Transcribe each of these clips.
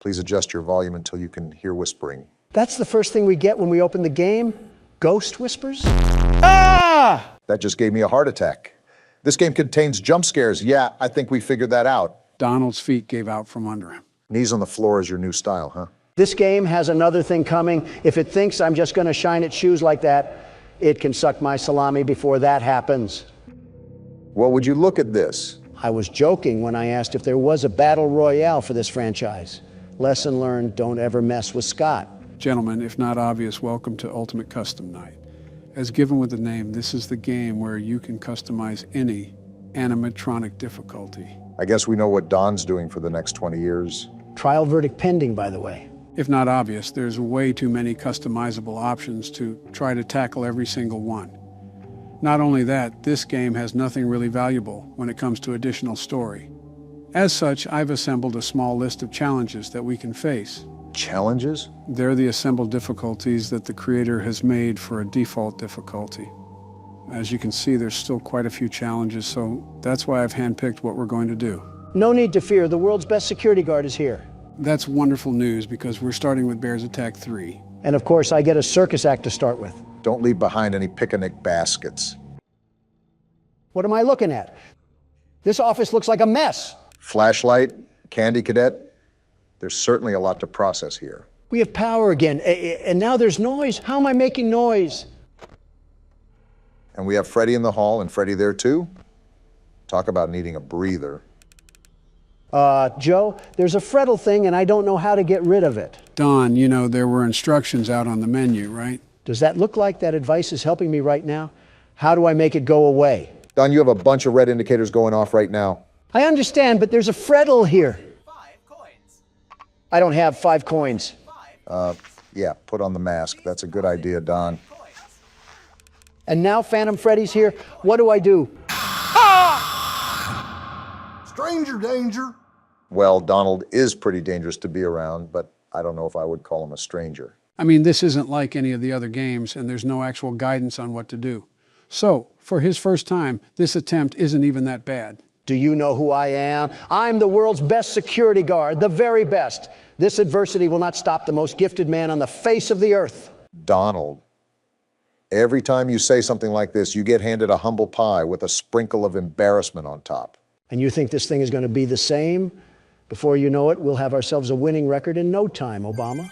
Please adjust your volume until you can hear whispering. That's the first thing we get when we open the game? Ghost whispers? Ah! That just gave me a heart attack. This game contains jump scares. Yeah, I think we figured that out. Donald's feet gave out from under him. Knees on the floor is your new style, huh? This game has another thing coming. If it thinks I'm just going to shine its shoes like that, it can suck my salami before that happens. Well, would you look at this? I was joking when I asked if there was a battle royale for this franchise. Lesson learned, don't ever mess with Scott. Gentlemen, if not obvious, welcome to Ultimate Custom Night. As given with the name, this is the game where you can customize any animatronic difficulty. I guess we know what Don's doing for the next 20 years. Trial verdict pending, by the way. If not obvious, there's way too many customizable options to try to tackle every single one. Not only that, this game has nothing really valuable when it comes to additional story. As such, I've assembled a small list of challenges that we can face. Challenges? They're the assembled difficulties that the creator has made for a default difficulty. As you can see, there's still quite a few challenges, so that's why I've handpicked what we're going to do. No need to fear, the world's best security guard is here. That's wonderful news because we're starting with Bears Attack 3. And of course, I get a circus act to start with. Don't leave behind any picnic baskets. What am I looking at? This office looks like a mess. Flashlight, candy cadet. There's certainly a lot to process here. We have power again, and now there's noise. How am I making noise? And we have Freddy in the hall, and Freddy there too. Talk about needing a breather. Joe, there's a Freddle thing, and I don't know how to get rid of it. Don, you know there were instructions out on the menu, right? Does that look like that advice is helping me right now? How do I make it go away? Don, you have a bunch of red indicators going off right now. I understand, but there's a Freddle here. 5 coins. I don't have 5 coins. Yeah, put on the mask. That's a good idea, Don. And now Phantom Freddy's here. What do I do? Stranger danger. Well, Donald is pretty dangerous to be around, but I don't know if I would call him a stranger. I mean, this isn't like any of the other games, and there's no actual guidance on what to do. So, for his first time, this attempt isn't even that bad. Do you know who I am? I'm the world's best security guard, the very best. This adversity will not stop the most gifted man on the face of the earth. Donald, every time you say something like this, you get handed a humble pie with a sprinkle of embarrassment on top. And you think this thing is going to be the same? Before you know it, we'll have ourselves a winning record in no time, Obama.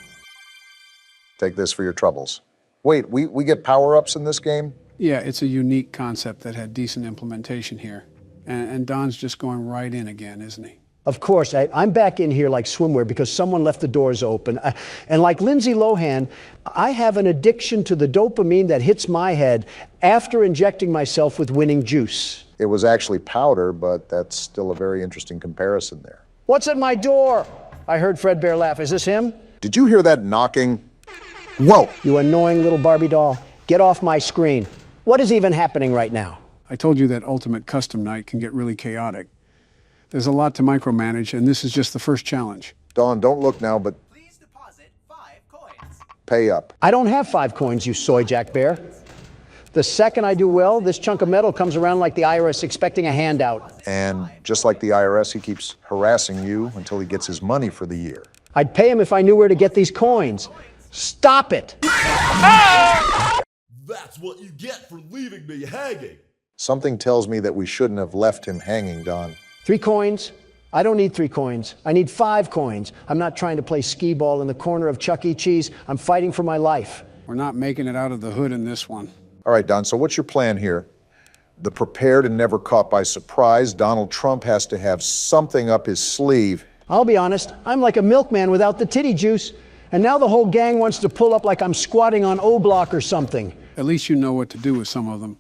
Take this for your troubles. Wait, we get power-ups in this game? Yeah, it's a unique concept that had decent implementation here. And Don's just going right in again, isn't he? Of course, I'm back in here like swimwear because someone left the doors open. And like Lindsay Lohan, I have an addiction to the dopamine that hits my head after injecting myself with winning juice. It was actually powder, but that's still a very interesting comparison there. What's at my door? I heard Fred Bear laugh. Is this him? Did you hear that knocking? Whoa! You annoying little Barbie doll. Get off my screen. What is even happening right now? I told you that Ultimate Custom Night can get really chaotic. There's a lot to micromanage, and this is just the first challenge. Don, don't look now, but Please deposit 5 coins. pay up. I don't have 5 coins, you soy Jack Bear. The second I do well, this chunk of metal comes around like the IRS expecting a handout. And just like the IRS, he keeps harassing you until he gets his money for the year. I'd pay him if I knew where to get these coins. Stop it! That's what you get for leaving me hanging. Something tells me that we shouldn't have left him hanging, Don. 3 coins? I don't need 3 coins. I need 5 coins. I'm not trying to play skee ball in the corner of Chuck E. Cheese. I'm fighting for my life. We're not making it out of the hood in this one. All right, Don, so what's your plan here? The prepared and never caught by surprise, Donald Trump has to have something up his sleeve. I'll be honest, I'm like a milkman without the titty juice. And now the whole gang wants to pull up like I'm squatting on O-Block or something. At least you know what to do with some of them.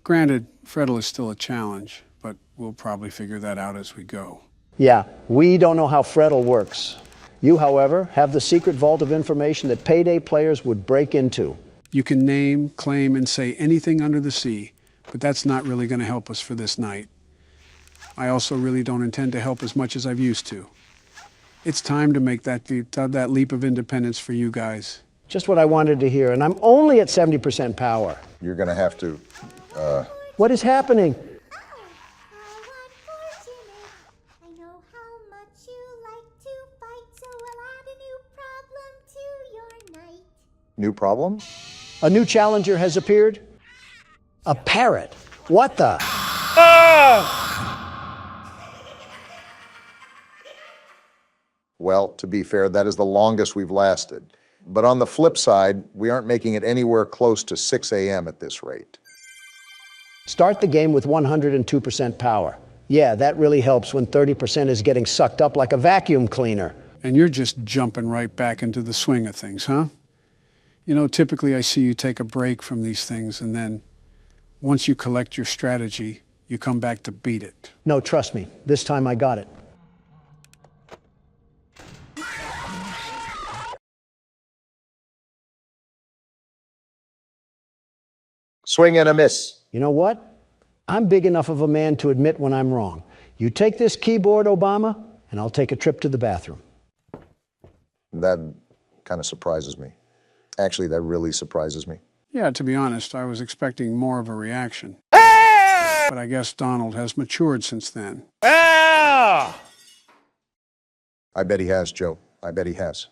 Granted, Freddle is still a challenge, but we'll probably figure that out as we go. Yeah, we don't know how Freddle works. You, however, have the secret vault of information that payday players would break into. You can name, claim, and say anything under the sea, but that's not really going to help us for this night. I also really don't intend to help as much as I've used to. It's time to make that leap of independence for you guys. Just what I wanted to hear, and I'm only at 70% power. You're gonna have to, What is happening? I know how much you like to fight, so will I. New problem? A new challenger has appeared? A parrot. What the? Well, to be fair, that is the longest we've lasted. But on the flip side, we aren't making it anywhere close to 6 a.m. at this rate. Start the game with 102% power. Yeah, that really helps when 30% is getting sucked up like a vacuum cleaner. And you're just jumping right back into the swing of things, huh? You know, typically I see you take a break from these things, and then once you collect your strategy, you come back to beat it. No, trust me, this time I got it. Swing and a miss. You know what? I'm big enough of a man to admit when I'm wrong. You take this keyboard, Obama, and I'll take a trip to the bathroom. That kind of surprises me. Actually, that really surprises me. Yeah, to be honest, I was expecting more of a reaction. But I guess Donald has matured since then. I bet he has, Joe. I bet he has.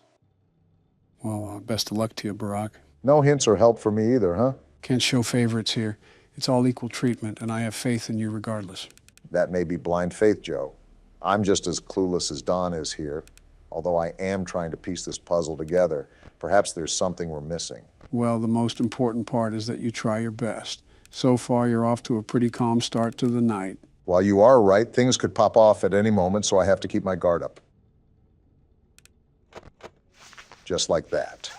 Well, best of luck to you, Barack. No hints or help for me either, huh? Can't show favorites here. It's all equal treatment, and I have faith in you regardless. That may be blind faith, Joe. I'm just as clueless as Don is here, although I am trying to piece this puzzle together. Perhaps there's something we're missing. Well, the most important part is that you try your best. So far, you're off to a pretty calm start to the night. While you are right, things could pop off at any moment, so I have to keep my guard up. Just like that.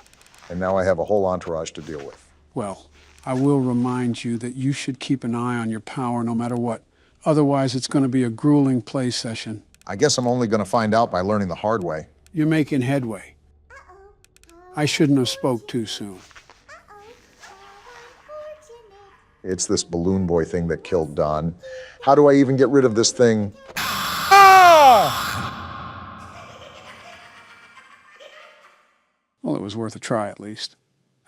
And now I have a whole entourage to deal with. Well, I will remind you that you should keep an eye on your power no matter what. Otherwise, it's going to be a grueling play session. I guess I'm only going to find out by learning the hard way. You're making headway. I shouldn't have spoke too soon. It's this balloon boy thing that killed Don. How do I even get rid of this thing? Well, it was worth a try at least.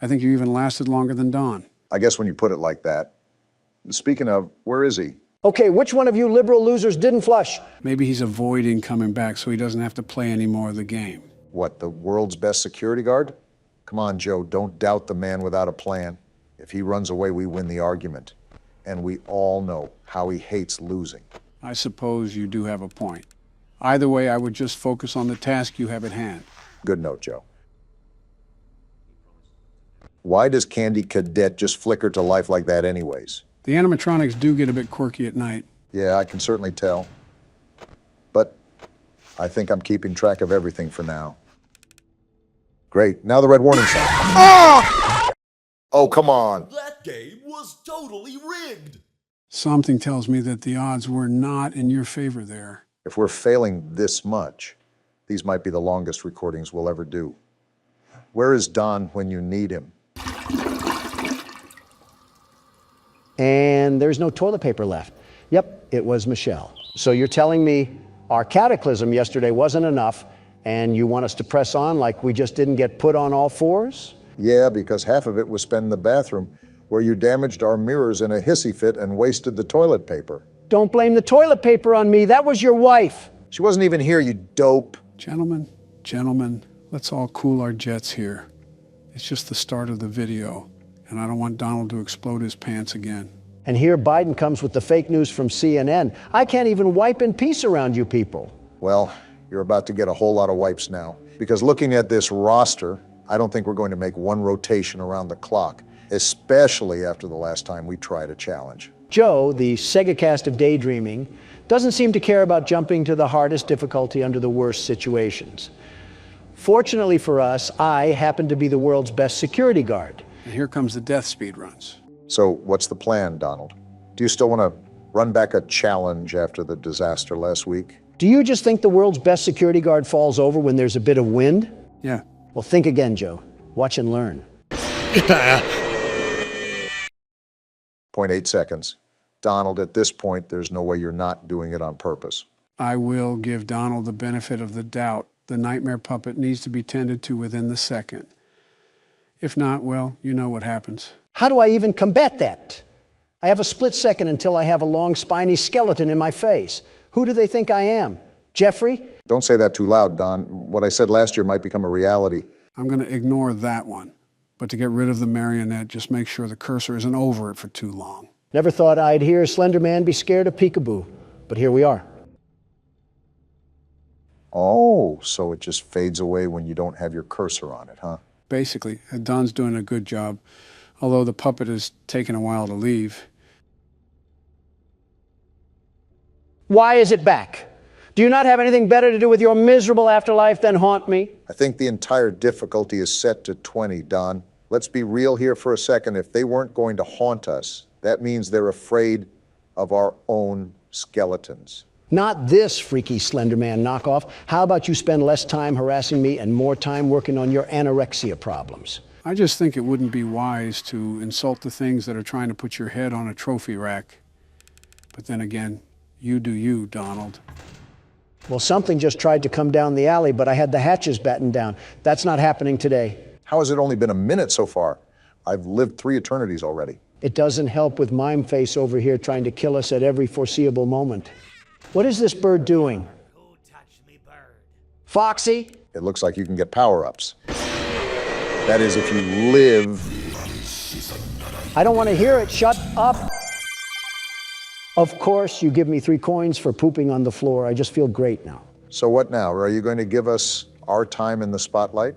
I think you even lasted longer than Don. I guess when you put it like that. Speaking of, where is he? Okay, which one of you liberal losers didn't flush? Maybe he's avoiding coming back so he doesn't have to play any more of the game. What, the world's best security guard? Come on, Joe, don't doubt the man without a plan. If he runs away, we win the argument. And we all know how he hates losing. I suppose you do have a point. Either way, I would just focus on the task you have at hand. Good note, Joe. Why does Candy Cadet just flicker to life like that anyways? The animatronics do get a bit quirky at night. Yeah, I can certainly tell. But I think I'm keeping track of everything for now. Great, now the red warning sign. Ah! Oh, come on. That game was totally rigged. Something tells me that the odds were not in your favor there. If we're failing this much, these might be the longest recordings we'll ever do. Where is Don when you need him? And there's no toilet paper left. Yep, it was Michelle. So you're telling me our cataclysm yesterday wasn't enough, and you want us to press on like we just didn't get put on all fours? Yeah, because half of it was spent in the bathroom, where you damaged our mirrors in a hissy fit and wasted the toilet paper. Don't blame the toilet paper on me. That was your wife. She wasn't even here, you dope. Gentlemen, let's all cool our jets here. It's just the start of the video, and I don't want Donald to explode his pants again. And here Biden comes with the fake news from CNN. I can't even wipe in peace around you people. Well, you're about to get a whole lot of wipes now. Because looking at this roster, I don't think we're going to make one rotation around the clock, especially after the last time we tried a challenge. Joe, the Sega cast of daydreaming, doesn't seem to care about jumping to the hardest difficulty under the worst situations. Fortunately for us, I happen to be the world's best security guard. And here comes the death speed runs. So what's the plan, Donald? Do you still want to run back a challenge after the disaster last week? Do you just think the world's best security guard falls over when there's a bit of wind? Yeah. Well, think again, Joe. Watch and learn. 0.8 seconds. Donald, at this point, there's no way you're not doing it on purpose. I will give Donald the benefit of the doubt. The nightmare puppet needs to be tended to within the second. If not, well, you know what happens. How do I even combat that? I have a split second until I have a long, spiny skeleton in my face. Who do they think I am? Jeffrey? Don't say that too loud, Don. What I said last year might become a reality. I'm going to ignore that one. But to get rid of the marionette, just make sure the cursor isn't over it for too long. Never thought I'd hear Slender Man be scared of peekaboo, but here we are. Oh, so it just fades away when you don't have your cursor on it, huh? Basically, Don's doing a good job, although the puppet has taken a while to leave. Why is it back? Do you not have anything better to do with your miserable afterlife than haunt me? I think the entire difficulty is set to 20, Don. Let's be real here for a second. If they weren't going to haunt us, that means they're afraid of our own skeletons. Not this freaky Slender Man knockoff. How about you spend less time harassing me and more time working on your anorexia problems? I just think it wouldn't be wise to insult the things that are trying to put your head on a trophy rack. But then again, you do you, Donald. Well, something just tried to come down the alley, but I had the hatches battened down. That's not happening today. How has it only been a minute so far? I've lived 3 eternities already. It doesn't help with Mime Face over here trying to kill us at every foreseeable moment. What is this bird doing? Who touched me, bird? Foxy? It looks like you can get power-ups. That is, if you live. I don't want to hear it. Shut up. Of course, you give me 3 coins for pooping on the floor. I just feel great now. So what now? Are you going to give us our time in the spotlight?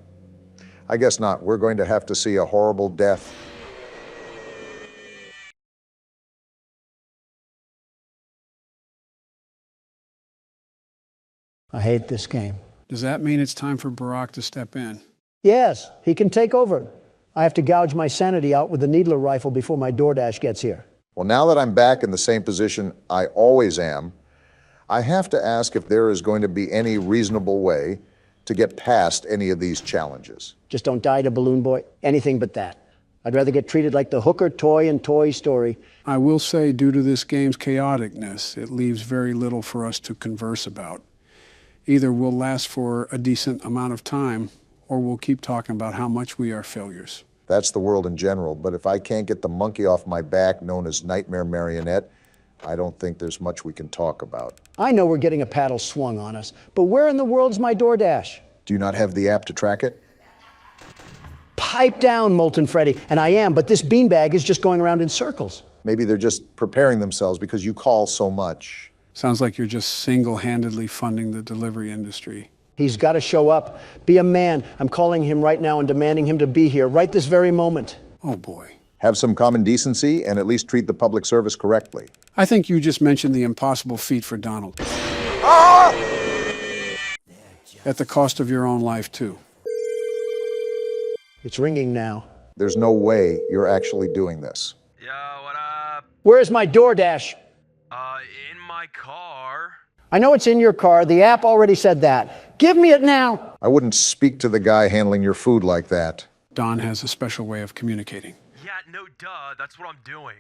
I guess not. We're going to have to see a horrible death. I hate this game. Does that mean it's time for Barack to step in? Yes, he can take over. I have to gouge my sanity out with the needler rifle before my DoorDash gets here. Well, now that I'm back in the same position I always am, I have to ask if there is going to be any reasonable way to get past any of these challenges. Just don't die to Balloon Boy. Anything but that. I'd rather get treated like the hooker toy in Toy Story. I will say, due to this game's chaoticness, it leaves very little for us to converse about. Either we'll last for a decent amount of time, or we'll keep talking about how much we are failures. That's the world in general, but if I can't get the monkey off my back known as Nightmare Marionette, I don't think there's much we can talk about. I know we're getting a paddle swung on us, but where in the world's my DoorDash? Do you not have the app to track it? Pipe down, Molten Freddy. And I am, but this beanbag is just going around in circles. Maybe they're just preparing themselves because you call so much. Sounds like you're just single-handedly funding the delivery industry. He's got to show up. Be a man. I'm calling him right now and demanding him to be here right this very moment. Oh, boy. Have some common decency and at least treat the public service correctly. I think you just mentioned the impossible feat for Donald. At the cost of your own life, too. It's ringing now. There's no way you're actually doing this. Yo, what up? Where's my DoorDash? In my car. I know it's in your car. The app already said that. Give me it now. I wouldn't speak to the guy handling your food like that. Don has a special way of communicating. Yeah, no duh, that's what I'm doing.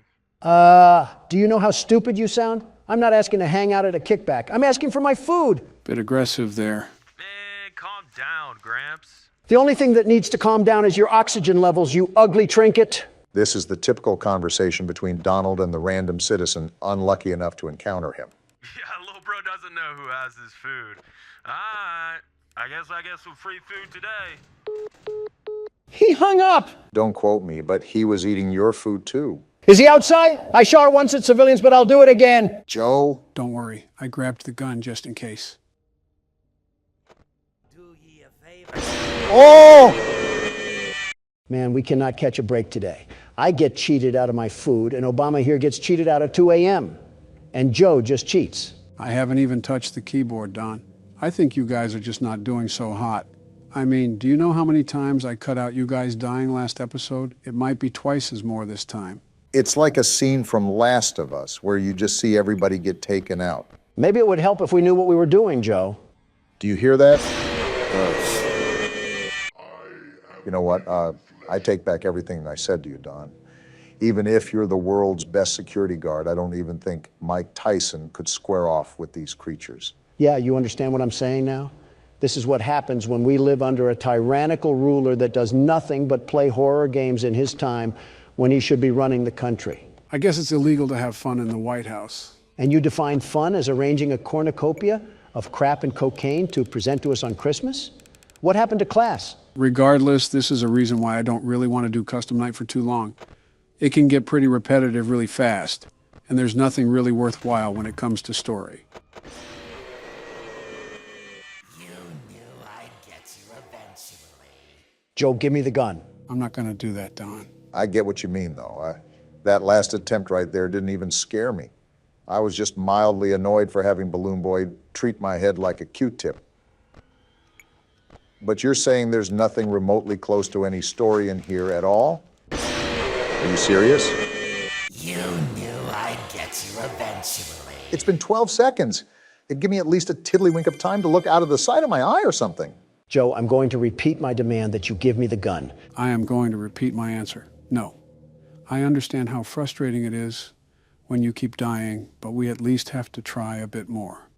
Do you know how stupid you sound? I'm not asking to hang out at a kickback. I'm asking for my food. Bit aggressive there. Man, calm down, Gramps. The only thing that needs to calm down is your oxygen levels, you ugly trinket. This is the typical conversation between Donald and the random citizen unlucky enough to encounter him. Yeah, little bro doesn't know who has his food. Alright, I guess I get some free food today. He hung up. Don't quote me, but he was eating your food too. Is he outside? I shot once at civilians, but I'll do it again. Joe? Don't worry, I grabbed the gun just in case. Do ye a favor. Oh! Man, we cannot catch a break today. I get cheated out of my food, and Obama here gets cheated out of 2 a.m. And Joe just cheats. I haven't even touched the keyboard, Don. I think you guys are just not doing so hot. I mean, do you know how many times I cut out you guys dying last episode? It might be twice as more this time. It's like a scene from Last of Us where you just see everybody get taken out. Maybe it would help if we knew what we were doing, Joe. Do you hear that? You know what? I take back everything I said to you, Don. Even if you're the world's best security guard, I don't even think Mike Tyson could square off with these creatures. Yeah, you understand what I'm saying now? This is what happens when we live under a tyrannical ruler that does nothing but play horror games in his time when he should be running the country. I guess it's illegal to have fun in the White House. And you define fun as arranging a cornucopia of crap and cocaine to present to us on Christmas? What happened to class? Regardless, this is a reason why I don't really want to do custom night for too long. It can get pretty repetitive really fast, and there's nothing really worthwhile when it comes to story. You knew I'd get you eventually. Joe, give me the gun. I'm not going to do that, Don. I get what you mean, though. That last attempt right there didn't even scare me. I was just mildly annoyed for having Balloon Boy treat my head like a Q-tip. But you're saying there's nothing remotely close to any story in here at all? Are you serious? You knew I'd get you eventually. It's been 12 seconds. It'd give me at least a tiddlywink of time to look out of the side of my eye or something. Joe, I'm going to repeat my demand that you give me the gun. I am going to repeat my answer. No. I understand how frustrating it is when you keep dying, but we at least have to try a bit more.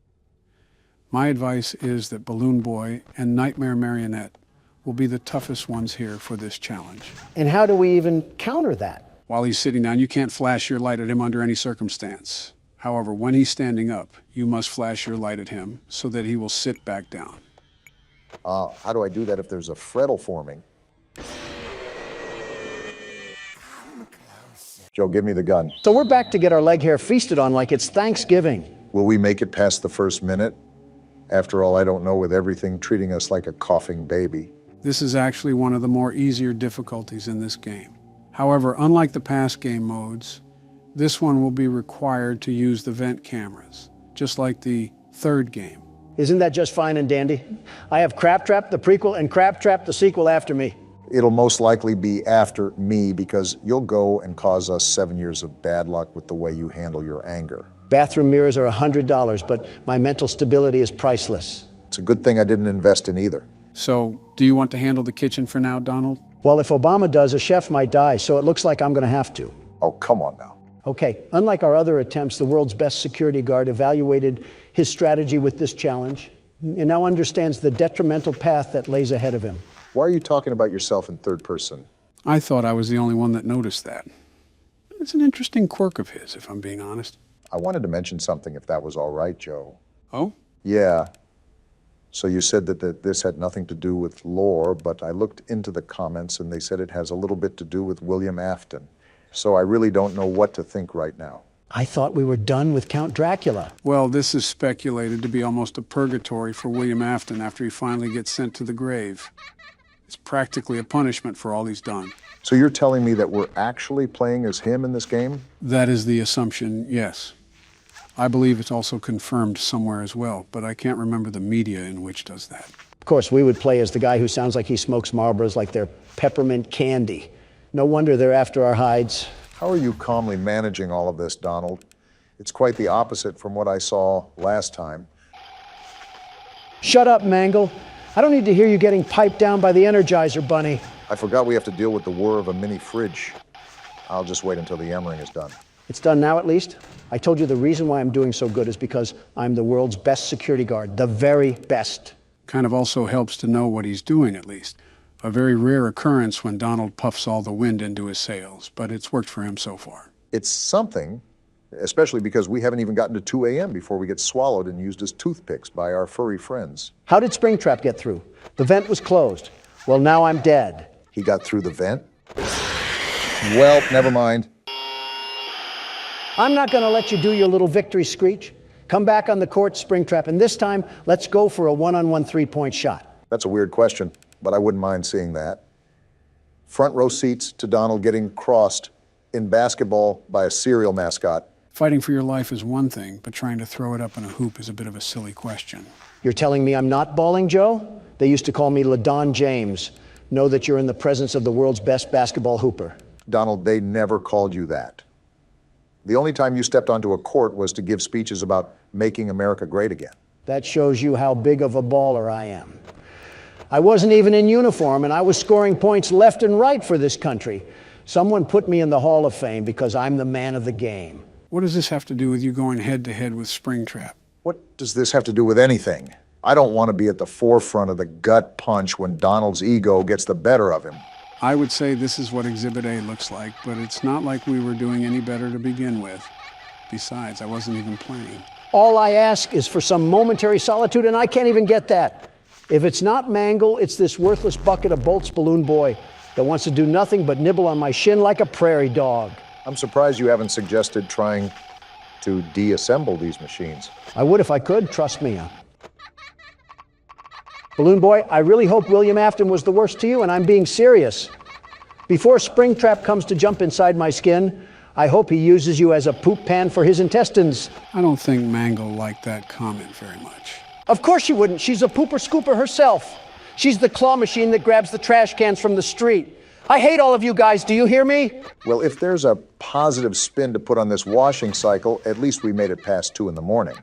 My advice is that Balloon Boy and Nightmare Marionette will be the toughest ones here for this challenge. And how do we even counter that? While he's sitting down, you can't flash your light at him under any circumstance. However, when he's standing up, you must flash your light at him so that he will sit back down. How do I do that if there's a freddle forming? Joe, give me the gun. So we're back to get our leg hair feasted on like it's Thanksgiving. Will we make it past the first minute? After all, I don't know, with everything treating us like a coughing baby. This is actually one of the more easier difficulties in this game. However, unlike the past game modes, this one will be required to use the vent cameras, just like the third game. Isn't that just fine and dandy? I have Crab Trap, the prequel, and Crab Trap, the sequel, after me. It'll most likely be after me because you'll go and cause us 7 years of bad luck with the way you handle your anger. Bathroom mirrors are $100, but my mental stability is priceless. It's a good thing I didn't invest in either. So, do you want to handle the kitchen for now, Donald? Well, if Obama does, a chef might die, so it looks like I'm going to have to. Oh, come on now. Okay, unlike our other attempts, the world's best security guard evaluated his strategy with this challenge and now understands the detrimental path that lays ahead of him. Why are you talking about yourself in third person? I thought I was the only one that noticed that. It's an interesting quirk of his, if I'm being honest. I wanted to mention something, if that was all right, Joe. Oh? Yeah. So you said that this had nothing to do with lore, but I looked into the comments and they said it has a little bit to do with William Afton. So I really don't know what to think right now. I thought we were done with Count Dracula. Well, this is speculated to be almost a purgatory for William Afton after he finally gets sent to the grave. It's practically a punishment for all he's done. So you're telling me that we're actually playing as him in this game? That is the assumption, yes. I believe it's also confirmed somewhere as well, but I can't remember the media in which does that. Of course, we would play as the guy who sounds like he smokes Marlboros like they're peppermint candy. No wonder they're after our hides. How are you calmly managing all of this, Donald? It's quite the opposite from what I saw last time. Shut up, Mangle. I don't need to hear you getting piped down by the Energizer Bunny. I forgot we have to deal with the whir of a mini fridge. I'll just wait until the yammering is done. It's done now, at least. I told you the reason why I'm doing so good is because I'm the world's best security guard, the very best. Kind of also helps to know what he's doing, at least. A very rare occurrence when Donald puffs all the wind into his sails, but it's worked for him so far. It's something, especially because we haven't even gotten to 2 a.m. before we get swallowed and used as toothpicks by our furry friends. How did Springtrap get through? The vent was closed. Well, now I'm dead. He got through the vent? Well, never mind. I'm not going to let you do your little victory screech. Come back on the court, Springtrap, and this time, let's go for a one-on-one three-point shot. That's a weird question, but I wouldn't mind seeing that. Front row seats to Donald getting crossed in basketball by a cereal mascot. Fighting for your life is one thing, but trying to throw it up in a hoop is a bit of a silly question. You're telling me I'm not balling, Joe? They used to call me LaDon James. Know that you're in the presence of the world's best basketball hooper. Donald, they never called you that. The only time you stepped onto a court was to give speeches about making America great again. That shows you how big of a baller I am. I wasn't even in uniform, and I was scoring points left and right for this country. Someone put me in the Hall of Fame because I'm the man of the game. What does this have to do with you going head-to-head with Springtrap? What does this have to do with anything? I don't want to be at the forefront of the gut punch when Donald's ego gets the better of him. I would say this is what Exhibit A looks like, but it's not like we were doing any better to begin with. Besides, I wasn't even playing. All I ask is for some momentary solitude, and I can't even get that. If it's not Mangle, it's this worthless bucket of bolts balloon boy that wants to do nothing but nibble on my shin like a prairie dog. I'm surprised you haven't suggested trying to deassemble these machines. I would if I could, trust me. Balloon boy, I really hope William Afton was the worst to you, and I'm being serious. Before Springtrap comes to jump inside my skin, I hope he uses you as a poop pan for his intestines. I don't think Mangle liked that comment very much. Of course she wouldn't. She's a pooper scooper herself. She's the claw machine that grabs the trash cans from the street. I hate all of you guys. Do you hear me? Well, if there's a positive spin to put on this washing cycle, at least we made it past 2 in the morning.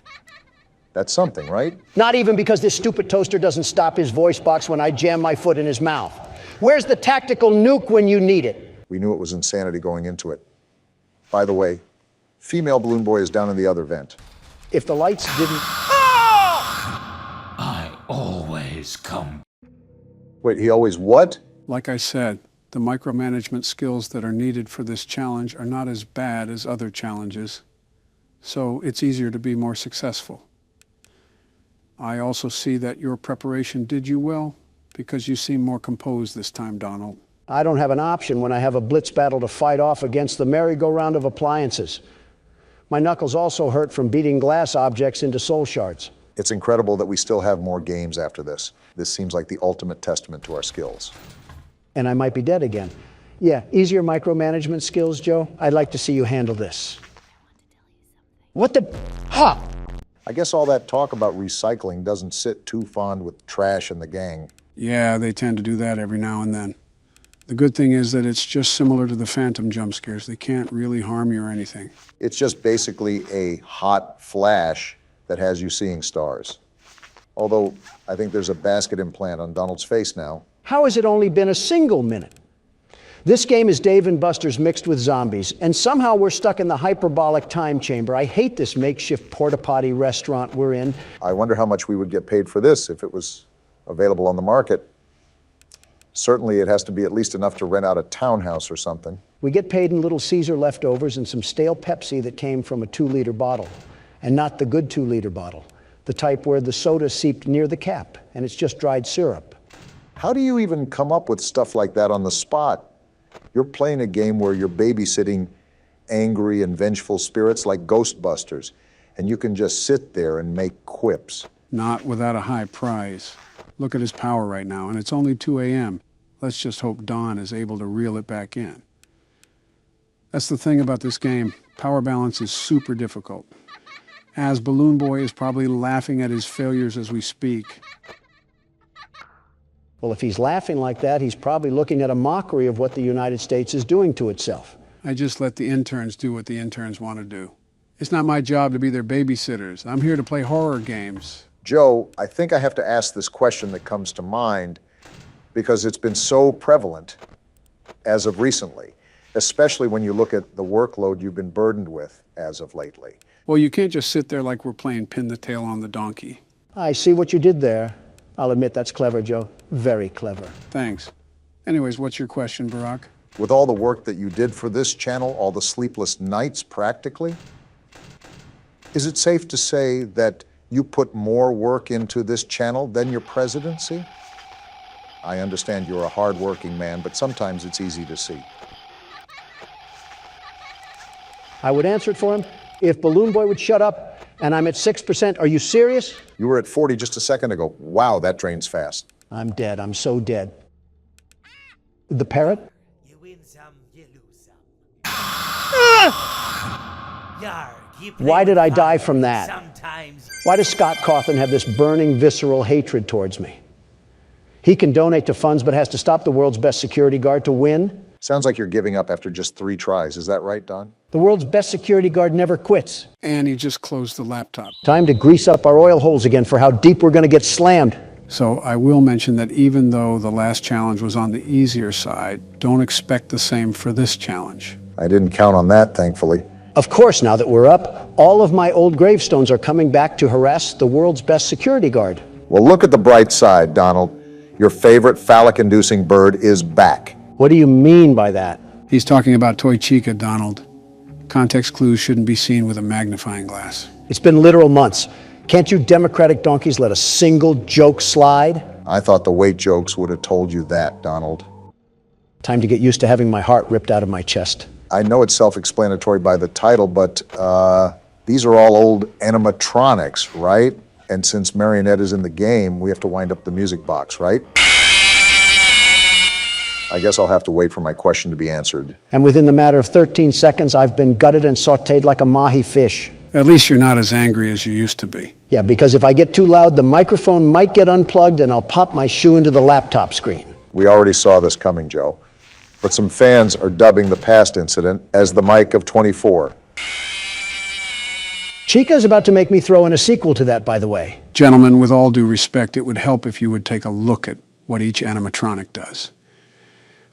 That's something, right? Not even because this stupid toaster doesn't stop his voice box when I jam my foot in his mouth. Where's the tactical nuke when you need it? We knew it was insanity going into it. By the way, female balloon boy is down in the other vent. If the lights didn't... I always come. Wait, he always what? Like I said, the micromanagement skills that are needed for this challenge are not as bad as other challenges, so it's easier to be more successful. I also see that your preparation did you well, because you seem more composed this time, Donald. I don't have an option when I have a blitz battle to fight off against the merry-go-round of appliances. My knuckles also hurt from beating glass objects into soul shards. It's incredible that we still have more games after this. This seems like the ultimate testament to our skills. And I might be dead again. Yeah, easier micromanagement skills, Joe. I'd like to see you handle this. What the... Ha! I guess all that talk about recycling doesn't sit too fond with Trash and the gang. Yeah, they tend to do that every now and then. The good thing is that it's just similar to the Phantom jump scares. They can't really harm you or anything. It's just basically a hot flash that has you seeing stars. Although, I think there's a basket implant on Donald's face now. How has it only been a single minute? This game is Dave and Buster's mixed with zombies, and somehow we're stuck in the hyperbolic time chamber. I hate this makeshift porta-potty restaurant we're in. I wonder how much we would get paid for this if it was available on the market. Certainly it has to be at least enough to rent out a townhouse or something. We get paid in Little Caesar leftovers and some stale Pepsi that came from a 2-liter bottle, and not the good 2-liter bottle, the type where the soda seeped near the cap, and it's just dried syrup. How do you even come up with stuff like that on the spot? You're playing a game where you're babysitting angry and vengeful spirits like Ghostbusters, and you can just sit there and make quips. Not without a high prize. Look at his power right now, and it's only 2 a.m. Let's just hope Don is able to reel it back in. That's the thing about this game. Power balance is super difficult. As Balloon Boy is probably laughing at his failures as we speak. Well, if he's laughing like that, he's probably looking at a mockery of what the United States is doing to itself. I just let the interns do what the interns want to do. It's not my job to be their babysitters. I'm here to play horror games. Joe, I think I have to ask this question that comes to mind because it's been so prevalent as of recently, especially when you look at the workload you've been burdened with as of lately. Well, you can't just sit there like we're playing pin the tail on the donkey. I see what you did there. I'll admit that's clever, Joe. Very clever. Thanks. Anyways, what's your question, Barack? With all the work that you did for this channel, all the sleepless nights practically, is it safe to say that you put more work into this channel than your presidency? I understand you're a hard-working man, but sometimes it's easy to see. I would answer it for him if Balloon Boy would shut up, and I'm at 6%. Are you serious? You were at 40 just a second ago. Wow, that drains fast. I'm dead. I'm so dead. The parrot? You win some, you lose some. Yarg, you play Why did with I die fire from that? Sometimes. Why does Scott Cawthon have this burning, visceral hatred towards me? He can donate to funds, but has to stop the world's best security guard to win. Sounds like you're giving up after just 3 tries. Is that right, Don? The world's best security guard never quits. And he just closed the laptop. Time to grease up our oil holes again for how deep we're going to get slammed. So I will mention that even though the last challenge was on the easier side, don't expect the same for this challenge. I didn't count on that, thankfully. Of course, now that we're up, all of my old gravestones are coming back to harass the world's best security guard. Well, look at the bright side, Donald. Your favorite phallic-inducing bird is back. What do you mean by that? He's talking about Toy Chica, Donald. Context clues shouldn't be seen with a magnifying glass. It's been literal months. Can't you Democratic donkeys let a single joke slide? I thought the weight jokes would have told you that, Donald. Time to get used to having my heart ripped out of my chest. I know it's self-explanatory by the title, but these are all old animatronics, right? And since Marionette is in the game, we have to wind up the music box, right? I guess I'll have to wait for my question to be answered. And within the matter of 13 seconds, I've been gutted and sautéed like a mahi fish. At least you're not as angry as you used to be. Yeah, because if I get too loud, the microphone might get unplugged and I'll pop my shoe into the laptop screen. We already saw this coming, Joe. But some fans are dubbing the past incident as the Mike of 24. Chica's about to make me throw in a sequel to that, by the way. Gentlemen, with all due respect, it would help if you would take a look at what each animatronic does.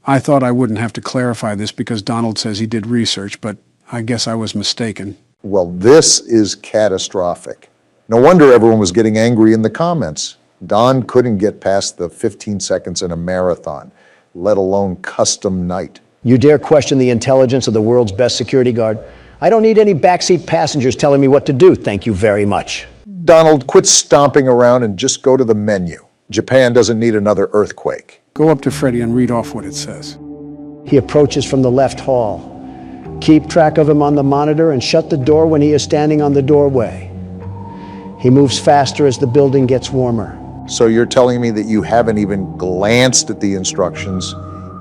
I thought I wouldn't have to clarify this because Donald says he did research, but I guess I was mistaken. Well, this is catastrophic. No wonder everyone was getting angry in the comments. Don couldn't get past the 15 seconds in a marathon, let alone custom night. You dare question the intelligence of the world's best security guard? I don't need any backseat passengers telling me what to do, thank you very much. Donald, quit stomping around and just go to the menu. Japan doesn't need another earthquake. Go up to Freddy and read off what it says. He approaches from the left hall. Keep track of him on the monitor and shut the door when he is standing on the doorway. He moves faster as the building gets warmer. So you're telling me that you haven't even glanced at the instructions,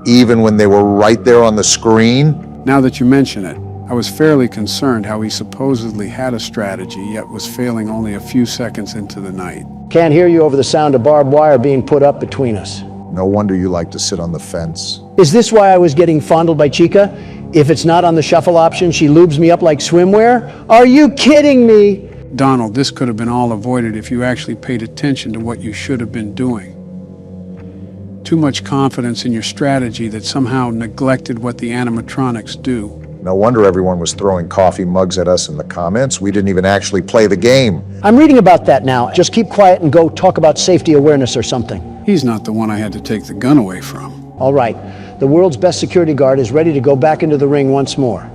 even when they were right there on the screen? Now that you mention it, I was fairly concerned how he supposedly had a strategy, yet was failing only a few seconds into the night. Can't hear you over the sound of barbed wire being put up between us. No wonder you like to sit on the fence. Is this why I was getting fondled by Chica? If it's not on the shuffle option, she lubes me up like swimwear? Are you kidding me? Donald, this could have been all avoided if you actually paid attention to what you should have been doing. Too much confidence in your strategy that somehow neglected what the animatronics do. No wonder everyone was throwing coffee mugs at us in the comments. We didn't even actually play the game. I'm reading about that now. Just keep quiet and go talk about safety awareness or something. He's not the one I had to take the gun away from. All right. The world's best security guard is ready to go back into the ring once more.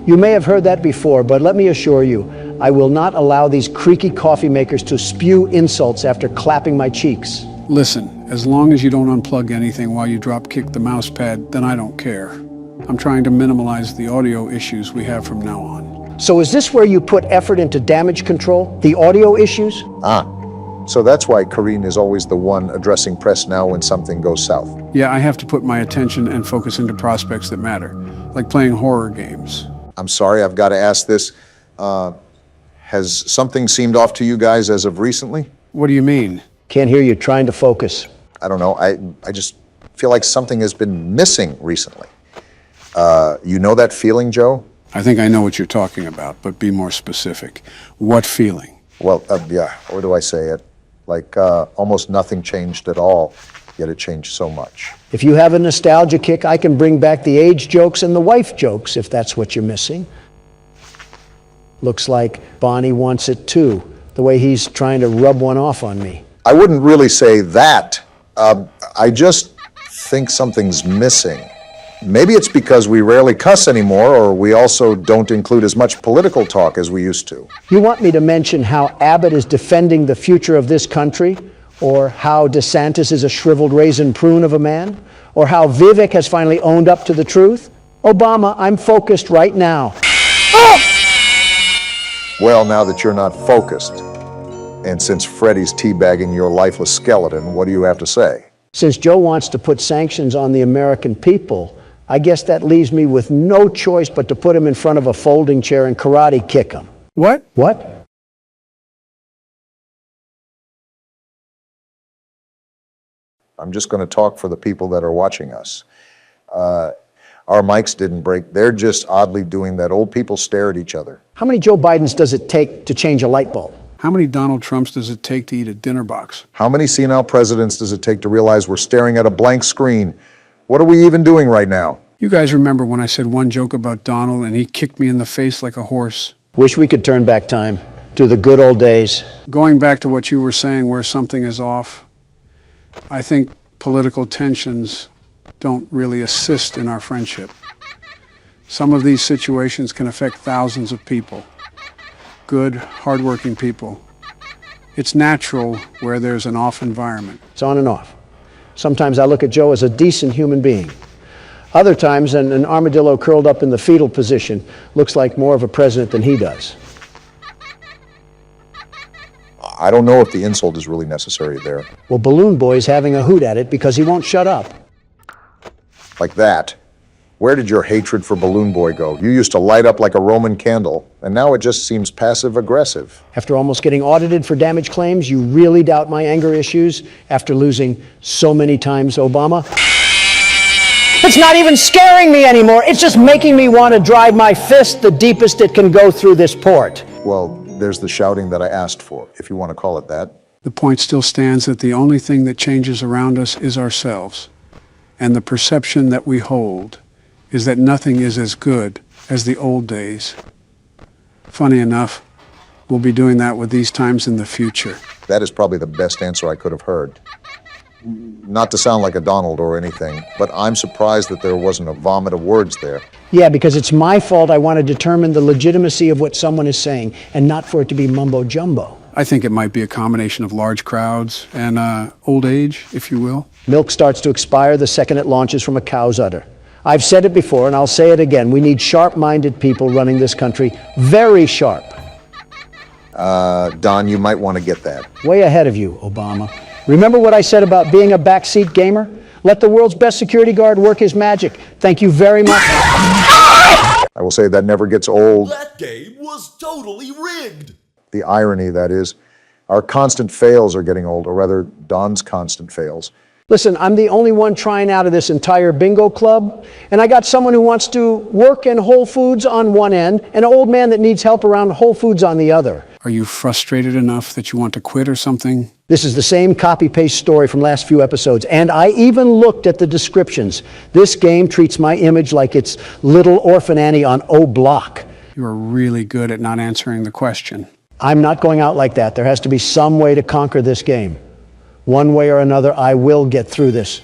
You may have heard that before, but let me assure you, I will not allow these creaky coffee makers to spew insults after clapping my cheeks. Listen, as long as you don't unplug anything while you drop kick the mouse pad, then I don't care. I'm trying to minimize the audio issues we have from now on. So is this where you put effort into damage control? The audio issues? So that's why Karine is always the one addressing press now when something goes south. Yeah, I have to put my attention and focus into prospects that matter, like playing horror games. I'm sorry, I've got to ask this. Has something seemed off to you guys as of recently? What do you mean? Can't hear you, trying to focus. I don't know. I just feel like something has been missing recently. You know that feeling, Joe? I think I know what you're talking about, but be more specific. What feeling? Well, yeah, or do I say it? Like almost nothing changed at all, yet it changed so much. If you have a nostalgia kick, I can bring back the age jokes and the wife jokes, if that's what you're missing. Looks like Bonnie wants it too, the way he's trying to rub one off on me. I wouldn't really say that. I just think something's missing. Maybe it's because we rarely cuss anymore, or we also don't include as much political talk as we used to. You want me to mention how Abbott is defending the future of this country? Or how DeSantis is a shriveled raisin prune of a man? Or how Vivek has finally owned up to the truth? Obama, I'm focused right now. Well, now that you're not focused, and since Freddy's teabagging your lifeless skeleton, what do you have to say? Since Joe wants to put sanctions on the American people, I guess that leaves me with no choice but to put him in front of a folding chair and karate kick him. What? What? I'm just going to talk for the people that are watching us. Our mics didn't break. They're just oddly doing that old people stare at each other. How many Joe Bidens does it take to change a light bulb? How many Donald Trumps does it take to eat a dinner box? How many senile presidents does it take to realize we're staring at a blank screen? What are we even doing right now? You guys remember when I said one joke about Donald and he kicked me in the face like a horse? Wish we could turn back time to the good old days. Going back to what you were saying where something is off, I think political tensions don't really assist in our friendship. Some of these situations can affect thousands of people. Good, hardworking people. It's natural where there's an off environment. It's on and off. Sometimes I look at Joe as a decent human being. Other times, an armadillo curled up in the fetal position looks like more of a president than he does. I don't know if the insult is really necessary there. Well, Balloon Boy's having a hoot at it because he won't shut up. Like that. Where did your hatred for Balloon Boy go? You used to light up like a Roman candle, and now it just seems passive-aggressive. After almost getting audited for damage claims, you really doubt my anger issues after losing so many times, Obama? It's not even scaring me anymore. It's just making me want to drive my fist the deepest it can go through this port. Well, there's the shouting that I asked for, if you want to call it that. The point still stands that the only thing that changes around us is ourselves. And the perception that we hold is that nothing is as good as the old days. Funny enough, we'll be doing that with these times in the future. That is probably the best answer I could have heard. Not to sound like a Donald or anything, but I'm surprised that there wasn't a vomit of words there. Yeah, because it's my fault I want to determine the legitimacy of what someone is saying, and not for it to be mumbo-jumbo. I think it might be a combination of large crowds and old age, if you will. Milk starts to expire the second it launches from a cow's udder. I've said it before, and I'll say it again. We need sharp-minded people running this country. Very sharp. Don, you might want to get that. Way ahead of you, Obama. Remember what I said about being a backseat gamer? Let the world's best security guard work his magic. Thank you very much. I will say that never gets old. That game was totally rigged. The irony, that is, our constant fails are getting old, or rather, Don's constant fails. Listen, I'm the only one trying out of this entire bingo club, and I got someone who wants to work in Whole Foods on one end, and an old man that needs help around Whole Foods on the other. Are you frustrated enough that you want to quit or something? This is the same copy-paste story from last few episodes, and I even looked at the descriptions. This game treats my image like it's Little Orphan Annie on O Block. You are really good at not answering the question. I'm not going out like that. There has to be some way to conquer this game. One way or another, I will get through this.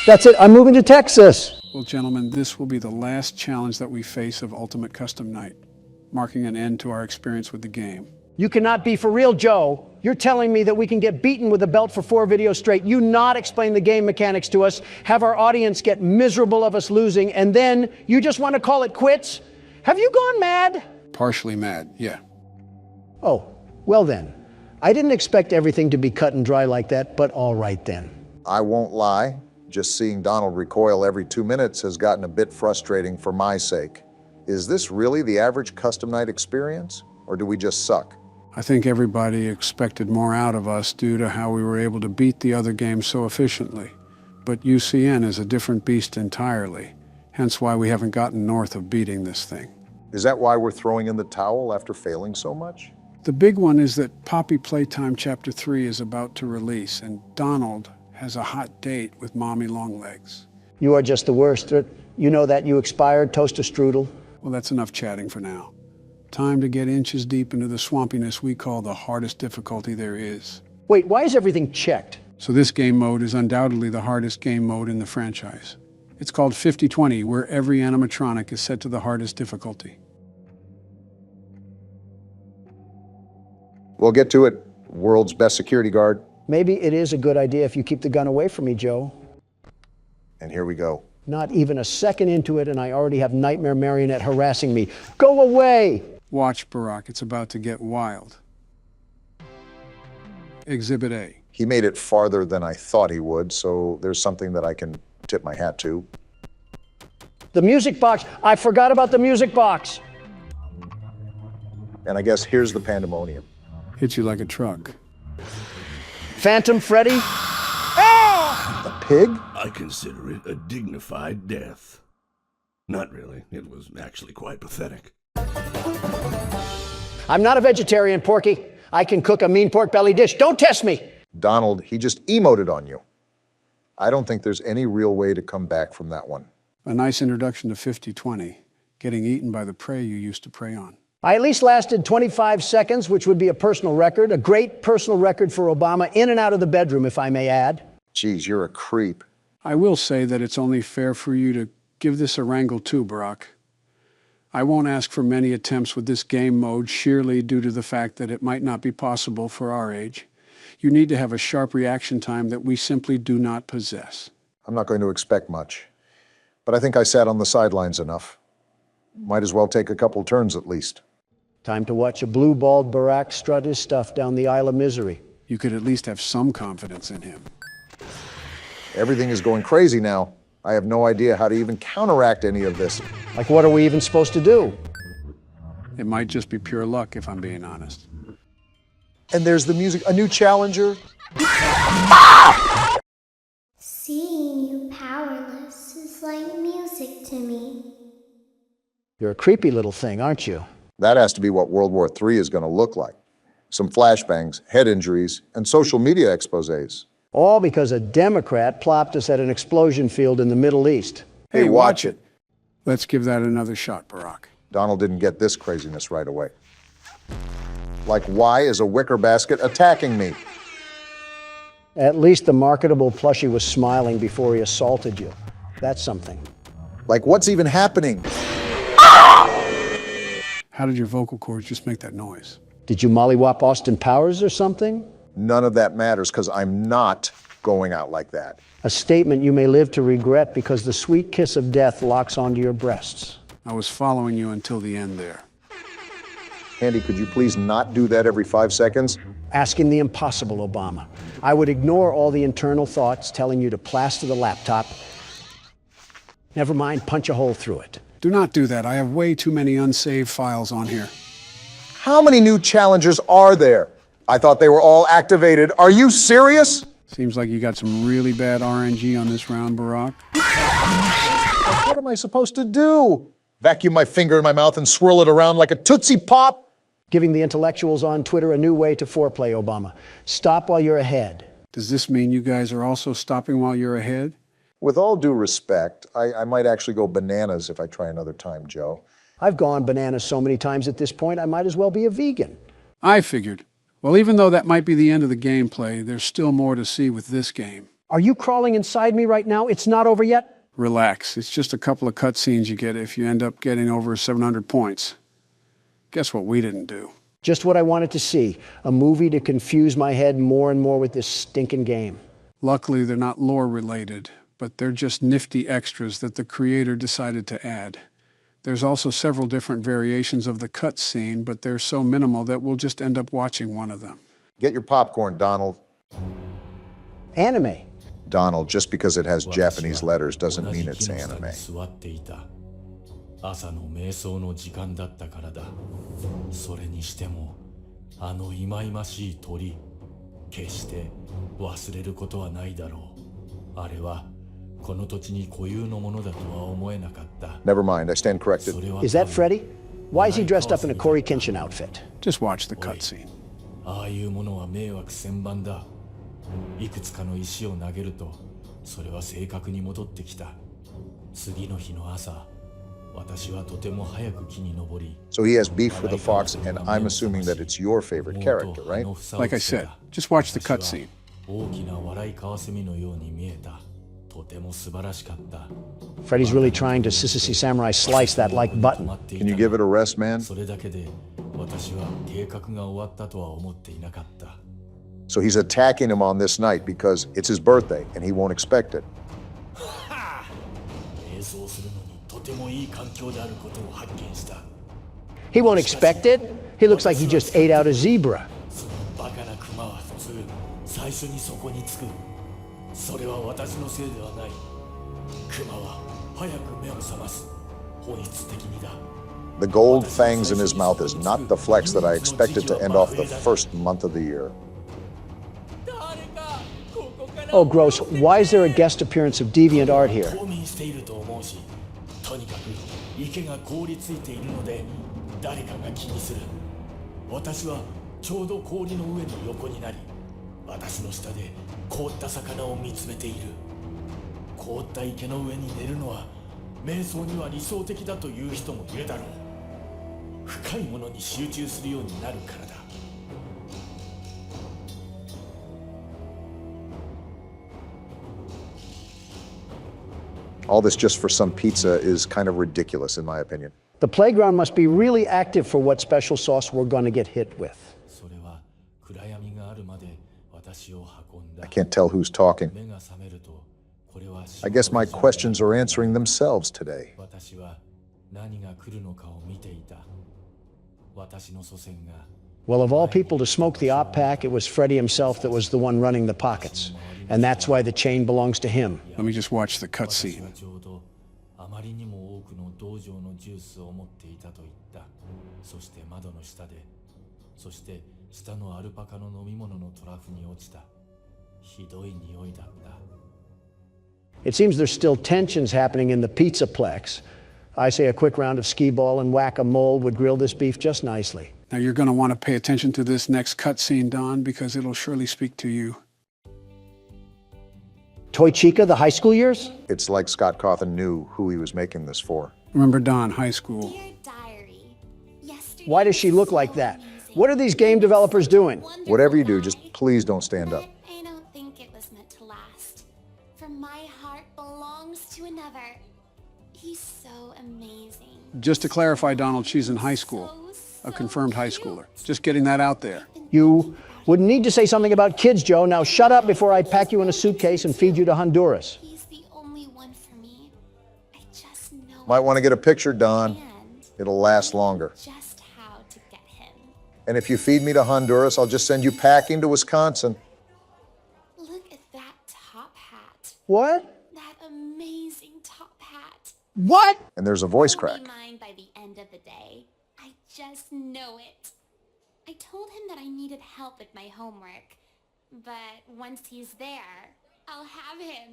That's it. I'm moving to Texas. Well, gentlemen, this will be the last challenge that we face of Ultimate Custom Night, marking an end to our experience with the game. You cannot be for real, Joe. You're telling me that we can get beaten with a belt for 4 videos straight, you not explain the game mechanics to us, have our audience get miserable of us losing, and then you just want to call it quits? Have you gone mad? Partially mad, yeah. Oh, well then. I didn't expect everything to be cut and dry like that, but all right then. I won't lie, just seeing Donald recoil every 2 minutes has gotten a bit frustrating for my sake. Is this really the average custom night experience, or do we just suck? I think everybody expected more out of us due to how we were able to beat the other games so efficiently. But UCN is a different beast entirely, hence why we haven't gotten north of beating this thing. Is that why we're throwing in the towel after failing so much? The big one is that Poppy Playtime Chapter 3 is about to release, and Donald has a hot date with Mommy Longlegs. You are just the worst. You know that you expired, toaster strudel. Well, that's enough chatting for now. Time to get inches deep into the swampiness we call the hardest difficulty there is. Wait, why is everything checked? So this game mode is undoubtedly the hardest game mode in the franchise. It's called 50-20, where every animatronic is set to the hardest difficulty. We'll get to it, world's best security guard. Maybe it is a good idea if you keep the gun away from me, Joe. And here we go. Not even a second into it, and I already have Nightmare Marionette harassing me. Go away! Watch, Barack, it's about to get wild. Exhibit A. He made it farther than I thought he would, so there's something that I can tip my hat to. The music box. I forgot about the music box. And I guess here's the pandemonium. Hit you like a truck. Phantom Freddy. A pig? I consider it a dignified death. Not really. It was actually quite pathetic. I'm not a vegetarian, Porky. I can cook a mean pork belly dish. Don't test me. Donald, he just emoted on you. I don't think there's any real way to come back from that one. A nice introduction to 50-20, getting eaten by the prey you used to prey on. I at least lasted 25 seconds, which would be a personal record, a great personal record for Obama, in and out of the bedroom, if I may add. Geez, you're a creep. I will say that it's only fair for you to give this a wrangle too, Barack. I won't ask for many attempts with this game mode sheerly due to the fact that it might not be possible for our age. You need to have a sharp reaction time that we simply do not possess. I'm not going to expect much, but I think I sat on the sidelines enough. Might as well take a couple turns at least. Time to watch a blue-balled Barack strut his stuff down the Isle of Misery. You could at least have some confidence in him. Everything is going crazy now. I have no idea how to even counteract any of this. Like, what are we even supposed to do? It might just be pure luck, if I'm being honest. And there's the music, a new challenger. Seeing you powerless is like music to me. You're a creepy little thing, aren't you? That has to be what World War III is going to look like. Some flashbangs, head injuries, and social media exposés. All because a Democrat plopped us at an explosion field in the Middle East. Hey, watch it. Let's give that another shot, Barack. Donald didn't get this craziness right away. Like, why is a wicker basket attacking me? At least the marketable plushie was smiling before he assaulted you. That's something. Like, what's even happening? How did your vocal cords just make that noise? Did you mollywop Austin Powers or something? None of that matters because I'm not going out like that. A statement you may live to regret because the sweet kiss of death locks onto your breasts. I was following you until the end there. Andy, could you please not do that every 5 seconds? Asking the impossible, Obama. I would ignore all the internal thoughts telling you to plaster the laptop. Never mind, punch a hole through it. Do not do that. I have way too many unsaved files on here. How many new challengers are there? I thought they were all activated. Are you serious? Seems like you got some really bad RNG on this round, Barack. What am I supposed to do? Vacuum my finger in my mouth and swirl it around like a Tootsie Pop? Giving the intellectuals on Twitter a new way to foreplay, Obama. Stop while you're ahead. Does this mean you guys are also stopping while you're ahead? With all due respect, I might actually go bananas if I try another time, Joe. I've gone bananas so many times at this point, I might as well be a vegan. I figured. Well, even though that might be the end of the gameplay, there's still more to see with this game. Are you crawling inside me right now? It's not over yet? Relax. It's just a couple of cutscenes you get if you end up getting over 700 points. Guess what we didn't do? Just what I wanted to see. A movie to confuse my head more and more with this stinking game. Luckily, they're not lore related, but they're just nifty extras that the creator decided to add. There's also several different variations of the cutscene, but they're so minimal that we'll just end up watching one of them. Get your popcorn, Donald. Anime. Donald, just because it has Japanese letters doesn't mean it's anime. 朝の瞑想の時間だったからだ。それにしても、忌々しい鳥、決して忘れることはないだろう。あれはこの土地に固有のものだとは思えなかった。 Never mind, I stand corrected. Is that Freddy? Why is he dressed up in a Corey Kenshin outfit? Just watch the cutscene. ああいうものは迷惑千万だ。いくつかの石を投げると、それは正確に戻ってきた。次の日の朝。 So he has beef with the fox, and I'm assuming that it's your favorite character, right? Like I said, just watch the cutscene. Freddy's really trying to Sissy Samurai slice that like button. Can you give it a rest, man? So he's attacking him on this night because it's his birthday, and he won't expect it. He won't expect it. He looks like he just ate out a zebra. The gold fangs in his mouth is not the flex that I expected to end off the first month of the year. Oh, gross. Why is there a guest appearance of deviant art here? とにかく池が凍りついているので誰かが気にする。私はちょうど氷の上の横になり、私の下で凍った魚を見つめている。凍った池の上に寝るのは瞑想には理想的だという人もいるだろう。深いものに集中するようになるからだ。 All this just for some pizza is kind of ridiculous, in my opinion. The playground must be really active for what special sauce we're going to get hit with. それは暗闇があるまで私を運んだ I can't tell who's talking. 目が覚めるとこれは I guess my questions are answering themselves today. 私は何が来るのかを見ていた私の祖先が Well, of all people to smoke the op pack, it was Freddy himself that was the one running the pockets. And that's why the chain belongs to him. Let me just watch the 私 cutscene. はちょうどあまりにも多くの道場のジュースを持っていたと言った。そして窓の下で、そして下のアルパカの飲み物のトラフに落ちた。ひどい匂いだった。It seems there's still tensions happening in the pizzaplex. I say a quick round of skee ball and whack-a-mole would grill this beef just nicely. Now you're going to want to pay attention to this next cutscene, Don, because it'll surely speak to you. Toy Chica, the high school years? It's like Scott Cawthon knew who he was making this for. Remember Don, high school. Dear diary, yesterday Why does she look like that? What are these game developers doing? Whatever you do, just please don't stand up. I don't think it was meant to last. For my heart belongs to another. He's so amazing. Just to clarify, Donald, she's in high school. A confirmed high schooler. Just getting that out there. You wouldn't need to say something about kids, Joe. Now shut up before I pack you in a suitcase and feed you to Honduras. He's the only one for me. I just know Might want to get a picture, Don. and It'll last longer. just how to get him. And if you feed me to Honduras, I'll just send you packing to Wisconsin. Look at that top hat. What? That amazing top hat. What? And there's a voice He'll crack. be mine by the end of the day. I just know it. I told him that I needed help with my homework. But once he's there, I'll have him.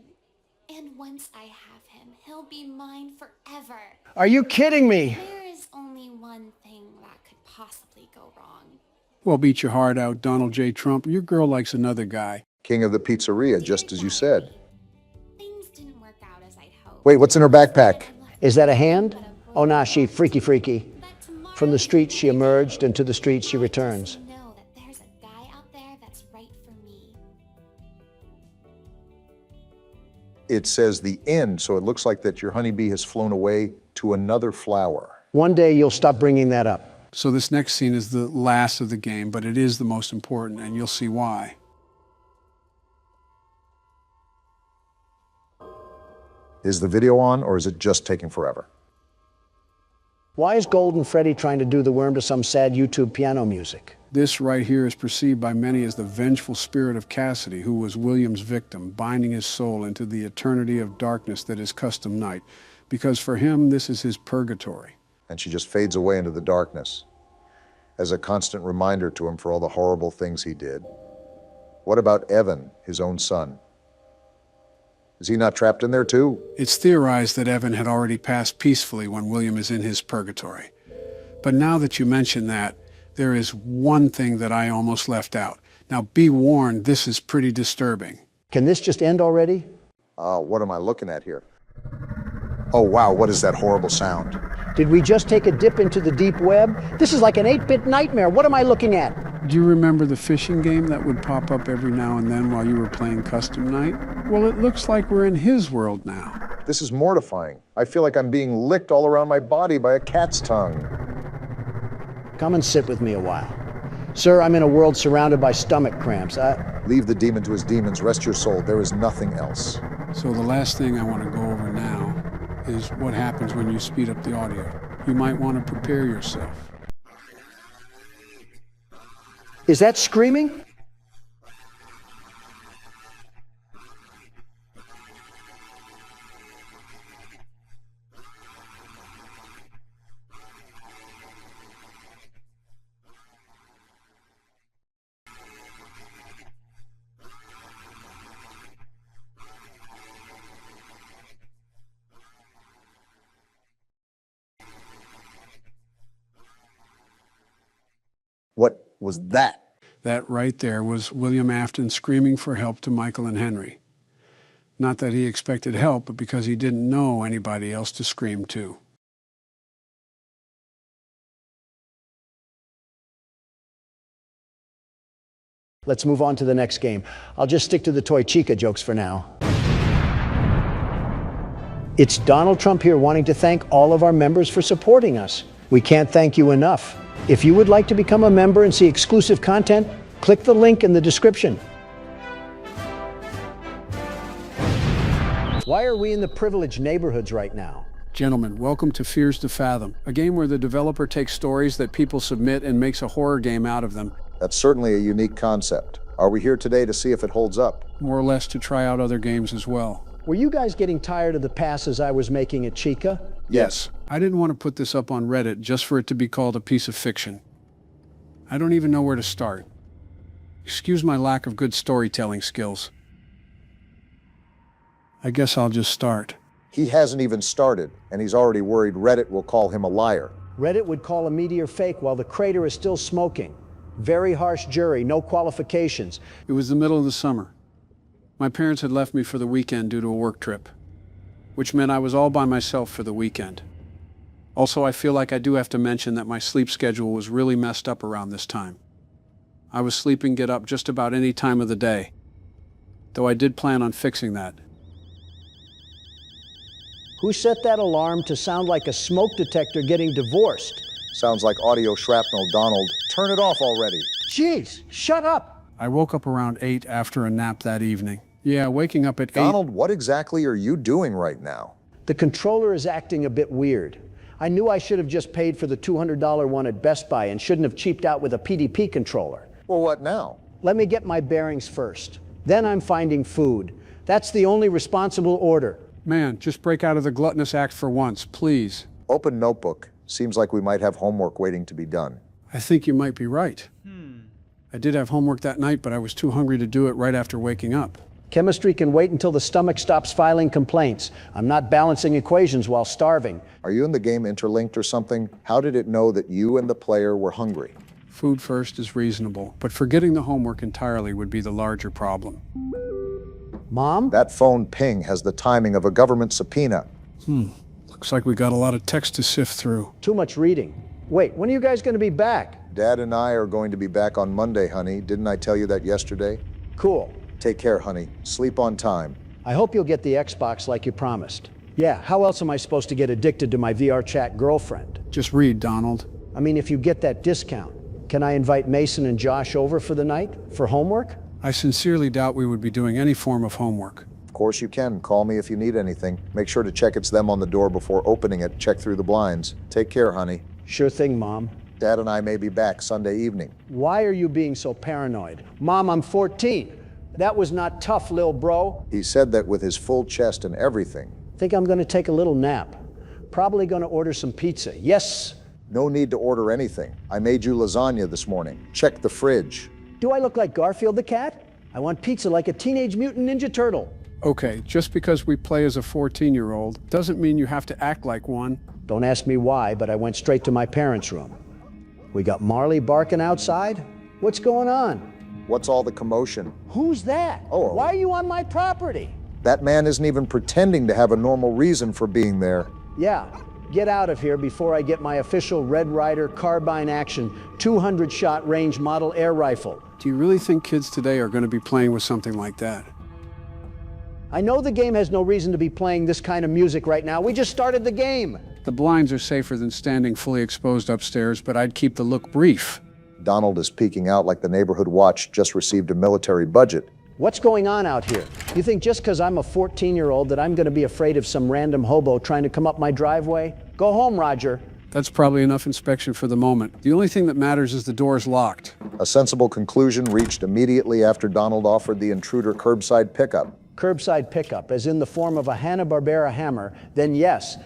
And once I have him, he'll be mine forever. Are you kidding me? There is only one thing that could possibly go wrong. Well, beat your heart out, Donald J. Trump. Your girl likes another guy. King of the pizzeria, just as you said. Things didn't work out as I'd hoped. Wait, what's in her backpack? Is that a hand? Oh, nah, she freaky. From the streets she emerged, and to the streets she returns. Know that there's a guy out there that's right for me. It says the end, so it looks like that your honeybee has flown away to another flower. One day you'll stop bringing that up. So this next scene is the last of the game, but it is the most important, and you'll see why. Is the video on, or is it just taking forever? Why is Golden Freddy trying to do the worm to some sad YouTube piano music? This right here is perceived by many as the vengeful spirit of Cassidy, who was William's victim, binding his soul into the eternity of darkness that is custom night. Because for him, this is his purgatory. And she just fades away into the darkness as a constant reminder to him for all the horrible things he did. What about Evan, his own son? Is he not trapped in there too? It's theorized that Evan had already passed peacefully when William is in his purgatory. But now that you mention that, there is one thing that I almost left out. Now be warned, this is pretty disturbing. Can this just end already? What am I looking at here? Oh wow, what is that horrible sound? Did we just take a dip into the deep web? This is like an 8-bit nightmare. What am I looking at? Do you remember the fishing game that would pop up every now and then while you were playing Custom Night? Well, it looks like we're in his world now. This is mortifying. I feel like I'm being licked all around my body by a cat's tongue. Come and sit with me a while. Sir, I'm in a world surrounded by stomach cramps. Leave the demon to his demons. Rest your soul. There is nothing else. So the last thing I want to go over now is what happens when you speed up the audio. You might want to prepare yourself. Is that screaming? What was that? That right there was William Afton screaming for help to Michael and Henry. Not that he expected help, but because he didn't know anybody else to scream to. Let's move on to the next game. I'll just stick to the Toy Chica jokes for now. It's Donald Trump here wanting to thank all of our members for supporting us. We can't thank you enough. If you would like to become a member and see exclusive content, click the link in the description. Why are we in the privileged neighborhoods right now? Gentlemen, welcome to Fears to Fathom, a game where the developer takes stories that people submit and makes a horror game out of them. That's certainly a unique concept. Are we here today to see if it holds up? More or less to try out other games as well. Were you guys getting tired of the passes I was making at Chica? Yes. I didn't want to put this up on Reddit just for it to be called a piece of fiction. I don't even know where to start. Excuse my lack of good storytelling skills. I guess I'll just start. He hasn't even started, and he's already worried Reddit will call him a liar. Reddit would call a meteor fake while the crater is still smoking. Very harsh jury, no qualifications. It was the middle of the summer. My parents had left me for the weekend due to a work trip, which meant I was all by myself for the weekend. Also, I feel like I do have to mention that my sleep schedule was really messed up around this time. I was sleeping get up just about any time of the day, though I did plan on fixing that. Who set that alarm to sound like a smoke detector getting divorced? Sounds like audio shrapnel, Donald. Turn it off already. Jeez, shut up! I woke up around 8 after a nap that evening. Yeah, waking up at 8. Donald, what exactly are you doing right now? The controller is acting a bit weird. I knew I should have just paid for the $200 one at Best Buy and shouldn't have cheaped out with a PDP controller. Well, what now? Let me get my bearings first. Then I'm finding food. That's the only responsible order. Man, just break out of the gluttonous act for once, please. Open notebook. Seems like we might have homework waiting to be done. I think you might be right. I did have homework that night, but I was too hungry to do it right after waking up. Chemistry can wait until the stomach stops filing complaints. I'm not balancing equations while starving. Are you and the game interlinked or something? How did it know that you and the player were hungry? Food first is reasonable, but forgetting the homework entirely would be the larger problem. Mom? That phone ping has the timing of a government subpoena. Looks like we got a lot of text to sift through. Too much reading. Wait, when are you guys going to be back? Dad and I are going to be back on Monday, honey. Didn't I tell you that yesterday? Cool. Take care, honey. Sleep on time. I hope you'll get the Xbox like you promised. Yeah, how else am I supposed to get addicted to my VR chat girlfriend? Just read, Donald. I mean, if you get that discount, can I invite Mason and Josh over for the night for homework? I sincerely doubt we would be doing any form of homework. Of course you can. Call me if you need anything. Make sure to check it's them on the door before opening it. Check through the blinds. Take care, honey. Sure thing, Mom. Dad and I may be back Sunday evening. Why are you being so paranoid? Mom, I'm 14. That was not tough, lil bro. He said that with his full chest and everything. Think I'm gonna take a little nap. Probably gonna order some pizza. Yes. No need to order anything. I made you lasagna this morning. Check the fridge. Do I look like Garfield the cat? I want pizza like a Teenage Mutant Ninja Turtle. Okay, just because we play as a 14-year-old doesn't mean you have to act like one. Don't ask me why, but I went straight to my parents' room. We got Marley barking outside? What's going on? What's all the commotion? Who's that? Oh. Why are you on my property? That man isn't even pretending to have a normal reason for being there. Yeah, get out of here before I get my official Red Ryder carbine action 200-shot range model air rifle. Do you really think kids today are going to be playing with something like that? I know the game has no reason to be playing this kind of music right now. We just started the game. The blinds are safer than standing fully exposed upstairs, but I'd keep the look brief. Donald is peeking out like the neighborhood watch just received a military budget. What's going on out here? You think just because I'm a 14-year-old that I'm going to be afraid of some random hobo trying to come up my driveway? Go home, Roger. That's probably enough inspection for the moment. The only thing that matters is the door's locked. A sensible conclusion reached immediately after Donald offered the intruder curbside pickup. Curbside pickup, as in the form of a Hanna-Barbera hammer, then yes.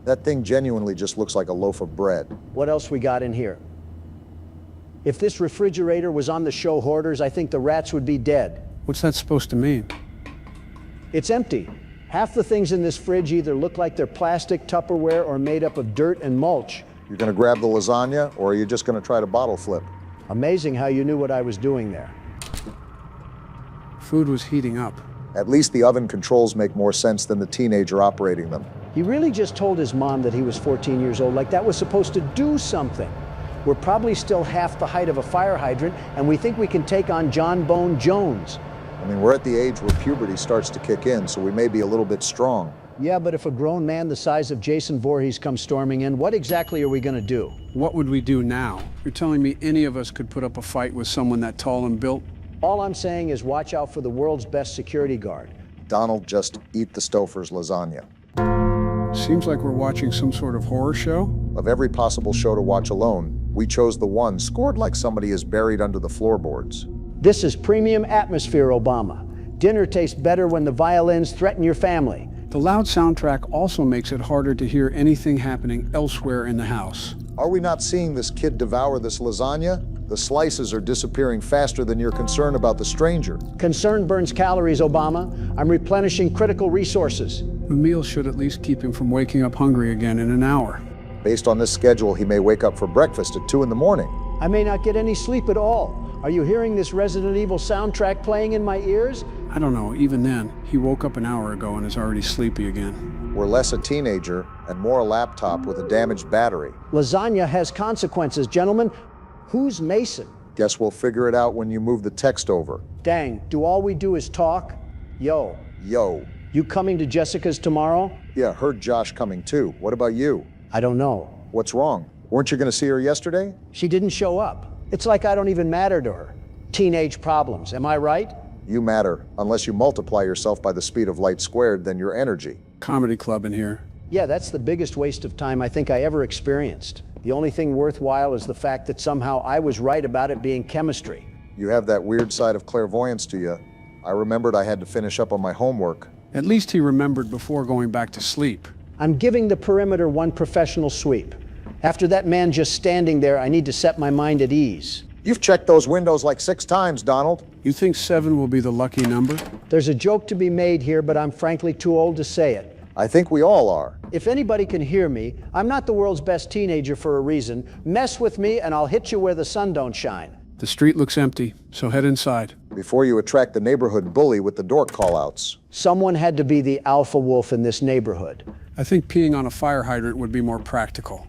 That thing genuinely just looks like a loaf of bread. What else we got in here? If this refrigerator was on the show Hoarders, I think the rats would be dead. What's that supposed to mean? It's empty. Half the things in this fridge either look like they're plastic, Tupperware, or made up of dirt and mulch. You're gonna grab the lasagna, or are you just gonna try to bottle flip? Amazing how you knew what I was doing there. Food was heating up. At least the oven controls make more sense than the teenager operating them. He really just told his mom that he was 14 years old, like that was supposed to do something. We're probably still half the height of a fire hydrant, and we think we can take on John Bone Jones. I mean, we're at the age where puberty starts to kick in, so we may be a little bit strong. Yeah, but if a grown man the size of Jason Voorhees comes storming in, what exactly are we going to do? What would we do now? You're telling me any of us could put up a fight with someone that tall and built? All I'm saying is watch out for the world's best security guard. Donald, just eat the Stouffer's lasagna. Seems like we're watching some sort of horror show. Of every possible show to watch alone, we chose the one scored like somebody is buried under the floorboards. This is premium atmosphere, Obama. Dinner tastes better when the violins threaten your family. The loud soundtrack also makes it harder to hear anything happening elsewhere in the house. Are we not seeing this kid devour this lasagna? The slices are disappearing faster than your concern about the stranger. Concern burns calories, Obama. I'm replenishing critical resources. The meal should at least keep him from waking up hungry again in an hour. Based on this schedule, he may wake up for breakfast at 2 in the morning. I may not get any sleep at all. Are you hearing this Resident Evil soundtrack playing in my ears? I don't know, even then, he woke up an hour ago and is already sleepy again. We're less a teenager and more a laptop with a damaged battery. Lasagna has consequences, gentlemen. Who's Mason? Guess we'll figure it out when you move the text over. Dang, do all we do is talk? Yo. Yo. You coming to Jessica's tomorrow? Yeah, heard Josh coming too. What about you? I don't know. What's wrong? Weren't you going to see her yesterday? She didn't show up. It's like I don't even matter to her. Teenage problems, am I right? You matter. Unless you multiply yourself by the speed of light squared, then your energy. Comedy club in here. Yeah, that's the biggest waste of time I think I ever experienced. The only thing worthwhile is the fact that somehow I was right about it being chemistry. You have that weird side of clairvoyance to you. I remembered I had to finish up on my homework. At least he remembered before going back to sleep. I'm giving the perimeter one professional sweep. After that man just standing there, I need to set my mind at ease. You've checked those windows like 6 times, Donald. You think 7 will be the lucky number? There's a joke to be made here, but I'm frankly too old to say it. I think we all are. If anybody can hear me, I'm not the world's best teenager for a reason. Mess with me and I'll hit you where the sun don't shine. The street looks empty, so head inside. Before you attract the neighborhood bully with the dork callouts. Someone had to be the alpha wolf in this neighborhood. I think peeing on a fire hydrant would be more practical.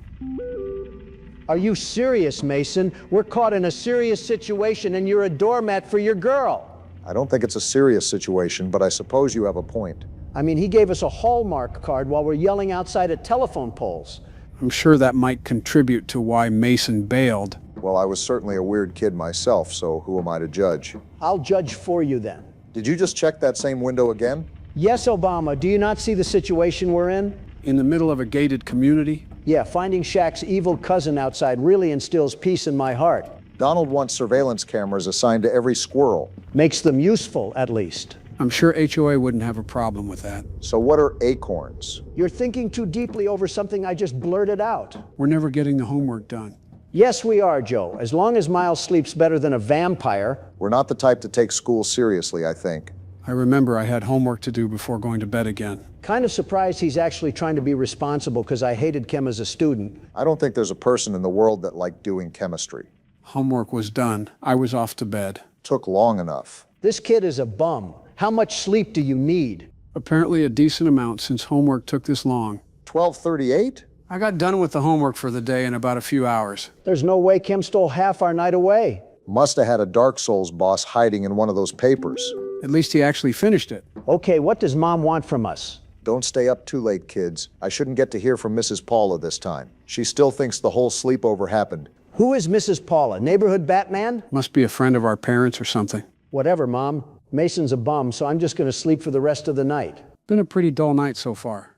Are you serious, Mason? We're caught in a serious situation and you're a doormat for your girl. I don't think it's a serious situation, but I suppose you have a point. I mean, he gave us a Hallmark card while we're yelling outside at telephone poles. I'm sure that might contribute to why Mason bailed. Well, I was certainly a weird kid myself, so who am I to judge? I'll judge for you then. Did you just check that same window again? Yes, Obama. Do you not see the situation we're in? In the middle of a gated community? Yeah, finding Shaq's evil cousin outside really instills peace in my heart. Donald wants surveillance cameras assigned to every squirrel. Makes them useful, at least. I'm sure HOA wouldn't have a problem with that. So what are acorns? You're thinking too deeply over something I just blurted out. We're never getting the homework done. Yes, we are, Joe. As long as Miles sleeps better than a vampire. We're not the type to take school seriously, I think. I remember I had homework to do before going to bed again. Kind of surprised he's actually trying to be responsible because I hated chem as a student. I don't think there's a person in the world that liked doing chemistry. Homework was done. I was off to bed. Took long enough. This kid is a bum. How much sleep do you need? Apparently a decent amount since homework took this long. 12:38? I got done with the homework for the day in about a few hours. There's no way Kim stole half our night away. Must have had a Dark Souls boss hiding in one of those papers. At least he actually finished it. Okay, what does Mom want from us? Don't stay up too late, kids. I shouldn't get to hear from Mrs. Paula this time. She still thinks the whole sleepover happened. Who is Mrs. Paula? Neighborhood Batman? Must be a friend of our parents or something. Whatever, Mom. Mason's a bum, so I'm just going to sleep for the rest of the night. Been a pretty dull night so far.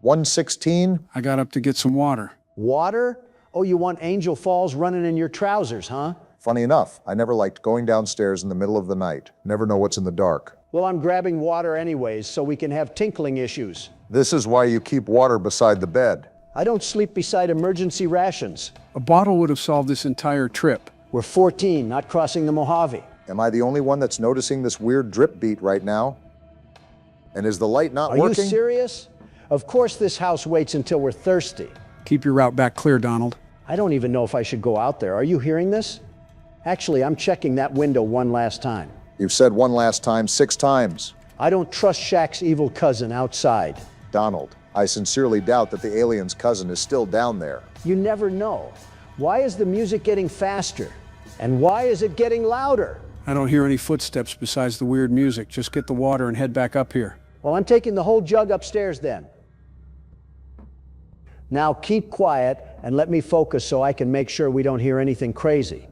1:16? I got up to get some water. Water? Oh, you want Angel Falls running in your trousers, huh? Funny enough, I never liked going downstairs in the middle of the night. Never know what's in the dark. Well, I'm grabbing water anyways, so we can have tinkling issues. This is why you keep water beside the bed. I don't sleep beside emergency rations. A bottle would have solved this entire trip. We're 14, not crossing the Mojave. Am I the only one that's noticing this weird drip beat right now? And is the light not Are working? you serious? Of course this house waits until we're thirsty. Keep your route back clear, Donald. I don't even know if I should go out there. Are you hearing this? Actually, I'm checking that window one last time. You've said one last time 6 times. I don't trust Shaq's evil cousin outside. Donald, I sincerely doubt that the alien's cousin is still down there. You never know. Why is the music getting faster? And why is it getting louder? I don't hear any footsteps besides the weird music. Just get the water and head back up here. Well, I'm taking the whole jug upstairs then. Now keep quiet and let me focus so I can make sure we don't hear anything crazy.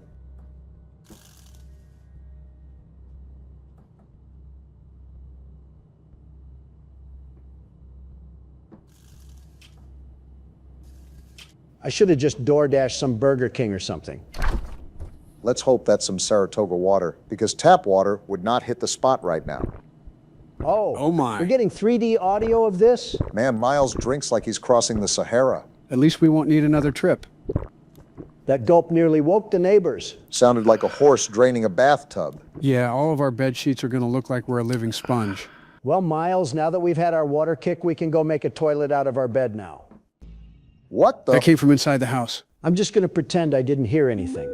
I should have just DoorDashed some Burger King or something. Let's hope that's some Saratoga water, because tap water would not hit the spot right now. Oh my. We're getting 3D audio of this? Man, Miles drinks like he's crossing the Sahara. At least we won't need another trip. That gulp nearly woke the neighbors. Sounded like a horse draining a bathtub. Yeah, all of our bed sheets are going to look like we're a living sponge. Well, Miles, now that we've had our water kick, we can go make a toilet out of our bed now. What the? That came from inside the house. I'm just going to pretend I didn't hear anything.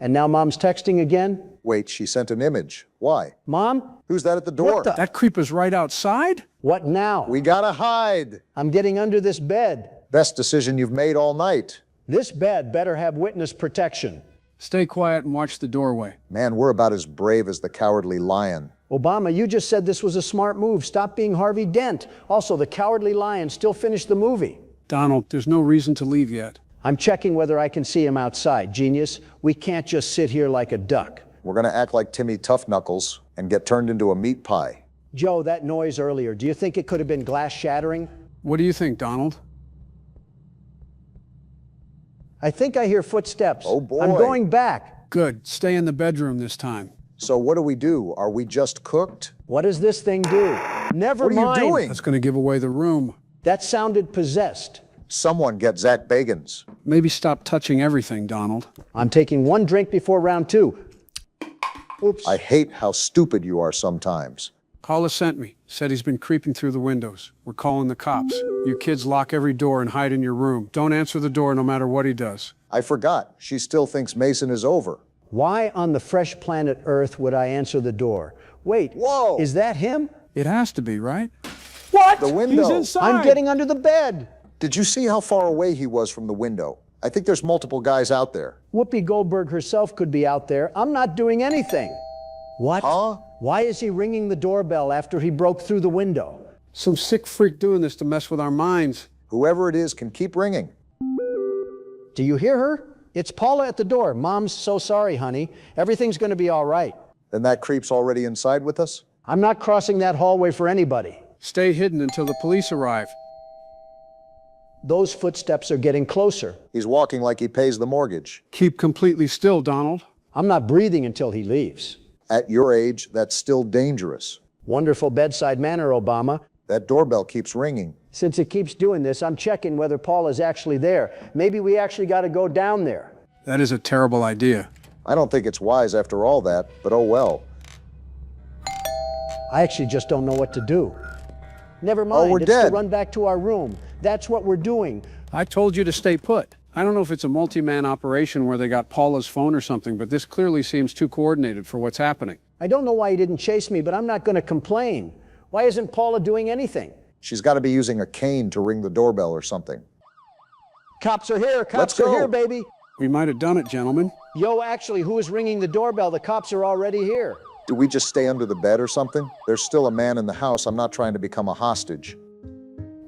And now Mom's texting again? Wait, she sent an image. Why? Mom? Who's that at the door? What the? That creep is right outside? What now? We gotta hide. I'm getting under this bed. Best decision you've made all night. This bed better have witness protection. Stay quiet and watch the doorway. Man, we're about as brave as the Cowardly Lion. Obama, you just said this was a smart move. Stop being Harvey Dent. Also, the Cowardly Lion still finished the movie. Donald, there's no reason to leave yet. I'm checking whether I can see him outside. Genius, we can't just sit here like a duck. We're gonna act like Timmy Tough Knuckles and get turned into a meat pie. Joe, that noise earlier, do you think it could have been glass shattering? What do you think, Donald? I think I hear footsteps. Oh, boy. I'm going back. Good. Stay in the bedroom this time. So what do? Are we just cooked? What does this thing do? Never What are you mind. doing? That's going to give away the room. That sounded possessed. Someone get Zach Bagans. Maybe stop touching everything, Donald. I'm taking one drink before round two. Oops. I hate how stupid you are sometimes. Paula sent me. Said he's been creeping through the windows. We're calling the cops. You kids lock every door and hide in your room. Don't answer the door no matter what he does. I forgot. She still thinks Mason is over. Why on the fresh planet Earth would I answer the door? Wait, Whoa! is that him? It has to be, right? What? The window. He's inside. I'm getting under the bed. Did you see how far away he was from the window? I think there's multiple guys out there. Whoopi Goldberg herself could be out there. I'm not doing anything. What? Huh? Why is he ringing the doorbell after he broke through the window? Some sick freak doing this to mess with our minds. Whoever it is can keep ringing. Do you hear her? It's Paula at the door. Mom's so sorry, honey. Everything's going to be all right. Then that creep's already inside with us? I'm not crossing that hallway for anybody. Stay hidden until the police arrive. Those footsteps are getting closer. He's walking like he pays the mortgage. Keep completely still, Donald. I'm not breathing until he leaves. At your age, that's still dangerous. Wonderful bedside manner, Obama. That doorbell keeps ringing. Since it keeps doing this, I'm checking whether Paul is actually there. Maybe we actually got to go down there. That is a terrible idea. I don't think it's wise after all that, but oh well. I actually just don't know what to do. Never mind, we're it's dead. to run back to our room. That's what we're doing. I told you to stay put. I don't know if it's a multi-man operation where they got Paula's phone or something, but this clearly seems too coordinated for what's happening. I don't know why he didn't chase me, but I'm not going to complain. Why isn't Paula doing anything? She's got to be using a cane to ring the doorbell or something. Cops are here. Cops Let's are go. here, baby. We might have done it, gentlemen. Yo, actually, who is ringing the doorbell? The cops are already here. Do we just stay under the bed or something? There's still a man in the house. I'm not trying to become a hostage.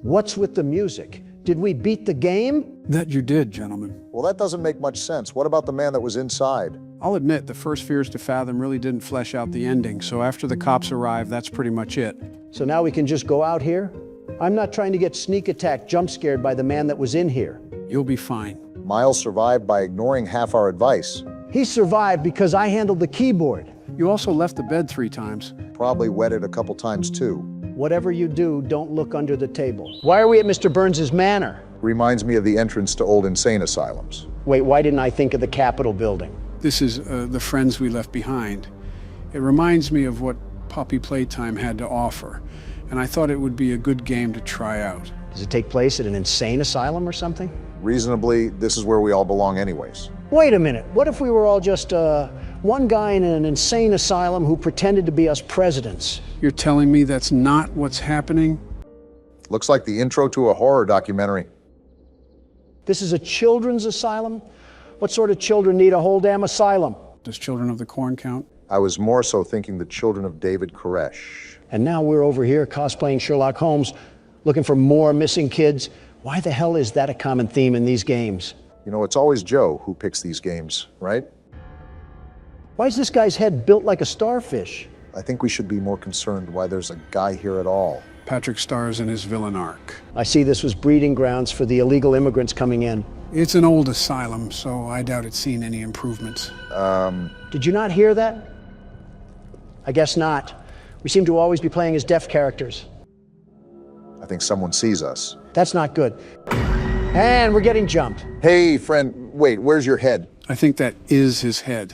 What's with the music? Did we beat the game? That you did, gentlemen. Well, that doesn't make much sense. What about the man that was inside? I'll admit, the first Fears to Fathom really didn't flesh out the ending, so after the cops arrive, that's pretty much it. So now we can just go out here? I'm not trying to get sneak attack, jump scared by the man that was in here. You'll be fine. Miles survived by ignoring half our advice. He survived because I handled the keyboard. You also left the bed 3 times. Probably wet it a couple times too. Whatever you do, don't look under the table. Why are we at Mr. Burns's manor? Reminds me of the entrance to old insane asylums. Wait, why didn't I think of the Capitol building? This is the friends we left behind. It reminds me of what Poppy Playtime had to offer, and I thought it would be a good game to try out. Does it take place at an insane asylum or something? Reasonably, this is where we all belong anyways. Wait a minute, what if we were all just one guy in an insane asylum who pretended to be us presidents? You're telling me that's not what's happening? Looks like the intro to a horror documentary. This is a children's asylum? What sort of children need a whole damn asylum? Does Children of the Corn count? I was more so thinking the children of David Koresh. And now we're over here cosplaying Sherlock Holmes, looking for more missing kids. Why the hell is that a common theme in these games? You know, it's always Joe who picks these games, right? Why is this guy's head built like a starfish? I think we should be more concerned why there's a guy here at all. Patrick stars in his villain arc. I see this was breeding grounds for the illegal immigrants coming in. It's an old asylum, so I doubt it's seen any improvements. Did you not hear that? I guess not. We seem to always be playing as deaf characters. I think someone sees us. That's not good. And we're getting jumped. Hey, friend, wait, where's your head? I think that is his head.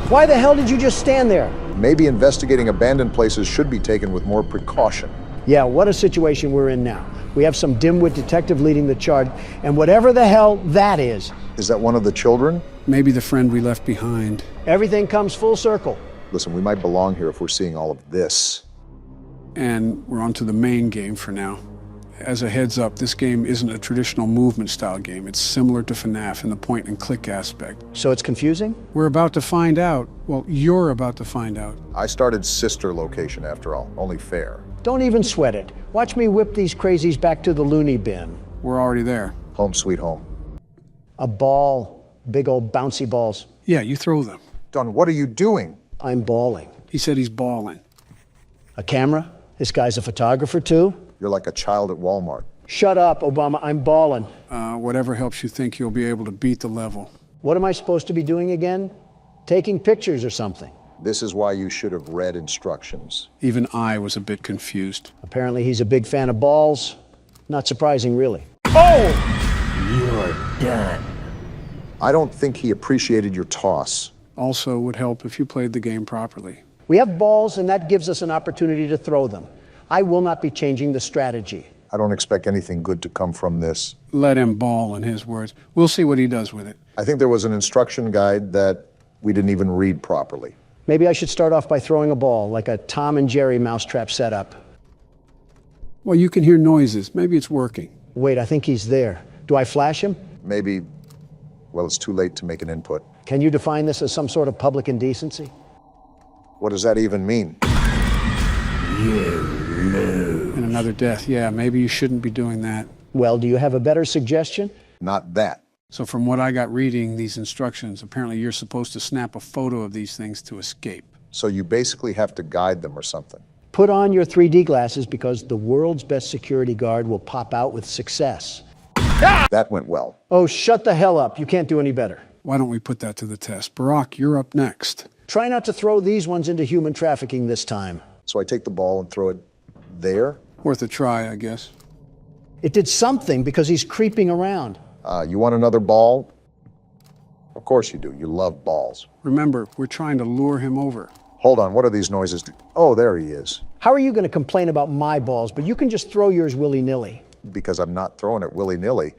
Why the hell did you just stand there? Maybe investigating abandoned places should be taken with more precaution. Yeah, what a situation we're in now. We have some dimwit detective leading the charge, and whatever the hell that is. Is that one of the children? Maybe the friend we left behind. Everything comes full circle. Listen, we might belong here if we're seeing all of this. And we're on to the main game for now. As a heads up, this game isn't a traditional movement style game. It's similar to FNAF in the point and click aspect. So it's confusing? We're about to find out. Well, you're about to find out. I started sister location after all, only fair. Don't even sweat it. Watch me whip these crazies back to the loony bin. We're already there. Home sweet home. A ball, big old bouncy balls. Yeah, you throw them. Don, what are you doing? I'm balling. He said he's balling. A camera? This guy's a photographer too? You're like a child at Walmart. Shut up, Obama, I'm balling. Whatever helps you think you'll be able to beat the level. What am I supposed to be doing again? Taking pictures or something. This is why you should have read instructions. Even I was a bit confused. Apparently he's a big fan of balls. Not surprising, really. You're done. I don't think he appreciated your toss. Also would help if you played the game properly. We have balls, and that gives us an opportunity to throw them. I will not be changing the strategy. I don't expect anything good to come from this. Let him ball, in his words. We'll see what he does with it. I think there was an instruction guide that we didn't even read properly. Maybe I should start off by throwing a ball, like a Tom and Jerry mousetrap setup. Well, you can hear noises. Maybe it's working. Wait, I think he's there. Do I flash him? Maybe, well, it's too late to make an input. Can you define this as some sort of public indecency? What does that even mean? And another death. Yeah, maybe you shouldn't be doing that. Well, do you have a better suggestion? Not that. So from what I got reading these instructions, apparently you're supposed to snap a photo of these things to escape. So you basically have to guide them or something. Put on your 3D glasses because the world's best security guard will pop out with success. That went well. Oh, shut the hell up. You can't do any better. Why don't we put that to the test? Barack, you're up next. Try not to throw these ones into human trafficking this time. So I take the ball and throw it there. Worth a try, I guess. It did something because he's creeping around. You want another ball? Of course you do. You love balls. Remember, we're trying to lure him over. Hold on, what are these noises? Oh, there he is. How are you going to complain about my balls, but you can just throw yours willy-nilly? Because I'm not throwing it willy-nilly.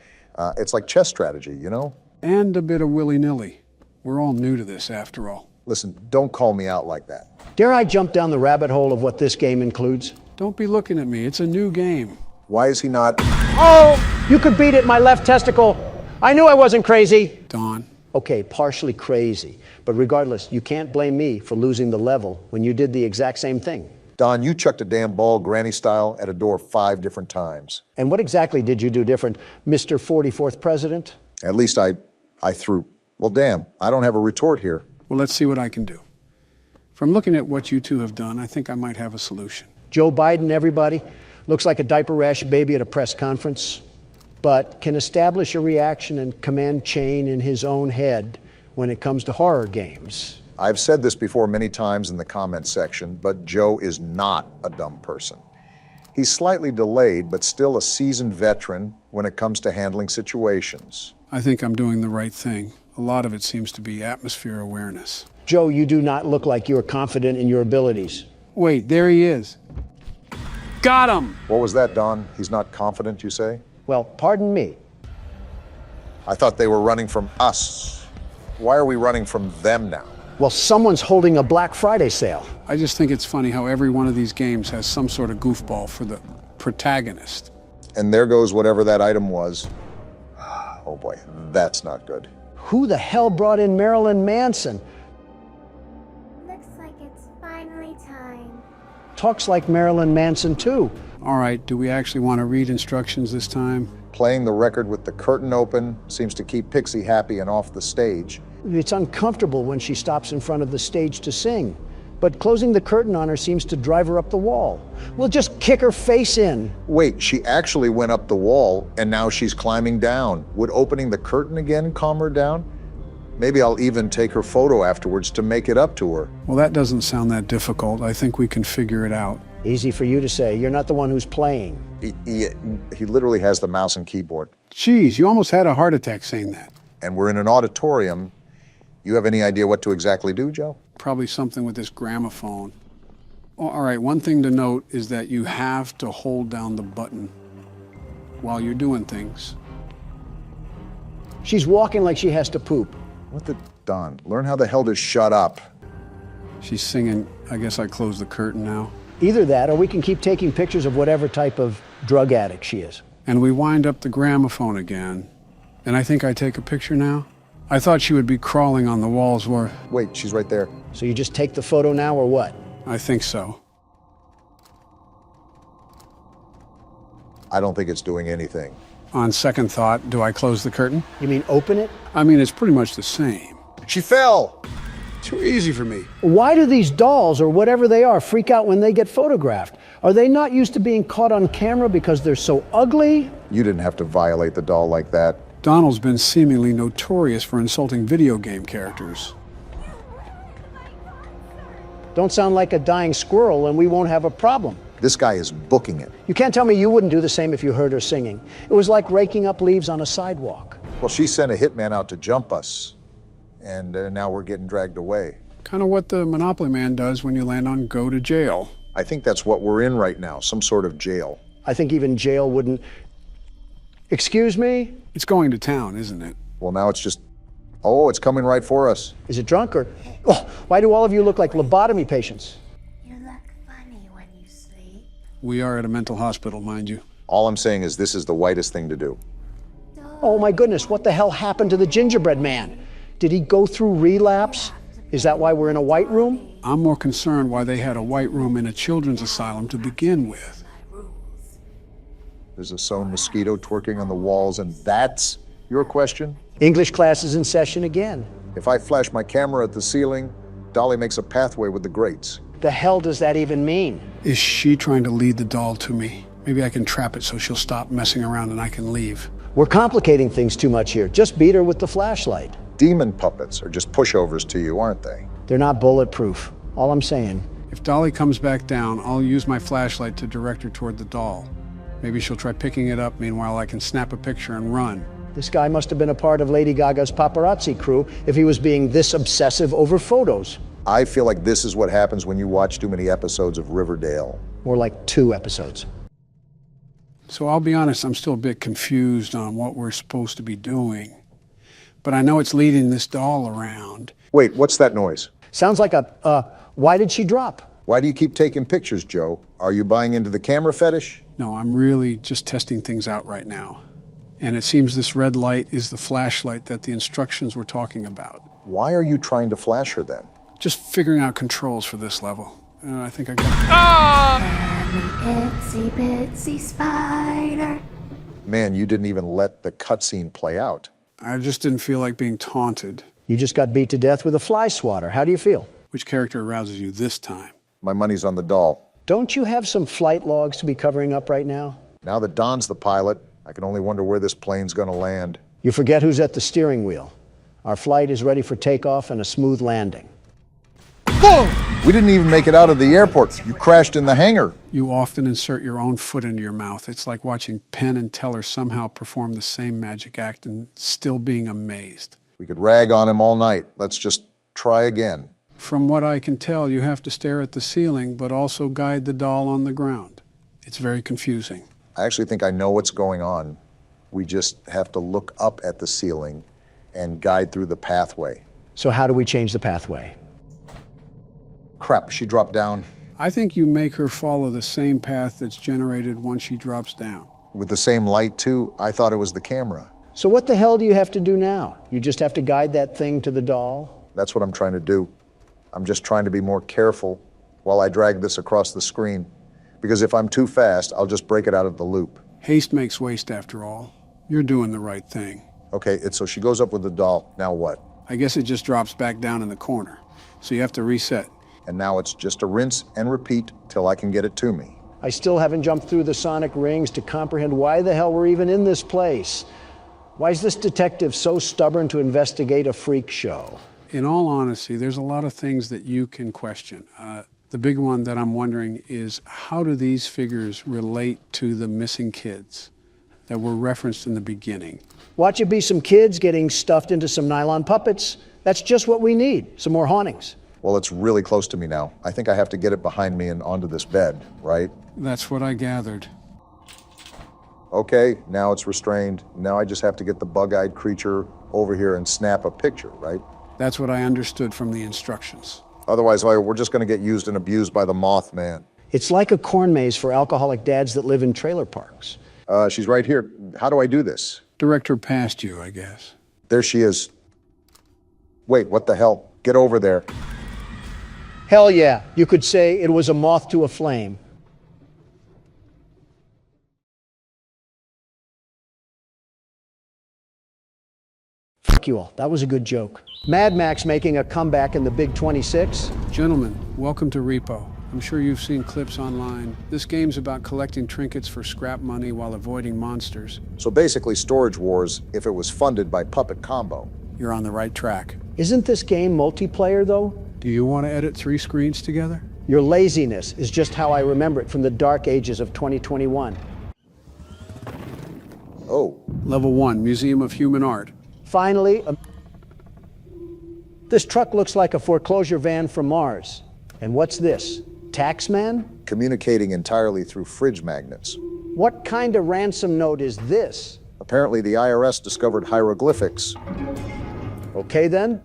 It's like chess strategy, you know? And a bit of willy-nilly. We're all new to this, after all. Listen, don't call me out like that. Dare I jump down the rabbit hole of what this game includes? Don't be looking at me. It's a new game. Why is he not? Oh, you could beat it, my left testicle. I knew I wasn't crazy. Don. Okay, partially crazy. But regardless, you can't blame me for losing the level when you did the exact same thing. Don, you chucked a damn ball granny style at a door 5 different times. And what exactly did you do different, Mr. 44th President? At least I threw. Well, damn, I don't have a retort here. Well, let's see what I can do. From looking at what you two have done, I think I might have a solution. Joe Biden, everybody, looks like a diaper rash baby at a press conference, but can establish a reaction and command chain in his own head when it comes to horror games. I've said this before many times in the comment section, but Joe is not a dumb person. He's slightly delayed, but still a seasoned veteran when it comes to handling situations. I think I'm doing the right thing. A lot of it seems to be atmosphere awareness. Joe, you do not look like you're confident in your abilities. Wait, there he is. Got him! What was that, Don? He's not confident, you say? Well, pardon me. I thought they were running from us. Why are we running from them now? Well, someone's holding a Black Friday sale. I just think it's funny how every one of these games has some sort of goofball for the protagonist. And there goes whatever that item was. Oh boy, that's not good. Who the hell brought in Marilyn Manson? Looks like it's finally time. Talks like Marilyn Manson, too. All right, do we actually want to read instructions this time? Playing the record with the curtain open seems to keep Pixie happy and off the stage. It's uncomfortable when she stops in front of the stage to sing. But closing the curtain on her seems to drive her up the wall. We'll just kick her face in. Wait, she actually went up the wall and now she's climbing down. Would opening the curtain again calm her down? Maybe I'll even take her photo afterwards to make it up to her. Well, that doesn't sound that difficult. I think we can figure it out. Easy for you to say. You're not the one who's playing. He literally has the mouse and keyboard. Geez, you almost had a heart attack saying that. And we're in an auditorium. You have any idea what to exactly do, Joe? Probably something with this gramophone. All right, one thing to note is that you have to hold down the button while you're doing things. She's walking like she has to poop. What the Don? Learn how the hell to shut up. She's singing, I guess I close the curtain now. Either that, or we can keep taking pictures of whatever type of drug addict she is. And we wind up the gramophone again. And I think I take a picture now. I thought she would be crawling on the walls where... Wait, she's right there. So you just take the photo now, or what? I think so. I don't think it's doing anything. On second thought, do I close the curtain? You mean open it? I mean, it's pretty much the same. She fell! Too easy for me. Why do these dolls, or whatever they are, freak out when they get photographed? Are they not used to being caught on camera because they're so ugly? You didn't have to violate the doll like that. Donald's been seemingly notorious for insulting video game characters. Don't sound like a dying squirrel and we won't have a problem. This guy is booking it. You can't tell me you wouldn't do the same if you heard her singing. It was like raking up leaves on a sidewalk. Well, she sent a hitman out to jump us, and now we're getting dragged away. Kind of what the Monopoly Man does when you land on go to jail. I think that's what we're in right now, some sort of jail. I think even jail wouldn't... Excuse me? It's going to town, isn't it? Well, now it's just... Oh, it's coming right for us. Is it drunk or... Oh, why do all of you look like lobotomy patients? You look funny when you sleep. We are at a mental hospital, mind you. All I'm saying is this is the whitest thing to do. Oh my goodness, what the hell happened to the gingerbread man? Did he go through relapse? Is that why we're in a white room? I'm more concerned why they had a white room in a children's asylum to begin with. There's a sewn mosquito twerking on the walls, and that's your question? English class is in session again. If I flash my camera at the ceiling, Dolly makes a pathway with the grates. The hell does that even mean? Is she trying to lead the doll to me? Maybe I can trap it so she'll stop messing around and I can leave. We're complicating things too much here. Just beat her with the flashlight. Demon puppets are just pushovers to you, aren't they? They're not bulletproof. All I'm saying. If Dolly comes back down, I'll use my flashlight to direct her toward the doll. Maybe she'll try picking it up, meanwhile I can snap a picture and run. This guy must have been a part of Lady Gaga's paparazzi crew if he was being this obsessive over photos. I feel like this is what happens when you watch too many episodes of Riverdale. More like 2 episodes. So I'll be honest, I'm still a bit confused on what we're supposed to be doing. But I know it's leading this doll around. Wait, what's that noise? Sounds like why did she drop? Why do you keep taking pictures, Joe? Are you buying into the camera fetish? No, I'm really just testing things out right now. And it seems this red light is the flashlight that the instructions were talking about. Why are you trying to flash her then? Just figuring out controls for this level. I think I got An itsy bitsy spider. Man, you didn't even let the cutscene play out. I just didn't feel like being taunted. You just got beat to death with a fly swatter. How do you feel? Which character arouses you this time? My money's on the doll. Don't you have some flight logs to be covering up right now? Now that Don's the pilot, I can only wonder where this plane's gonna land. You forget who's at the steering wheel. Our flight is ready for takeoff and a smooth landing. Boom! We didn't even make it out of the airport. You crashed in the hangar. You often insert your own foot into your mouth. It's like watching Penn and Teller somehow perform the same magic act and still being amazed. We could rag on him all night. Let's just try again. From what I can tell, you have to stare at the ceiling, but also guide the doll on the ground. It's very confusing. I actually think I know what's going on. We just have to look up at the ceiling and guide through the pathway. So how do we change the pathway? Crap, she dropped down. I think you make her follow the same path that's generated once she drops down. With the same light, too? I thought it was the camera. So what the hell do you have to do now? You just have to guide that thing to the doll? That's what I'm trying to do. I'm just trying to be more careful while I drag this across the screen. Because if I'm too fast, I'll just break it out of the loop. Haste makes waste after all. You're doing the right thing. Okay, so she goes up with the doll. Now what? I guess it just drops back down in the corner. So you have to reset. And now it's just a rinse and repeat till I can get it to me. I still haven't jumped through the sonic rings to comprehend why the hell we're even in this place. Why is this detective so stubborn to investigate a freak show? In all honesty, there's a lot of things that you can question. The big one that I'm wondering is, how do these figures relate to the missing kids that were referenced in the beginning? Watch it be some kids getting stuffed into some nylon puppets. That's just what we need, some more hauntings. Well, it's really close to me now. I think I have to get it behind me and onto this bed, right? That's what I gathered. Okay, now it's restrained. Now I just have to get the bug-eyed creature over here and snap a picture, right? That's what I understood from the instructions. Otherwise, we're just going to get used and abused by the Mothman. It's like a corn maze for alcoholic dads that live in trailer parks. She's right here. How do I do this? Direct her past you, I guess. There she is. Wait, what the hell? Get over there. Hell yeah, you could say it was a moth to a flame. Fuck you all, that was a good joke. Mad Max making a comeback in the Big 26. Gentlemen, welcome to Repo. I'm sure you've seen clips online. This game's about collecting trinkets for scrap money while avoiding monsters. So basically Storage Wars if it was funded by Puppet Combo. You're on the right track. Isn't this game multiplayer though? Do you want to edit 3 screens together? Your laziness is just how I remember it from the dark ages of 2021. Oh. Level 1, Museum of Human Art. Finally, this truck looks like a foreclosure van from Mars. And what's this? Taxman? Communicating entirely through fridge magnets. What kind of ransom note is this? Apparently the IRS discovered hieroglyphics. Okay then.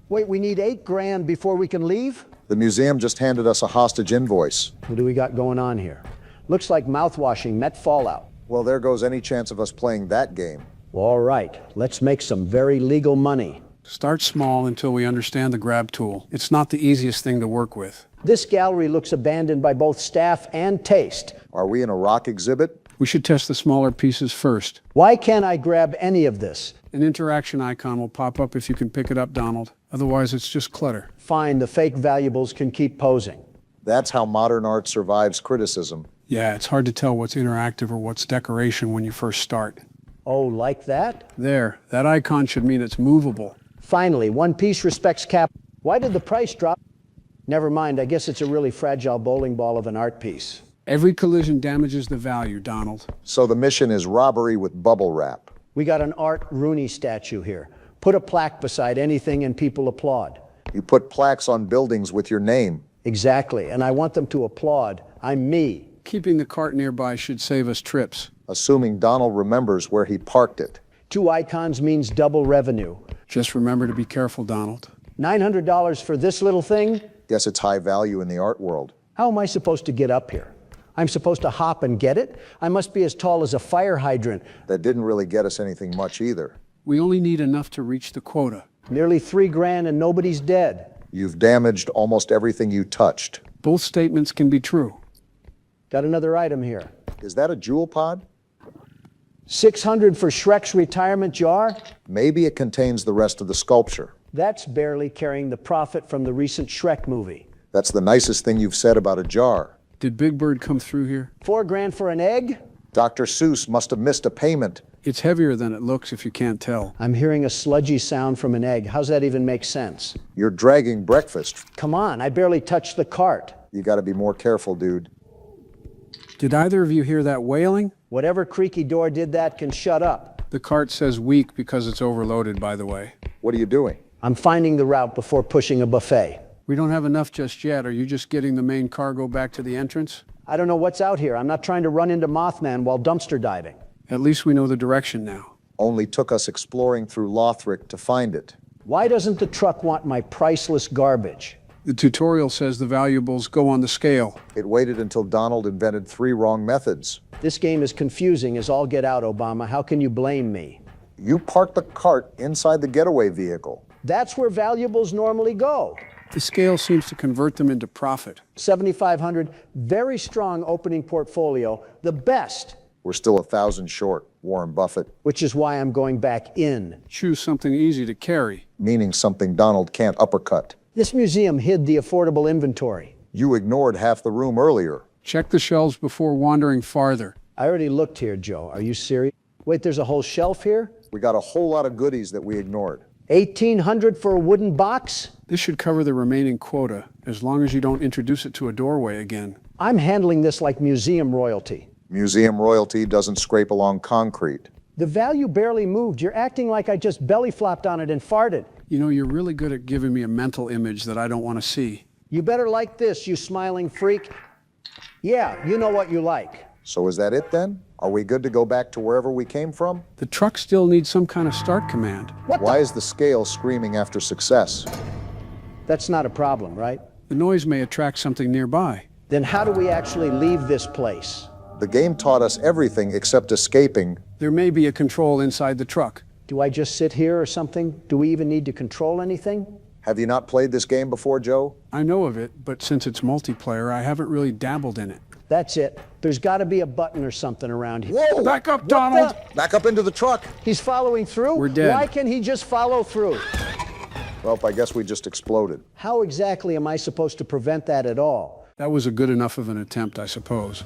Wait, we need $8,000 before we can leave? The museum just handed us a hostage invoice. What do we got going on here? Looks like mouthwashing met Fallout. Well, there goes any chance of us playing that game. All right, let's make some very legal money. Start small until we understand the grab tool. It's not the easiest thing to work with. This gallery looks abandoned by both staff and taste. Are we in a rock exhibit? We should test the smaller pieces first. Why can't I grab any of this? An interaction icon will pop up if you can pick it up, Donald. Otherwise, it's just clutter. Fine, the fake valuables can keep posing. That's how modern art survives criticism. Yeah, it's hard to tell what's interactive or what's decoration when you first start. Oh, like that? There, that icon should mean it's movable. Finally, one piece respects cap. Why did the price drop? Never mind, I guess it's a really fragile bowling ball of an art piece. Every collision damages the value, Donald. So the mission is robbery with bubble wrap. We got an Art Rooney statue here. Put a plaque beside anything and people applaud. You put plaques on buildings with your name. Exactly, and I want them to applaud. I'm me. Keeping the cart nearby should save us trips. Assuming Donald remembers where he parked it. 2 icons means double revenue. Just remember to be careful, Donald. $900 for this little thing? Guess it's high value in the art world. How am I supposed to get up here? I'm supposed to hop and get it? I must be as tall as a fire hydrant. That didn't really get us anything much either. We only need enough to reach the quota. Nearly $3,000 and nobody's dead. You've damaged almost everything you touched. Both statements can be true. Got another item here. Is that a jewel pod? $600 for Shrek's retirement jar? Maybe it contains the rest of the sculpture. That's barely carrying the profit from the recent Shrek movie. That's the nicest thing you've said about a jar. Did Big Bird come through here? $4,000 for an egg? Dr. Seuss must have missed a payment. It's heavier than it looks if you can't tell. I'm hearing a sludgy sound from an egg. How's that even make sense? You're dragging breakfast. Come on, I barely touched the cart. You gotta be more careful, dude. Did either of you hear that wailing? Whatever creaky door did that can shut up. The cart says weak because it's overloaded, by the way. What are you doing? I'm finding the route before pushing a buffet. We don't have enough just yet. Are you just getting the main cargo back to the entrance? I don't know what's out here. I'm not trying to run into Mothman while dumpster diving. At least we know the direction now. Only took us exploring through Lothric to find it. Why doesn't the truck want my priceless garbage? The tutorial says the valuables go on the scale. It waited until Donald invented 3 wrong methods. This game is confusing as all get out, Obama. How can you blame me? You parked the cart inside the getaway vehicle. That's where valuables normally go. The scale seems to convert them into profit. 7,500, very strong opening portfolio, the best, We're still 1,000 short, Warren Buffett, which is why I'm going back in. Choose something easy to carry. meaning something Donald can't uppercut. This museum hid the affordable inventory. You ignored half the room earlier. Check the shelves before wandering farther. I already looked here, Joe. Are you serious? Wait, there's a whole shelf here? We got a whole lot of goodies that we ignored. 1,800 for a wooden box? This should cover the remaining quota, as long as you don't introduce it to a doorway again. I'm handling this like museum royalty. Museum royalty doesn't scrape along concrete. The value barely moved. You're acting like I just belly flopped on it and farted. You know, you're really good at giving me a mental image that I don't want to see. You better like this, you smiling freak. Yeah, you know what you like. So is that it then? Are we good to go back to wherever we came from? The truck still needs some kind of start command. Why is the scale screaming after success? That's not a problem, right? The noise may attract something nearby. Then how do we actually leave this place? The game taught us everything except escaping. There may be a control inside the truck. Do I just sit here or something? Do we even need to control anything? Have you not played this game before, Joe? I know of it, but since it's multiplayer, I haven't really dabbled in it. That's it. There's got to be a button or something around here. Whoa! Back up, Donald! Back up into the truck! He's following through? We're dead. Why can't he just follow through? Well, I guess we just exploded. How exactly am I supposed to prevent that at all? That was a good enough of an attempt, I suppose.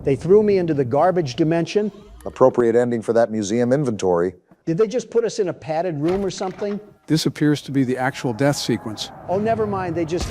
They threw me into the garbage dimension? Appropriate ending for that museum inventory. Did they just put us in a padded room or something? This appears to be the actual death sequence. Oh, never mind. They just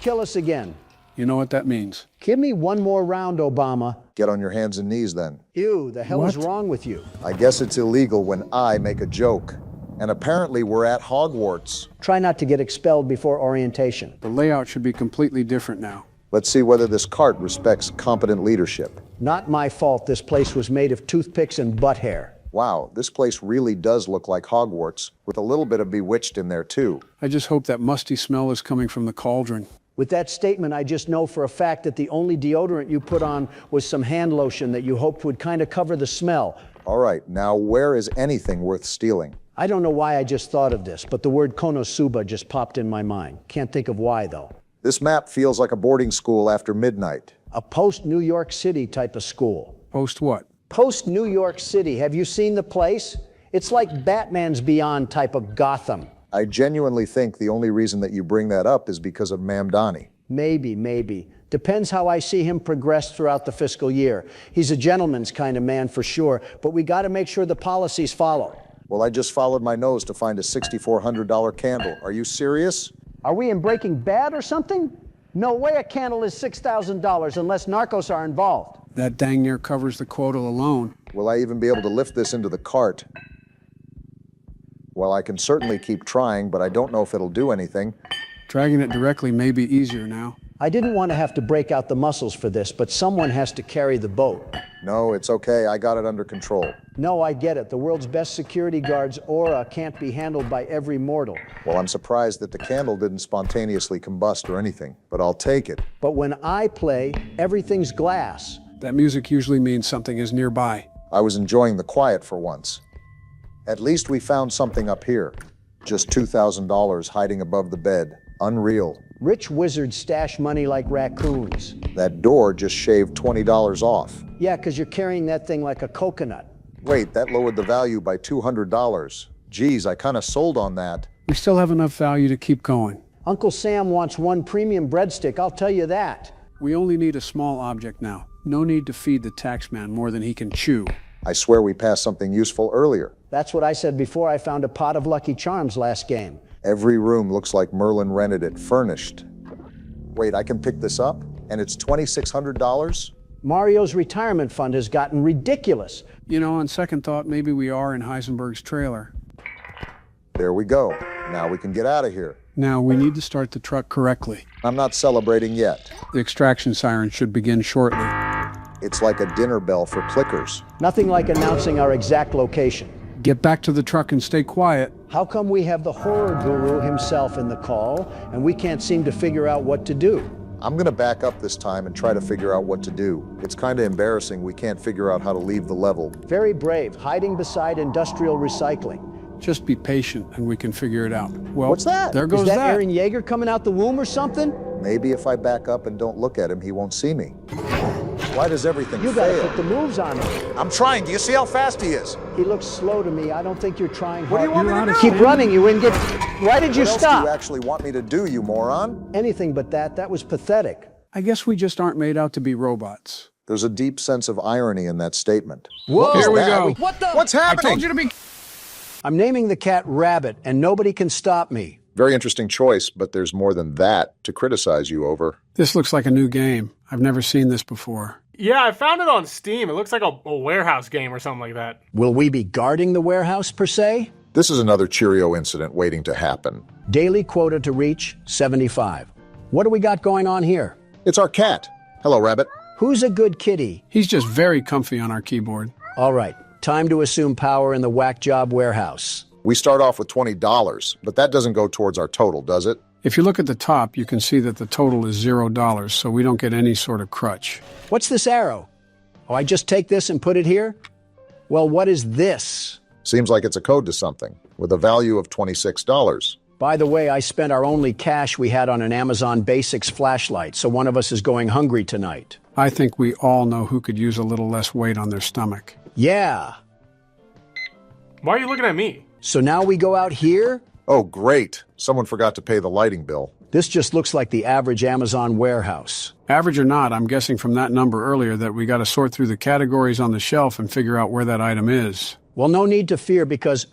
kill us again. You know what that means. Give me one more round, Obama. Get on your hands and knees then. Ew, the hell is What? wrong with you? I guess it's illegal when I make a joke. And apparently we're at Hogwarts. Try not to get expelled before orientation. The layout should be completely different now. Let's see whether this cart respects competent leadership. Not my fault this place was made of toothpicks and butt hair. Wow, this place really does look like Hogwarts, with a little bit of Bewitched in there too. I just hope that musty smell is coming from the cauldron. With that statement, I just know for a fact that the only deodorant you put on was some hand lotion that you hoped would kind of cover the smell. All right, now where is anything worth stealing? I don't know why I just thought of this, but the word Konosuba just popped in my mind. Can't think of why, though. This map feels like a boarding school after midnight. A post-New York City type of school. Post what? Post-New York City. Have you seen the place? It's like Batman's Beyond type of Gotham. I genuinely think the only reason that you bring that up is because of Mamdani. Maybe. Depends how I see him progress throughout the fiscal year. He's a gentleman's kind of man for sure, but we got to make sure the policies follow. Well, I just followed my nose to find a $6,400 candle. Are you serious? Are we in Breaking Bad or something? No way a candle is $6,000 unless narcos are involved. That dang near covers the quota alone. Will I even be able to lift this into the cart? Well, I can certainly keep trying, but I don't know if it'll do anything. Dragging it directly may be easier now. I didn't want to have to break out the muscles for this, but someone has to carry the boat. No, it's okay. I got it under control. No, I get it. The world's best security guard's aura can't be handled by every mortal. Well, I'm surprised that the candle didn't spontaneously combust or anything, but I'll take it. But when I play, everything's glass. That music usually means something is nearby. I was enjoying the quiet for once. At least we found something up here. Just $2,000 hiding above the bed. Unreal. Rich wizards stash money like raccoons. That door just shaved $20 off. Yeah, because you're carrying that thing like a coconut. Wait, that lowered the value by $200. Geez, I kind of sold on that. We still have enough value to keep going. Uncle Sam wants one premium breadstick, I'll tell you that. We only need a small object now. No need to feed the taxman more than he can chew. I swear we passed something useful earlier. That's what I said before I found a pot of Lucky Charms last game. Every room looks like Merlin rented it furnished. Wait, I can pick this up? And it's $2,600? Mario's retirement fund has gotten ridiculous. You know, on second thought, maybe we are in Heisenberg's trailer. There we go. Now we can get out of here. Now, we need to start the truck correctly. I'm not celebrating yet. The extraction siren should begin shortly. It's like a dinner bell for clickers. Nothing like announcing our exact location. Get back to the truck and stay quiet. How come we have the horror guru himself in the call, and we can't seem to figure out what to do? I'm gonna back up this time and try to figure out what to do. It's kinda embarrassing we can't figure out how to leave the level. Very brave, hiding beside industrial recycling. Just be patient and we can figure it out. Well, What's that? There goes Is that Aaron Yeager coming out the womb or something? Maybe if I back up and don't look at him, he won't see me. Why does everything You gotta fail? put the moves on him. I'm trying. Do you see how fast he is? He looks slow to me. I don't think you're trying What do hard. you want me to do? Keep running, you ingot. Why did you What else do stop? you actually want me to do, you moron? Anything but that. That was pathetic. I guess we just aren't made out to be robots. There's a deep sense of irony in that statement. Whoa! Here we that? go. What the? What's I happening? told you to be... I'm naming the cat Rabbit, and nobody can stop me. Very interesting choice, but there's more than that to criticize you over. This looks like a new game. I've never seen this before. Yeah, I found it on Steam. It looks like a warehouse game or something like that. Will we be guarding the warehouse, per se? This is another Cheerio incident waiting to happen. Daily quota to reach, 75. What do we got going on here? It's our cat. Hello, Rabbit. Who's a good kitty? He's just very comfy on our keyboard. All right, time to assume power in the whack job warehouse. We start off with $20, but that doesn't go towards our total, does it? If you look at the top, you can see that the total is $0, so we don't get any sort of crutch. What's this arrow? Oh, I just take this and put it here? Well, what is this? Seems like it's a code to something, with a value of $26. By the way, I spent our only cash we had on an Amazon Basics flashlight, so one of us is going hungry tonight. I think we all know who could use a little less weight on their stomach. Yeah. Why are you looking at me? So now we go out here? Oh, great. Someone forgot to pay the lighting bill. This just looks like the average Amazon warehouse. Average or not, I'm guessing from that number earlier that we got to sort through the categories on the shelf and figure out where that item is. Well, no need to fear because,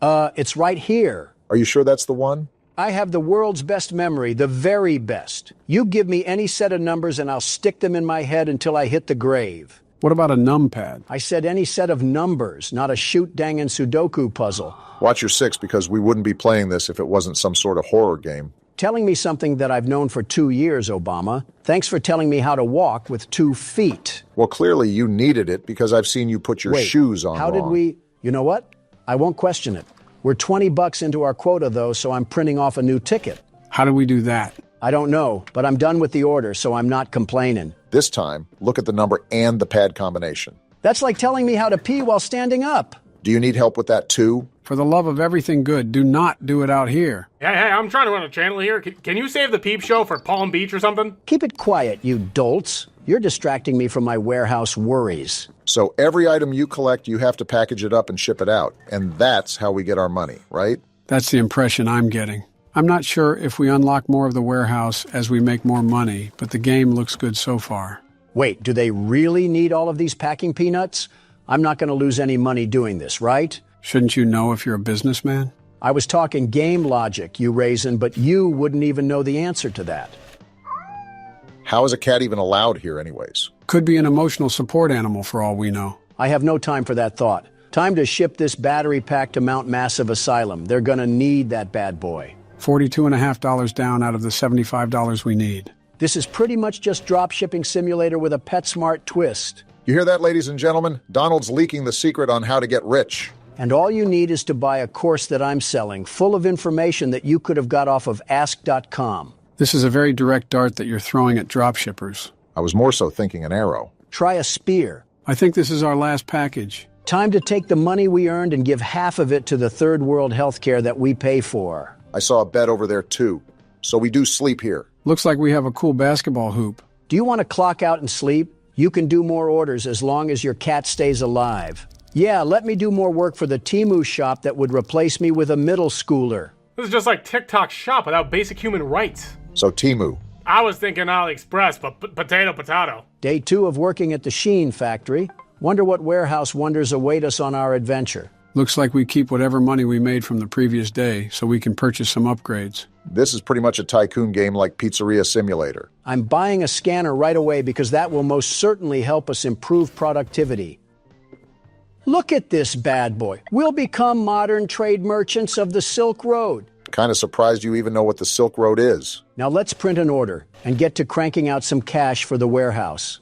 it's right here. Are you sure that's the one? I have the world's best memory, the very best. You give me any set of numbers and I'll stick them in my head until I hit the grave. What about a numpad? I said any set of numbers, not a shoot-dangin' Sudoku puzzle. Watch your six, because we wouldn't be playing this if it wasn't some sort of horror game. Telling me something that I've known for 2 years, Obama. Thanks for telling me how to walk with 2 feet. Well, clearly you needed it because I've seen you put your Wait, shoes on how did wrong. we... You know what? I won't question it. We're $20 into our quota, though, so I'm printing off a new ticket. How do we do that? I don't know, but I'm done with the order, so I'm not complaining. This time, look at the number and the pad combination. That's like telling me how to pee while standing up. Do you need help with that too? For the love of everything good, do not do it out here. Hey, I'm trying to run a channel here. Can you save the Peep Show for Palm Beach or something? Keep it quiet, you dolts. You're distracting me from my warehouse worries. So every item you collect, you have to package it up and ship it out. And that's how we get our money, right? That's the impression I'm getting. I'm not sure if we unlock more of the warehouse as we make more money, but the game looks good so far. Wait, do they really need all of these packing peanuts? I'm not going to lose any money doing this, right? Shouldn't you know if you're a businessman? I was talking game logic, you raisin, but you wouldn't even know the answer to that. How is a cat even allowed here anyways? Could be an emotional support animal for all we know. I have no time for that thought. Time to ship this battery pack to Mount Massive Asylum. They're going to need that bad boy. $42.50 down out of the $75 we need. This is pretty much just drop shipping simulator with a PetSmart twist. You hear that, ladies and gentlemen? Donald's leaking the secret on how to get rich. And all you need is to buy a course that I'm selling, full of information that you could have got off of ask.com. This is a very direct dart that you're throwing at dropshippers. I was more so thinking an arrow. Try a spear. I think this is our last package. Time to take the money we earned and give half of it to the third world healthcare that we pay for. I saw a bed over there too. So we do sleep here. Looks like we have a cool basketball hoop. Do you want to clock out and sleep? You can do more orders as long as your cat stays alive. Yeah, let me do more work for the Temu shop that would replace me with a middle schooler. This is just like TikTok shop without basic human rights. So Temu. I was thinking AliExpress, but potato. Day 2 of working at the Sheen factory. Wonder what warehouse wonders await us on our adventure. Looks like we keep whatever money we made from the previous day so we can purchase some upgrades. This is pretty much a tycoon game like Pizzeria Simulator. I'm buying a scanner right away because that will most certainly help us improve productivity. Look at this bad boy. We'll become modern trade merchants of the Silk Road. Kind of surprised you even know what the Silk Road is. Now let's print an order and get to cranking out some cash for the warehouse.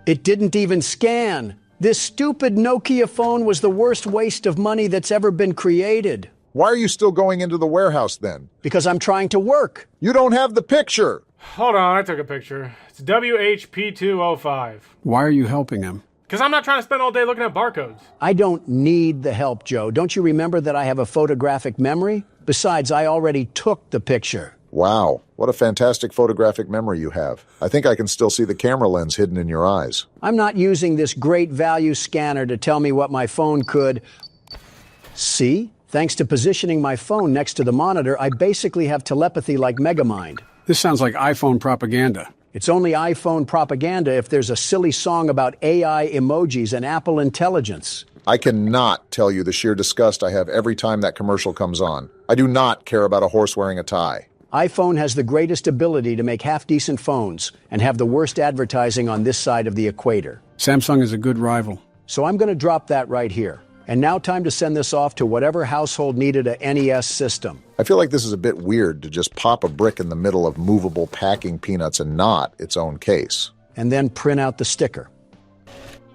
It didn't even scan. This stupid Nokia phone was the worst waste of money that's ever been created. Why are you still going into the warehouse then? Because I'm trying to work. You don't have the picture. Hold on, I took a picture. It's WHP205. Why are you helping him? Because I'm not trying to spend all day looking at barcodes. I don't need the help, Joe. Don't you remember that I have a photographic memory? Besides, I already took the picture. Wow, what a fantastic photographic memory you have. I think I can still see the camera lens hidden in your eyes. I'm not using this great value scanner to tell me what my phone could see. Thanks to positioning my phone next to the monitor, I basically have telepathy like Megamind. This sounds like iPhone propaganda. It's only iPhone propaganda if there's a silly song about AI emojis and Apple intelligence. I cannot tell you the sheer disgust I have every time that commercial comes on. I do not care about a horse wearing a tie. iPhone has the greatest ability to make half-decent phones and have the worst advertising on this side of the equator. Samsung is a good rival. So I'm going to drop that right here. And now time to send this off to whatever household needed a NES system. I feel like this is a bit weird to just pop a brick in the middle of movable packing peanuts and not its own case. And then print out the sticker.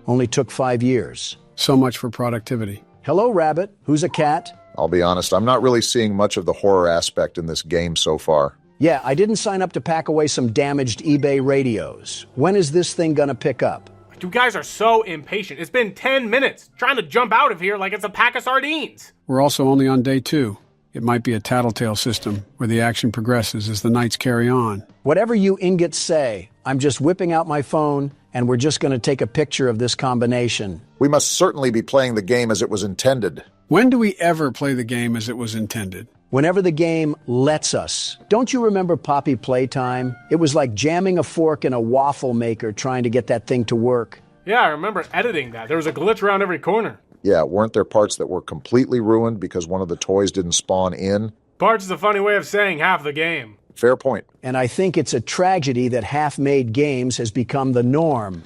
Only took 5 years. So much for productivity. Hello, Rabbit. Who's a cat? I'll be honest, I'm not really seeing much of the horror aspect in this game so far. Yeah, I didn't sign up to pack away some damaged eBay radios. When is this thing gonna pick up? You guys are so impatient. It's been 10 minutes trying to jump out of here like it's a pack of sardines. We're also only on day 2. It might be a tattletale system where the action progresses as the nights carry on. Whatever you ingots say, I'm just whipping out my phone and we're just going to take a picture of this combination. We must certainly be playing the game as it was intended. When do we ever play the game as it was intended? Whenever the game lets us. Don't you remember Poppy Playtime? It was like jamming a fork in a waffle maker trying to get that thing to work. Yeah, I remember editing that. There was a glitch around every corner. Yeah, weren't there parts that were completely ruined because one of the toys didn't spawn in? Parts is a funny way of saying half the game. Fair point. And I think it's a tragedy that half-made games has become the norm.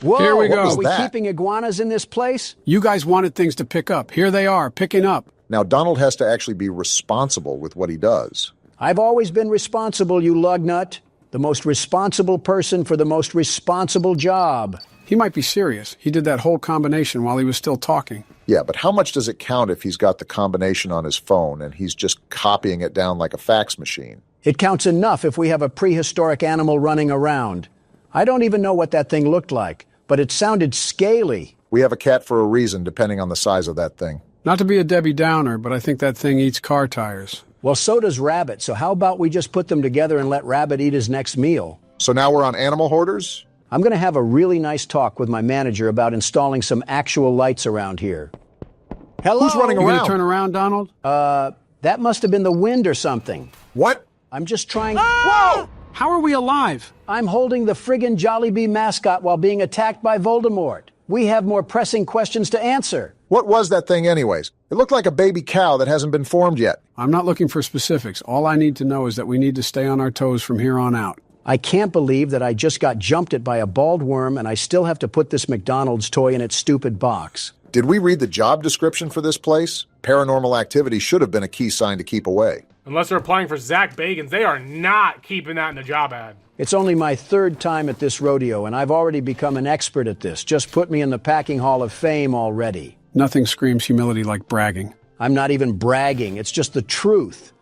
Whoa, Here we go. Are we keeping iguanas in this place? You guys wanted things to pick up. Here they are, picking up. Now, Donald has to actually be responsible with what he does. I've always been responsible, you lugnut. The most responsible person for the most responsible job. He might be serious. He did that whole combination while he was still talking. Yeah, but how much does it count if he's got the combination on his phone and he's just copying it down like a fax machine? It counts enough if we have a prehistoric animal running around. I don't even know what that thing looked like, but it sounded scaly. We have a cat for a reason, depending on the size of that thing. Not to be a Debbie Downer, but I think that thing eats car tires. Well, so does Rabbit, so how about we just put them together and let Rabbit eat his next meal? So now we're on Animal Hoarders? I'm going to have a really nice talk with my manager about installing some actual lights around here. Hello? Who's running You around? gonna turn around, Donald? That must have been the wind or something. What? I'm just trying... Whoa! How are we alive? I'm holding the friggin' Jollibee mascot while being attacked by Voldemort. We have more pressing questions to answer. What was that thing anyways? It looked like a baby cow that hasn't been formed yet. I'm not looking for specifics. All I need to know is that we need to stay on our toes from here on out. I can't believe that I just got jumped at by a bald worm and I still have to put this McDonald's toy in its stupid box. Did we read the job description for this place? Paranormal activity should have been a key sign to keep away. Unless they're applying for Zach Bagans, they are not keeping that in the job ad. It's only my 3rd time at this rodeo and I've already become an expert at this. Just put me in the Packing Hall of Fame already. Nothing screams humility like bragging. I'm not even bragging, it's just the truth.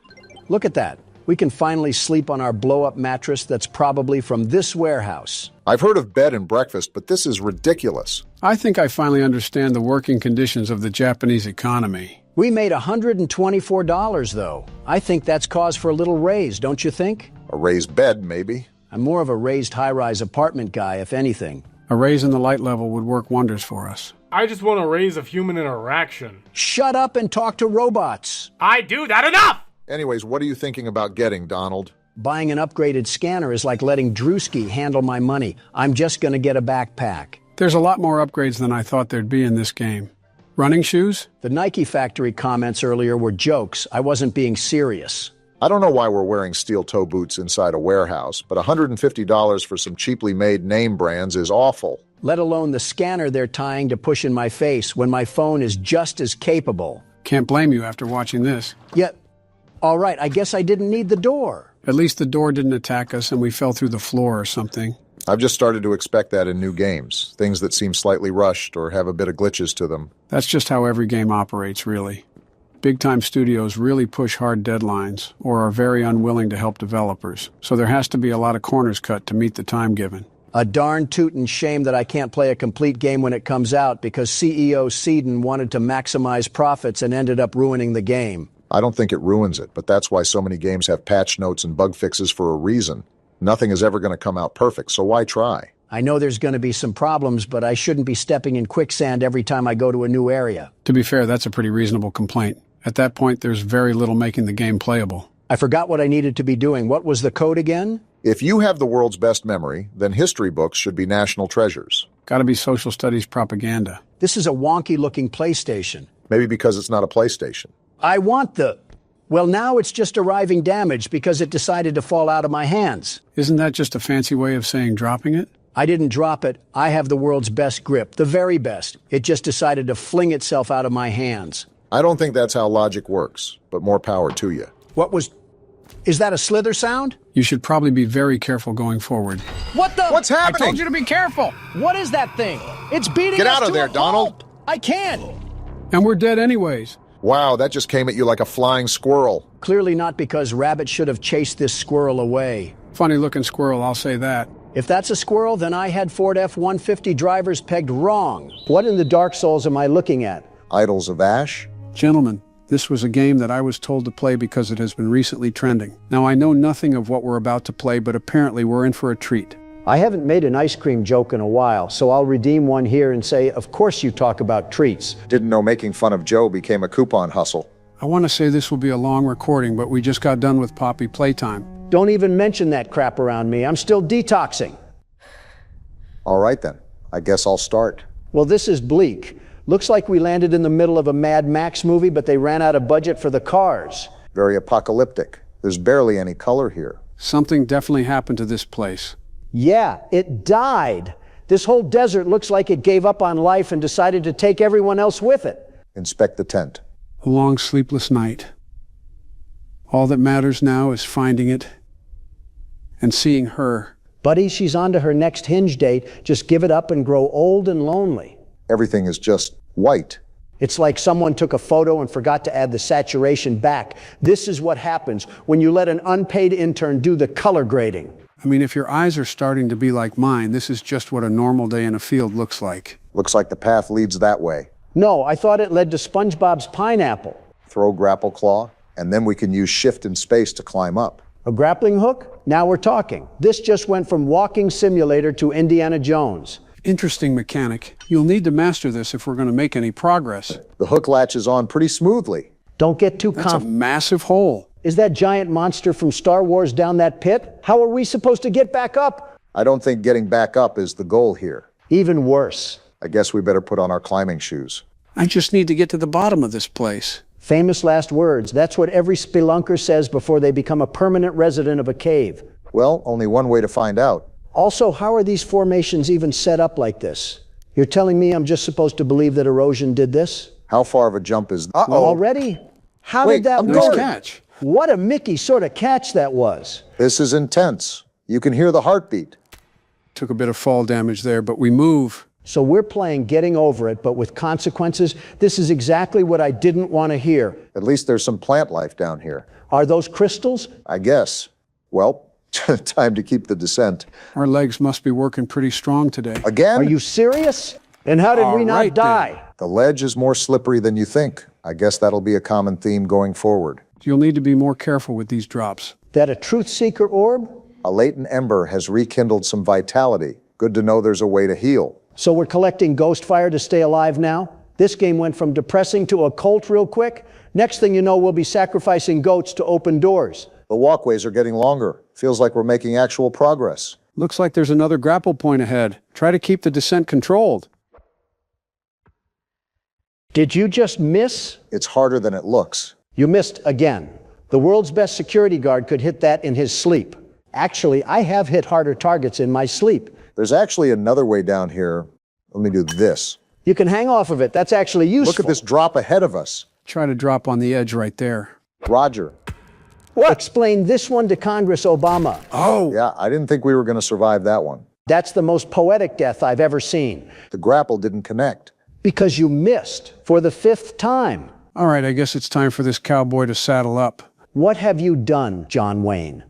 Look at that. We can finally sleep on our blow-up mattress that's probably from this warehouse. I've heard of bed and breakfast, but this is ridiculous. I think I finally understand the working conditions of the Japanese economy. We made $124, though. I think that's cause for a little raise, don't you think? A raised bed, maybe. I'm more of a raised high-rise apartment guy, if anything. A raise in the light level would work wonders for us. I just want a raise of human interaction. Shut up and talk to robots. I do that enough! Anyways, what are you thinking about getting, Donald? Buying an upgraded scanner is like letting Drewski handle my money. I'm just going to get a backpack. There's a lot more upgrades than I thought there'd be in this game. Running shoes? The Nike factory comments earlier were jokes. I wasn't being serious. I don't know why we're wearing steel toe boots inside a warehouse, but $150 for some cheaply made name brands is awful. Let alone the scanner they're tying to push in my face when my phone is just as capable. Can't blame you after watching this. Yet, all right, I guess I didn't need the door. At least the door didn't attack us and we fell through the floor or something. I've just started to expect that in new games. Things that seem slightly rushed or have a bit of glitches to them. That's just how every game operates, really. Big-time studios really push hard deadlines or are very unwilling to help developers, so there has to be a lot of corners cut to meet the time given. A darn tootin' shame that I can't play a complete game when it comes out because CEO Seedon wanted to maximize profits and ended up ruining the game. I don't think it ruins it, but that's why so many games have patch notes and bug fixes for a reason. Nothing is ever going to come out perfect, so why try? I know there's going to be some problems, but I shouldn't be stepping in quicksand every time I go to a new area. To be fair, that's a pretty reasonable complaint. At that point, there's very little making the game playable. I forgot what I needed to be doing. What was the code again? If you have the world's best memory, then history books should be national treasures. Gotta be social studies propaganda. This is a wonky-looking PlayStation. Maybe because it's not a PlayStation. I want the... Well, now it's just arriving damaged because it decided to fall out of my hands. Isn't that just a fancy way of saying dropping it? I didn't drop it. I have the world's best grip, the very best. It just decided to fling itself out of my hands. I don't think that's how logic works, but more power to you. What was... Is that a slither sound? You should probably be very careful going forward. What the... What's happening? I told you to be careful! What is that thing? It's beating Get us out of to there, a Donald. pulp. I can't. And we're dead anyways. Wow, that just came at you like a flying squirrel. Clearly not because Rabbit should have chased this squirrel away. Funny-looking squirrel, I'll say that. If that's a squirrel, then I had Ford F-150 drivers pegged wrong. What in the Dark Souls am I looking at? Idols of Ash? Gentlemen, this was a game that I was told to play because it has been recently trending. Now, I know nothing of what we're about to play, but apparently we're in for a treat. I haven't made an ice cream joke in a while, so I'll redeem one here and say, of course you talk about treats. Didn't know making fun of Joe became a coupon hustle. I want to say this will be a long recording, but we just got done with Poppy Playtime. Don't even mention that crap around me. I'm still detoxing. All right then, I guess I'll start. Well, this is bleak. Looks like we landed in the middle of a Mad Max movie, but they ran out of budget for the cars. Very apocalyptic. There's barely any color here. Something definitely happened to this place. Yeah, it died. This whole desert looks like it gave up on life and decided to take everyone else with it. Inspect the tent. A long, sleepless night. All that matters now is finding it and seeing her. Buddy, she's on to her next hinge date. Just give it up and grow old and lonely. Everything is just white. It's like someone took a photo and forgot to add the saturation back. This is what happens when you let an unpaid intern do the color grading. I mean, if your eyes are starting to be like mine, this is just what a normal day in a field looks like. Looks like the path leads that way. No, I thought it led to SpongeBob's pineapple. Throw grapple claw, and then we can use shift and space to climb up. A grappling hook? Now we're talking. This just went from walking simulator to Indiana Jones. Interesting mechanic. You'll need to master this if we're going to make any progress. The hook latches on pretty smoothly. Don't get too That's a massive hole. Is that giant monster from Star Wars down that pit? How are we supposed to get back up? I don't think getting back up is the goal here. Even worse. I guess we better put on our climbing shoes. I just need to get to the bottom of this place. Famous last words. That's what every spelunker says before they become a permanent resident of a cave. Well, only one way to find out. Also, how are these formations even set up like this? You're telling me I'm just supposed to believe that erosion did this? How far of a jump is... Already? How did that Nice work? catch. What a Mickey sort of catch that was. This is intense. You can hear the heartbeat. Took a bit of fall damage there, but we move. So we're playing getting over it, but with consequences. This is exactly what I didn't want to hear. At least there's some plant life down here. Are those crystals? I guess. Well, time to keep the descent. Our legs must be working pretty strong today. Again? Are you serious? And how did we not right, die? then. The ledge is more slippery than you think. I guess that'll be a common theme going forward. You'll need to be more careful with these drops. That a truth seeker orb? A latent ember has rekindled some vitality. Good to know there's a way to heal. So we're collecting ghost fire to stay alive now? This game went from depressing to occult real quick. Next thing you know, we'll be sacrificing goats to open doors. The walkways are getting longer. Feels like we're making actual progress. Looks like there's another grapple point ahead. Try to keep the descent controlled. Did you just miss? It's harder than it looks. You missed again. The world's best security guard could hit that in his sleep. Actually, I have hit harder targets in my sleep. There's actually another way down here. Let me do this. You can hang off of it. That's actually useful. Look at this drop ahead of us. Try to drop on the edge right there. Roger. What? Explain this one to Congress, Obama. Oh! Yeah, I didn't think we were going to survive that one. That's the most poetic death I've ever seen. The grapple didn't connect. Because you missed for the 5th time. All right, I guess it's time for this cowboy to saddle up. What have you done, John Wayne?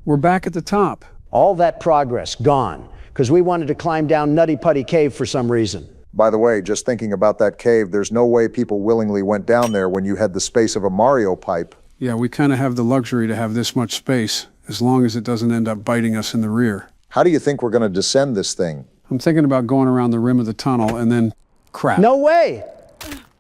We're back at the top. All that progress gone, because we wanted to climb down Nutty Putty Cave for some reason. By the way, just thinking about that cave, there's no way people willingly went down there when you had the space of a Mario pipe. Yeah, we kind of have the luxury to have this much space, as long as it doesn't end up biting us in the rear. How do you think we're going to descend this thing? I'm thinking about going around the rim of the tunnel and then crap. No way!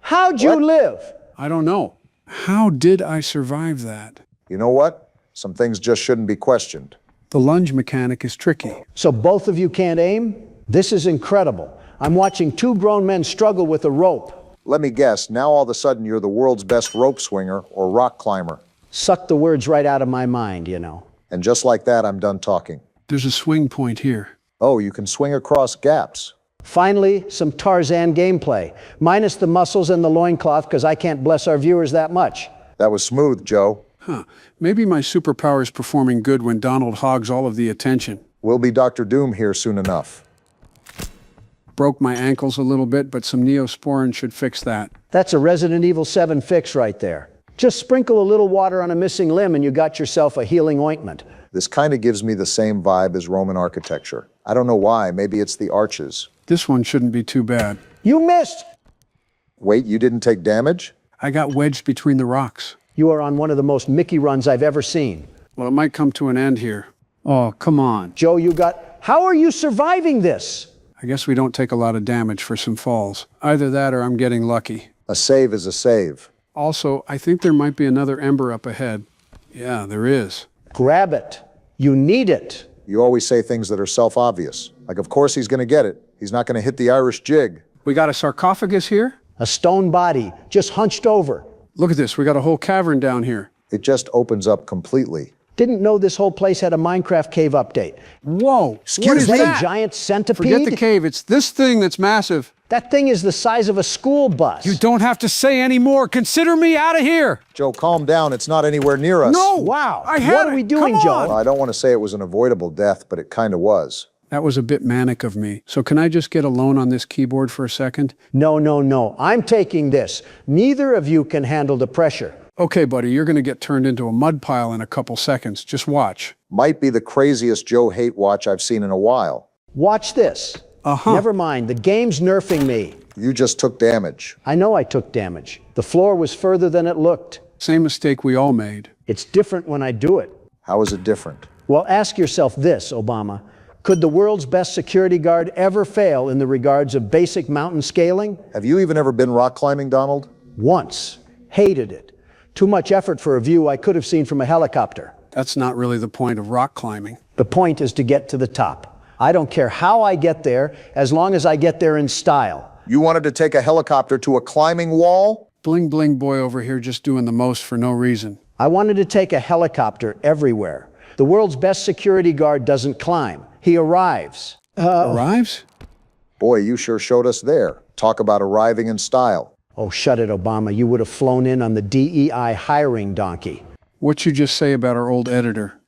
How'd you live? I don't know. How did I survive that? You know what? Some things just shouldn't be questioned. The lunge mechanic is tricky. So both of you can't aim? This is incredible. I'm watching two grown men struggle with a rope. Let me guess, now all of a sudden you're the world's best rope swinger or rock climber. Suck the words right out of my mind, you know. And just like that, I'm done talking. There's a swing point here. Oh, you can swing across gaps. Finally, some Tarzan gameplay, minus the muscles and the loincloth, because I can't bless our viewers that much. That was smooth, Joe. Huh. Maybe my superpower is performing good when Donald hogs all of the attention. We'll be Dr. Doom here soon enough. Broke my ankles a little bit, but some Neosporin should fix that. That's a Resident Evil 7 fix right there. Just sprinkle a little water on a missing limb and you got yourself a healing ointment. This kind of gives me the same vibe as Roman architecture. I don't know why, maybe it's the arches. This one shouldn't be too bad. You missed! Wait, you didn't take damage? I got wedged between the rocks. You are on one of the most Mickey runs I've ever seen. Well, it might come to an end here. Oh, come on. Joe, you got... How are you surviving this? I guess we don't take a lot of damage for some falls. Either that or I'm getting lucky. A save is a save. Also, I think there might be another ember up ahead. Yeah, there is. Grab it. You need it. You always say things that are self-obvious. Like, of course he's going to get it. He's not going to hit the Irish jig. We got a sarcophagus here? A stone body, just hunched over. Look at this, we got a whole cavern down here. It just opens up completely. Didn't know this whole place had a Minecraft cave update. Whoa, What is that? A giant centipede? Forget the cave, it's this thing that's massive. That thing is the size of a school bus. You don't have to say any more. Consider me out of here. Joe, calm down. It's not anywhere near us. No! Wow. What are we doing, Joe? Well, I don't want to say it was an avoidable death, but it kind of was. That was a bit manic of me. So can I just get alone on this keyboard for a second? No. I'm taking this. Neither of you can handle the pressure. Okay, buddy, you're going to get turned into a mud pile in a couple seconds. Just watch. Might be the craziest Joe hate watch I've seen in a while. Watch this. Never mind. The game's nerfing me. You just took damage. I know I took damage. The floor was further than it looked. Same mistake we all made. It's different when I do it. How is it different? Well, ask yourself this, Obama. Could the world's best security guard ever fail in the regards of basic mountain scaling? Have you even ever been rock climbing, Donald? Once. Hated it. Too much effort for a view I could have seen from a helicopter. That's not really the point of rock climbing. The point is to get to the top. I don't care how I get there, as long as I get there in style. You wanted to take a helicopter to a climbing wall? Bling bling boy over here just doing the most for no reason. I wanted to take a helicopter everywhere. The world's best security guard doesn't climb. He arrives. Arrives? Boy, you sure showed us there. Talk about arriving in style. Oh, shut it, Obama. You would have flown in on the DEI hiring donkey. What'd you just say about our old editor?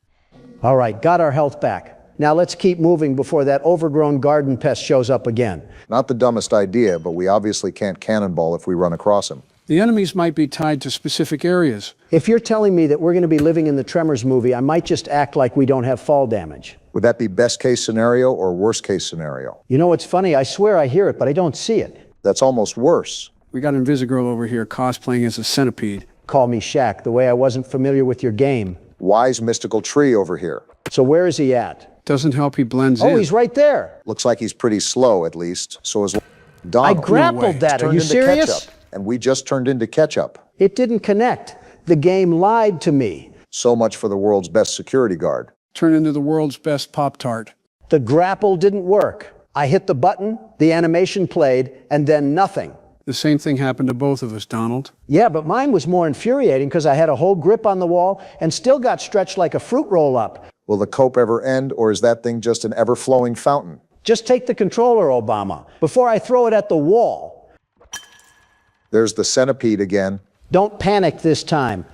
All right, got our health back. Now let's keep moving before that overgrown garden pest shows up again. Not the dumbest idea, but we obviously can't cannonball if we run across him. The enemies might be tied to specific areas. If you're telling me that we're going to be living in the Tremors movie, I might just act like we don't have fall damage. Would that be best case scenario or worst case scenario? You know what's funny? I swear I hear it, but I don't see it. That's almost worse. We got Invisigirl over here cosplaying as a centipede. Call me Shaq, the way I wasn't familiar with your game. Wise mystical tree over here. So where is he at? Doesn't help he blends in. Oh, he's right there. Looks like he's pretty slow, at least. So is Donald. I grappled that. Are you serious? Ketchup, and we just turned into ketchup. It didn't connect. The game lied to me. So much for the world's best security guard. Turn into the world's best Pop-Tart. The grapple didn't work. I hit the button, the animation played, and then nothing. The same thing happened to both of us, Donald. Yeah, but mine was more infuriating because I had a whole grip on the wall and still got stretched like a fruit roll-up. Will the cope ever end, or is that thing just an ever-flowing fountain? Just take the controller, Obama, before I throw it at the wall. There's the centipede again. Don't panic this time,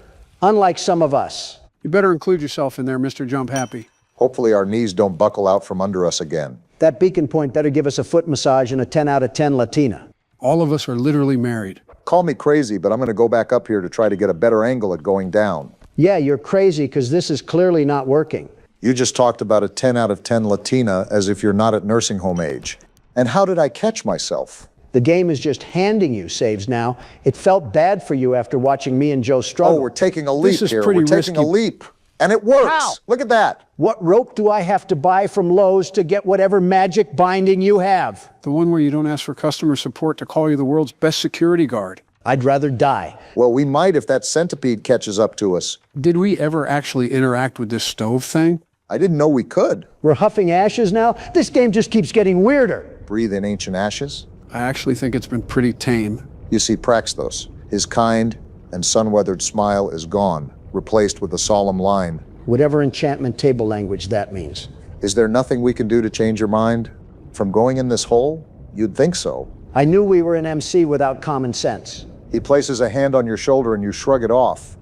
unlike some of us. You better include yourself in there, Mr. Jump Happy. Hopefully our knees don't buckle out from under us again. That beacon point better give us a foot massage and a 10 out of 10 Latina. All of us are literally married. Call me crazy, but I'm going to go back up here to try to get a better angle at going down. Yeah, you're crazy because this is clearly not working. You just talked about a 10 out of 10 Latina as if you're not at nursing home age. And how did I catch myself? The game is just handing you saves now. It felt bad for you after watching me and Joe struggle. Oh, we're taking a leap is here. pretty We're taking a risky. leap. And it works. How? Look at that. What rope do I have to buy from Lowe's to get whatever magic binding you have? The one where you don't ask for customer support to call you the world's best security guard. I'd rather die. Well, we might if that centipede catches up to us. Did we ever actually interact with this stove thing? I didn't know we could. We're huffing ashes now? This game just keeps getting weirder. Breathe in ancient ashes. I actually think it's been pretty tame. You see Praxtos. His kind and sun-weathered smile is gone, replaced with a solemn line. Whatever enchantment table language that means. Is there nothing we can do to change your mind? From going in this hole? You'd think so. I knew we were an MC without common sense. He places a hand on your shoulder and you shrug it off.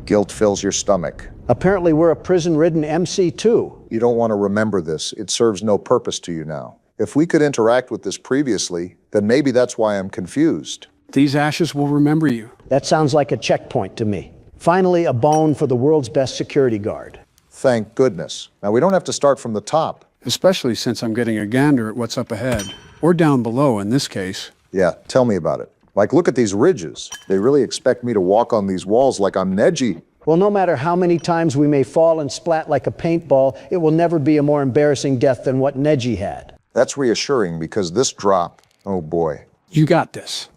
Guilt fills your stomach. Apparently we're a prison-ridden MC too. You don't want to remember this. It serves no purpose to you now. If we could interact with this previously, then maybe that's why I'm confused. These ashes will remember you. That sounds like a checkpoint to me. Finally, a bone for the world's best security guard. Thank goodness. Now, we don't have to start from the top. Especially since I'm getting a gander at what's up ahead. Or down below in this case. Yeah, tell me about it. Like, look at these ridges. They really expect me to walk on these walls like I'm Neji. Well, no matter how many times we may fall and splat like a paintball, it will never be a more embarrassing death than what Neji had. That's reassuring because this drop, oh boy. You got this.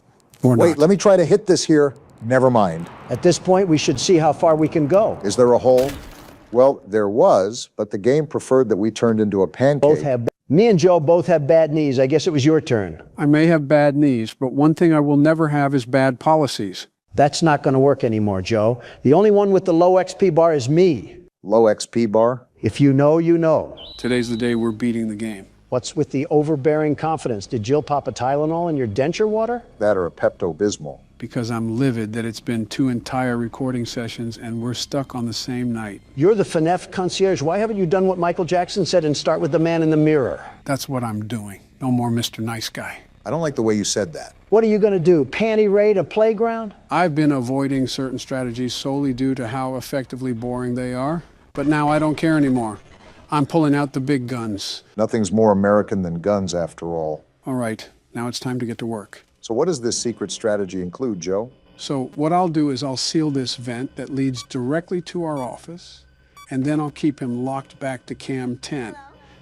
Or Wait, not. let me try to hit this here. Never mind. At this point, we should see how far we can go. Is there a hole? Well, there was, but the game preferred that we turned into a pancake. Me and Joe both have bad knees. I guess it was your turn. I may have bad knees, but one thing I will never have is bad policies. That's not going to work anymore, Joe. The only one with the low XP bar is me. Low XP bar? If you know, you know. Today's the day we're beating the game. What's with the overbearing confidence? Did Jill pop a Tylenol in your denture water? That or a Pepto-Bismol. Because I'm livid that it's been 2 entire recording sessions and we're stuck on the same night. You're the FNAF concierge. Why haven't you done what Michael Jackson said and start with the man in the mirror? That's what I'm doing. No more Mr. Nice Guy. I don't like the way you said that. What are you going to do? Panty raid a playground? I've been avoiding certain strategies solely due to how effectively boring they are. But now I don't care anymore. I'm pulling out the big guns. Nothing's more American than guns, after all. All right, now it's time to get to work. So what does this secret strategy include, Joe? So what I'll do is I'll seal this vent that leads directly to our office, and then I'll keep him locked back to Cam 10.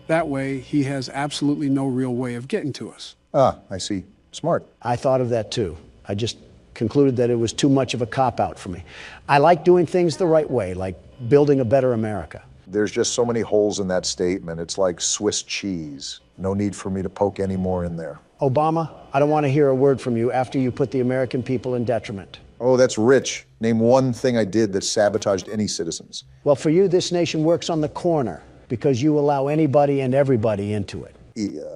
That way, he has absolutely no real way of getting to us. Ah, I see. Smart. I thought of that too. I just concluded that it was too much of a cop-out for me. I like doing things the right way, like building a better America. There's just so many holes in that statement. It's like Swiss cheese. No need for me to poke any more in there. Obama, I don't want to hear a word from you after you put the American people in detriment. Oh, that's rich. Name one thing I did that sabotaged any citizens. Well, for you, this nation works on the corner because you allow anybody and everybody into it.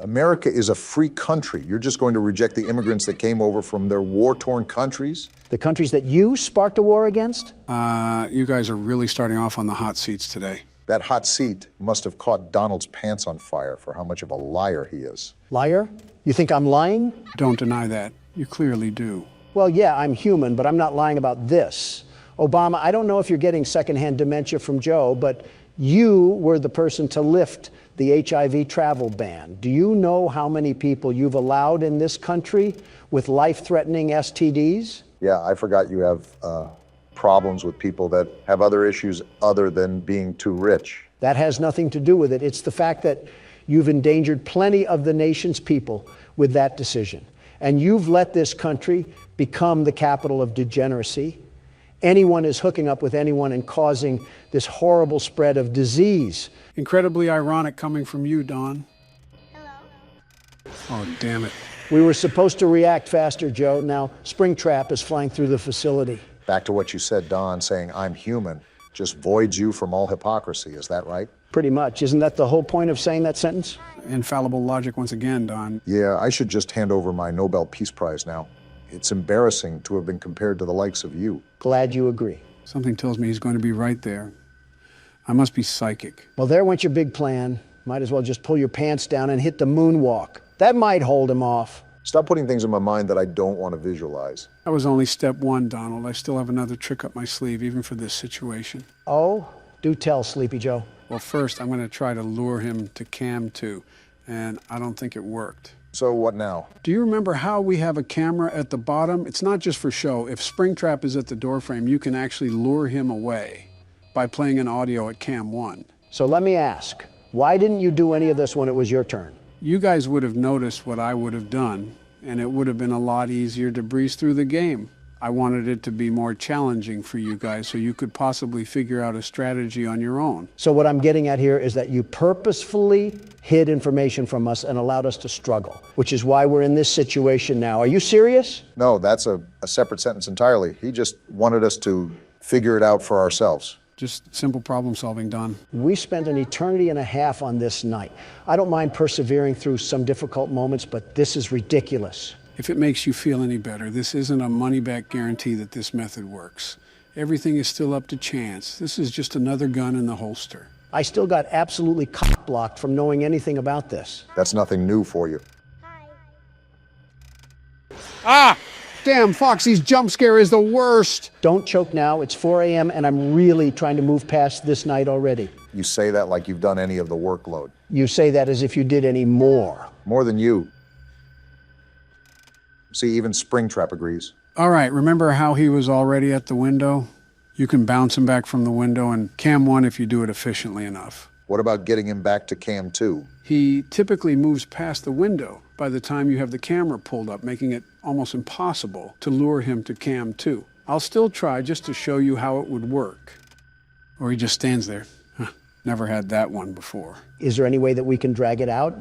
America is a free country. You're just going to reject the immigrants that came over from their war-torn countries? The countries that you sparked a war against? You guys are really starting off on the hot seats today. That hot seat must have caught Donald's pants on fire for how much of a liar he is. Liar? You think I'm lying? Don't deny that. You clearly do. Well, yeah, I'm human, but I'm not lying about this. Obama, I don't know if you're getting secondhand dementia from Joe, but you were the person to lift the HIV travel ban. Do you know how many people you've allowed in this country with life-threatening STDs? Yeah, I forgot you have problems with people that have other issues other than being too rich. That has nothing to do with it. It's the fact that you've endangered plenty of the nation's people with that decision. And you've let this country become the capital of degeneracy. Anyone is hooking up with anyone and causing this horrible spread of disease. Incredibly ironic coming from you, Don. Hello? Oh, damn it. We were supposed to react faster, Joe. Now, Springtrap is flying through the facility. Back to what you said, Don, saying I'm human just voids you from all hypocrisy. Is that right? Pretty much. Isn't that the whole point of saying that sentence? Infallible logic once again, Don. Yeah, I should just hand over my Nobel Peace Prize now. It's embarrassing to have been compared to the likes of you. Glad you agree. Something tells me he's going to be right there. I must be psychic. Well, there went your big plan. Might as well just pull your pants down and hit the moonwalk. That might hold him off. Stop putting things in my mind that I don't want to visualize. That was only step one, Donald. I still have another trick up my sleeve, even for this situation. Oh, do tell, Sleepy Joe. Well, first, I'm going to try to lure him to Cam 2, and I don't think it worked. So what now? Do you remember how we have a camera at the bottom? It's not just for show. If Springtrap is at the doorframe, you can actually lure him away by playing an audio at Cam 1. So let me ask, why didn't you do any of this when it was your turn? You guys would have noticed what I would have done, and it would have been a lot easier to breeze through the game. I wanted it to be more challenging for you guys so you could possibly figure out a strategy on your own. So what I'm getting at here is that you purposefully hid information from us and allowed us to struggle, which is why we're in this situation now. Are you serious? No, that's a separate sentence entirely. He just wanted us to figure it out for ourselves. Just simple problem solving, Don. We spent an eternity and a half on this night. I don't mind persevering through some difficult moments, but this is ridiculous. If it makes you feel any better, this isn't a money-back guarantee that this method works. Everything is still up to chance. This is just another gun in the holster. I still got absolutely cock-blocked from knowing anything about this. That's nothing new for you. Ah! Damn, Foxy's jump scare is the worst. Don't choke now. It's 4 a.m. and I'm really trying to move past this night already. You say that like you've done any of the workload. You say that as if you did any more. More than you. See, even Springtrap agrees. All right, remember how he was already at the window? You can bounce him back from the window and Cam 1 if you do it efficiently enough. What about getting him back to Cam 2? He typically moves past the window by the time you have the camera pulled up, making it almost impossible to lure him to Cam 2. I'll still try just to show you how it would work. Or he just stands there. Never had that one before. Is there any way that we can drag it out?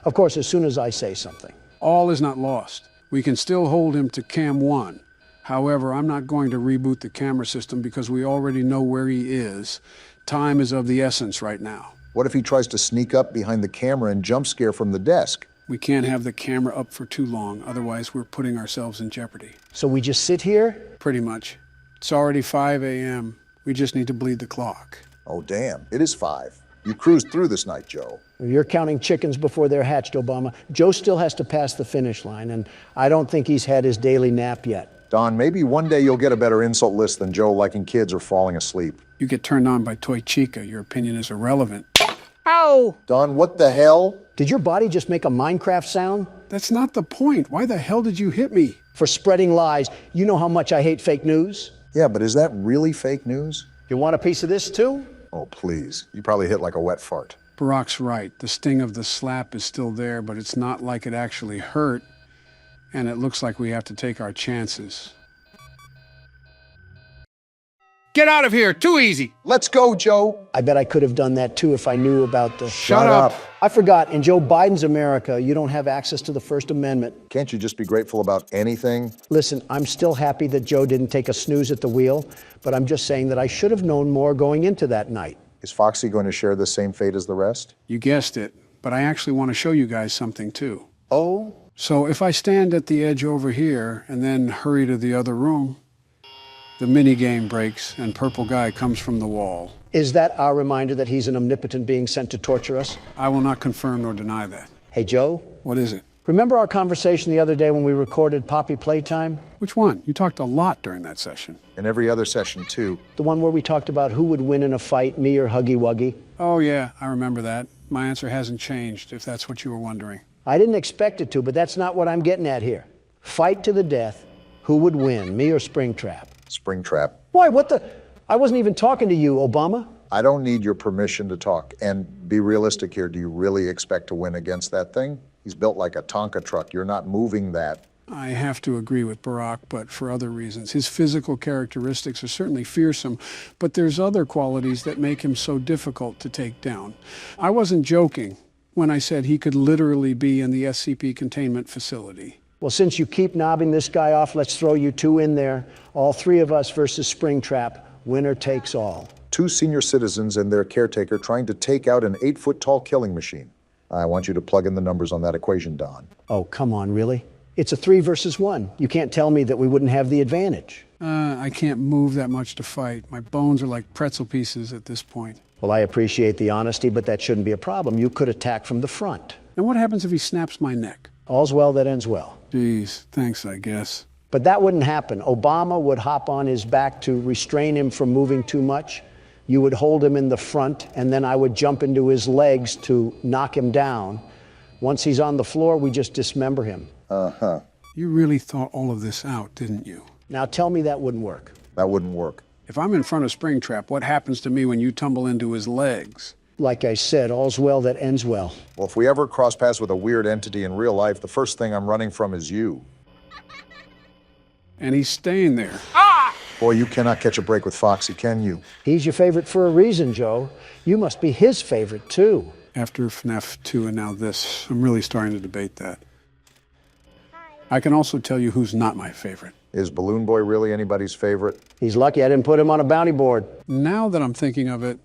Of course, as soon as I say something. All is not lost. We can still hold him to Cam 1. However, I'm not going to reboot the camera system because we already know where he is. Time is of the essence right now. What if he tries to sneak up behind the camera and jump scare from the desk? We can't have the camera up for too long, otherwise we're putting ourselves in jeopardy. So we just sit here? Pretty much. It's already 5 a.m. We just need to bleed the clock. Oh, damn. It is 5. You cruised through this night, Joe. You're counting chickens before they're hatched, Obama. Joe still has to pass the finish line, and I don't think he's had his daily nap yet. Don, maybe one day you'll get a better insult list than Joe liking kids or falling asleep. You get turned on by Toy Chica. Your opinion is irrelevant. Ow! Don, what the hell? Did your body just make a Minecraft sound? That's not the point. Why the hell did you hit me? For spreading lies. You know how much I hate fake news? Yeah, but is that really fake news? You want a piece of this too? Oh, please. You probably hit like a wet fart. Barack's right. The sting of the slap is still there, but it's not like it actually hurt. And it looks like we have to take our chances. Get out of here! Too easy! Let's go, Joe! I bet I could have done that too if I knew about the... Shut up! I forgot, in Joe Biden's America, you don't have access to the First Amendment. Can't you just be grateful about anything? Listen, I'm still happy that Joe didn't take a snooze at the wheel, but I'm just saying that I should have known more going into that night. Is Foxy going to share the same fate as the rest? You guessed it, but I actually want to show you guys something too. Oh? So if I stand at the edge over here and then hurry to the other room, the minigame breaks and Purple Guy comes from the wall. Is that our reminder that he's an omnipotent being sent to torture us? I will not confirm nor deny that. Hey, Joe? What is it? Remember our conversation the other day when we recorded Poppy Playtime? Which one? You talked a lot during that session. And every other session, too. The one where we talked about who would win in a fight, me or Huggy Wuggy? Oh, yeah, I remember that. My answer hasn't changed, if that's what you were wondering. I didn't expect it to, but that's not what I'm getting at here. Fight to the death. Who would win, me or Springtrap? Springtrap. Why, what the? I wasn't even talking to you, Obama. I don't need your permission to talk. And be realistic here. Do you really expect to win against that thing? He's built like a Tonka truck. You're not moving that. I have to agree with Barack, but for other reasons. His physical characteristics are certainly fearsome, but there's other qualities that make him so difficult to take down. I wasn't joking when I said he could literally be in the SCP containment facility. Well, since you keep knobbing this guy off, let's throw you two in there. All three of us versus Springtrap. Winner takes all. 2 senior citizens and their caretaker trying to take out an 8-foot-tall killing machine. I want you to plug in the numbers on that equation, Don. Oh, come on, really? It's a 3 versus 1. You can't tell me that we wouldn't have the advantage. I can't move that much to fight. My bones are like pretzel pieces at this point. Well, I appreciate the honesty, but that shouldn't be a problem. You could attack from the front. And what happens if he snaps my neck? All's well that ends well. Geez, thanks, I guess. But that wouldn't happen. Obama would hop on his back to restrain him from moving too much. You would hold him in the front, and then I would jump into his legs to knock him down. Once he's on the floor, we just dismember him. Uh-huh. You really thought all of this out, didn't you? Now tell me that wouldn't work. That wouldn't work. If I'm in front of Springtrap, what happens to me when you tumble into his legs? Like I said, all's well that ends well. Well, if we ever cross paths with a weird entity in real life, the first thing I'm running from is you. And he's staying there. Boy, you cannot catch a break with Foxy, can you? He's your favorite for a reason, Joe. You must be his favorite, too. After FNAF 2 and now this, I'm really starting to debate that. I can also tell you who's not my favorite. Is Balloon Boy really anybody's favorite? He's lucky I didn't put him on a bounty board. Now that I'm thinking of it,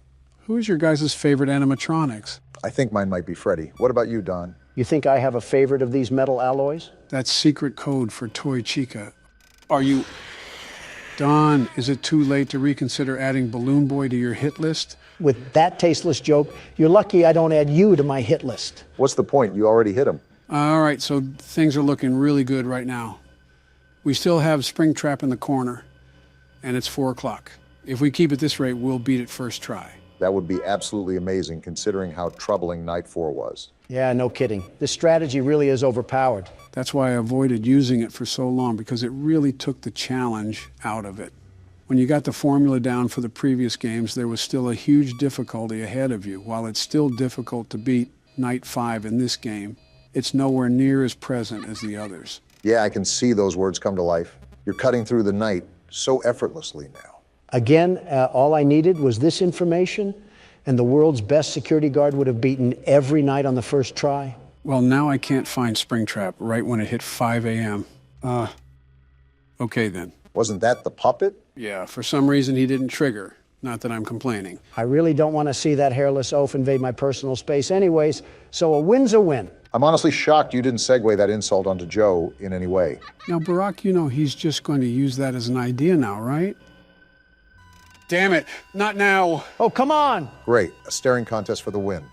who's your guys' favorite animatronics? I think mine might be Freddy. What about you, Don? You think I have a favorite of these metal alloys? That's secret code for Toy Chica. Are you... Don, is it too late to reconsider adding Balloon Boy to your hit list? With that tasteless joke, you're lucky I don't add you to my hit list. What's the point? You already hit him. All right, so things are looking really good right now. We still have Springtrap in the corner, and it's 4 o'clock. If we keep at this rate, we'll beat it first try. That would be absolutely amazing, considering how troubling Night 4 was. Yeah, no kidding. This strategy really is overpowered. That's why I avoided using it for so long, because it really took the challenge out of it. When you got the formula down for the previous games, there was still a huge difficulty ahead of you. While it's still difficult to beat Night 5 in this game, it's nowhere near as present as the others. Yeah, I can see those words come to life. You're cutting through the night so effortlessly now. Again, all I needed was this information, and the world's best security guard would have beaten every night on the first try. Well, now I can't find Springtrap right when it hit 5 a.m. Okay then. Wasn't that the puppet? Yeah, for some reason he didn't trigger. Not that I'm complaining. I really don't want to see that hairless oaf invade my personal space anyways, so a win's a win. I'm honestly shocked you didn't segue that insult onto Joe in any way. Now, Barack, you know he's just going to use that as an idea now, right? Damn it, not now. Oh, come on. Great, a staring contest for the win.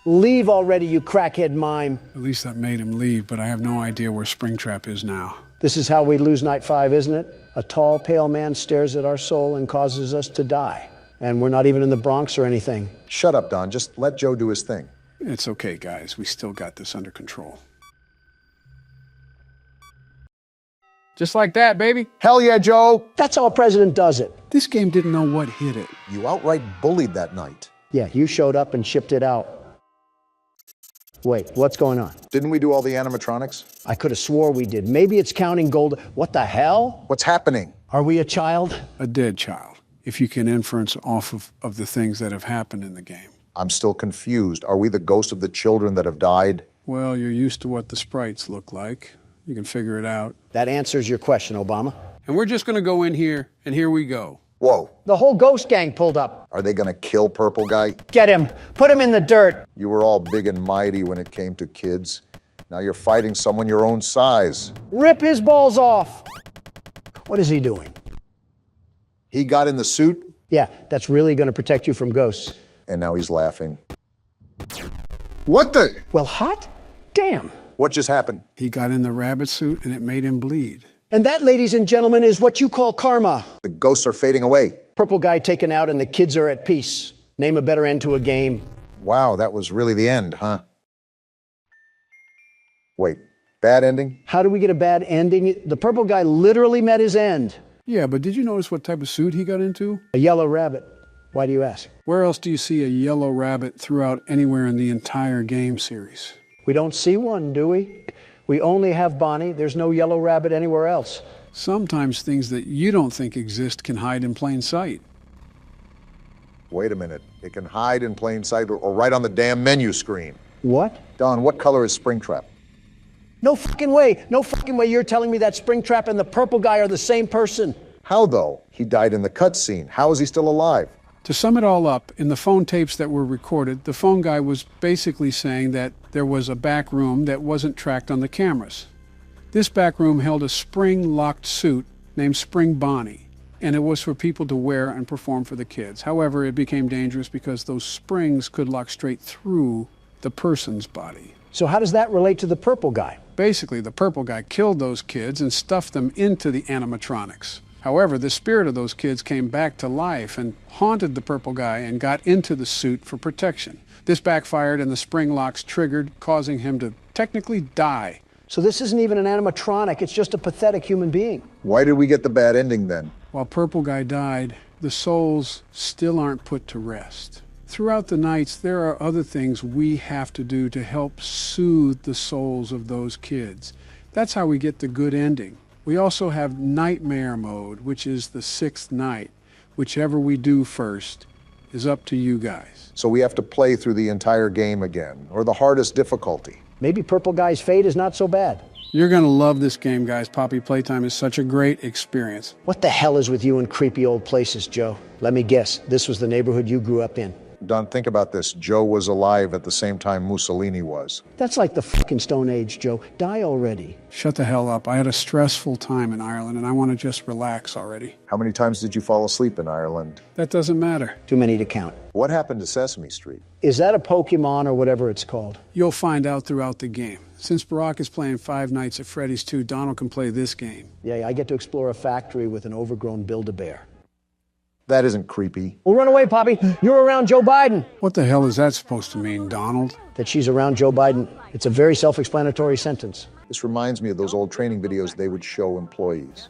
Leave already, you crackhead mime. At least that made him leave, but I have no idea where Springtrap is now. This is how we lose Night 5, isn't it? A tall, pale man stares at our soul and causes us to die. And we're not even in the Bronx or anything. Shut up, Don. Just let Joe do his thing. It's okay, guys. We still got this under control. Just like that, baby. Hell yeah, Joe! That's how a president does it. This game didn't know what hit it. You outright bullied that night. Yeah, you showed up and shipped it out. Wait, what's going on? Didn't we do all the animatronics? I could have swore we did. Maybe it's counting gold. What the hell? What's happening? Are we a child? A dead child, if you can inference off of the things that have happened in the game. I'm still confused. Are we the ghost of the children that have died? Well, you're used to what the sprites look like. You can figure it out. That answers your question, Obama. And we're just going to go in here, and here we go. Whoa. The whole ghost gang pulled up. Are they gonna kill Purple Guy? Get him. Put him in the dirt. You were all big and mighty when it came to kids. Now you're fighting someone your own size. Rip his balls off. What is he doing? He got in the suit? Yeah, that's really going to protect you from ghosts. And now he's laughing. What the? Well, hot damn. What just happened? He got in the rabbit suit, and it made him bleed. And that, ladies and gentlemen, is what you call karma. The ghosts are fading away. Purple Guy taken out and the kids are at peace. Name a better end to a game. Wow, that was really the end, huh? Wait, bad ending? How do we get a bad ending? The Purple Guy literally met his end. Yeah, but did you notice what type of suit he got into? A yellow rabbit. Why do you ask? Where else do you see a yellow rabbit throughout anywhere in the entire game series? We don't see one, do we? We only have Bonnie. There's no yellow rabbit anywhere else. Sometimes things that you don't think exist can hide in plain sight. Wait a minute. It can hide in plain sight or right on the damn menu screen. What? Don, what color is Springtrap? No fucking way. No fucking way you're telling me that Springtrap and the Purple Guy are the same person. How, though? He died in the cutscene. How is he still alive? To sum it all up, in the phone tapes that were recorded, the phone guy was basically saying that there was a back room that wasn't tracked on the cameras. This back room held a spring-locked suit named Spring Bonnie, and it was for people to wear and perform for the kids. However, it became dangerous because those springs could lock straight through the person's body. So how does that relate to the purple guy? Basically, the purple guy killed those kids and stuffed them into the animatronics. However, the spirit of those kids came back to life and haunted the purple guy and got into the suit for protection. This backfired and the spring locks triggered, causing him to technically die. So this isn't even an animatronic, it's just a pathetic human being. Why did we get the bad ending then? While Purple Guy died, the souls still aren't put to rest. Throughout the nights, there are other things we have to do to help soothe the souls of those kids. That's how we get the good ending. We also have Nightmare Mode, which is the 6th night. Whichever we do first is up to you guys. So we have to play through the entire game again, or the hardest difficulty. Maybe Purple Guy's fate is not so bad. You're gonna love this game, guys. Poppy Playtime is such a great experience. What the hell is with you in creepy old places, Joe? Let me guess, this was the neighborhood you grew up in. Don, think about this. Joe was alive at the same time Mussolini was. That's like the fucking Stone Age, Joe. Die already. Shut the hell up. I had a stressful time in Ireland, and I want to just relax already. How many times did you fall asleep in Ireland? That doesn't matter. Too many to count. What happened to Sesame Street? Is that a Pokemon or whatever it's called? You'll find out throughout the game. Since Barack is playing Five Nights at Freddy's 2, Donald can play this game. Yeah, I get to explore a factory with an overgrown Build-A-Bear. That isn't creepy. Well, run away, Poppy. You're around Joe Biden. What the hell is that supposed to mean, Donald? That she's around Joe Biden. It's a very self-explanatory sentence. This reminds me of those old training videos they would show employees.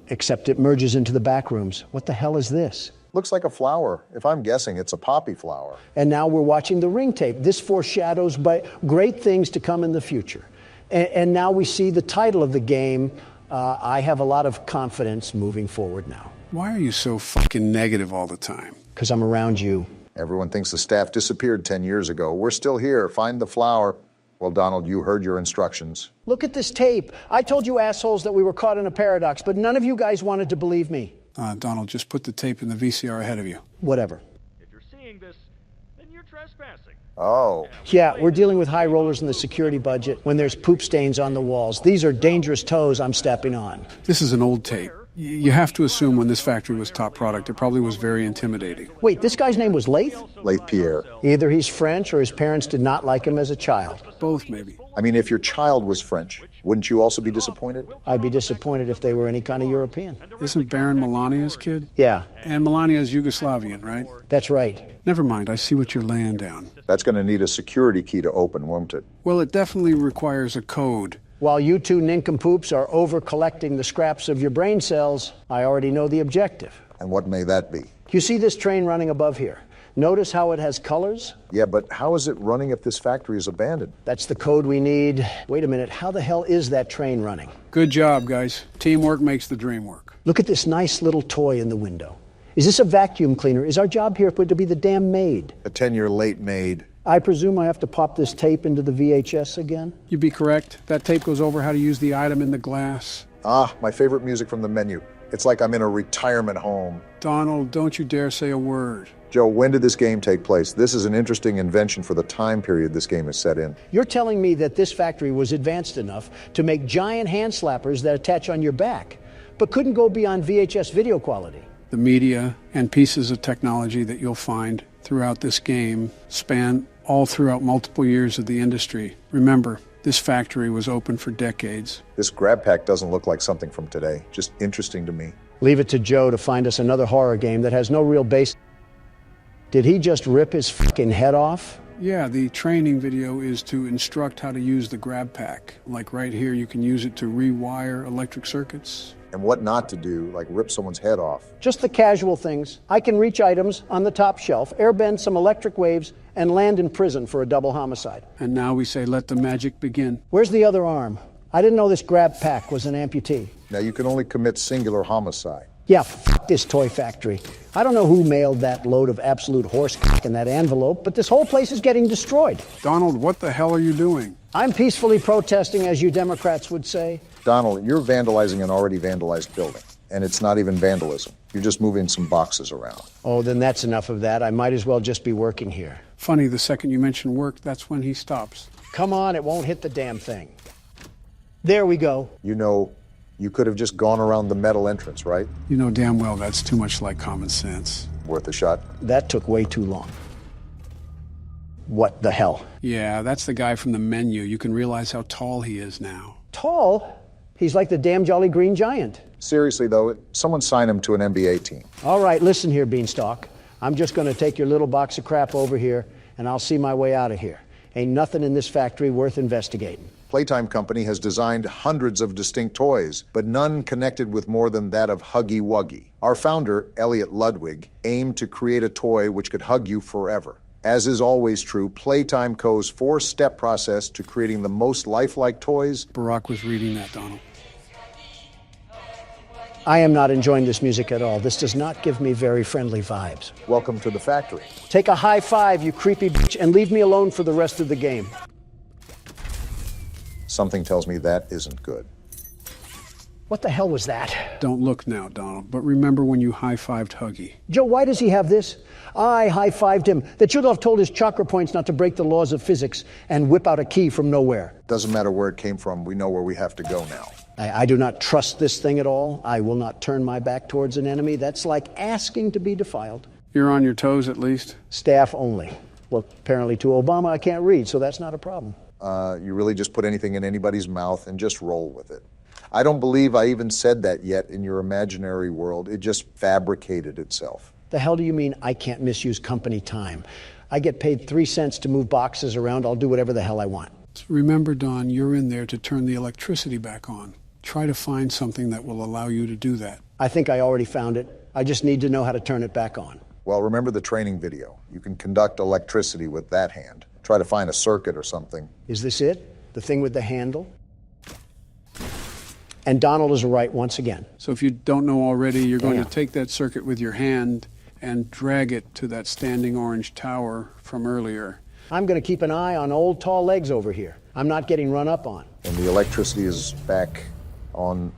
Except it merges into the back rooms. What the hell is this? Looks like a flower. If I'm guessing, it's a poppy flower. And now we're watching the ring tape. This foreshadows great things to come in the future. And now we see the title of the game. I have a lot of confidence moving forward now. Why are you so fucking negative all the time? Because I'm around you. Everyone thinks the staff disappeared 10 years ago. We're still here. Find the flower. Well, Donald, you heard your instructions. Look at this tape. I told you assholes that we were caught in a paradox, but none of you guys wanted to believe me. Donald, just put the tape in the VCR ahead of you. Whatever. If you're seeing this, then you're trespassing. Oh. Yeah, we're dealing with high rollers in the security budget when there's poop stains on the walls. These are dangerous toes I'm stepping on. This is an old tape. You have to assume when this factory was top product, it probably was very intimidating. Wait, this guy's name was Laith? Laith Pierre. Either he's French or his parents did not like him as a child. Both, maybe. I mean, if your child was French, wouldn't you also be disappointed? I'd be disappointed if they were any kind of European. Isn't Baron Melania's kid? Yeah. And Melania's Yugoslavian, right? That's right. Never mind, I see what you're laying down. That's going to need a security key to open, won't it? Well, it definitely requires a code. While you two nincompoops are over-collecting the scraps of your brain cells, I already know the objective. And what may that be? You see this train running above here? Notice how it has colors? Yeah, but how is it running if this factory is abandoned? That's the code we need. Wait a minute, how the hell is that train running? Good job, guys. Teamwork makes the dream work. Look at this nice little toy in the window. Is this a vacuum cleaner? Is our job here to be the damn maid? A 10-year late maid. I presume I have to pop this tape into the VHS again? You'd be correct. That tape goes over how to use the item in the glass. Ah, my favorite music from the menu. It's like I'm in a retirement home. Donald, don't you dare say a word. Joe, when did this game take place? This is an interesting invention for the time period this game is set in. You're telling me that this factory was advanced enough to make giant hand slappers that attach on your back, but couldn't go beyond VHS video quality. The media and pieces of technology that you'll find throughout this game span all throughout multiple years of the industry. Remember, this factory was open for decades. This grab pack doesn't look like something from today. Just interesting to me. Leave it to Joe to find us another horror game that has no real base. Did he just rip his fucking head off? Yeah, the training video is to instruct how to use the grab pack. Like right here, you can use it to rewire electric circuits. And what not to do, like rip someone's head off. Just the casual things. I can reach items on the top shelf, airbend some electric waves, and land in prison for a double homicide. And now we say, let the magic begin. Where's the other arm? I didn't know this grab pack was an amputee. Now you can only commit singular homicide. Yeah, f this toy factory. I don't know who mailed that load of absolute horse in that envelope, but this whole place is getting destroyed. Donald, what the hell are you doing? I'm peacefully protesting, as you Democrats would say. Donald, you're vandalizing an already vandalized building. And it's not even vandalism. You're just moving some boxes around. Oh, then that's enough of that. I might as well just be working here. Funny, the second you mention work, that's when he stops. Come on, it won't hit the damn thing. There we go. You know, You could have just gone around the metal entrance, right? You know damn well that's too much like common sense. Worth a shot. That took way too long. What the hell? Yeah, that's the guy from the menu. You can realize how tall he is now. Tall? He's like the damn Jolly Green Giant. Seriously, though, someone sign him to an NBA team. All right, listen here, Beanstalk. I'm just going to take your little box of crap over here, and I'll see my way out of here. Ain't nothing in this factory worth investigating. Playtime Company has designed hundreds of distinct toys, but none connected with more than that of Huggy Wuggy. Our founder, Elliot Ludwig, aimed to create a toy which could hug you forever. As is always true, Playtime Co.'s four-step process to creating the most lifelike toys. Barack was reading that, Donald. I am not enjoying this music at all. This does not give me very friendly vibes. Welcome to the factory. Take a high five, you creepy bitch, and leave me alone for the rest of the game. Something tells me that isn't good. What the hell was that? Don't look now, Donald, but remember when you high-fived Huggy. Joe, why does he have this? I high-fived him. That should have told his chakra points not to break the laws of physics and whip out a key from nowhere. Doesn't matter where it came from, we know where we have to go now. I do not trust this thing at all. I will not turn my back towards an enemy. That's like asking to be defiled. You're on your toes, at least? Staff only. Well, apparently to Obama I can't read, so that's not a problem. You really just put anything in anybody's mouth and just roll with it. I don't believe I even said that yet in your imaginary world. It just fabricated itself. The hell do you mean I can't misuse company time? I get paid 3 cents to move boxes around. I'll do whatever the hell I want. Remember, Don, you're in there to turn the electricity back on. Try to find something that will allow you to do that. I think I already found it. I just need to know how to turn it back on. Well, remember the training video. You can conduct electricity with that hand. Try to find a circuit or something. Is this it? The thing with the handle? And Donald is right once again. So if you don't know already, you're going to take that circuit with your hand and drag it to that standing orange tower from earlier. I'm going to keep an eye on old tall legs over here. I'm not getting run up on. And the electricity is back on.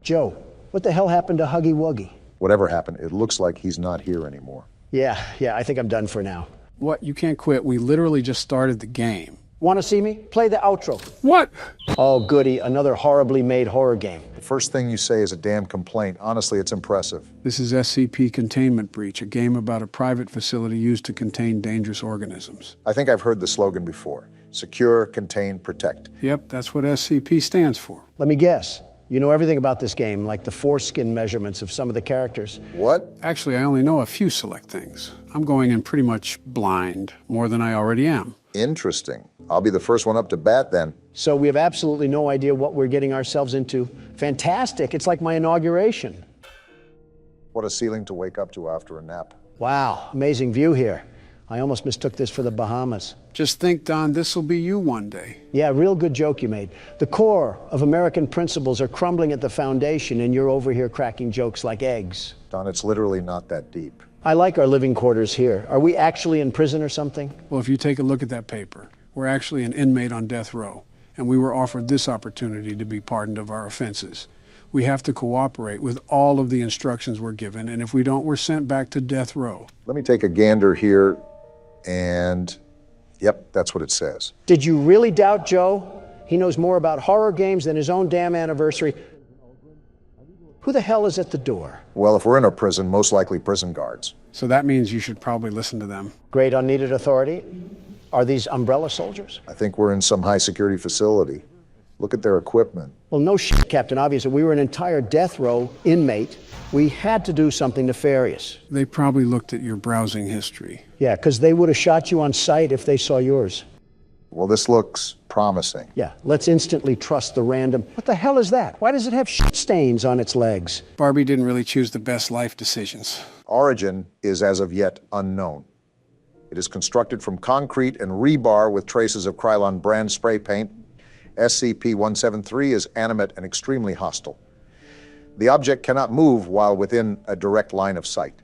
Joe, what the hell happened to Huggy Wuggy? Whatever happened, it looks like he's not here anymore. Yeah, I think I'm done for now. What? You can't quit. We literally just started the game. Want to see me? Play the outro. What? Oh, goody, another horribly made horror game. The first thing you say is a damn complaint. Honestly, it's impressive. This is SCP Containment Breach, a game about a private facility used to contain dangerous organisms. I think I've heard the slogan before. Secure, contain, protect. Yep, that's what SCP stands for. Let me guess. You know everything about this game, like the foreskin measurements of some of the characters. What? Actually, I only know a few select things. I'm going in pretty much blind, more than I already am. Interesting. I'll be the first one up to bat then. So we have absolutely no idea what we're getting ourselves into. Fantastic. It's like my inauguration. What a ceiling to wake up to after a nap. Wow, amazing view here. I almost mistook this for the Bahamas. Just think, Don, this'll be you one day. Yeah, real good joke you made. The core of American principles are crumbling at the foundation, and you're over here cracking jokes like eggs. Don, it's literally not that deep. I like our living quarters here. Are we actually in prison or something? Well, if you take a look at that paper, we're actually an inmate on death row, and we were offered this opportunity to be pardoned of our offenses. We have to cooperate with all of the instructions we're given, and if we don't, we're sent back to death row. Let me take a gander here, and yep, that's what it says. Did you really doubt Joe? He knows more about horror games than his own damn anniversary. Who the hell is at the door? Well, if we're in a prison, most likely prison guards. So that means you should probably listen to them. Great unneeded authority. Are these umbrella soldiers? I think we're in some high security facility. Look at their equipment. Well, no shit, Captain Obvious. We were an entire death row inmate. We had to do something nefarious. They probably looked at your browsing history. Yeah, because they would have shot you on sight if they saw yours. Well, this looks promising. Yeah, let's instantly trust the random. What the hell is that? Why does it have shit stains on its legs? Barbie didn't really choose the best life decisions. Origin is as of yet unknown. It is constructed from concrete and rebar with traces of Krylon brand spray paint. SCP-173 is animate and extremely hostile. The object cannot move while within a direct line of sight.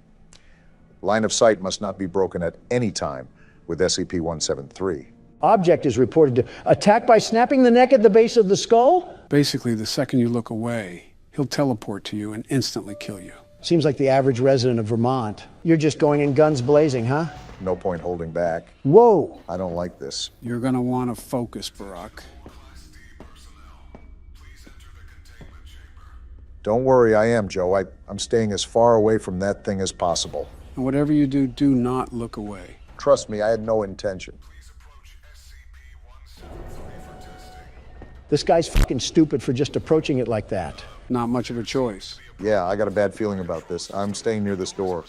Line of sight must not be broken at any time with SCP-173. Object is reported to attack by snapping the neck at the base of the skull? Basically, the second you look away, he'll teleport to you and instantly kill you. Seems like the average resident of Vermont. You're just going in guns blazing, huh? No point holding back. Whoa! I don't like this. You're gonna want to focus, Barack. Don't worry, I am, Joe. I'm staying as far away from that thing as possible. And whatever you do, do not look away. Trust me, I had no intention. This guy's fucking stupid for just approaching it like that. Not much of a choice. Yeah, I got a bad feeling about this. I'm staying near this door.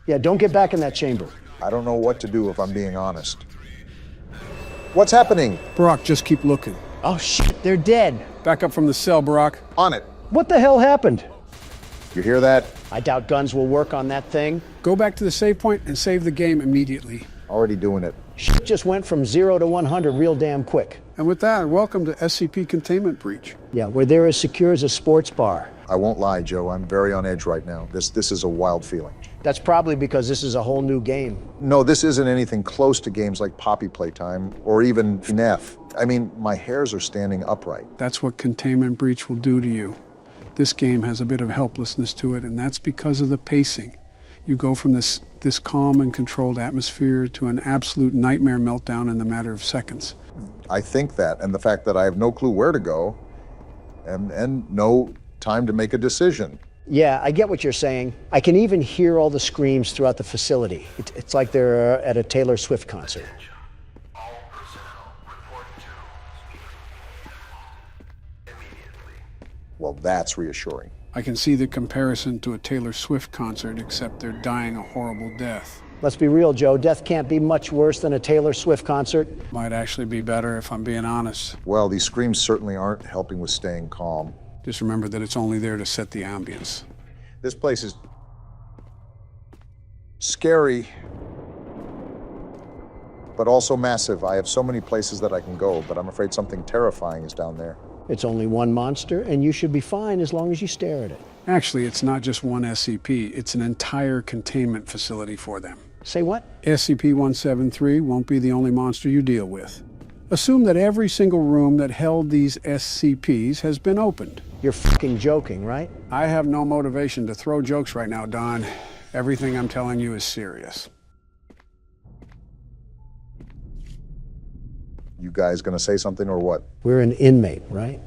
Yeah, don't get back in that chamber. I don't know what to do if I'm being honest. What's happening? Brock, just keep looking. Oh shit, they're dead. Back up from the cell, Brock. On it. What the hell happened? You hear that? I doubt guns will work on that thing. Go back to the save point and save the game immediately. Already doing it. Shit just went from 0 to 100 real damn quick. And with that, welcome to SCP Containment Breach. Yeah, where they're as secure as a sports bar. I won't lie, Joe. I'm very on edge right now. This is a wild feeling. That's probably because this is a whole new game. No, this isn't anything close to games like Poppy Playtime or even FNAF. I mean, my hairs are standing upright. That's what Containment Breach will do to you. This game has a bit of helplessness to it, and that's because of the pacing. You go from this calm and controlled atmosphere to an absolute nightmare meltdown in the matter of seconds. I think that, and the fact that I have no clue where to go, and no time to make a decision. Yeah, I get what you're saying. I can even hear all the screams throughout the facility. It's like they're at a Taylor Swift concert. Well, that's reassuring. I can see the comparison to a Taylor Swift concert, except they're dying a horrible death. Let's be real, Joe. Death can't be much worse than a Taylor Swift concert. Might actually be better if I'm being honest. Well, these screams certainly aren't helping with staying calm. Just remember that it's only there to set the ambience. This place is scary, but also massive. I have so many places that I can go, but I'm afraid something terrifying is down there. It's only one monster, and you should be fine as long as you stare at it. Actually, it's not just one SCP. It's an entire containment facility for them. Say what? SCP-173 won't be the only monster you deal with. Assume that every single room that held these SCPs has been opened. You're fucking joking, right? I have no motivation to throw jokes right now, Don. Everything I'm telling you is serious. You guys gonna say something or what? We're an inmate, right?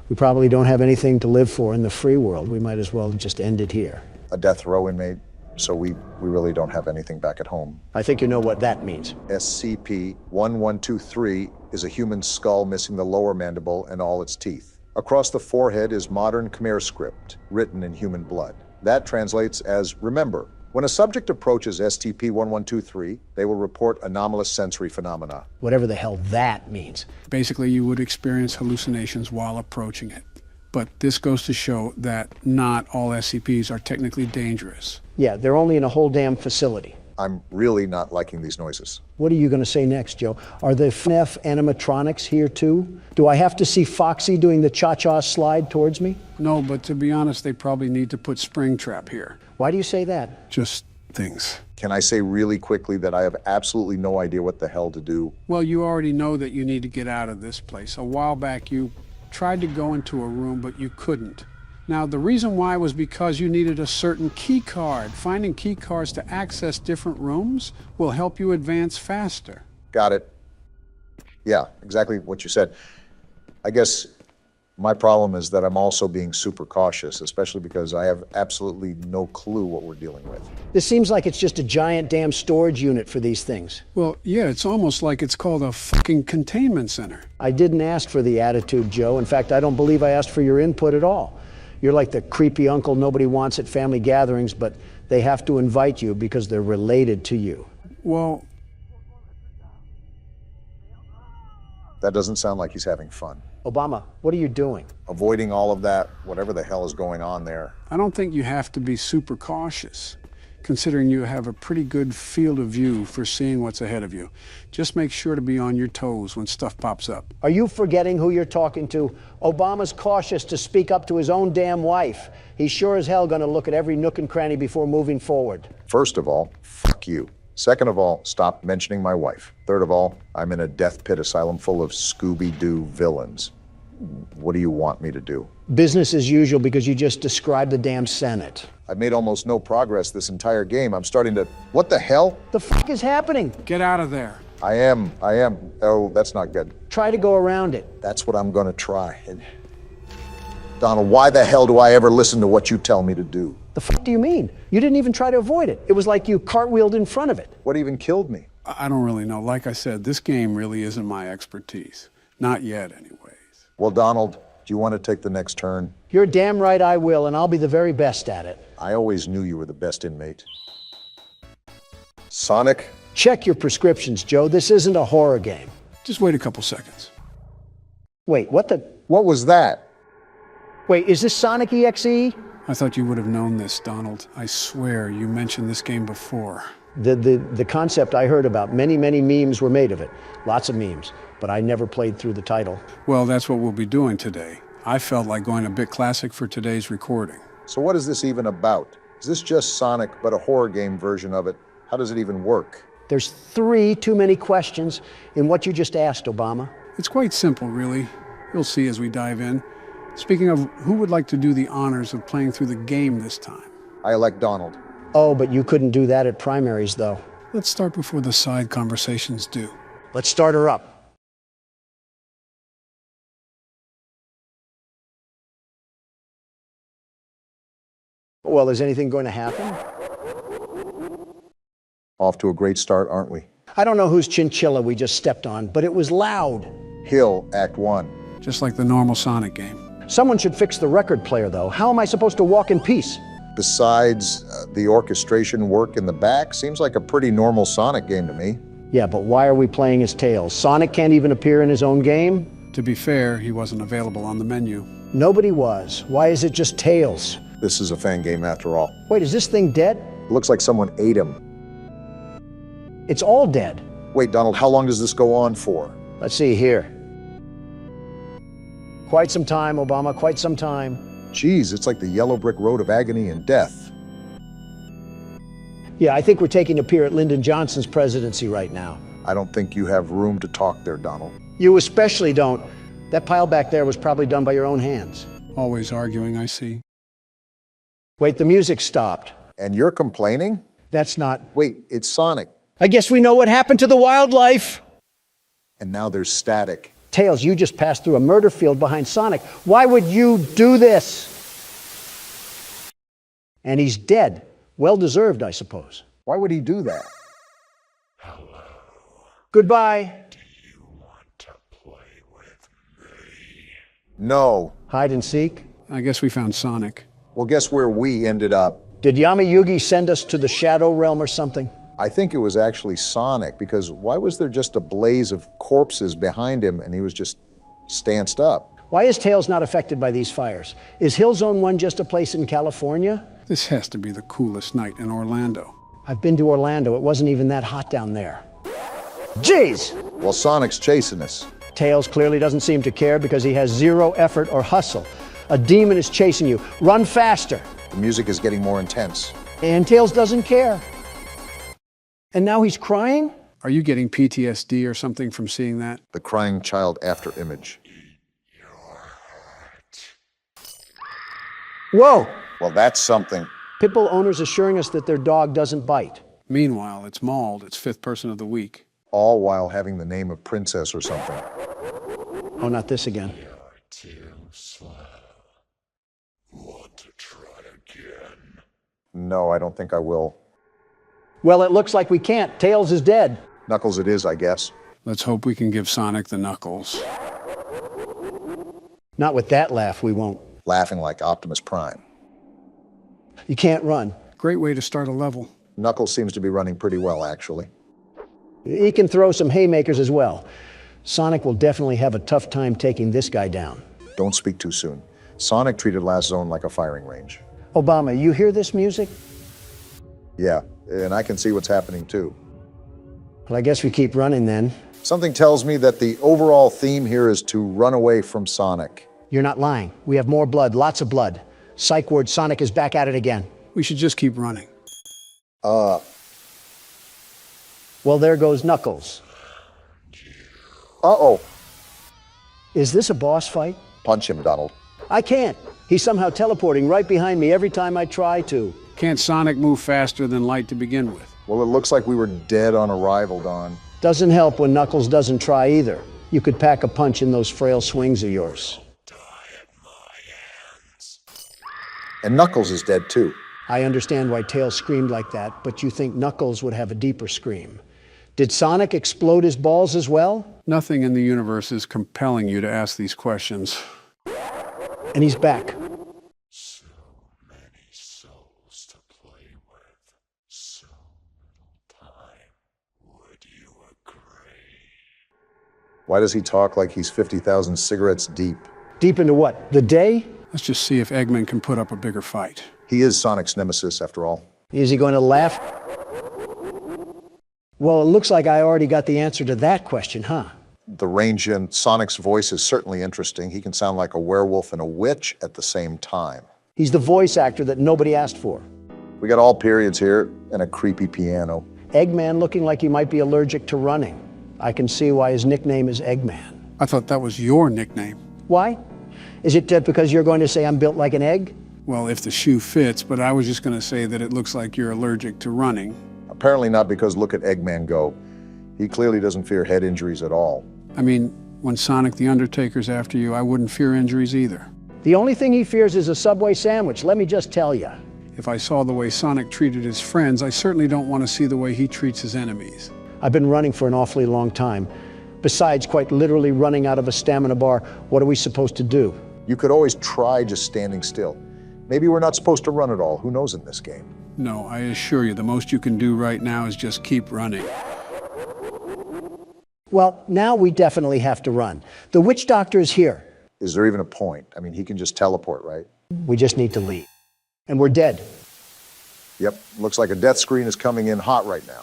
We probably don't have anything to live for in the free world. We might as well just end it here. A death row inmate, so we really don't have anything back at home. I think you know what that means. SCP-1123 is a human skull missing the lower mandible and all its teeth. Across the forehead is modern Khmer script, written in human blood. That translates as remember. When a subject approaches SCP-1123, they will report anomalous sensory phenomena. Whatever the hell that means. Basically, you would experience hallucinations while approaching it. But this goes to show that not all SCPs are technically dangerous. Yeah, they're only in a whole damn facility. I'm really not liking these noises. What are you going to say next, Joe? Are the FNAF animatronics here too? Do I have to see Foxy doing the cha-cha slide towards me? No, but to be honest, they probably need to put Springtrap here. Why do you say that? Just things. Can I say really quickly that I have absolutely no idea what the hell to do? Well, you already know that you need to get out of this place. A while back, you tried to go into a room, but you couldn't. Now, the reason why was because you needed a certain key card. Finding key cards to access different rooms will help you advance faster. Got it. Yeah, exactly what you said. I guess my problem is that I'm also being super cautious, especially because I have absolutely no clue what we're dealing with. This seems like it's just a giant damn storage unit for these things. Well, yeah, it's almost like it's called a fucking containment center. I didn't ask for the attitude, Joe. In fact, I don't believe I asked for your input at all. You're like the creepy uncle nobody wants at family gatherings, but they have to invite you because they're related to you. Well, that doesn't sound like he's having fun. Obama, what are you doing? Avoiding all of that, whatever the hell is going on there. I don't think you have to be super cautious, considering you have a pretty good field of view for seeing what's ahead of you. Just make sure to be on your toes when stuff pops up. Are you forgetting who you're talking to? Obama's cautious to speak up to his own damn wife. He's sure as hell gonna look at every nook and cranny before moving forward. First of all, fuck you. Second of all, stop mentioning my wife. Third of all, I'm in a death pit asylum full of Scooby-Doo villains. What do you want me to do? Business as usual because you just described the damn Senate. I've made almost no progress this entire game. I'm starting to... What the hell? The fuck is happening? Get out of there. I am. Oh, that's not good. Try to go around it. That's what I'm gonna try. Donald, why the hell do I ever listen to what you tell me to do? The fuck do you mean? You didn't even try to avoid it. It was like you cartwheeled in front of it. What even killed me? I don't really know. Like I said, this game really isn't my expertise. Not yet, anyways. Well, Donald, do you want to take the next turn? You're damn right I will, and I'll be the very best at it. I always knew you were the best inmate. Sonic? Check your prescriptions, Joe. This isn't a horror game. Just wait a couple seconds. Wait, what the? What was that? Wait, is this Sonic EXE? I thought you would have known this, Donald. I swear you mentioned this game before. The concept I heard about, many memes were made of it. Lots of memes, but I never played through the title. Well, that's what we'll be doing today. I felt like going a bit classic for today's recording. So what is this even about? Is this just Sonic, but a horror game version of it? How does it even work? There's 3 too many questions in what you just asked, Obama. It's quite simple, really. You'll see as we dive in. Speaking of, who would like to do the honors of playing through the game this time? I elect Donald. Oh, but you couldn't do that at primaries, though. Let's start before the side conversations do. Let's start her up. Well, is anything going to happen? Off to a great start, aren't we? I don't know whose chinchilla we just stepped on, but it was loud. Hill, Act 1. Just like the normal Sonic game. Someone should fix the record player, though. How am I supposed to walk in peace? Besides the orchestration work in the back, seems like a pretty normal Sonic game to me. Yeah, but why are we playing as Tails? Sonic can't even appear in his own game? To be fair, he wasn't available on the menu. Nobody was. Why is it just Tails? This is a fan game after all. Wait, is this thing dead? It looks like someone ate him. It's all dead. Wait, Donald, how long does this go on for? Let's see here. Quite some time, Obama, quite some time. Geez, it's like the yellow brick road of agony and death. Yeah, I think we're taking a peer at Lyndon Johnson's presidency right now. I don't think you have room to talk there, Donald. You especially don't. That pile back there was probably done by your own hands. Always arguing, I see. Wait, the music stopped. And you're complaining? That's not... Wait, it's Sonic. I guess we know what happened to the wildlife. And now there's static. Tails, you just passed through a murder field behind Sonic. Why would you do this? And he's dead. Well deserved, I suppose. Why would he do that? Hello. Goodbye. Do you want to play with me? No. Hide and seek? I guess we found Sonic. Well, guess where we ended up? Did Yami Yugi send us to the Shadow Realm or something? I think it was actually Sonic, because why was there just a blaze of corpses behind him and he was just stanced up? Why is Tails not affected by these fires? Is Hill Zone 1 just a place in California? This has to be the coolest night in Orlando. I've been to Orlando. It wasn't even that hot down there. Jeez! Well, Sonic's chasing us. Tails clearly doesn't seem to care because he has zero effort or hustle. A demon is chasing you. Run faster. The music is getting more intense. And Tails doesn't care. And now he's crying? Are you getting PTSD or something from seeing that? The crying child after image. Whoa! Well, that's something. Pitbull owners assuring us that their dog doesn't bite. Meanwhile, it's Mauled, its 5th person of the week. All while having the name of Princess or something. Oh, not this again. You're too slow. Want to try again? No, I don't think I will. Well, it looks like we can't. Tails is dead. Knuckles it is, I guess. Let's hope we can give Sonic the knuckles. Not with that laugh, we won't. Laughing like Optimus Prime. You can't run. Great way to start a level. Knuckles seems to be running pretty well, actually. He can throw some haymakers as well. Sonic will definitely have a tough time taking this guy down. Don't speak too soon. Sonic treated Last Zone like a firing range. Obama, you hear this music? Yeah, and I can see what's happening too. Well, I guess we keep running then. Something tells me that the overall theme here is to run away from Sonic. You're not lying. We have more blood, lots of blood. Psych ward, Sonic is back at it again. We should just keep running. Well, there goes Knuckles. Uh-oh. Is this a boss fight? Punch him, Donald. I can't. He's somehow teleporting right behind me every time I try to. Can't Sonic move faster than light to begin with? Well, it looks like we were dead on arrival, Don. Doesn't help when Knuckles doesn't try either. You could pack a punch in those frail swings of yours. Die at my And Knuckles is dead too. I understand why Tails screamed like that, but you think Knuckles would have a deeper scream. Did Sonic explode his balls as well? Nothing in the universe is compelling you to ask these questions. And he's back. So many souls to play with. So little time. Would you agree? Why does he talk like he's 50,000 cigarettes deep? Deep into what? The day? Let's just see if Eggman can put up a bigger fight. He is Sonic's nemesis, after all. Is he going to laugh? Well, it looks like I already got the answer to that question, huh? The range in Sonic's voice is certainly interesting. He can sound like a werewolf and a witch at the same time. He's the voice actor that nobody asked for. We got all periods here and a creepy piano. Eggman looking like he might be allergic to running. I can see why his nickname is Eggman. I thought that was your nickname. Why? Is it because you're going to say I'm built like an egg? Well, if the shoe fits, but I was just going to say that it looks like you're allergic to running. Apparently not, because look at Eggman go. He clearly doesn't fear head injuries at all. I mean, when Sonic the Undertaker's after you, I wouldn't fear injuries either. The only thing he fears is a Subway sandwich, let me just tell you. If I saw the way Sonic treated his friends, I certainly don't want to see the way he treats his enemies. I've been running for an awfully long time. Besides quite literally running out of a stamina bar, what are we supposed to do? You could always try just standing still. Maybe we're not supposed to run at all. Who knows in this game? No, I assure you, the most you can do right now is just keep running. Well, now we definitely have to run. The witch doctor is here. Is there even a point? I mean, he can just teleport, right? We just need to leave. And we're dead. Yep, looks like a death screen is coming in hot right now.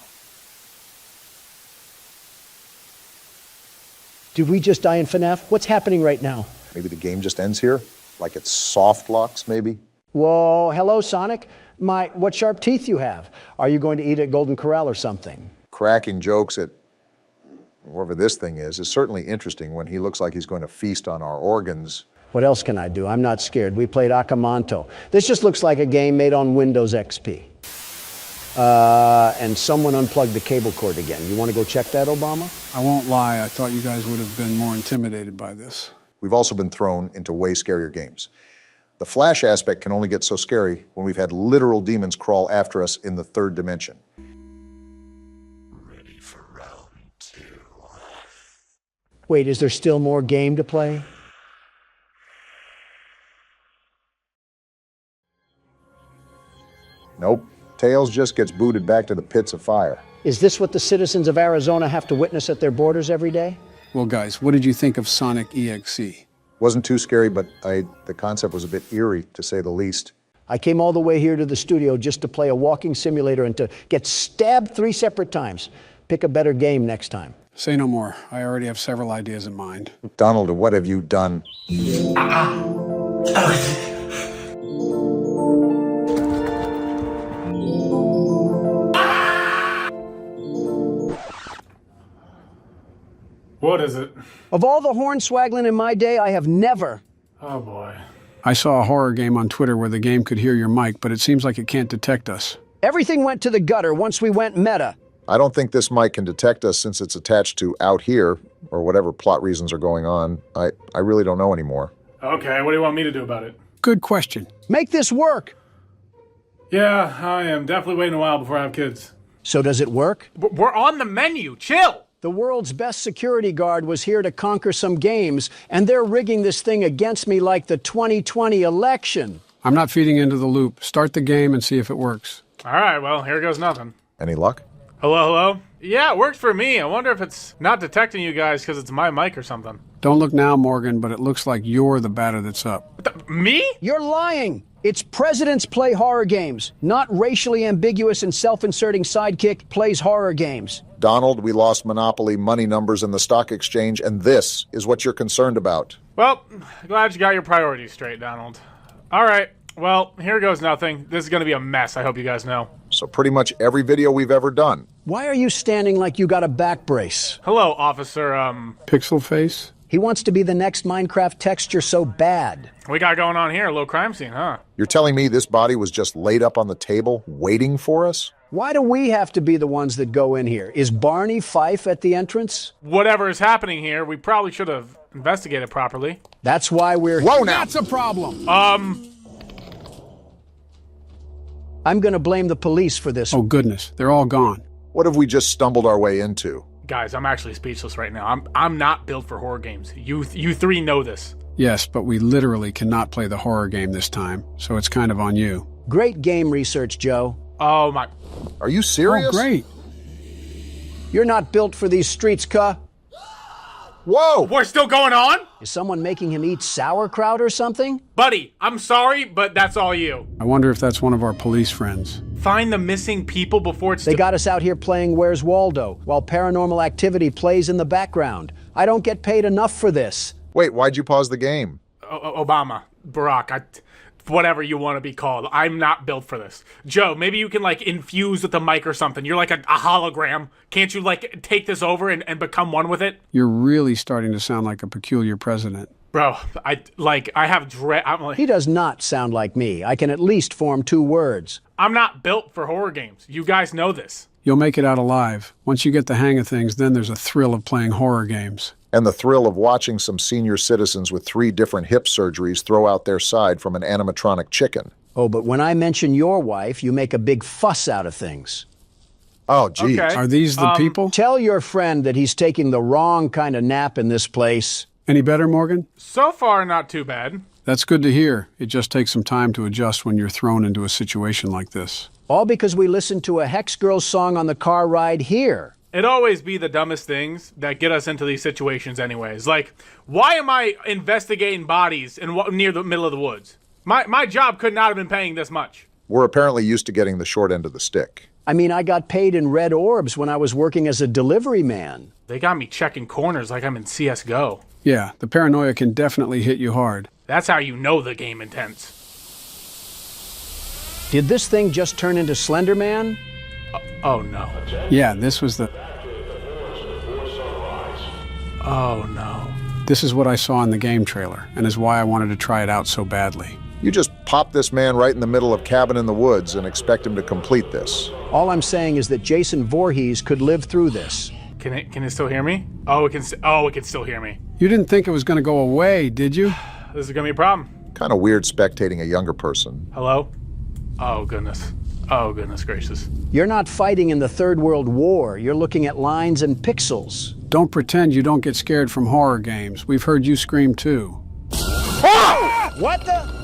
Did we just die in FNAF? What's happening right now? Maybe the game just ends here? Like it's soft locks, maybe? Whoa, hello, Sonic. What sharp teeth you have. Are you going to eat at Golden Corral or something? Cracking jokes at whatever this thing is certainly interesting when he looks like he's going to feast on our organs. What else can I do? I'm not scared. We played Akamanto. This just looks like a game made on Windows XP. And someone unplugged the cable cord again. You want to go check that, Obama? I won't lie, I thought you guys would have been more intimidated by this. We've also been thrown into way scarier games. The Flash aspect can only get so scary when we've had literal demons crawl after us in the third dimension. Ready for round 2. Wait, is there still more game to play? Nope. Tails just gets booted back to the pits of fire. Is this what the citizens of Arizona have to witness at their borders every day? Well, guys, what did you think of Sonic EXE? Wasn't too scary, but the concept was a bit eerie, to say the least. I came all the way here to the studio just to play a walking simulator and to get stabbed 3 separate times. Pick a better game next time. Say no more. I already have several ideas in mind. Donald, what have you done? What is it? Of all the hornswaggling in my day, I have never. Oh boy. I saw a horror game on Twitter where the game could hear your mic, but it seems like it can't detect us. Everything went to the gutter once we went meta. I don't think this mic can detect us since it's attached to out here, or whatever plot reasons are going on. I really don't know anymore. Okay, what do you want me to do about it? Good question. Make this work. Yeah, I am definitely waiting a while before I have kids. So does it work? We're on the menu, chill! The world's best security guard was here to conquer some games, and they're rigging this thing against me like the 2020 election. I'm not feeding into the loop. Start the game and see if it works. All right, well, here goes nothing. Any luck? Hello, hello? Yeah, it worked for me. I wonder if it's not detecting you guys because it's my mic or something. Don't look now, Morgan, but it looks like you're the batter that's up. Me? You're lying. It's presidents play horror games, not racially ambiguous and self-inserting sidekick plays horror games. Donald, we lost Monopoly, money numbers, and the stock exchange, and this is what you're concerned about. Well, glad you got your priorities straight, Donald. All right, well, here goes nothing. This is going to be a mess, I hope you guys know. So pretty much every video we've ever done. Why are you standing like you got a back brace? Hello, Officer, Pixel Face? He wants to be the next Minecraft texture so bad. We got going on here, a little crime scene, huh? You're telling me this body was just laid up on the table, waiting for us? Why do we have to be the ones that go in here? Is Barney Fife at the entrance? Whatever is happening here, we probably should have investigated properly. That's why we're... Whoa now! That's a problem! I'm gonna blame the police for this. Oh, goodness. They're all gone. What have we just stumbled our way into? Guys, I'm actually speechless right now. I'm not built for horror games. You three know this. Yes, but we literally cannot play the horror game this time, so it's kind of on you. Great game research, Joe. Oh, my... Are you serious? Oh, great. You're not built for these streets, cuh. Whoa! We're still going on? Is someone making him eat sauerkraut or something? Buddy, I'm sorry, but that's all you. I wonder if that's one of our police friends. Find the missing people before it's... They got us out here playing Where's Waldo, while Paranormal Activity plays in the background. I don't get paid enough for this. Wait, why'd you pause the game? Obama, Barack, whatever you want to be called. I'm not built for this. Joe, maybe you can, like, infuse with the mic or something. You're like a hologram. Can't you, like, take this over and become one with it? You're really starting to sound like a peculiar president. Bro, I have dread. He does not sound like me. I can at least form 2 words. I'm not built for horror games. You guys know this. You'll make it out alive. Once you get the hang of things, then there's a thrill of playing horror games. And the thrill of watching some senior citizens with 3 different hip surgeries throw out their side from an animatronic chicken. Oh, but when I mention your wife, you make a big fuss out of things. Oh, geez. Okay. Are these the people? Tell your friend that he's taking the wrong kind of nap in this place. Any better, Morgan? So far, not too bad. That's good to hear. It just takes some time to adjust when you're thrown into a situation like this. All because we listened to a Hex Girls song on the car ride here. It'd always be the dumbest things that get us into these situations anyways. Like, why am I investigating bodies near the middle of the woods? My job could not have been paying this much. We're apparently used to getting the short end of the stick. I mean, I got paid in red orbs when I was working as a delivery man. They got me checking corners like I'm in CSGO. Yeah, the paranoia can definitely hit you hard. That's how you know the game intense. Did this thing just turn into Slender Man? Oh no. Yeah, this was the... Oh no. This is what I saw in the game trailer, and is why I wanted to try it out so badly. You just pop this man right in the middle of Cabin in the Woods and expect him to complete this. All I'm saying is that Jason Voorhees could live through this. Can it still hear me? Oh, it can still hear me. You didn't think it was going to go away, did you? This is gonna be a problem. Kind of weird spectating a younger person. Hello? Oh goodness. Oh goodness gracious. You're not fighting in the Third World War. You're looking at lines and pixels. Don't pretend you don't get scared from horror games. We've heard you scream too. Oh! What the?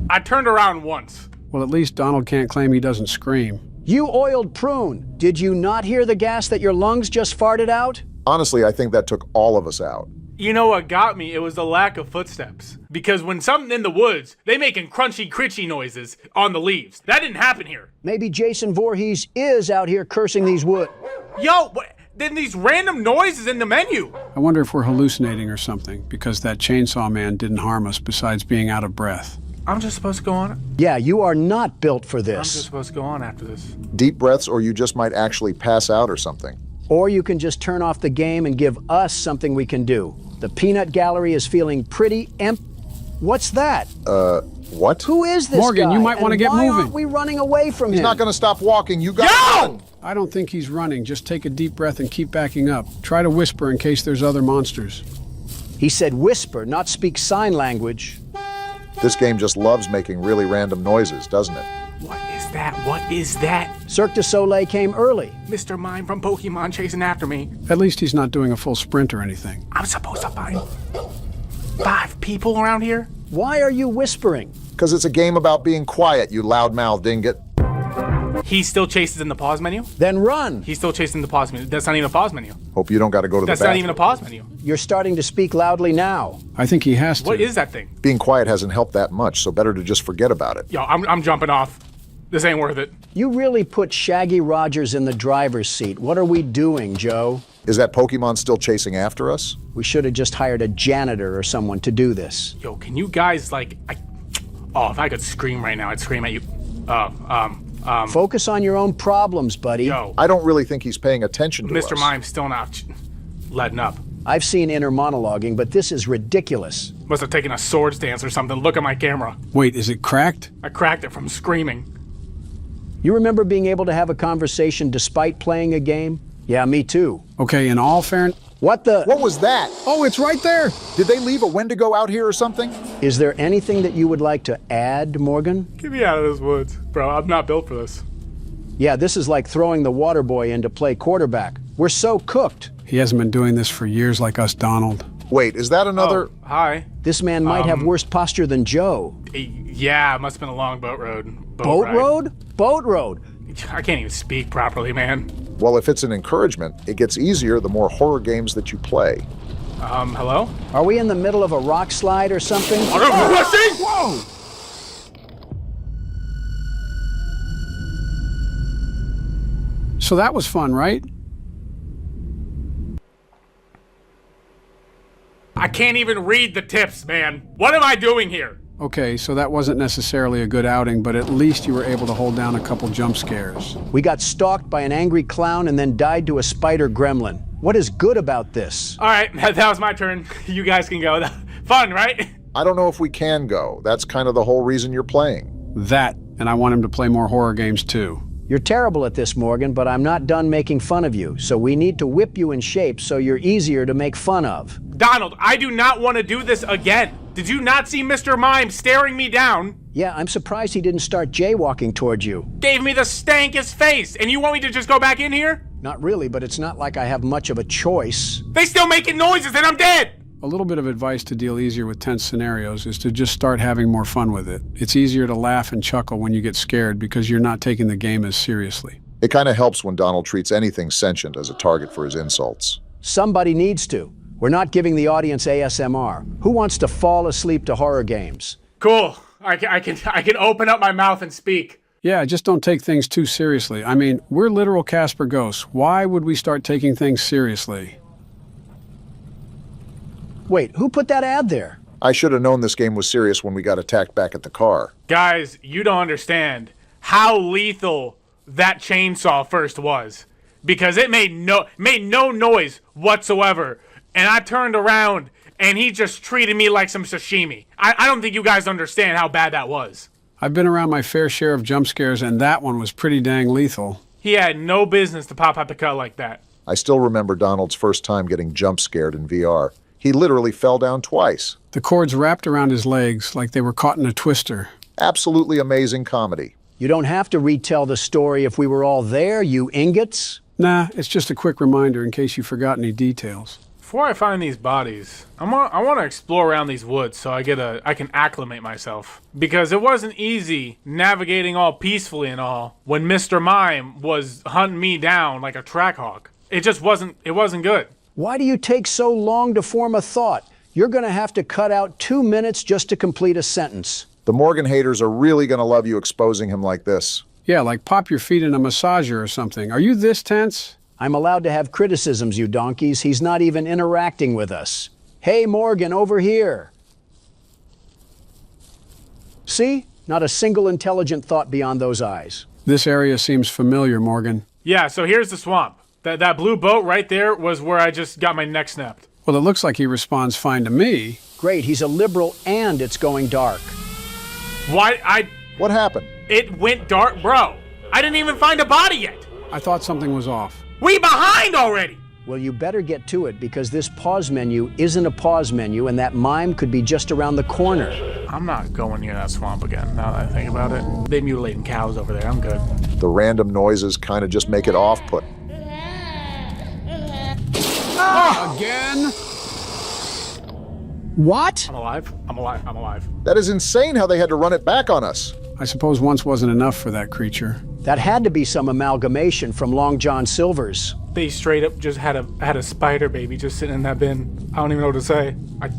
I turned around once. Well, at least Donald can't claim he doesn't scream. You oiled prune. Did you not hear the gas that your lungs just farted out? Honestly, I think that took all of us out. You know what got me? It was the lack of footsteps. Because when something in the woods, they making crunchy, critchy noises on the leaves. That didn't happen here. Maybe Jason Voorhees is out here cursing these woods. Yo, then these random noises in the menu. I wonder if we're hallucinating or something, because that chainsaw man didn't harm us besides being out of breath. I'm just supposed to go on? Yeah, you are not built for I'm this. just supposed to go on after this. Deep breaths, or you just might actually pass out or something. Or you can just turn off the game and give us something we can do. The peanut gallery is feeling pretty empty. What's that? What? Who is this Morgan, guy? you might want to And get why moving. aren't we running away from him? He's not going to stop walking. You got to run. I don't think he's running. Just take a deep breath and keep backing up. Try to whisper in case there's other monsters. He said whisper, not speak sign language. This game just loves making really random noises, doesn't it? What is that? What is that? Cirque du Soleil came early. Mr. Mime from Pokemon chasing after me. At least he's not doing a full sprint or anything. I'm supposed to find 5 people around here? Why are you whispering? Because it's a game about being quiet, you loudmouth dingot. He still chases in the pause menu? Then run. He's still chasing the pause menu. That's not even a pause menu. Hope you don't got to go to That's the bathroom. not even a pause menu. You're starting to speak loudly now. I think he has to. What is that thing? Being quiet hasn't helped that much, so better to just forget about it. Yo, I'm jumping off. This ain't worth it. You really put Shaggy Rogers in the driver's seat. What are we doing, Joe? Is that Pokemon still chasing after us? We should have just hired a janitor or someone to do this. Yo, can you guys, like... if I could scream right now, I'd scream at you. Focus on your own problems, buddy. Yo. I don't really think he's paying attention to us. Mr. Mime's still not letting up. I've seen inner monologuing, but this is ridiculous. Must have taken a sword stance or something. Look at my camera. Wait, is it cracked? I cracked it from screaming. You remember being able to have a conversation despite playing a game? Yeah, me too. Okay, in all fairness... What the? What was that? Oh, it's right there. Did they leave a Wendigo out here or something? Is there anything that you would like to add, Morgan? Get me out of this woods. Bro, I'm not built for this. Yeah, this is like throwing the water boy in to play quarterback. We're so cooked. He hasn't been doing this for years like us, Donald. Wait, is that another... Oh, hi. This man might have worse posture than Joe. Yeah, it must have been a long boat road. Boat ride. road? Boat road. I can't even speak properly, man. Well, if it's an encouragement, it gets easier the more horror games that you play. Hello? Are we in the middle of a rock slide or something? Whoa! So that was fun, right? I can't even read the tips, man. What am I doing here? Okay, so that wasn't necessarily a good outing, but at least you were able to hold down a couple jump scares. We got stalked by an angry clown and then died to a spider gremlin. What is good about this? All right, that was my turn. You guys can go. Fun, right? I don't know if we can go. That's kind of the whole reason you're playing. That, and I want him to play more horror games too. You're terrible at this, Morgan, but I'm not done making fun of you, so we need to whip you in shape so you're easier to make fun of. Donald, I do not want to do this again. Did you not see Mr. Mime staring me down? Yeah, I'm surprised he didn't start jaywalking towards you. Gave me the stankest face, and you want me to just go back in here? Not really, but it's not like I have much of a choice. They still making noises and I'm dead! A little bit of advice to deal easier with tense scenarios is to just start having more fun with it. It's easier to laugh and chuckle when you get scared because you're not taking the game as seriously. It kind of helps when Donald treats anything sentient as a target for his insults. Somebody needs to. We're not giving the audience ASMR. Who wants to fall asleep to horror games? Cool. I can open up my mouth and speak. Yeah, just don't take things too seriously. I mean, we're literal Casper ghosts. Why would we start taking things seriously? Wait, who put that ad there? I should have known this game was serious when we got attacked back at the car. Guys, you don't understand how lethal that chainsaw first was. Because it made no noise whatsoever. And I turned around and he just treated me like some sashimi. I don't think you guys understand how bad that was. I've been around my fair share of jump scares, and that one was pretty dang lethal. He had no business to pop out the cut like that. I still remember Donald's first time getting jump scared in VR. He literally fell down twice. The cords wrapped around his legs like they were caught in a twister. Absolutely amazing comedy. You don't have to retell the story if we were all there, you ingots. Nah, it's just a quick reminder in case you forgot any details. Before I find these bodies, I want to explore around these woods so I can acclimate myself. Because it wasn't easy navigating all peacefully and all when Mr. Mime was hunting me down like a track hawk. It just wasn't good. Why do you take so long to form a thought? You're going to have to cut out 2 minutes just to complete a sentence. The Morgan haters are really going to love you exposing him like this. Yeah, like pop your feet in a massager or something. Are you this tense? I'm allowed to have criticisms, you donkeys. He's not even interacting with us. Hey, Morgan, over here. See? Not a single intelligent thought beyond those eyes. This area seems familiar, Morgan. Yeah, so here's the swamp. That blue boat right there was where I just got my neck snapped. Well, it looks like he responds fine to me. Great, he's a liberal and it's going dark. What happened? It went dark, bro. I didn't even find a body yet. I thought something was off. We behind already! Well, you better get to it because this pause menu isn't a pause menu and that mime could be just around the corner. I'm not going near that swamp again, now that I think about it. They mutilating cows over there, I'm good. The random noises kind of just make it off-putting. Again? What? I'm alive. That is insane how they had to run it back on us. I suppose once wasn't enough for that creature. That had to be some amalgamation from Long John Silver's. They straight up just had a spider baby just sitting in that bin. I don't even know what to say.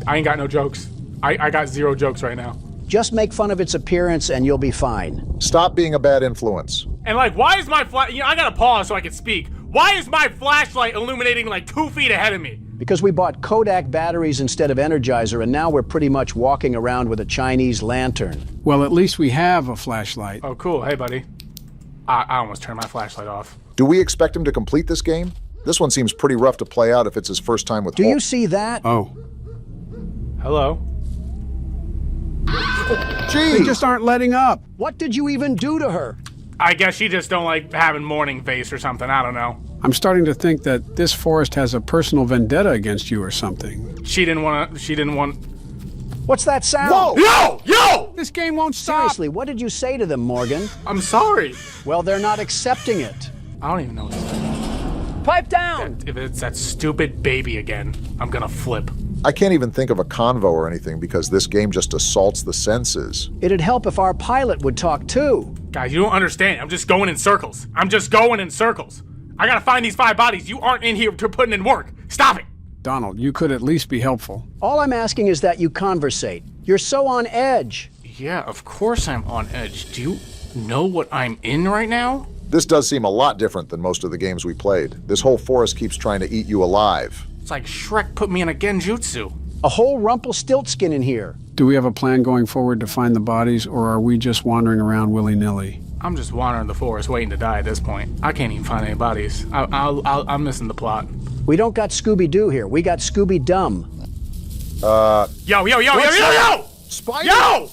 I ain't got no jokes. I got 0 jokes right now. Just make fun of its appearance and you'll be fine. Stop being a bad influence. And like, why is my I gotta pause so I can speak. Why is my flashlight illuminating like 2 feet ahead of me? Because we bought Kodak batteries instead of Energizer, and now we're pretty much walking around with a Chinese lantern. Well, at least we have a flashlight. Oh, cool. Hey, buddy. I almost turned my flashlight off. Do we expect him to complete this game? This one seems pretty rough to play out if it's his first time with... Do you see that? Oh. Hello? Jeez! They just aren't letting up. What did you even do to her? I guess she just don't like having morning face or something. I don't know. I'm starting to think that this forest has a personal vendetta against you or something. She didn't want. What's that sound? Whoa! Yo! This game won't stop. Seriously, what did you say to them, Morgan? I'm sorry. Well, they're not accepting it. I don't even know what to say. Pipe down! If it's that stupid baby again, I'm gonna flip. I can't even think of a convo or anything because this game just assaults the senses. It'd help if our pilot would talk too. Guys, you don't understand. I'm just going in circles. I gotta find these 5 bodies. You aren't in here to putting in work. Stop it. Donald, you could at least be helpful. All I'm asking is that you conversate. You're so on edge. Yeah, of course I'm on edge. Do you know what I'm in right now? This does seem a lot different than most of the games we played. This whole forest keeps trying to eat you alive. It's like Shrek put me in a genjutsu. A whole Rumpelstiltskin in here. Do we have a plan going forward to find the bodies, or are we just wandering around willy-nilly? I'm just wandering the forest waiting to die at this point. I can't even find any bodies. I'm missing the plot. We don't got Scooby-Doo here. We got Scooby-Dum. Yo! Spider? Yo!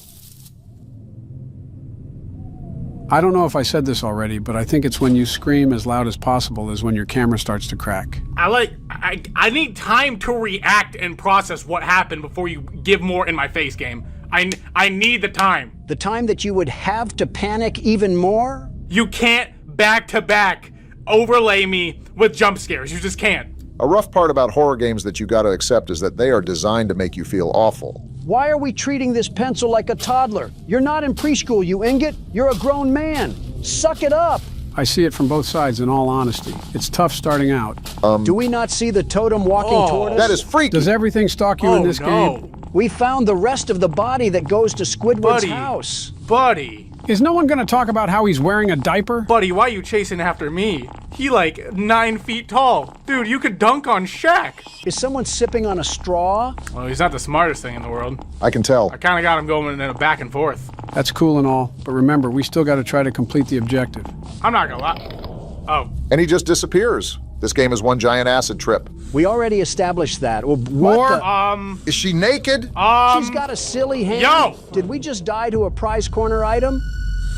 I don't know if I said this already, but I think it's when you scream as loud as possible is when your camera starts to crack. I need time to react and process what happened before you give more in my face, game. I need the time. The time that you would have to panic even more? You can't back-to-back overlay me with jump scares. You just can't. A rough part about horror games that you gotta accept is that they are designed to make you feel awful. Why are we treating this pencil like a toddler? You're not in preschool, you ingot. You're a grown man. Suck it up. I see it from both sides, in all honesty. It's tough starting out. Do we not see the totem walking toward us? That is freaky. Does everything stalk you in this game? We found the rest of the body that goes to Squidward's house. Buddy. Is no one going to talk about how he's wearing a diaper? Buddy, why are you chasing after me? He like 9 feet tall. Dude, you could dunk on Shaq. Is someone sipping on a straw? Well, he's not the smartest thing in the world. I can tell. I kind of got him going in a back and forth. That's cool and all, but remember, we still got to try to complete the objective. I'm not gonna lie. Oh. And he just disappears. This game is one giant acid trip. We already established that. Well, Is she naked? She's got a silly hand. Yo! Did we just die to a prize corner item?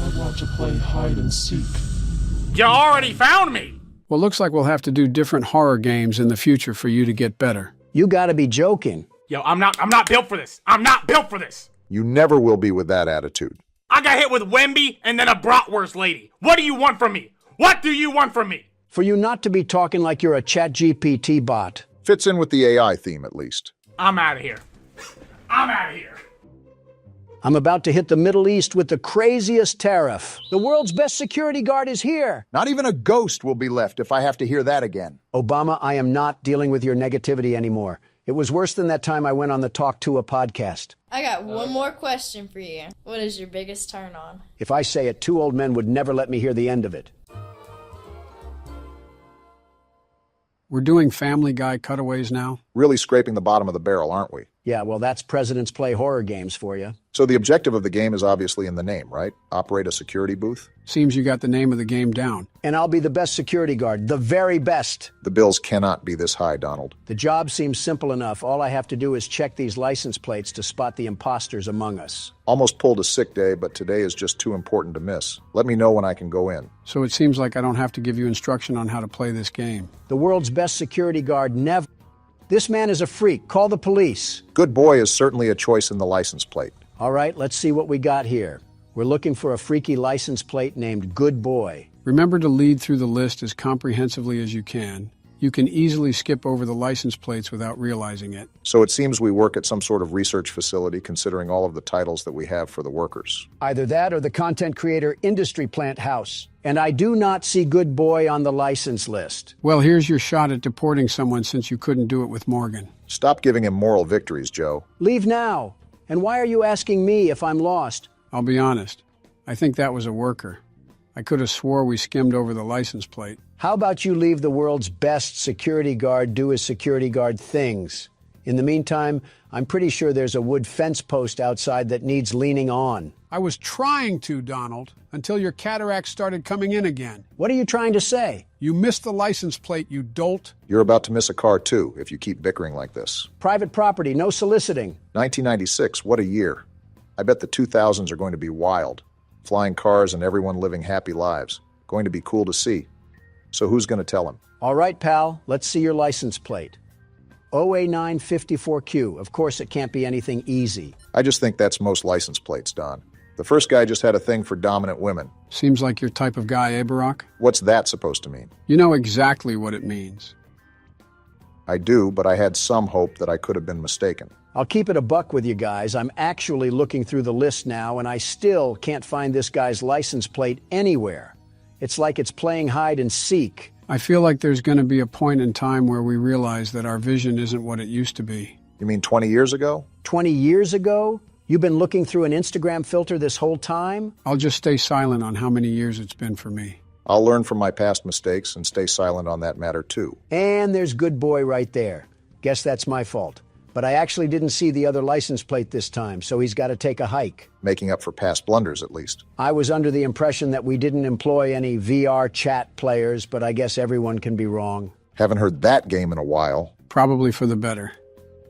I want to play hide and seek. You already found me! Well, looks like we'll have to do different horror games in the future for you to get better. You gotta be joking. Yo, I'm not built for this. I'm not built for this. You never will be with that attitude. I got hit with Wemby and then a bratwurst lady. What do you want from me? What do you want from me? For you not to be talking like you're a ChatGPT bot. Fits in with the AI theme, at least. I'm out of here. I'm out of here. I'm about to hit the Middle East with the craziest tariff. The world's best security guard is here. Not even a ghost will be left if I have to hear that again. Obama, I am not dealing with your negativity anymore. It was worse than that time I went on the Talk to a podcast. I got one more question for you. What is your biggest turn on? If I say it, 2 old men would never let me hear the end of it. We're doing Family Guy cutaways now? Really scraping the bottom of the barrel, aren't we? Yeah, well, that's Presidents Play horror games for you. So the objective of the game is obviously in the name, right? Operate a security booth? Seems you got the name of the game down. And I'll be the best security guard, the very best. The bills cannot be this high, Donald. The job seems simple enough. All I have to do is check these license plates to spot the imposters among us. Almost pulled a sick day, but today is just too important to miss. Let me know when I can go in. So it seems like I don't have to give you instruction on how to play this game. The world's best security guard never... This man is a freak. Call the police. Good boy is certainly a choice in the license plate. All right, let's see what we got here. We're looking for a freaky license plate named Good Boy. Remember to lead through the list as comprehensively as you can. You can easily skip over the license plates without realizing it. So it seems we work at some sort of research facility considering all of the titles that we have for the workers. Either that or the content creator industry plant house. And I do not see Good Boy on the license list. Well, here's your shot at deporting someone since you couldn't do it with Morgan. Stop giving him moral victories, Joe. Leave now. And why are you asking me if I'm lost? I'll be honest. I think that was a worker. I could have swore we skimmed over the license plate. How about you leave the world's best security guard do his security guard things? In the meantime, I'm pretty sure there's a wood fence post outside that needs leaning on. I was trying to, Donald, until your cataracts started coming in again. What are you trying to say? You missed the license plate, you dolt. You're about to miss a car, too, if you keep bickering like this. Private property, no soliciting. 1996, what a year. I bet the 2000s are going to be wild. Flying cars and everyone living happy lives. Going to be cool to see. So who's going to tell him? All right, pal, let's see your license plate. OA954Q. Of course, it can't be anything easy. I just think that's most license plates, Don. The first guy just had a thing for dominant women. Seems like your type of guy, eh, Barack? What's that supposed to mean? You know exactly what it means. I do, but I had some hope that I could have been mistaken. I'll keep it a buck with you guys. I'm actually looking through the list now, and I still can't find this guy's license plate anywhere. It's like it's playing hide and seek. I feel like there's going to be a point in time where we realize that our vision isn't what it used to be. You mean 20 years ago? 20 years ago? You've been looking through an Instagram filter this whole time? I'll just stay silent on how many years it's been for me. I'll learn from my past mistakes and stay silent on that matter, too. And there's good boy right there. Guess that's my fault. But I actually didn't see the other license plate this time, so he's got to take a hike. Making up for past blunders, at least. I was under the impression that we didn't employ any VR chat players, but I guess everyone can be wrong. Haven't heard that game in a while. Probably for the better.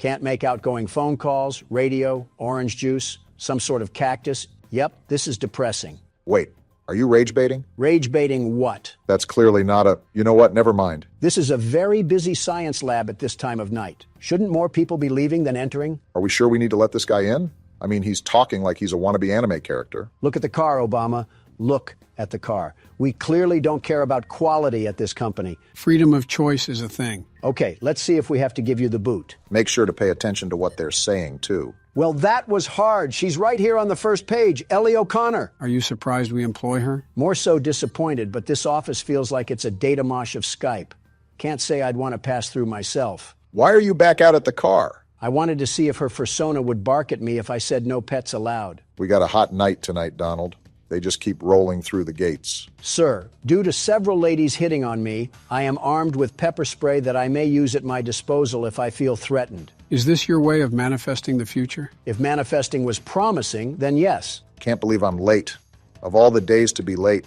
Can't make outgoing phone calls, radio, orange juice, some sort of cactus. Yep, this is depressing. Wait, are you rage baiting? Rage baiting what? That's clearly not a... You know what? Never mind. This is a very busy science lab at this time of night. Shouldn't more people be leaving than entering? Are we sure we need to let this guy in? I mean, he's talking like he's a wannabe anime character. Look at the car, Obama. Look at the car. We clearly don't care about quality at this company. Freedom of choice is a thing. Okay, let's see if we have to give you the boot. Make sure to pay attention to what they're saying, too. Well, that was hard. She's right here on the first page, Ellie O'Connor. Are you surprised we employ her? More so disappointed, but this office feels like it's a data mosh of Skype. Can't say I'd want to pass through myself. Why are you back out at the car? I wanted to see if her fursona would bark at me if I said no pets allowed. We got a hot night tonight, Donald. They just keep rolling through the gates. Sir, due to several ladies hitting on me, I am armed with pepper spray that I may use at my disposal if I feel threatened. Is this your way of manifesting the future? If manifesting was promising, then yes. Can't believe I'm late. Of all the days to be late,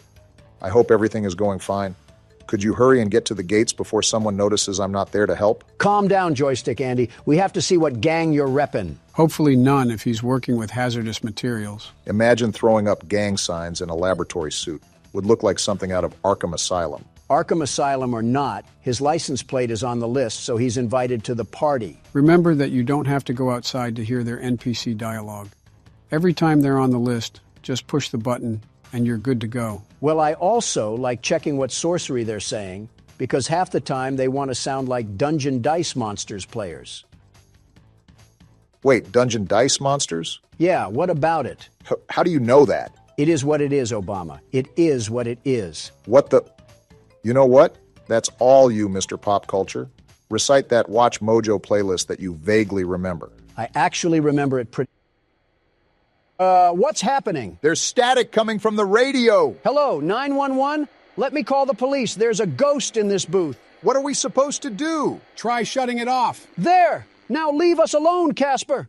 I hope everything is going fine. Could you hurry and get to the gates before someone notices I'm not there to help? Calm down, Joystick Andy. We have to see what gang you're reppin'. Hopefully none if he's working with hazardous materials. Imagine throwing up gang signs in a laboratory suit. Would look like something out of Arkham Asylum. Arkham Asylum or not, his license plate is on the list, so he's invited to the party. Remember that you don't have to go outside to hear their NPC dialogue. Every time they're on the list, just push the button and you're good to go. Well, I also like checking what sorcery they're saying, because half the time they want to sound like Dungeon Dice Monsters players. Wait, Dungeon Dice Monsters? Yeah, what about it? How do you know that? It is what it is, Obama. It is what it is. What the... You know what? That's all you, Mr. Pop Culture. Recite that Watch Mojo playlist that you vaguely remember. I actually remember it pretty... what's happening? There's static coming from the radio. Hello, 911? Let me call the police. There's a ghost in this booth. What are we supposed to do? Try shutting it off. There! Now leave us alone, Casper!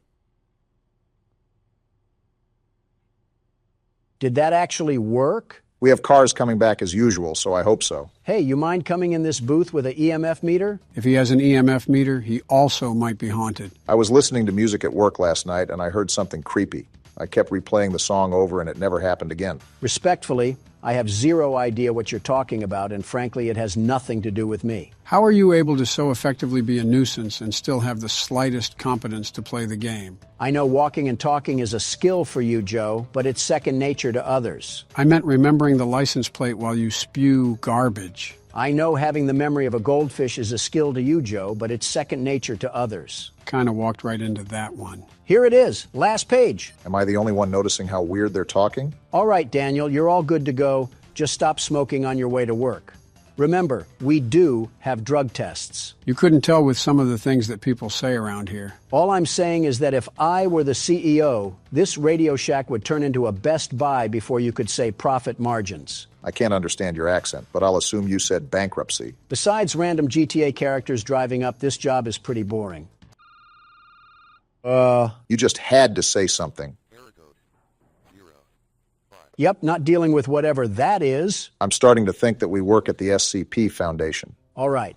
Did that actually work? We have cars coming back as usual, so I hope so. Hey, you mind coming in this booth with an EMF meter? If he has an EMF meter, he also might be haunted. I was listening to music at work last night, and I heard something creepy. I kept replaying the song over, and it never happened again. Respectfully, I have zero idea what you're talking about, and frankly, it has nothing to do with me. How are you able to so effectively be a nuisance and still have the slightest competence to play the game? I know walking and talking is a skill for you, Joe, but it's second nature to others. I meant remembering the license plate while you spew garbage. I know having the memory of a goldfish is a skill to you, Joe, but it's second nature to others. Kind of walked right into that one. Here it is, last page. Am I the only one noticing how weird they're talking? All right, Daniel, you're all good to go. Just stop smoking on your way to work. Remember, we do have drug tests. You couldn't tell with some of the things that people say around here. All I'm saying is that if I were the CEO, this Radio Shack would turn into a Best Buy before you could say profit margins. I can't understand your accent, but I'll assume you said bankruptcy. Besides random GTA characters driving up, this job is pretty boring. You just had to say something. Yep, not dealing with whatever that is. I'm starting to think that we work at the SCP Foundation. All right.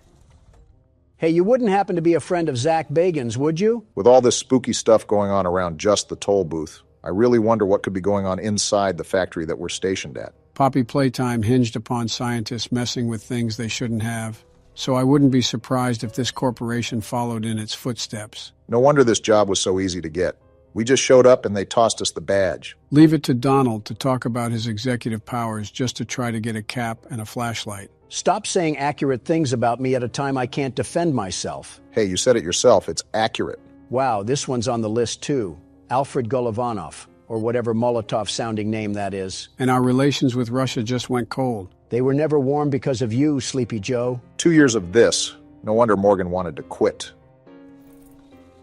Hey, you wouldn't happen to be a friend of Zach Bagan's, would you? With all this spooky stuff going on around just the toll booth, I really wonder what could be going on inside the factory that we're stationed at. Poppy Playtime hinged upon scientists messing with things they shouldn't have. so I wouldn't be surprised if this corporation followed in its footsteps. No wonder this job was so easy to get. We just showed up and they tossed us the badge. Leave it to Donald to talk about his executive powers just to try to get a cap and a flashlight. Stop saying accurate things about me at a time I can't defend myself. Hey, you said it yourself. It's accurate. Wow, this one's on the list too. Alfred Golovanov, or whatever Molotov-sounding name that is. And our relations with Russia just went cold. They were never warm because of you, Sleepy Joe. 2 years of this. No wonder Morgan wanted to quit.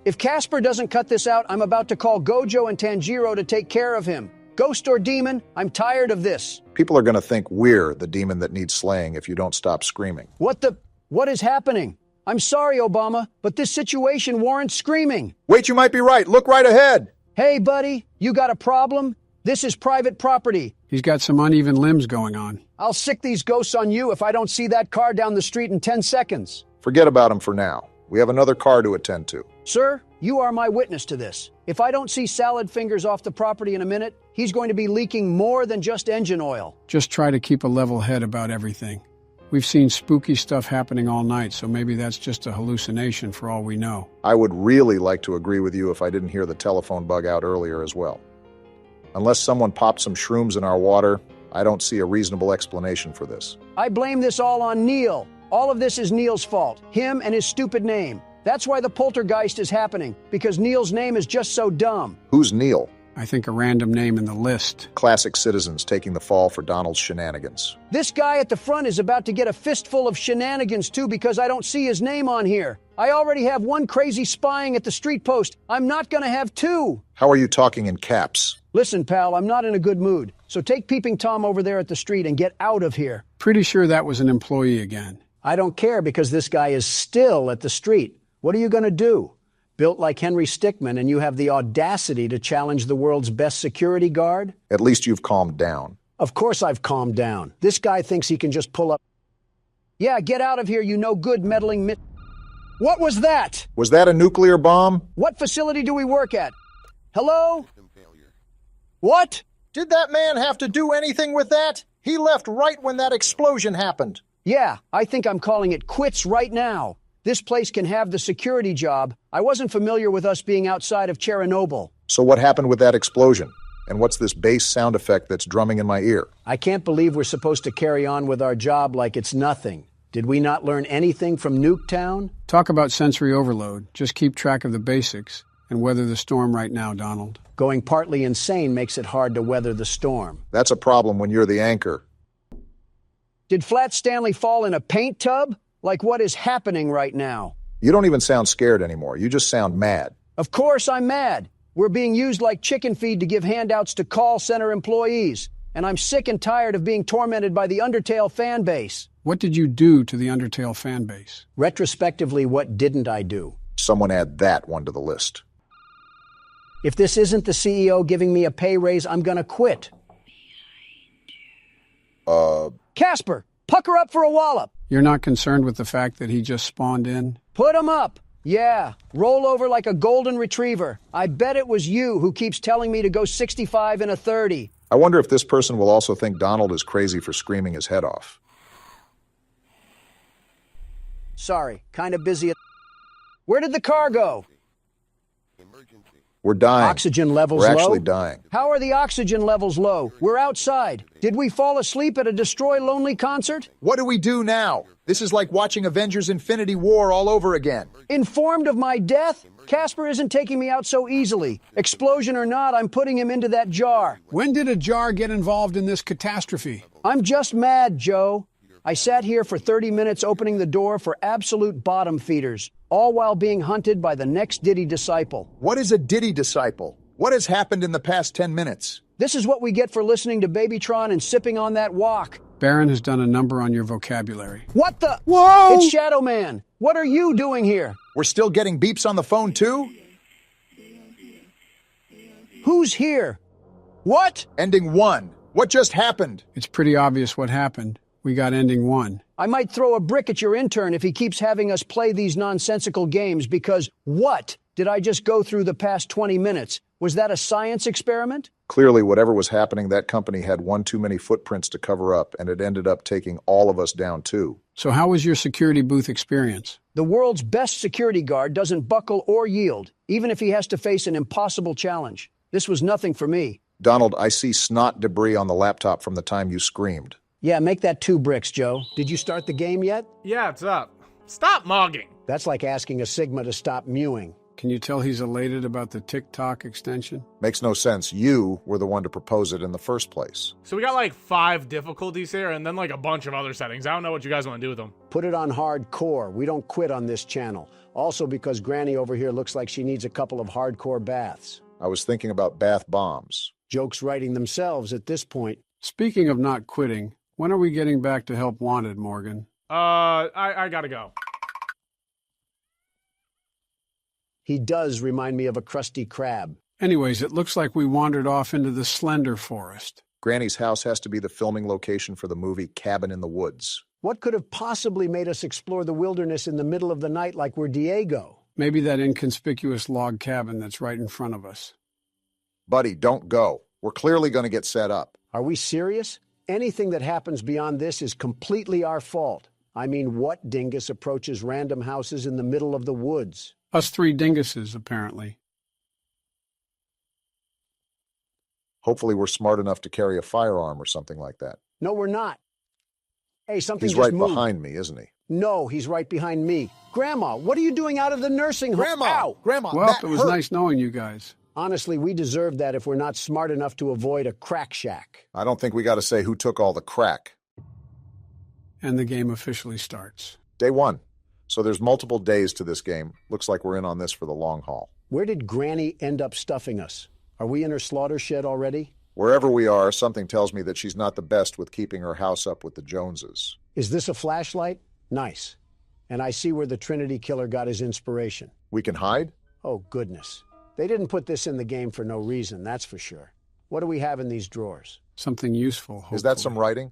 If Casper doesn't cut this out, I'm about to call Gojo and Tanjiro to take care of him. Ghost or demon, I'm tired of this. People are going to think we're the demon that needs slaying if you don't stop screaming. What is happening? I'm sorry, Obama, but this situation warrants screaming. Wait, you might be right. Look right ahead. Hey, buddy, you got a problem? This is private property. He's got some uneven limbs going on. I'll sick these ghosts on you if I don't see that car down the street in 10 seconds. Forget about him for now. We have another car to attend to. Sir, you are my witness to this. If I don't see salad fingers off the property in a minute, he's going to be leaking more than just engine oil. Just try to keep a level head about everything. We've seen spooky stuff happening all night, so maybe that's just a hallucination for all we know. I would really like to agree with you if I didn't hear the telephone bug out earlier as well. Unless someone popped some shrooms in our water, I don't see a reasonable explanation for this. I blame this all on Neil. All of this is Neil's fault. Him and his stupid name. That's why the poltergeist is happening, because Neil's name is just so dumb. Who's Neil? I think a random name in the list. Classic citizens taking the fall for Donald's shenanigans. This guy at the front is about to get a fistful of shenanigans too because I don't see his name on here. I already have one crazy spying at the street post. I'm not gonna have two. How are you talking in caps? Listen, pal, I'm not in a good mood. So take Peeping Tom over there at the street and get out of here. Pretty sure that was an employee again. I don't care because this guy is still at the street. What are you gonna do? Built like Henry Stickmin, and you have the audacity to challenge the world's best security guard? At least you've calmed down. Of course I've calmed down. This guy thinks he can just pull up. Yeah, get out of here, you no good meddling What was that? Was that a nuclear bomb? What facility do we work at? Hello? What? Did that man have to do anything with that? He left right when that explosion happened. Yeah, I think I'm calling it quits right now. This place can have the security job. I wasn't familiar with us being outside of Chernobyl. So what happened with that explosion? And what's this bass sound effect that's drumming in my ear? I can't believe we're supposed to carry on with our job like it's nothing. Did we not learn anything from Nuketown? Talk about sensory overload. Just keep track of the basics and weather the storm right now, Donald. Going partly insane makes it hard to weather the storm. That's a problem when you're the anchor. Did Flat Stanley fall in a paint tub? Like what is happening right now? You don't even sound scared anymore. You just sound mad. Of course I'm mad. We're being used like chicken feed to give handouts to call center employees. And I'm sick and tired of being tormented by the Undertale fan base. What did you do to the Undertale fan base? Retrospectively, what didn't I do? Someone add that one to the list. If this isn't the CEO giving me a pay raise, I'm gonna quit. Casper, pucker up for a wallop. You're not concerned with the fact that he just spawned in? Put him up. Yeah, roll over like a golden retriever. I bet it was you who keeps telling me to go 65 and a 30. I wonder if this person will also think Donald is crazy for screaming his head off. Sorry, kind of busy. Where did the car go? We're dying. Oxygen levels low? We're actually dying. How are the oxygen levels low? We're outside. Did we fall asleep at a Destroy Lonely concert? What do we do now? This is like watching Avengers Infinity War all over again. Informed of my death? Casper isn't taking me out so easily. Explosion or not, I'm putting him into that jar. When did a jar get involved in this catastrophe? I'm just mad, Joe. I sat here for 30 minutes opening the door for absolute bottom feeders, all while being hunted by the next Diddy disciple. What is a Diddy disciple? What has happened in the past 10 minutes? This is what we get for listening to Babytron and sipping on that wok. Baron has done a number on your vocabulary. What the? Whoa! It's Shadow Man. What are you doing here? We're still getting beeps on the phone, too? Who's here? What? Ending 1. What just happened? It's pretty obvious what happened. We got ending 1. I might throw a brick at your intern if he keeps having us play these nonsensical games because what did I just go through the past 20 minutes? Was that a science experiment? Clearly, whatever was happening, that company had one too many footprints to cover up, and it ended up taking all of us down, too. So how was your security booth experience? The world's best security guard doesn't buckle or yield, even if he has to face an impossible challenge. This was nothing for me. Donald, I see snot debris on the laptop from the time you screamed. Yeah, make that 2 bricks, Joe. Did you start the game yet? Yeah, it's up. Stop mogging. That's like asking a Sigma to stop mewing. Can you tell he's elated about the TikTok extension? Makes no sense. You were the one to propose it in the first place. So we got like 5 difficulties here and then like a bunch of other settings. I don't know what you guys want to do with them. Put it on hardcore. We don't quit on this channel. Also because Granny over here looks like she needs a couple of hardcore baths. I was thinking about bath bombs. Jokes writing themselves at this point. Speaking of not quitting, when are we getting back to Help Wanted, Morgan? I gotta go. He does remind me of a crusty crab. Anyways, it looks like we wandered off into the Slender Forest. Granny's house has to be the filming location for the movie Cabin in the Woods. What could have possibly made us explore the wilderness in the middle of the night like we're Diego? Maybe that inconspicuous log cabin that's right in front of us. Buddy, don't go. We're clearly going to get set up. Are we serious? Anything that happens beyond this is completely our fault. I mean, what dingus approaches random houses in the middle of the woods? Us 3 dinguses, apparently. Hopefully we're smart enough to carry a firearm or something like that. No, we're not. Hey, something He's just right moved. behind me, isn't he? No, he's right behind me. Grandma, what are you doing out of the nursing home? Grandma! Ow! Grandma, Well, that it was hurt. nice knowing you guys. Honestly, we deserve that if we're not smart enough to avoid a crack shack. I don't think we got to say who took all the crack. And the game officially starts. Day 1. So there's multiple days to this game. Looks like we're in on this for the long haul. Where did Granny end up stuffing us? Are we in her slaughter shed already? Wherever we are, something tells me that she's not the best with keeping her house up with the Joneses. Is this a flashlight? Nice. And I see where the Trinity Killer got his inspiration. We can hide? Oh, goodness. They didn't put this in the game for no reason, that's for sure. What do we have in these drawers? Something useful, hopefully. Is that some writing?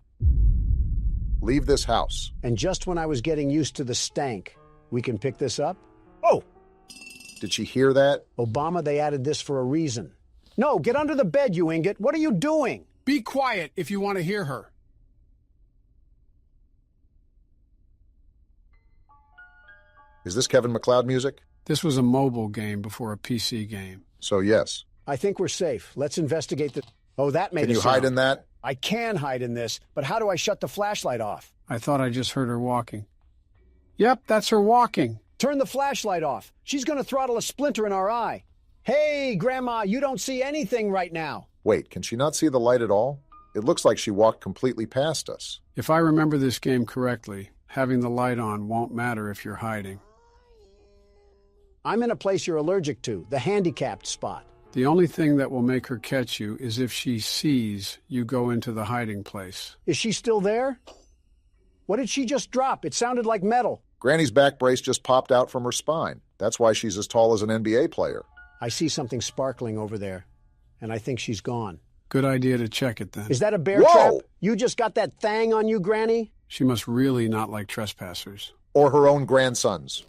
Leave this house. And just when I was getting used to the stank, we can pick this up? Oh! Did she hear that? Obama, they added this for a reason. No, get under the bed, you ingot. What are you doing? Be quiet if you want to hear her. Is this Kevin MacLeod music? This was a mobile game before a PC game. So yes. I think we're safe. Let's investigate the... Oh, that made Can a you sound. hide in that? I can hide in this, but how do I shut the flashlight off? I thought I just heard her walking. Yep, that's her walking. Turn the flashlight off. She's going to throttle a splinter in our eye. Hey, Grandma, you don't see anything right now. Wait, can she not see the light at all? It looks like she walked completely past us. If I remember this game correctly, having the light on won't matter if you're hiding. I'm in a place you're allergic to, the handicapped spot. The only thing that will make her catch you is if she sees you go into the hiding place. Is she still there? What did she just drop? It sounded like metal. Granny's back brace just popped out from her spine. That's why she's as tall as an NBA player. I see something sparkling over there, and I think she's gone. Good idea to check it then. Is that a bear Whoa! trap? You just got that thang on you, Granny? She must really not like trespassers. Or her own grandsons.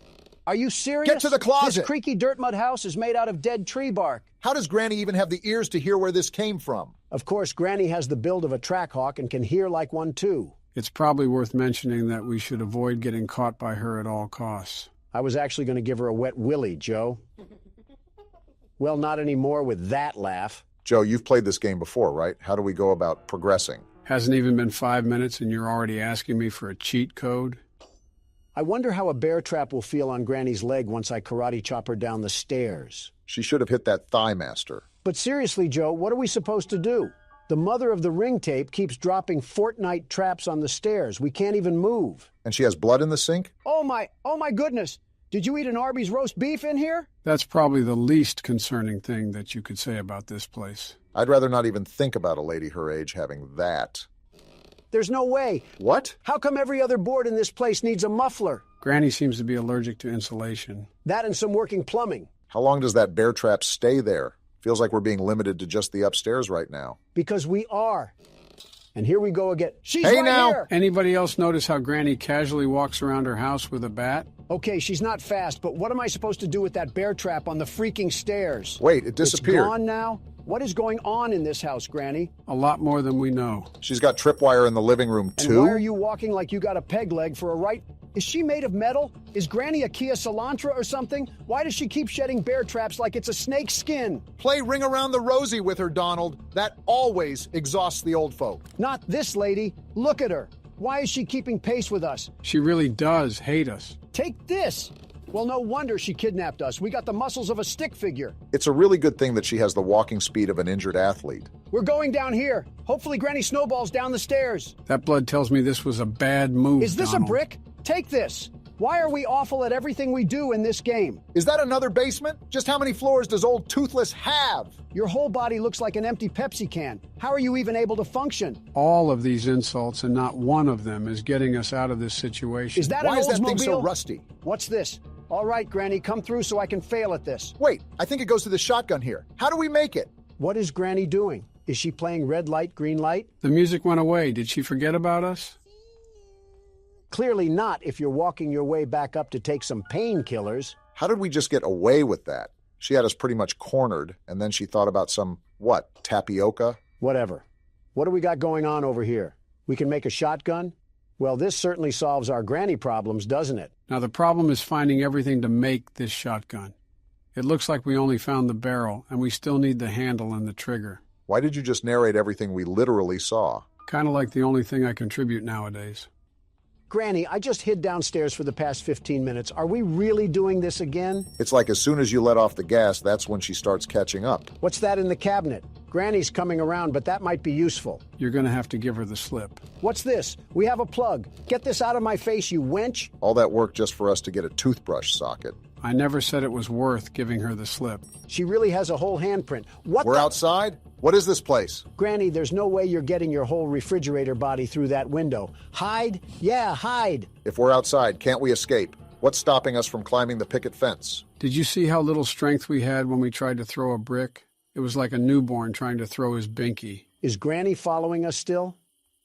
Are you serious? Get to the closet! This creaky dirt mud house is made out of dead tree bark. How does Granny even have the ears to hear where this came from? Of course, Granny has the build of a track hawk and can hear like one too. It's probably worth mentioning that we should avoid getting caught by her at all costs. I was actually going to give her a wet willy, Joe. Well, not anymore with that laugh. Joe, you've played this game before, right? How do we go about progressing? Hasn't even been 5 minutes and you're already asking me for a cheat code? I wonder how a bear trap will feel on Granny's leg once I karate chop her down the stairs. She should have hit that thigh master. But seriously, Joe, what are we supposed to do? The mother of the ring tape keeps dropping Fortnite traps on the stairs. We can't even move. And she has blood in the sink? Oh my goodness. Did you eat an Arby's roast beef in here? That's probably the least concerning thing that you could say about this place. I'd rather not even think about a lady her age having that. There's no way. What? How come every other board in this place needs a muffler? Granny seems to be allergic to insulation. That and some working plumbing. How long does that bear trap stay there? Feels like we're being limited to just the upstairs right now. Because we are. And here we go again. She's Hey right now! here! Anybody else notice how Granny casually walks around her house with a bat? Okay, she's not fast, but what am I supposed to do with that bear trap on the freaking stairs? Wait, it disappeared. It's gone now? What is going on in this house, Granny? A lot more than we know. She's got tripwire in the living room, And too? why are you walking like you got a peg leg for a right? Is she made of metal? Is Granny a Kia Elantra or something? Why does she keep shedding bear traps like it's a snake's skin? Play Ring Around the Rosie with her, Donald. That always exhausts the old folk. Not this lady. Look at her. Why is she keeping pace with us? She really does hate us. Take this. Well, no wonder she kidnapped us. We got the muscles of a stick figure. It's a really good thing that she has the walking speed of an injured athlete. We're going down here. Hopefully Granny snowballs down the stairs. That blood tells me this was a bad move, Is this Donald. a brick? Take this. Why are we awful at everything we do in this game? Is that another basement? Just how many floors does old Toothless have? Your whole body looks like an empty Pepsi can. How are you even able to function? All of these insults and not one of them is getting us out of this situation. Is that Why an is that thing so Oldsmobile? rusty? What's this? All right, Granny, come through so I can fail at this. Wait, I think it goes to the shotgun here. How do we make it? What is Granny doing? Is she playing red light, green light? The music went away. Did she forget about us? Clearly not if you're walking your way back up to take some painkillers. How did we just get away with that? She had us pretty much cornered, and then she thought about some, what, tapioca? Whatever. What do we got going on over here? We can make a shotgun? Well, this certainly solves our Granny problems, doesn't it? Now, the problem is finding everything to make this shotgun. It looks like we only found the barrel, and we still need the handle and the trigger. Why did you just narrate everything we literally saw? Kind of like the only thing I contribute nowadays. Granny, I just hid downstairs for the past 15 minutes. Are we really doing this again? It's like as soon as you let off the gas, that's when she starts catching up. What's that in the cabinet? Granny's coming around, but that might be useful. You're going to have to give her the slip. What's this? We have a plug. Get this out of my face, you wench. All that work just for us to get a toothbrush socket. I never said it was worth giving her the slip. She really has a whole handprint. We're outside? What is this place? Granny, there's no way you're getting your whole refrigerator body through that window. Hide? Yeah, hide. If we're outside, can't we escape? What's stopping us from climbing the picket fence? Did you see how little strength we had when we tried to throw a brick? It was like a newborn trying to throw his binky. Is Granny following us still?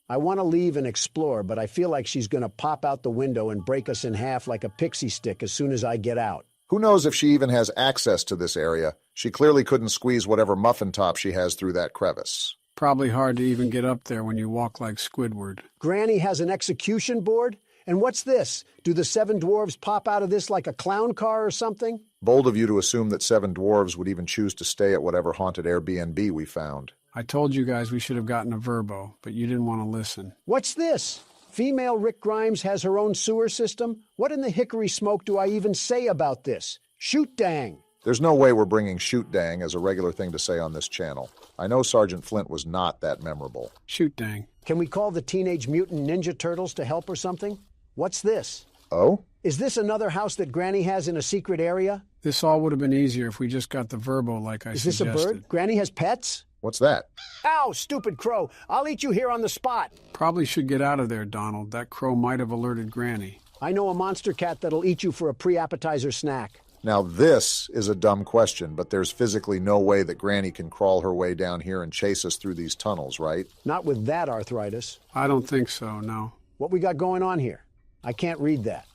I want to leave and explore, but I feel like she's going to pop out the window and break us in half like a pixie stick as soon as I get out. Who knows if she even has access to this area? She clearly couldn't squeeze whatever muffin top she has through that crevice. Probably hard to even get up there when you walk like Squidward. Granny has an execution board? And what's this? Do the 7 dwarves pop out of this like a clown car or something? Bold of you to assume that 7 dwarves would even choose to stay at whatever haunted Airbnb we found. I told you guys we should have gotten a Verbo, but you didn't want to listen. What's this? Female Rick Grimes has her own sewer system? What in the hickory smoke do I even say about this? Shoot dang. There's no way we're bringing shoot dang as a regular thing to say on this channel. I know Sergeant Flint was not that memorable. Shoot dang. Can we call the Teenage Mutant Ninja Turtles to help or something? What's this? Oh? Is this another house that Granny has in a secret area? This all would have been easier if we just got the Verbo like I suggested. Is this a bird? Granny has pets? What's that? Ow, stupid crow. I'll eat you here on the spot. Probably should get out of there, Donald. That crow might have alerted Granny. I know a monster cat that'll eat you for a pre-appetizer snack. Now this is a dumb question, but there's physically no way that Granny can crawl her way down here and chase us through these tunnels, right? Not with that arthritis. I don't think so, no. What we got going on here? I can't read that.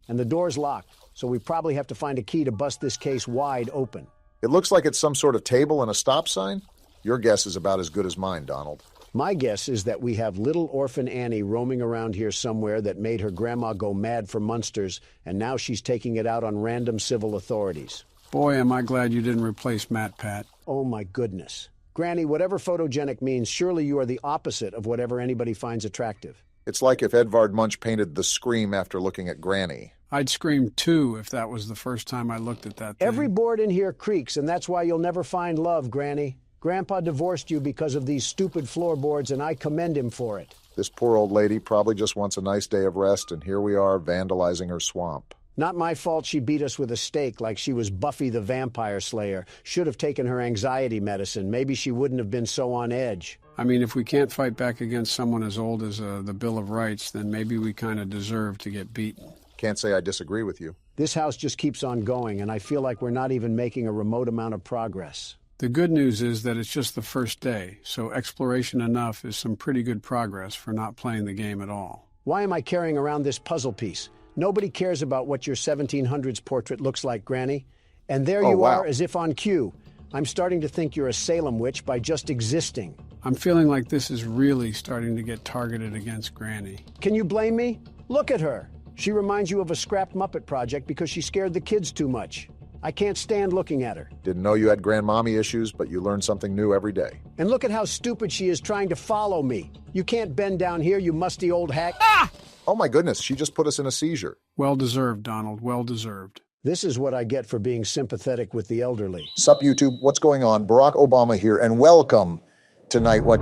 And the door's locked, so we probably have to find a key to bust this case wide open. It looks like it's some sort of table and a stop sign. Your guess is about as good as mine, Donald. My guess is that we have little orphan Annie roaming around here somewhere that made her grandma go mad for monsters, and now she's taking it out on random civil authorities. Boy, am I glad you didn't replace Matt Pat. Oh, my goodness. Granny, whatever photogenic means, surely you are the opposite of whatever anybody finds attractive. It's like if Edvard Munch painted The Scream after looking at Granny. I'd scream too if that was the first time I looked at that thing. Every board in here creaks, and that's why you'll never find love, Granny. Grandpa divorced you because of these stupid floorboards, and I commend him for it. This poor old lady probably just wants a nice day of rest, and here we are vandalizing her swamp. Not my fault she beat us with a stake like she was Buffy the Vampire Slayer. Should have taken her anxiety medicine. Maybe she wouldn't have been so on edge. I mean, if we can't fight back against someone as old as the Bill of Rights, then maybe we kind of deserve to get beaten. Can't say I disagree with you. This house just keeps on going, and I feel like we're not even making a remote amount of progress. The good news is that it's just the first day, so exploration enough is some pretty good progress for not playing the game at all. Why am I carrying around this puzzle piece? Nobody cares about what your 1700s portrait looks like, Granny. And there you are, as if on cue. I'm starting to think you're a Salem witch by just existing. I'm feeling like this is really starting to get targeted against Granny. Can you blame me? Look at her. She reminds you of a scrapped Muppet project because she scared the kids too much. I can't stand looking at her. Didn't know you had grandmommy issues, but you learn something new every day. And look at how stupid she is trying to follow me. You can't bend down here, you musty old hack. Ah! Oh my goodness, she just put us in a seizure. Well deserved, Donald, well deserved. This is what I get for being sympathetic with the elderly. Sup, YouTube? What's going on? Barack Obama here, and welcome to Night What?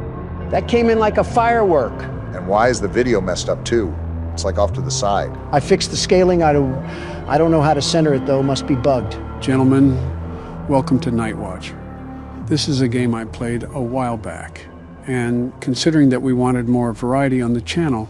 That came in like a firework. And why is the video messed up too? It's like off to the side. I fixed the scaling. I don't know how to center it though. Must be bugged. Gentlemen, welcome to Night Watch. This is a game I played a while back, and considering that we wanted more variety on the channel,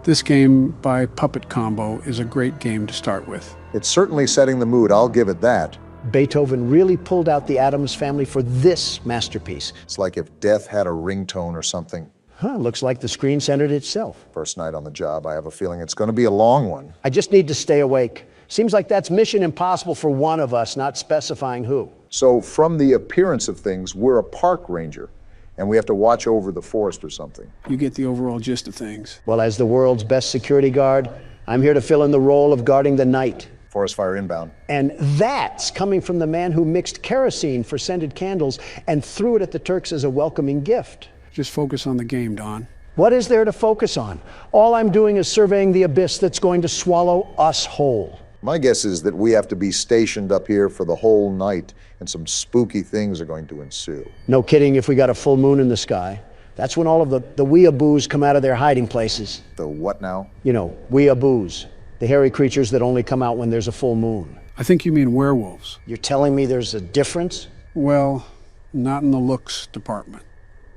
this game by Puppet Combo is a great game to start with. It's certainly setting the mood, I'll give it that. Beethoven really pulled out the Addams Family for this masterpiece. It's like if death had a ringtone or something. Huh, looks like the screen centered itself. First night on the job, I have a feeling it's going to be a long one. I just need to stay awake. Seems like that's mission impossible for one of us, not specifying who. So from the appearance of things, we're a park ranger, and we have to watch over the forest or something. You get the overall gist of things. Well, as the world's best security guard, I'm here to fill in the role of guarding the night. Forest fire inbound. And that's coming from the man who mixed kerosene for scented candles and threw it at the Turks as a welcoming gift. Just focus on the game, Don. What is there to focus on? All I'm doing is surveying the abyss that's going to swallow us whole. My guess is that we have to be stationed up here for the whole night, and some spooky things are going to ensue. No kidding if we got a full moon in the sky. That's when all of the weeaboos come out of their hiding places. The what now? You know, weeaboos. The hairy creatures that only come out when there's a full moon. I think you mean werewolves. You're telling me there's a difference? Well, not in the looks department.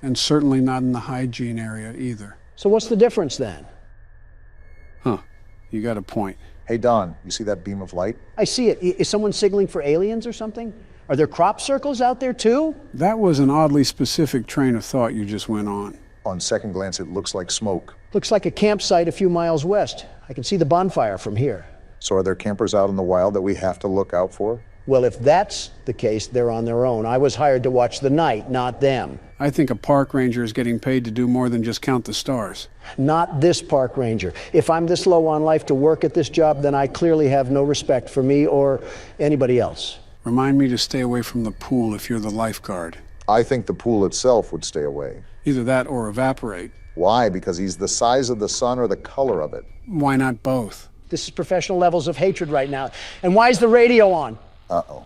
And certainly not in the hygiene area either. So what's the difference then? Huh, you got a point. Hey, Don, you see that beam of light? I see it. Is someone signaling for aliens or something? Are there crop circles out there too? That was an oddly specific train of thought you just went on. On second glance, it looks like smoke. Looks like a campsite a few miles west. I can see the bonfire from here. So are there campers out in the wild that we have to look out for? Well, if that's the case, they're on their own. I was hired to watch the night, not them. I think a park ranger is getting paid to do more than just count the stars. Not this park ranger. If I'm this low on life to work at this job, then I clearly have no respect for me or anybody else. Remind me to stay away from the pool if you're the lifeguard. I think the pool itself would stay away. Either that or evaporate. Why? Because he's the size of the sun or the color of it? Why not both? This is professional levels of hatred right now. And why is the radio on? Uh-oh.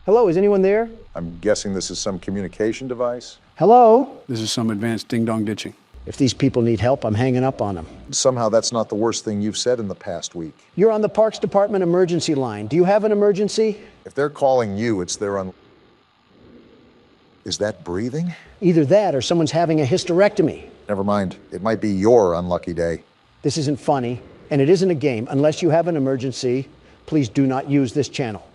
Hello, is anyone there? I'm guessing this is some communication device? Hello? This is some advanced ding-dong ditching. If these people need help, I'm hanging up on them. Somehow that's not the worst thing you've said in the past week. You're on the Parks Department emergency line. Do you have an emergency? If they're calling you, it's their Is that breathing? Either that or someone's having a hysterectomy. Never mind. It might be your unlucky day. This isn't funny, and it isn't a game. Unless you have an emergency, please do not use this channel.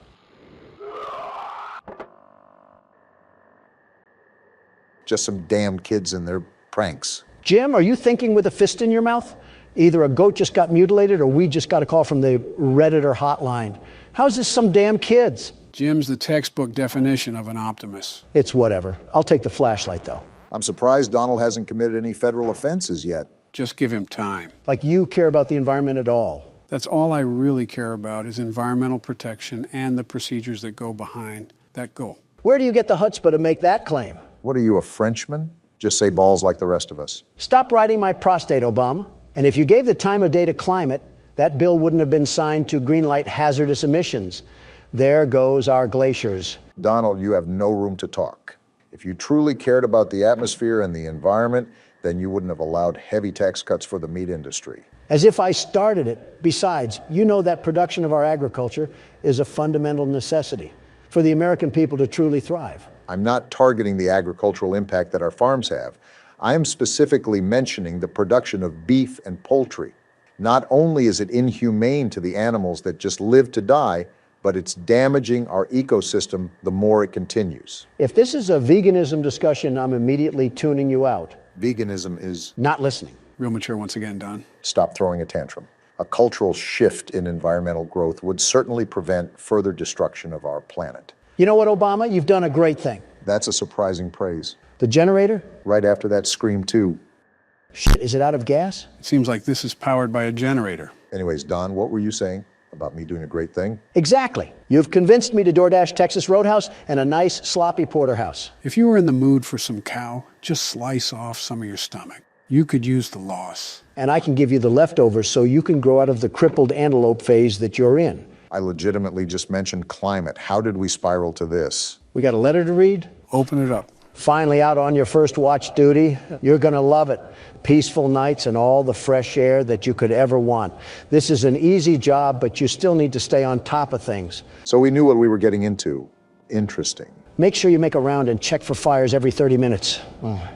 Just some damn kids and their pranks. Jim, are you thinking with a fist in your mouth? Either a goat just got mutilated or we just got a call from the Redditor hotline. How's this some damn kids? Jim's the textbook definition of an optimist. It's whatever. I'll take the flashlight, though. I'm surprised Donald hasn't committed any federal offenses yet. Just give him time. Like you care about the environment at all. That's all I really care about is environmental protection and the procedures that go behind that goal. Where do you get the chutzpah to make that claim? What are you, a Frenchman? Just say balls like the rest of us. Stop riding my prostate, Obama. And if you gave the time of day to climate, that bill wouldn't have been signed to greenlight hazardous emissions. There goes our glaciers. Donald, you have no room to talk. If you truly cared about the atmosphere and the environment, then you wouldn't have allowed heavy tax cuts for the meat industry. As if I started it. Besides, you know that production of our agriculture is a fundamental necessity for the American people to truly thrive. I'm not targeting the agricultural impact that our farms have. I am specifically mentioning the production of beef and poultry. Not only is it inhumane to the animals that just live to die, but it's damaging our ecosystem the more it continues. If this is a veganism discussion, I'm immediately tuning you out. Veganism is... Not listening. Real mature once again, Don. Stop throwing a tantrum. A cultural shift in environmental growth would certainly prevent further destruction of our planet. You know what, Obama? You've done a great thing. That's a surprising praise. The generator? Right after that Scream 2. Shit, is it out of gas? It seems like this is powered by a generator. Anyways, Don, what were you saying about me doing a great thing? Exactly. You've convinced me to DoorDash Texas Roadhouse and a nice sloppy porterhouse. If you were in the mood for some cow, just slice off some of your stomach. You could use the loss. And I can give you the leftovers so you can grow out of the crippled antelope phase that you're in. I legitimately just mentioned climate. How did we spiral to this? We got a letter to read? Open it up. Finally out on your first watch duty. You're going to love it. Peaceful nights and all the fresh air that you could ever want. This is an easy job, but you still need to stay on top of things. So we knew what we were getting into. Interesting. Make sure you make a round and check for fires every 30 minutes. Oh.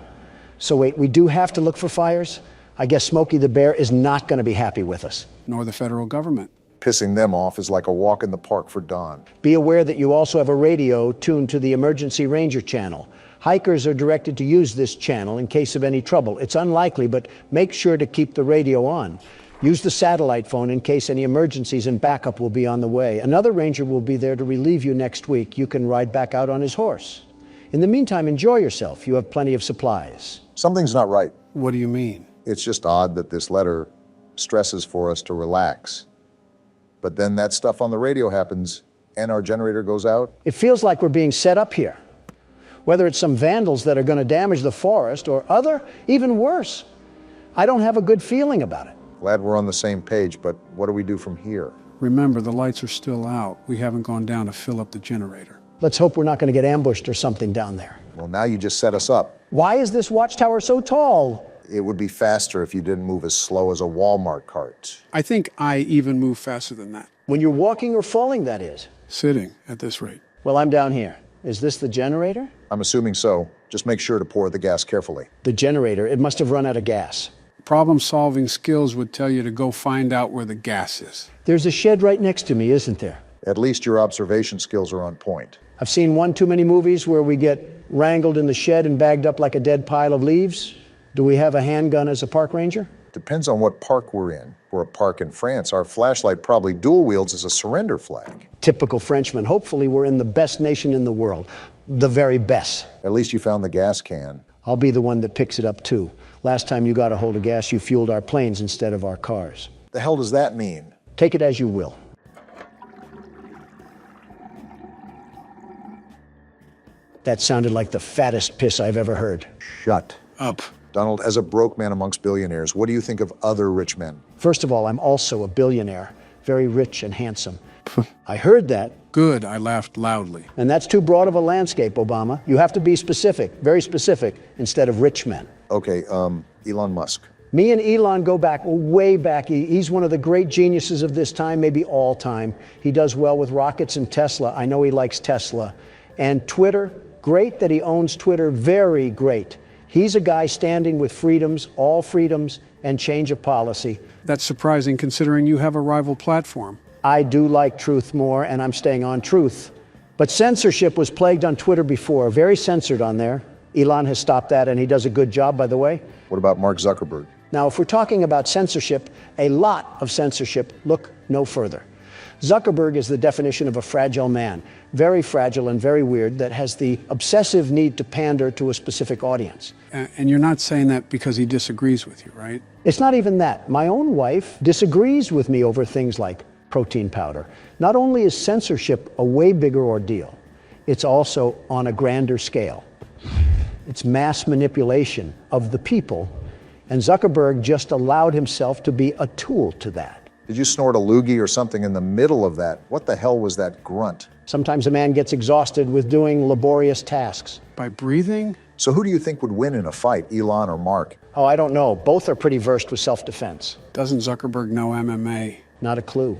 So wait, we do have to look for fires? I guess Smokey the Bear is not going to be happy with us. Nor the federal government. Pissing them off is like a walk in the park for Don. Be aware that you also have a radio tuned to the Emergency Ranger channel. Hikers are directed to use this channel in case of any trouble. It's unlikely, but make sure to keep the radio on. Use the satellite phone in case any emergencies, and backup will be on the way. Another ranger will be there to relieve you next week. You can ride back out on his horse. In the meantime, enjoy yourself. You have plenty of supplies. Something's not right. What do you mean? It's just odd that this letter stresses for us to relax. But then that stuff on the radio happens and our generator goes out. It feels like we're being set up here. Whether it's some vandals that are going to damage the forest or other, even worse. I don't have a good feeling about it. Glad we're on the same page, but what do we do from here? Remember, the lights are still out. We haven't gone down to fill up the generator. Let's hope we're not going to get ambushed or something down there. Well, now you just set us up. Why is this watchtower so tall? It would be faster if you didn't move as slow as a Walmart cart. I think I even move faster than that. When you're walking or falling, that is. Sitting at this rate. Well, I'm down here. Is this the generator? I'm assuming so. Just make sure to pour the gas carefully. The generator, it must have run out of gas. Problem-solving skills would tell you to go find out where the gas is. There's a shed right next to me, isn't there? At least your observation skills are on point. I've seen one too many movies where we get wrangled in the shed and bagged up like a dead pile of leaves. Do we have a handgun as a park ranger? Depends on what park we're in. For a park in France, our flashlight probably dual wields as a surrender flag. Typical Frenchman. Hopefully we're in the best nation in the world. The very best. At least you found the gas can. I'll be the one that picks it up too. Last time you got a hold of gas, you fueled our planes instead of our cars. The hell does that mean? Take it as you will. That sounded like the fattest piss I've ever heard. Shut up. Donald, as a broke man amongst billionaires, what do you think of other rich men? First of all, I'm also a billionaire, very rich and handsome. I heard that. Good, I laughed loudly. And that's too broad of a landscape, Obama. You have to be specific, very specific, instead of rich men. Okay, Elon Musk. Me and Elon go back, way back. He's one of the great geniuses of this time, maybe all time. He does well with rockets and Tesla. I know he likes Tesla. And Twitter, great that he owns Twitter, very great. He's a guy standing with freedoms, all freedoms, and change of policy. That's surprising considering you have a rival platform. I do like truth more, and I'm staying on truth. But censorship was plagued on Twitter before, very censored on there. Elon has stopped that, and he does a good job, by the way. What about Mark Zuckerberg? Now, if we're talking about censorship, a lot of censorship, look no further. Zuckerberg is the definition of a fragile man, very fragile and very weird, that has the obsessive need to pander to a specific audience. And you're not saying that because he disagrees with you, right? It's not even that. My own wife disagrees with me over things like protein powder. Not only is censorship a way bigger ordeal, it's also on a grander scale. It's mass manipulation of the people, and Zuckerberg just allowed himself to be a tool to that. Did you snort a loogie or something in the middle of that? What the hell was that grunt? Sometimes a man gets exhausted with doing laborious tasks. By breathing? So who do you think would win in a fight, Elon or Mark? Oh, I don't know. Both are pretty versed with self-defense. Doesn't Zuckerberg know MMA? Not a clue.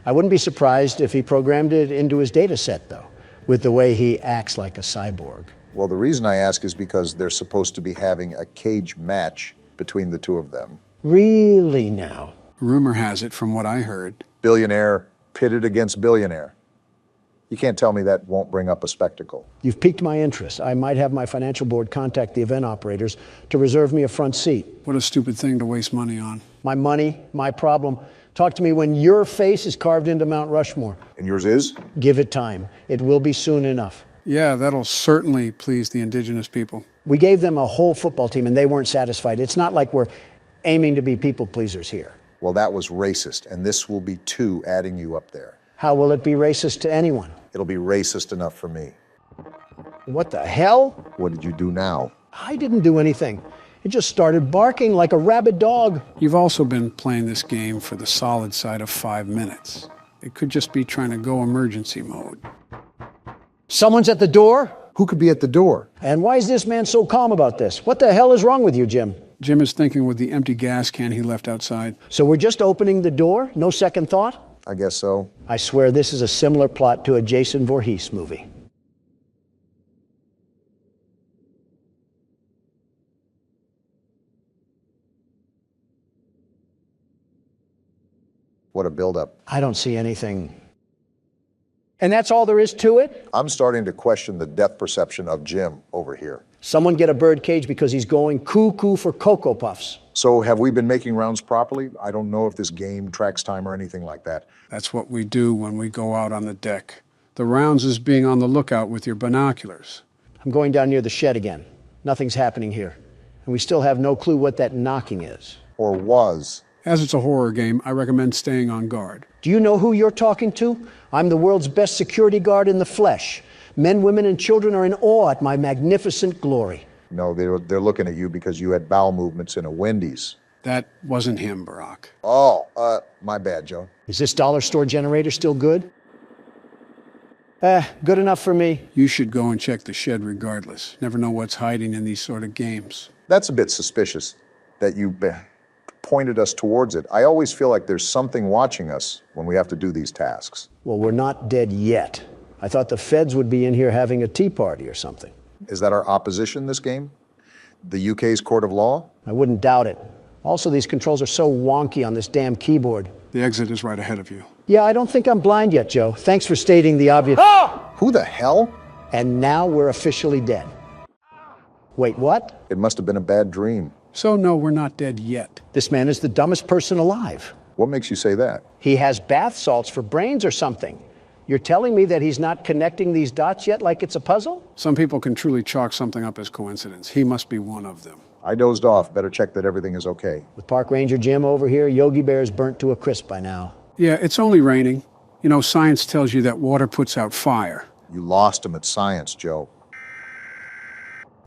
I wouldn't be surprised if he programmed it into his data set, though, with the way he acts like a cyborg. Well, the reason I ask is because they're supposed to be having a cage match between the two of them. Really now? Rumor has it, from what I heard. Billionaire pitted against billionaire. You can't tell me that won't bring up a spectacle. You've piqued my interest. I might have my financial board contact the event operators to reserve me a front seat. What a stupid thing to waste money on. My money, my problem. Talk to me when your face is carved into Mount Rushmore. And yours is? Give it time. It will be soon enough. Yeah, that'll certainly please the indigenous people. We gave them a whole football team and they weren't satisfied. It's not like we're aiming to be people pleasers here. Well, that was racist, and this will be 2 adding you up there. How will it be racist to anyone? It'll be racist enough for me. What the hell? What did you do now? I didn't do anything. It just started barking like a rabid dog. You've also been playing this game for the solid side of 5 minutes. It could just be trying to go emergency mode. Someone's at the door? Who could be at the door? And why is this man so calm about this? What the hell is wrong with you, Jim? Jim is thinking with the empty gas can he left outside. So we're just opening the door? No second thought? I guess so. I swear this is a similar plot to a Jason Voorhees movie. What a buildup. I don't see anything. And that's all there is to it? I'm starting to question the depth perception of Jim over here. Someone get a bird cage because he's going cuckoo for Cocoa Puffs. So have we been making rounds properly? I don't know if this game tracks time or anything like that. That's what we do when we go out on the deck. The rounds is being on the lookout with your binoculars. I'm going down near the shed again. Nothing's happening here. And we still have no clue what that knocking is. Or was. As it's a horror game, I recommend staying on guard. Do you know who you're talking to? I'm the world's best security guard in the flesh. Men, women, and children are in awe at my magnificent glory. No, they're looking at you because you had bowel movements in a Wendy's. That wasn't him, Barack. Oh, my bad, Joe. Is this dollar store generator still good? Good enough for me. You should go and check the shed regardless. Never know what's hiding in these sort of games. That's a bit suspicious that you pointed us towards it. I always feel like there's something watching us when we have to do these tasks. Well, we're not dead yet. I thought the feds would be in here having a tea party or something. Is that our opposition this game? The UK's court of law? I wouldn't doubt it. Also, these controls are so wonky on this damn keyboard. The exit is right ahead of you. Yeah, I don't think I'm blind yet, Joe. Thanks for stating the obvious. Who the hell? And now we're officially dead. Wait, what? It must have been a bad dream. So no, we're not dead yet. This man is the dumbest person alive. What makes you say that? He has bath salts for brains or something. You're telling me that he's not connecting these dots yet like it's a puzzle? Some people can truly chalk something up as coincidence. He must be one of them. I dozed off. Better check that everything is okay. With Park Ranger Jim over here, Yogi Bear's burnt to a crisp by now. Yeah, it's only raining. You know, science tells you that water puts out fire. You lost him at science, Joe.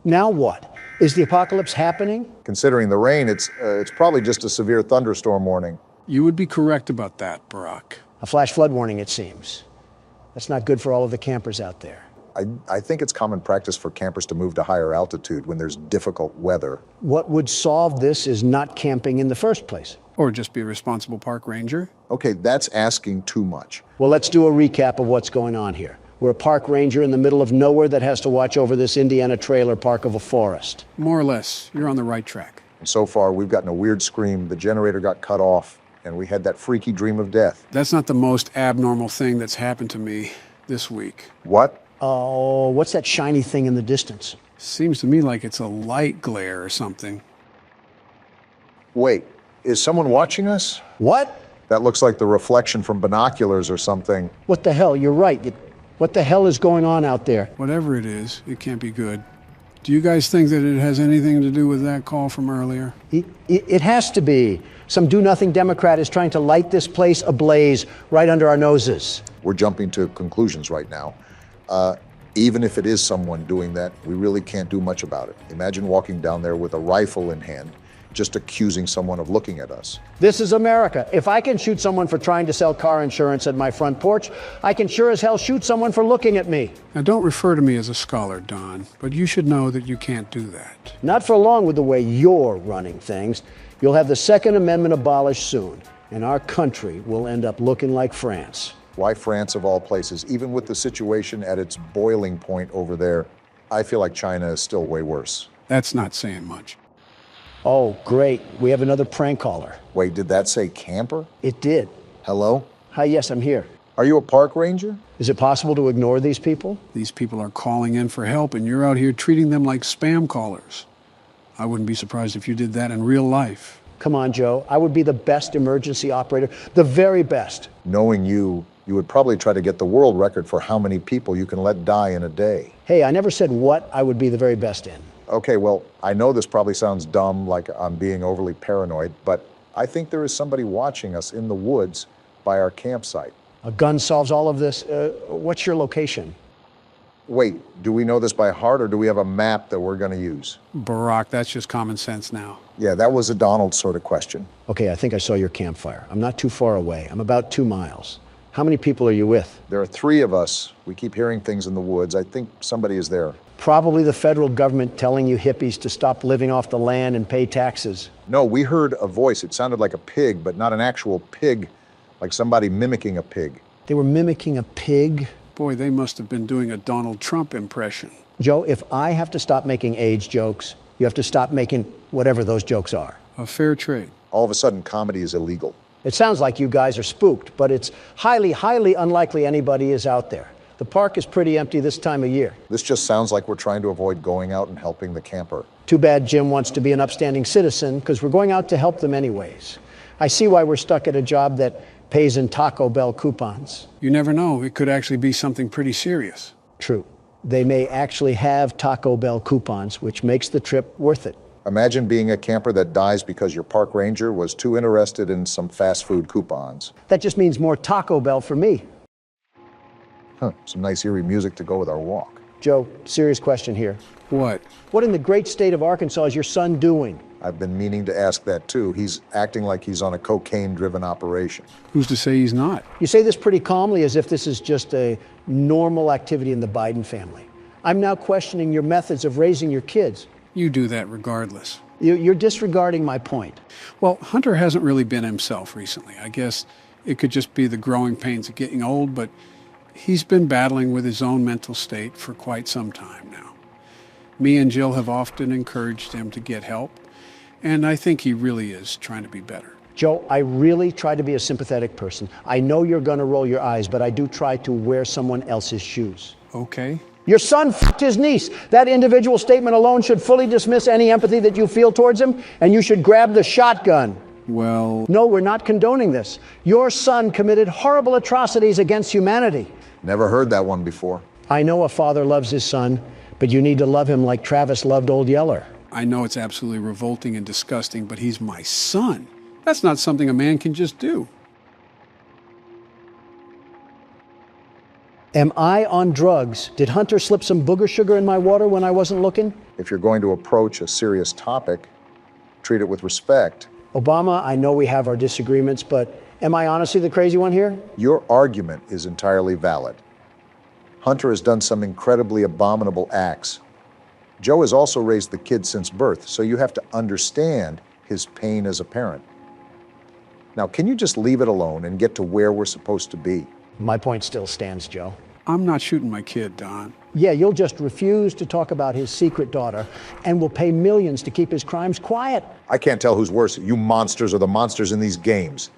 Now what? Is the apocalypse happening? Considering the rain, it's probably just a severe thunderstorm warning. You would be correct about that, Barack. A flash flood warning, it seems. That's not good for all of the campers out there. I think it's common practice for campers to move to higher altitude when there's difficult weather. What would solve this is not camping in the first place. Or just be a responsible park ranger. Okay, that's asking too much. Well, let's do a recap of what's going on here. We're a park ranger in the middle of nowhere that has to watch over this Indiana trailer park of a forest. More or less. You're on the right track. And so far, we've gotten a weird scream. The generator got cut off, and we had that freaky dream of death. That's not the most abnormal thing that's happened to me this week. What? Oh, what's that shiny thing in the distance? Seems to me like it's a light glare or something. Wait, is someone watching us? What? That looks like the reflection from binoculars or something. What the hell? You're right. What the hell is going on out there? Whatever it is, it can't be good. Do you guys think that it has anything to do with that call from earlier? It has to be. Some do-nothing Democrat is trying to light this place ablaze right under our noses. We're jumping to conclusions right now. Even if it is someone doing that, we really can't do much about it. Imagine walking down there with a rifle in hand, just accusing someone of looking at us. This is America. If I can shoot someone for trying to sell car insurance at my front porch, I can sure as hell shoot someone for looking at me. Now, don't refer to me as a scholar, Don, but you should know that you can't do that. Not for long with the way you're running things. You'll have the Second Amendment abolished soon, and our country will end up looking like France. Why France of all places? Even with the situation at its boiling point over there, I feel like China is still way worse. That's not saying much. Oh, great. We have another prank caller. Wait, did that say camper? It did. Hello? Hi, yes, I'm here. Are you a park ranger? Is it possible to ignore these people? These people are calling in for help, and you're out here treating them like spam callers. I wouldn't be surprised if you did that in real life. Come on, Joe. I would be the best emergency operator, the very best. Knowing you would probably try to get the world record for how many people you can let die in a day. Hey, I never said what I would be the very best in. Okay, well, I know this probably sounds dumb, like I'm being overly paranoid, but I think there is somebody watching us in the woods by our campsite. A gun solves all of this. What's your location? Wait, do we know this by heart, or do we have a map that we're going to use? Barack, that's just common sense now. Yeah, that was a Donald sort of question. Okay, I think I saw your campfire. I'm not too far away. I'm about 2 miles. How many people are you with? There are 3 of us. We keep hearing things in the woods. I think somebody is there. Probably the federal government telling you hippies to stop living off the land and pay taxes. No, we heard a voice. It sounded like a pig, but not an actual pig, like somebody mimicking a pig. They were mimicking a pig? Boy, they must have been doing a Donald Trump impression. Joe, if I have to stop making age jokes, you have to stop making whatever those jokes are. A fair trade. All of a sudden, comedy is illegal. It sounds like you guys are spooked, but it's highly, highly unlikely anybody is out there. The park is pretty empty this time of year. This just sounds like we're trying to avoid going out and helping the camper. Too bad Jim wants to be an upstanding citizen, because we're going out to help them anyways. I see why we're stuck at a job that pays in Taco Bell coupons. You never know. It could actually be something pretty serious. True. They may actually have Taco Bell coupons, which makes the trip worth it. Imagine being a camper that dies because your park ranger was too interested in some fast food coupons. That just means more Taco Bell for me. Huh, some nice eerie music to go with our walk. Joe, serious question here. What? What in the great state of Arkansas is your son doing? I've been meaning to ask that too. He's acting like he's on a cocaine-driven operation. Who's to say he's not? You say this pretty calmly, as if this is just a normal activity in the Biden family. I'm now questioning your methods of raising your kids. You do that regardless. You're disregarding my point. Well, Hunter hasn't really been himself recently. I guess it could just be the growing pains of getting old, but he's been battling with his own mental state for quite some time now. Me and Jill have often encouraged him to get help, and I think he really is trying to be better. Joe, I really try to be a sympathetic person. I know you're going to roll your eyes, but I do try to wear someone else's shoes. Okay. Your son f***ed his niece. That individual statement alone should fully dismiss any empathy that you feel towards him, and you should grab the shotgun. Well... No, we're not condoning this. Your son committed horrible atrocities against humanity. Never heard that one before. I know a father loves his son, but you need to love him like Travis loved Old Yeller. I know it's absolutely revolting and disgusting, but he's my son. That's not something a man can just do. Am I on drugs? Did Hunter slip some booger sugar in my water when I wasn't looking? If you're going to approach a serious topic, treat it with respect. Obama, I know we have our disagreements, but am I honestly the crazy one here? Your argument is entirely valid. Hunter has done some incredibly abominable acts. Joe has also raised the kid since birth, so you have to understand his pain as a parent. Now, can you just leave it alone and get to where we're supposed to be? My point still stands, Joe. I'm not shooting my kid, Don. Yeah, you'll just refuse to talk about his secret daughter and will pay millions to keep his crimes quiet. I can't tell who's worse, you monsters or the monsters in these games.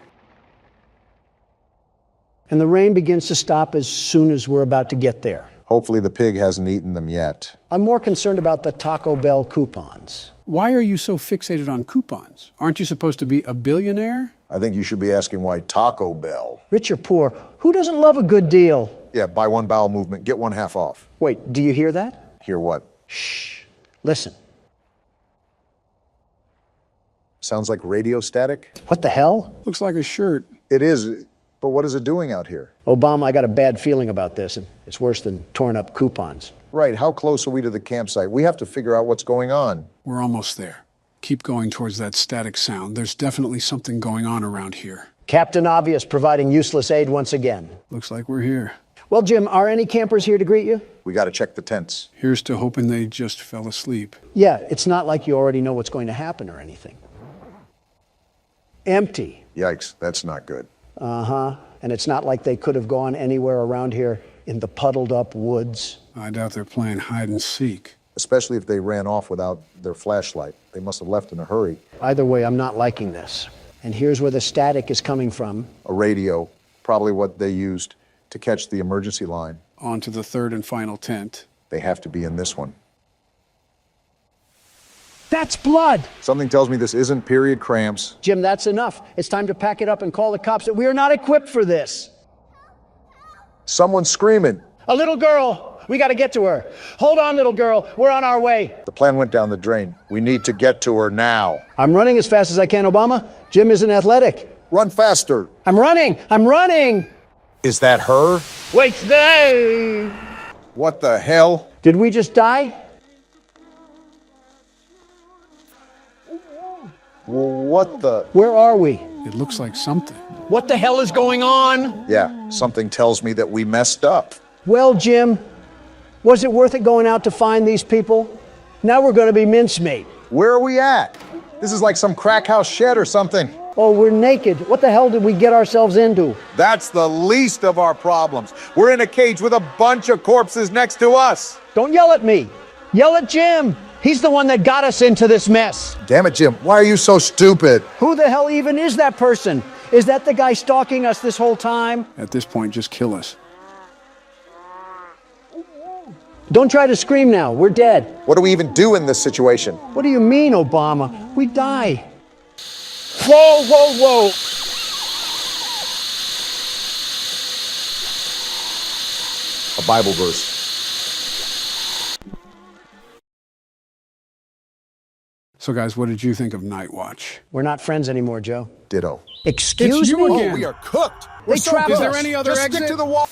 And the rain begins to stop as soon as we're about to get there. Hopefully the pig hasn't eaten them yet. I'm more concerned about the Taco Bell coupons. Why are you so fixated on coupons? Aren't you supposed to be a billionaire? I think you should be asking why Taco Bell. Rich or poor, who doesn't love a good deal? Yeah, buy one bowel movement, get one half off. Wait, do you hear that? Hear what? Shh. Listen. Sounds like radio static? What the hell? Looks like a shirt. It is, but what is it doing out here? Obama, I got a bad feeling about this, and it's worse than torn up coupons. Right, how close are we to the campsite? We have to figure out what's going on. We're almost there. Keep going towards that static sound. There's definitely something going on around here. Captain Obvious providing useless aid once again. Looks like we're here. Well, Jim, are any campers here to greet you? We got to check the tents. Here's to hoping they just fell asleep. Yeah, it's not like you already know what's going to happen or anything. Empty. Yikes, that's not good. Uh-huh. And it's not like they could have gone anywhere around here in the puddled up woods. I doubt they're playing hide and seek. Especially if they ran off without their flashlight. They must have left in a hurry. Either way, I'm not liking this. And here's where the static is coming from. A radio, probably what they used to catch the emergency line. On to the third and final tent. They have to be in this one. That's blood! Something tells me this isn't period cramps. Jim, that's enough. It's time to pack it up and call the cops. We are not equipped for this. Someone's screaming. A little girl. We got to get to her. Hold on, little girl. We're on our way. The plan went down the drain. We need to get to her now. I'm running as fast as I can, Obama. Jim isn't athletic. Run faster. I'm running. I'm running. Is that her? Wait there. What the hell? Did we just die? What the? Where are we? It looks like something. What the hell is going on? Yeah, something tells me that we messed up. Well, Jim, was it worth it going out to find these people? Now we're going to be mincemeat. Where are we at? This is like some crack house shed or something. Oh, we're naked. What the hell did we get ourselves into? That's the least of our problems. We're in a cage with a bunch of corpses next to us. Don't yell at me. Yell at Jim. He's the one that got us into this mess. Damn it, Jim. Why are you so stupid? Who the hell even is that person? Is that the guy stalking us this whole time? At this point, just kill us. Don't try to scream now. We're dead. What do we even do in this situation? What do you mean, Obama? We die. Whoa, whoa, whoa. A Bible verse. So, guys, what did you think of Night Watch? We're not friends anymore, Joe. Ditto. Excuse me? again. Oh, we are cooked. They trapped Is there us. any other Just exit? stick to the wall.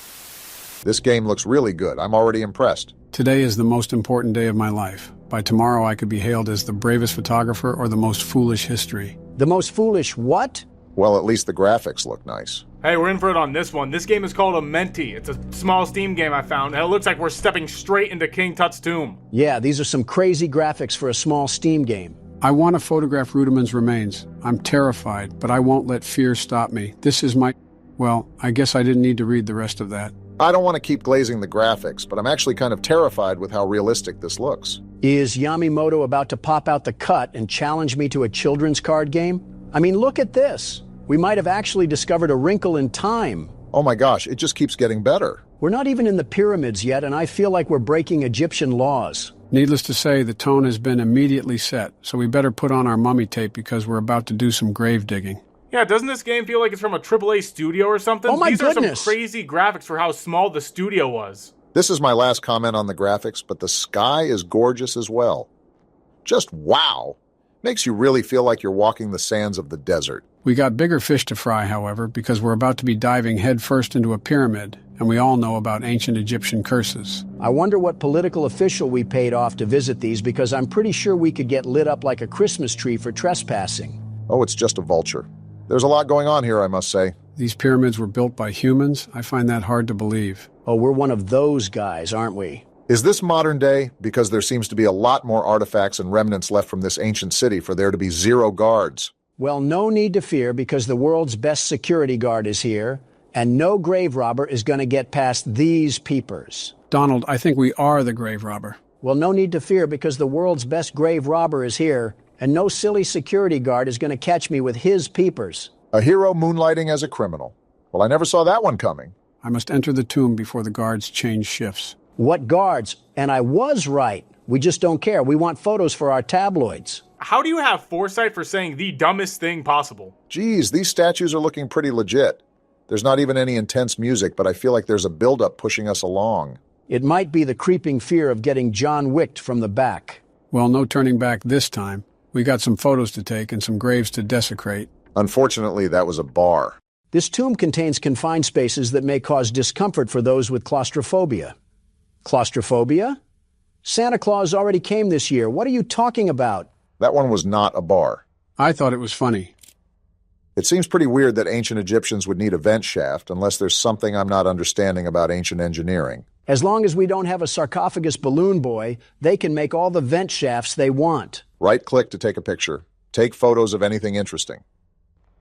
This game looks really good. I'm already impressed. Today is the most important day of my life. By tomorrow, I could be hailed as the bravest photographer or the most foolish history. The most foolish what? Well, at least the graphics look nice. Hey, we're in for it on this one. This game is called a Menti. It's a small Steam game I found, and it looks like we're stepping straight into King Tut's tomb. Yeah, these are some crazy graphics for a small Steam game. I want to photograph Rudiman's remains. I'm terrified, but I won't let fear stop me. This is my... Well, I guess I didn't need to read the rest of that. I don't want to keep glazing the graphics, but I'm actually kind of terrified with how realistic this looks. Is Yamimoto about to pop out the cut and challenge me to a children's card game? I mean, look at this. We might have actually discovered a wrinkle in time. Oh my gosh, it just keeps getting better. We're not even in the pyramids yet, and I feel like we're breaking Egyptian laws. Needless to say, the tone has been immediately set, so we better put on our mummy tape because we're about to do some grave digging. Yeah, doesn't this game feel like it's from a AAA studio or something? Oh my These goodness. are some crazy graphics for how small the studio was. This is my last comment on the graphics, but the sky is gorgeous as well. Just wow. Makes you really feel like you're walking the sands of the desert. We got bigger fish to fry, however, because we're about to be diving headfirst into a pyramid, and we all know about ancient Egyptian curses. I wonder what political official we paid off to visit these, because I'm pretty sure we could get lit up like a Christmas tree for trespassing. Oh, it's just a vulture. There's a lot going on here, I must say. These pyramids were built by humans? I find that hard to believe. Oh, we're one of those guys, aren't we? Is this modern day? Because there seems to be a lot more artifacts and remnants left from this ancient city for there to be 0 guards. Well, no need to fear, because the world's best security guard is here, and no grave robber is going to get past these peepers. Donald, I think we are the grave robber. Well, no need to fear, because the world's best grave robber is here, and no silly security guard is going to catch me with his peepers. A hero moonlighting as a criminal. Well, I never saw that one coming. I must enter the tomb before the guards change shifts. What guards? And I was right. We just don't care. We want photos for our tabloids. How do you have foresight for saying the dumbest thing possible? Geez, these statues are looking pretty legit. There's not even any intense music, but I feel like there's a buildup pushing us along. It might be the creeping fear of getting John Wicked from the back. Well, no turning back this time. We got some photos to take and some graves to desecrate. Unfortunately, that was a bar. This tomb contains confined spaces that may cause discomfort for those with claustrophobia. Claustrophobia? Santa Claus already came this year. What are you talking about? That one was not a bar. I thought it was funny. It seems pretty weird that ancient Egyptians would need a vent shaft unless there's something I'm not understanding about ancient engineering. As long as we don't have a sarcophagus balloon boy, they can make all the vent shafts they want. Right-click to take a picture. Take photos of anything interesting.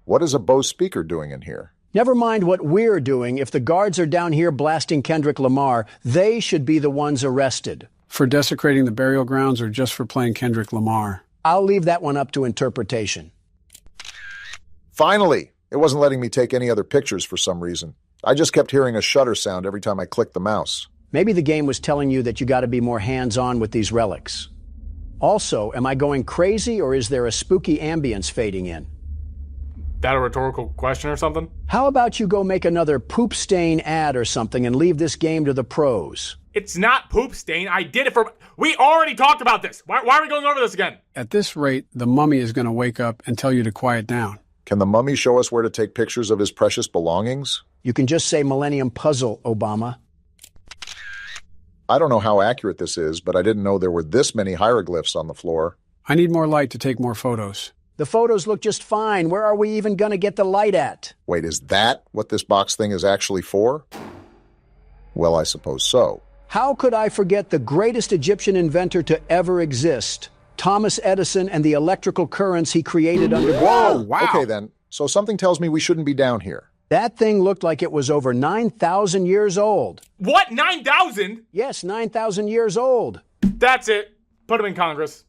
What is a Bose speaker doing in here? Never mind what we're doing. If the guards are down here blasting Kendrick Lamar, they should be the ones arrested. For desecrating the burial grounds or just for playing Kendrick Lamar? I'll leave that one up to interpretation. Finally! It wasn't letting me take any other pictures for some reason. I just kept hearing a shutter sound every time I clicked the mouse. Maybe the game was telling you that you got to be more hands-on with these relics. Also, am I going crazy or is there a spooky ambience fading in? That a rhetorical question or something? How about you go make another poop stain ad or something and leave this game to the pros? It's not poop stain. I did it for... We already talked about this. Why are we going over this again? At this rate, the mummy is going to wake up and tell you to quiet down. Can the mummy show us where to take pictures of his precious belongings? You can just say Millennium Puzzle, Obama. I don't know how accurate this is, but I didn't know there were this many hieroglyphs on the floor. I need more light to take more photos. The photos look just fine. Where are we even going to get the light at? Wait, is that what this box thing is actually for? Well, I suppose so. How could I forget the greatest Egyptian inventor to ever exist? Thomas Edison and the electrical currents he created under... Whoa! Wow. Okay, then. So something tells me we shouldn't be down here. That thing looked like it was over 9,000 years old. What? 9,000? Yes, 9,000 years old. That's it. Put him in Congress.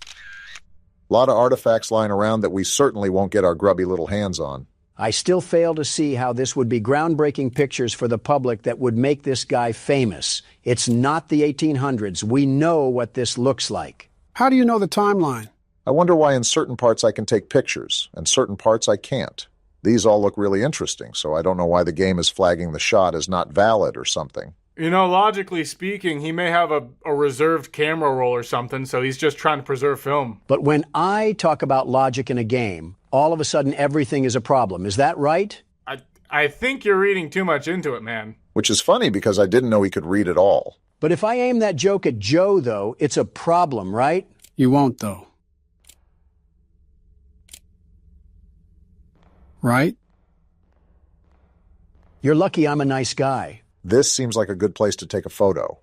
A lot of artifacts lying around that we certainly won't get our grubby little hands on. I still fail to see how this would be groundbreaking pictures for the public that would make this guy famous. It's not the 1800s. We know what this looks like. How do you know the timeline? I wonder why in certain parts I can take pictures and certain parts I can't. These all look really interesting, so I don't know why the game is flagging the shot as not valid or something. You know, logically speaking, he may have a reserved camera roll or something, so he's just trying to preserve film. But when I talk about logic in a game, all of a sudden everything is a problem. Is that right? I think you're reading too much into it, man. Which is funny because I didn't know he could read at all. But if I aim that joke at Joe, though, it's a problem, right? You won't, though. Right? You're lucky I'm a nice guy. This seems like a good place to take a photo.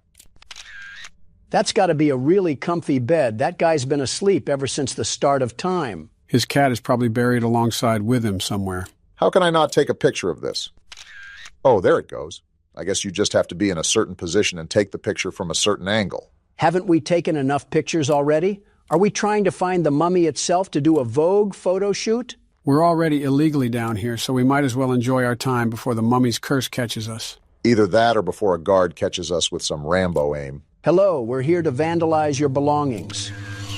That's got to be a really comfy bed. That guy's been asleep ever since the start of time. His cat is probably buried alongside with him somewhere. How can I not take a picture of this? Oh, there it goes. I guess you just have to be in a certain position and take the picture from a certain angle. Haven't we taken enough pictures already? Are we trying to find the mummy itself to do a Vogue photo shoot? We're already illegally down here, so we might as well enjoy our time before the mummy's curse catches us. Either that or before a guard catches us with some Rambo aim. Hello, we're here to vandalize your belongings.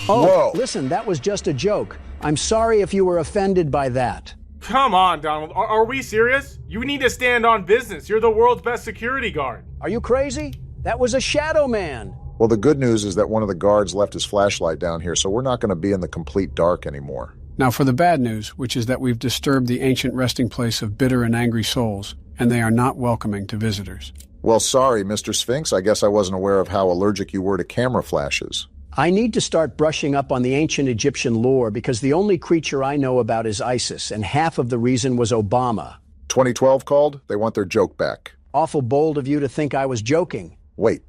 Oh, whoa. Listen, that was just a joke. I'm sorry if you were offended by that. Come on, Donald. Are we serious? You need to stand on business. You're the world's best security guard. Are you crazy? That was a shadow man. Well, the good news is that one of the guards left his flashlight down here, so we're not going to be in the complete dark anymore. Now for the bad news, which is that we've disturbed the ancient resting place of bitter and angry souls, and they are not welcoming to visitors. Well, sorry, Mr. Sphinx. I guess I wasn't aware of how allergic you were to camera flashes. I need to start brushing up on the ancient Egyptian lore because the only creature I know about is ISIS, and half of the reason was Obama. 2012 called? They want their joke back. Awful bold of you to think I was joking. Wait.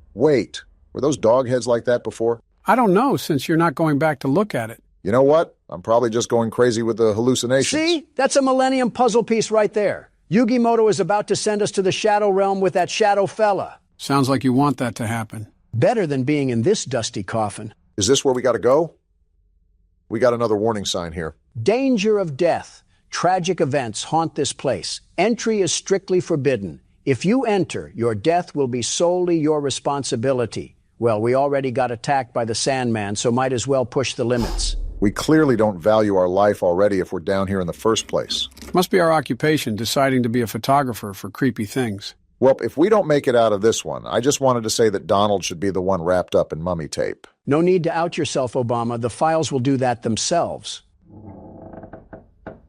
Were those dog heads like that before? I don't know, since you're not going back to look at it. You know what? I'm probably just going crazy with the hallucinations. See? That's a Millennium Puzzle piece right there. Yugimoto is about to send us to the Shadow Realm with that shadow fella. Sounds like you want that to happen. Better than being in this dusty coffin. Is this where we gotta go? We got another warning sign here. Danger of death. Tragic events haunt this place. Entry is strictly forbidden. If you enter, your death will be solely your responsibility. Well, we already got attacked by the Sandman, so might as well push the limits. We clearly don't value our life already if we're down here in the first place. Must be our occupation, deciding to be a photographer for creepy things. Well, if we don't make it out of this one, I just wanted to say that Donald should be the one wrapped up in mummy tape. No need to out yourself, Obama. The files will do that themselves.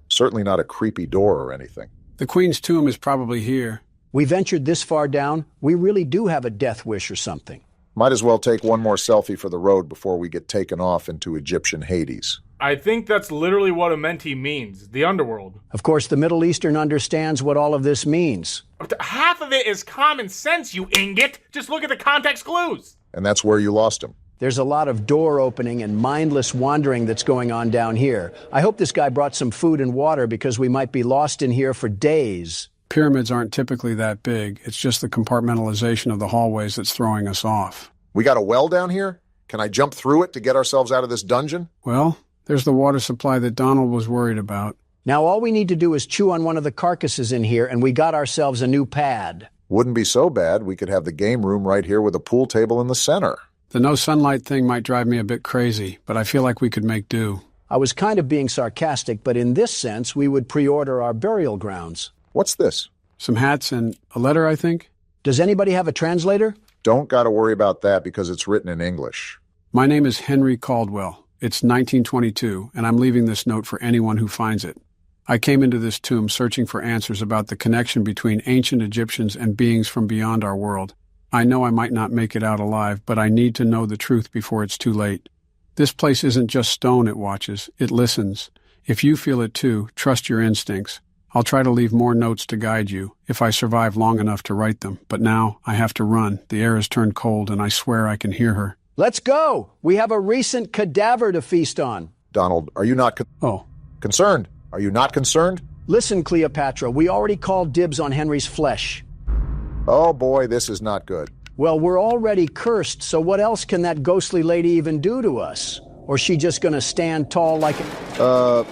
Certainly not a creepy door or anything. The Queen's tomb is probably here. We ventured this far down. We really do have a death wish or something. Might as well take one more selfie for the road before we get taken off into Egyptian Hades. I think that's literally what a mentee means, the underworld. Of course, the Middle Eastern understands what all of this means. Half of it is common sense, you ingot. Just look at the context clues. And that's where you lost him. There's a lot of door opening and mindless wandering that's going on down here. I hope this guy brought some food and water because we might be lost in here for days. Pyramids aren't typically that big. It's just the compartmentalization of the hallways that's throwing us off. We got a well down here? Can I jump through it to get ourselves out of this dungeon? Well, there's the water supply that Donald was worried about. Now all we need to do is chew on one of the carcasses in here and we got ourselves a new pad. Wouldn't be so bad. We could have the game room right here with a pool table in the center. The no sunlight thing might drive me a bit crazy, but I feel like we could make do. I was kind of being sarcastic, but in this sense, we would pre-order our burial grounds. What's this? Some hats and a letter, I think? Does anybody have a translator? Don't gotta worry about that because it's written in English. My name is Henry Caldwell. It's 1922, and I'm leaving this note for anyone who finds it. I came into this tomb searching for answers about the connection between ancient Egyptians and beings from beyond our world. I know I might not make it out alive, but I need to know the truth before it's too late. This place isn't just stone it watches, it listens. If you feel it too, trust your instincts. I'll try to leave more notes to guide you, if I survive long enough to write them. But now, I have to run. The air has turned cold, and I swear I can hear her. Let's go! We have a recent cadaver to feast on. Donald, are you not concerned? Are you not concerned? Listen, Cleopatra, we already called dibs on Henry's flesh. Oh boy, this is not good. Well, we're already cursed, so what else can that ghostly lady even do to us? Or she just gonna stand tall like a...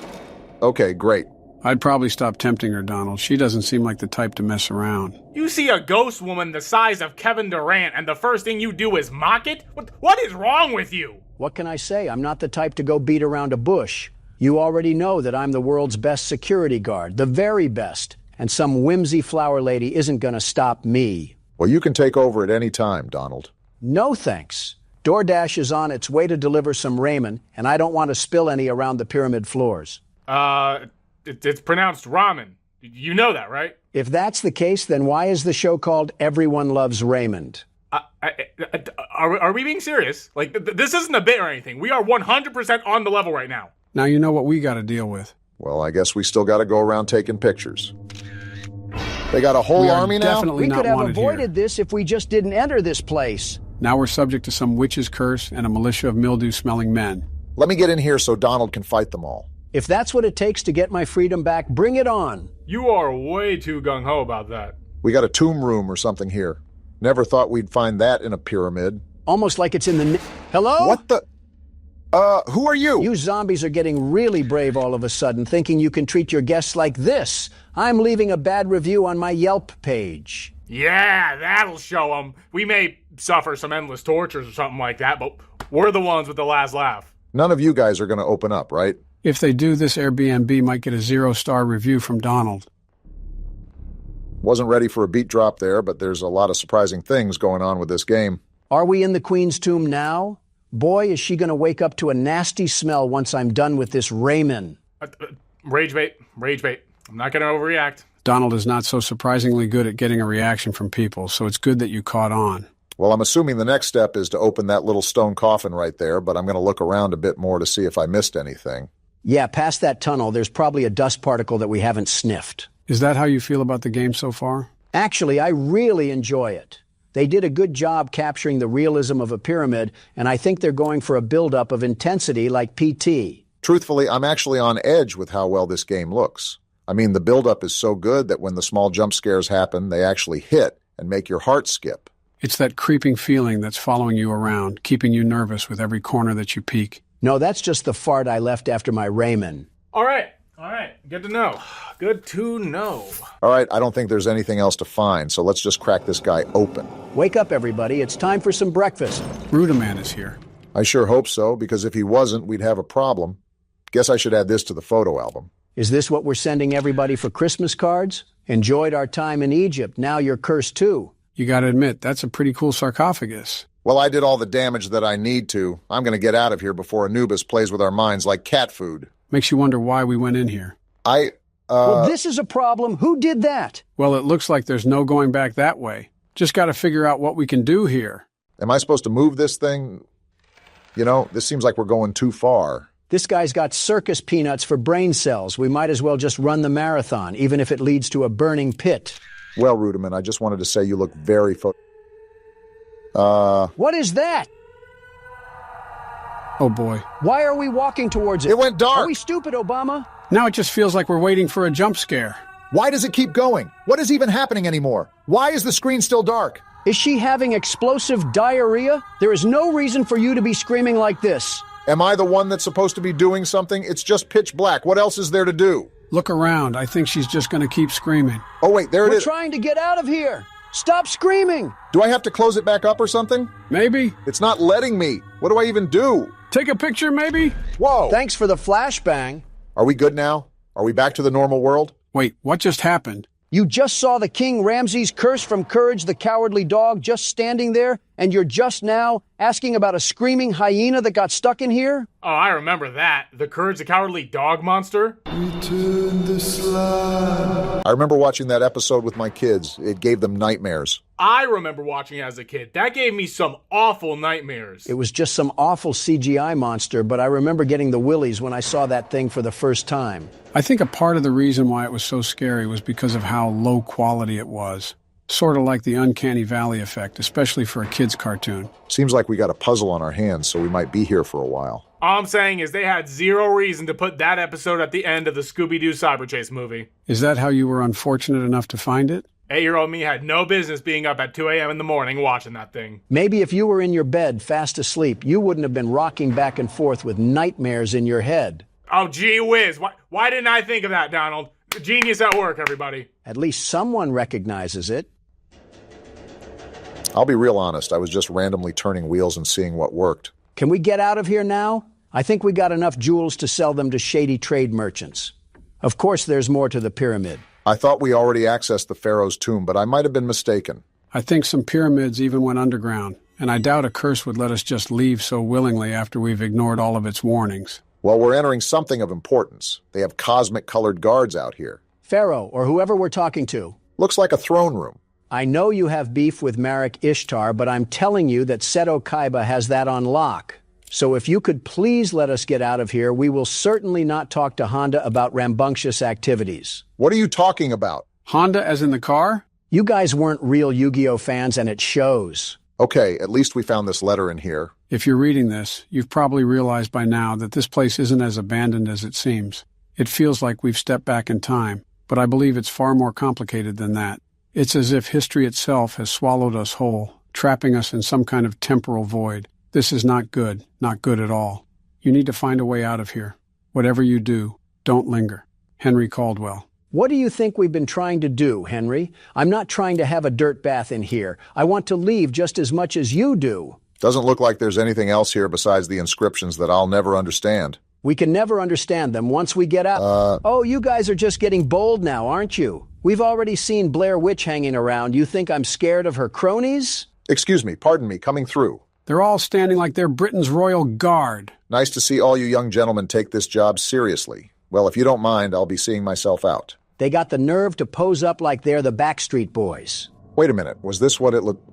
Okay, great. I'd probably stop tempting her, Donald. She doesn't seem like the type to mess around. You see a ghost woman the size of Kevin Durant, and the first thing you do is mock it? What is wrong with you? What can I say? I'm not the type to go beat around a bush. You already know that I'm the world's best security guard, the very best. And some whimsy flower lady isn't gonna stop me. Well, you can take over at any time, Donald. No thanks. DoorDash is on its way to deliver some ramen, and I don't want to spill any around the pyramid floors. It's pronounced ramen. You know that, right? If that's the case, then why is the show called Everyone Loves Raymond? Are we being serious? Like, this isn't a bit or anything. We are 100% on the level right now. Now you know what we gotta deal with. Well, I guess we still gotta go around taking pictures. They got a whole army now? We could have avoided this if we just didn't enter this place. Now we're subject to some witch's curse and a militia of mildew-smelling men. Let me get in here so Donald can fight them all. If that's what it takes to get my freedom back, bring it on. You are way too gung-ho about that. We got a tomb room or something here. Never thought we'd find that in a pyramid. Almost like it's in the... Hello? What the... who are you? You zombies are getting really brave all of a sudden, thinking you can treat your guests like this. I'm leaving a bad review on my Yelp page. Yeah, that'll show them. We may suffer some endless tortures or something like that, but we're the ones with the last laugh. None of you guys are going to open up, right? If they do, this Airbnb might get a 0-star review from Donald. Wasn't ready for a beat drop there, but there's a lot of surprising things going on with this game. Are we in the Queen's tomb now? Boy, is she going to wake up to a nasty smell once I'm done with this ramen. Rage bait. I'm not going to overreact. Donald is not so surprisingly good at getting a reaction from people, so it's good that you caught on. Well, I'm assuming the next step is to open that little stone coffin right there, but I'm going to look around a bit more to see if I missed anything. Yeah, past that tunnel, there's probably a dust particle that we haven't sniffed. Is that how you feel about the game so far? Actually, I really enjoy it. They did a good job capturing the realism of a pyramid, and I think they're going for a buildup of intensity like PT. Truthfully, I'm actually on edge with how well this game looks. I mean, the buildup is so good that when the small jump scares happen, they actually hit and make your heart skip. It's that creeping feeling that's following you around, keeping you nervous with every corner that you peek. No, that's just the fart I left after my ramen. All right. Good to know. Good to know. All right, I don't think there's anything else to find, so let's just crack this guy open. Wake up, everybody. It's time for some breakfast. Rudaman is here. I sure hope so, because if he wasn't, we'd have a problem. Guess I should add this to the photo album. Is this what we're sending everybody for Christmas cards? Enjoyed our time in Egypt. Now you're cursed too. You gotta admit, that's a pretty cool sarcophagus. Well, I did all the damage that I need to. I'm gonna get out of here before Anubis plays with our minds like cat food. Makes you wonder why we went in here. Well, this is a problem. Who did that? Well, it looks like there's no going back that way. Just gotta figure out what we can do here. Am I supposed to move this thing? You know, this seems like we're going too far. This guy's got circus peanuts for brain cells. We might as well just run the marathon, even if it leads to a burning pit. Well, Rudiman, I just wanted to say you look very What is that? Oh, boy. Why are we walking towards it? It went dark. Are we stupid, Obama? Now it just feels like we're waiting for a jump scare. Why does it keep going? What is even happening anymore? Why is the screen still dark? Is she having explosive diarrhea? There is no reason for you to be screaming like this. Am I the one that's supposed to be doing something? It's just pitch black. What else is there to do? Look around. I think she's just going to keep screaming. Oh, wait, there it is. We're trying to get out of here. Stop screaming! Do I have to close it back up or something? Maybe. It's not letting me. What do I even do? Take a picture, maybe? Whoa! Thanks for the flashbang. Are we good now? Are we back to the normal world? Wait, what just happened? You just saw the King Ramses curse from Courage the Cowardly Dog just standing there, and you're just now asking about a screaming hyena that got stuck in here? Oh, I remember that. The Courage the Cowardly Dog monster? Return the slime. I remember watching that episode with my kids. It gave them nightmares. I remember watching it as a kid. That gave me some awful nightmares. It was just some awful CGI monster, but I remember getting the willies when I saw that thing for the first time. I think a part of the reason why it was so scary was because of how low quality it was. Sort of like the Uncanny Valley effect, especially for a kid's cartoon. Seems like we got a puzzle on our hands, so we might be here for a while. All I'm saying is they had zero reason to put that episode at the end of the Scooby-Doo Cyberchase movie. Is that how you were unfortunate enough to find it? 8-year-old me had no business being up at 2 a.m. in the morning watching that thing. Maybe if you were in your bed fast asleep, you wouldn't have been rocking back and forth with nightmares in your head. Oh, gee whiz. Why didn't I think of that, Donald? Genius at work, everybody. At least someone recognizes it. I'll be real honest. I was just randomly turning wheels and seeing what worked. Can we get out of here now? I think we got enough jewels to sell them to shady trade merchants. Of course, there's more to the pyramid. I thought we already accessed the Pharaoh's tomb, but I might have been mistaken. I think some pyramids even went underground, and I doubt a curse would let us just leave so willingly after we've ignored all of its warnings. Well, we're entering something of importance. They have cosmic-colored guards out here. Pharaoh, or whoever we're talking to. Looks like a throne room. I know you have beef with Marek Ishtar, but I'm telling you that Seto Kaiba has that on lock. So if you could please let us get out of here, we will certainly not talk to Honda about rambunctious activities. What are you talking about? Honda as in the car? You guys weren't real Yu-Gi-Oh fans, and it shows. Okay, at least we found this letter in here. If you're reading this, you've probably realized by now that this place isn't as abandoned as it seems. It feels like we've stepped back in time, but I believe it's far more complicated than that. It's as if history itself has swallowed us whole, trapping us in some kind of temporal void. This is not good at all. You need to find a way out of here. Whatever you do, don't linger. Henry Caldwell. What do you think we've been trying to do, Henry? I'm not trying to have a dirt bath in here. I want to leave just as much as you do. Doesn't look like there's anything else here besides the inscriptions that I'll never understand. We can never understand them once we get out. Oh, you guys are just getting bold now, aren't you? We've already seen Blair Witch hanging around. You think I'm scared of her cronies? Excuse me, pardon me, coming through. They're all standing like they're Britain's royal guard. Nice to see all you young gentlemen take this job seriously. Well, if you don't mind, I'll be seeing myself out. They got the nerve to pose up like they're the Backstreet Boys. Wait a minute, was this what it looked...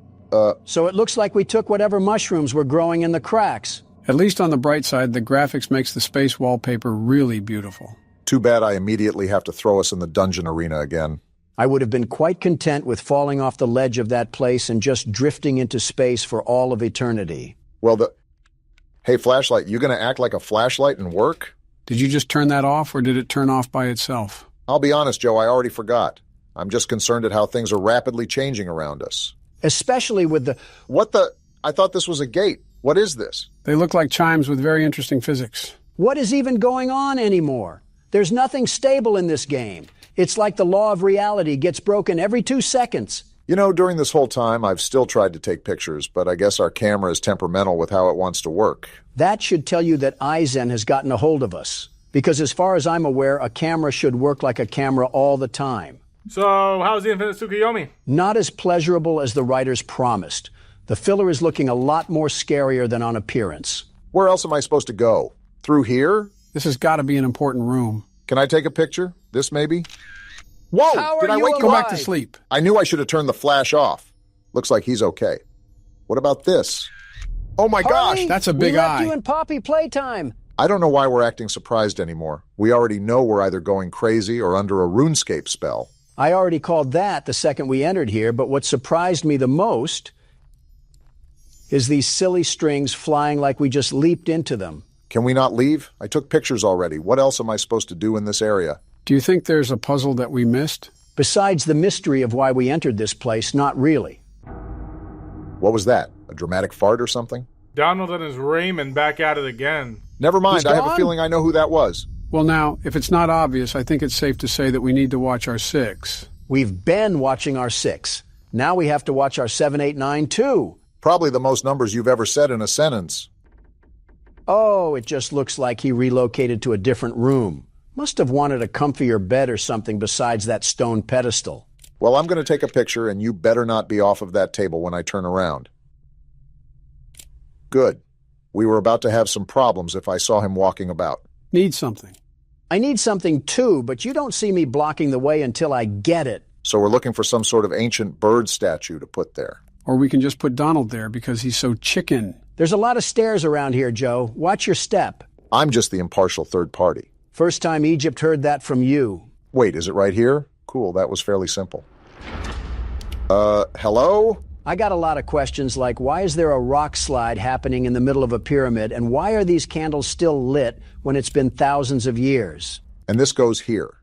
So it looks like we took whatever mushrooms were growing in the cracks. At least on the bright side, the graphics makes the space wallpaper really beautiful. Too bad I immediately have to throw us in the dungeon arena again. I would have been quite content with falling off the ledge of that place and just drifting into space for all of eternity. Well, Hey, flashlight, you gonna act like a flashlight and work? Did you just turn that off, or did it turn off by itself? I'll be honest, Joe, I already forgot. I'm just concerned at how things are rapidly changing around us. Especially with the... What the... I thought this was a gate. What is this? They look like chimes with very interesting physics. What is even going on anymore? There's nothing stable in this game. It's like the law of reality gets broken every 2 seconds. You know, during this whole time, I've still tried to take pictures, but I guess our camera is temperamental with how it wants to work. That should tell you that Aizen has gotten a hold of us. Because as far as I'm aware, a camera should work like a camera all the time. So, how's the Infinite Tsukuyomi? Not as pleasurable as the writers promised. The filler is looking a lot more scarier than on appearance. Where else am I supposed to go? Through here? This has got to be an important room. Can I take a picture? This maybe? Whoa! Did I wake you Go back to sleep. I knew I should have turned the flash off. Looks like he's okay. What about this? Oh my gosh! That's a big we left eye. You and Poppy Playtime. I don't know why we're acting surprised anymore. We already know we're either going crazy or under a RuneScape spell. I already called that the second we entered here, but what surprised me the most is these silly strings flying like we just leaped into them. Can we not leave? I took pictures already. What else am I supposed to do in this area? Do you think there's a puzzle that we missed? Besides the mystery of why we entered this place, not really. What was that? A dramatic fart or something? Donald and his Raymond back at it again. Never mind, I have a feeling I know who that was. Well now, if it's not obvious, I think it's safe to say that we need to watch our 6. We've been watching our 6. Now we have to watch our 7, 8, 9, too. Probably the most numbers you've ever said in a sentence. Oh, it just looks like he relocated to a different room. Must have wanted a comfier bed or something besides that stone pedestal. Well, I'm going to take a picture, and you better not be off of that table when I turn around. Good. We were about to have some problems if I saw him walking about. Need something. I need something too, but you don't see me blocking the way until I get it. So we're looking for some sort of ancient bird statue to put there. Or we can just put Donald there because he's so chicken. There's a lot of stairs around here, Joe. Watch your step. I'm just the impartial third party. First time Egypt heard that from you. Wait, is it right here? Cool, that was fairly simple. Hello? I got a lot of questions like, why is there a rock slide happening in the middle of a pyramid, and why are these candles still lit when it's been thousands of years? And this goes here.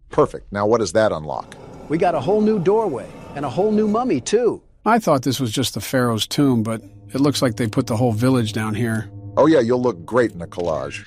Perfect. Now what does that unlock? We got a whole new doorway, and a whole new mummy, too. I thought this was just the pharaoh's tomb, but it looks like they put the whole village down here. Oh yeah, you'll look great in a collage.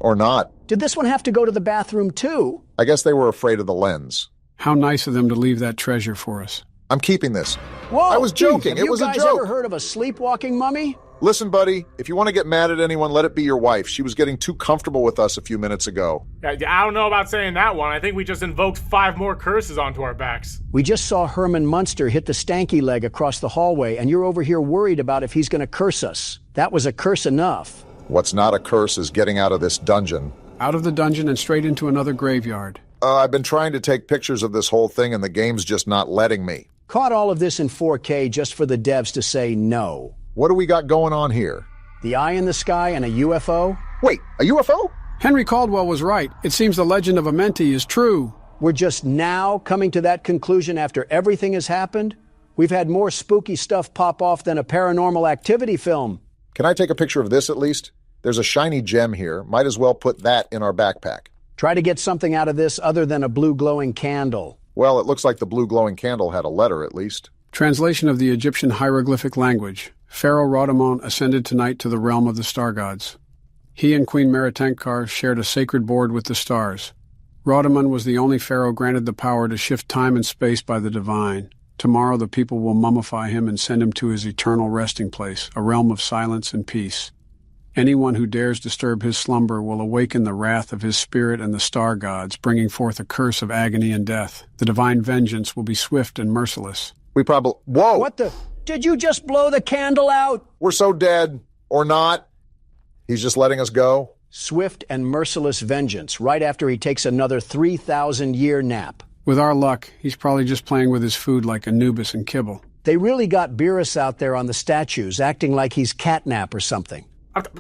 Or not. Did this one have to go to the bathroom, too? I guess they were afraid of the lens. How nice of them to leave that treasure for us. I'm keeping this. Whoa! I was joking. Geez, it was a joke. Have you guys ever heard of a sleepwalking mummy? Listen, buddy, if you want to get mad at anyone, let it be your wife. She was getting too comfortable with us a few minutes ago. I don't know about saying that one. I think we just invoked 5 more curses onto our backs. We just saw Herman Munster hit the stanky leg across the hallway, and you're over here worried about if he's going to curse us. That was a curse enough. What's not a curse is getting out of this dungeon. Out of the dungeon and straight into another graveyard. I've been trying to take pictures of this whole thing, and the game's just not letting me. Caught all of this in 4K just for the devs to say no. What do we got going on here? The eye in the sky and a UFO? Wait, a UFO? Henry Caldwell was right. It seems the legend of Amenti is true. We're just now coming to that conclusion after everything has happened? We've had more spooky stuff pop off than a Paranormal Activity film. Can I take a picture of this at least? There's a shiny gem here. Might as well put that in our backpack. Try to get something out of this other than a blue glowing candle. Well, it looks like the blue glowing candle had a letter at least. Translation of the Egyptian hieroglyphic language. Pharaoh Radamon ascended tonight to the realm of the star gods. He and Queen Merentenkar shared a sacred board with the stars. Radamon was the only pharaoh granted the power to shift time and space by the divine. Tomorrow the people will mummify him and send him to his eternal resting place, a realm of silence and peace. Anyone who dares disturb his slumber will awaken the wrath of his spirit and the star gods, bringing forth a curse of agony and death. The divine vengeance will be swift and merciless. We probably... Whoa! What the... Did you just blow the candle out? We're so dead. Or not. He's just letting us go. Swift and merciless vengeance, right after he takes another 3,000-year nap. With our luck, he's probably just playing with his food like Anubis and Kibble. They really got Beerus out there on the statues, acting like he's catnap or something.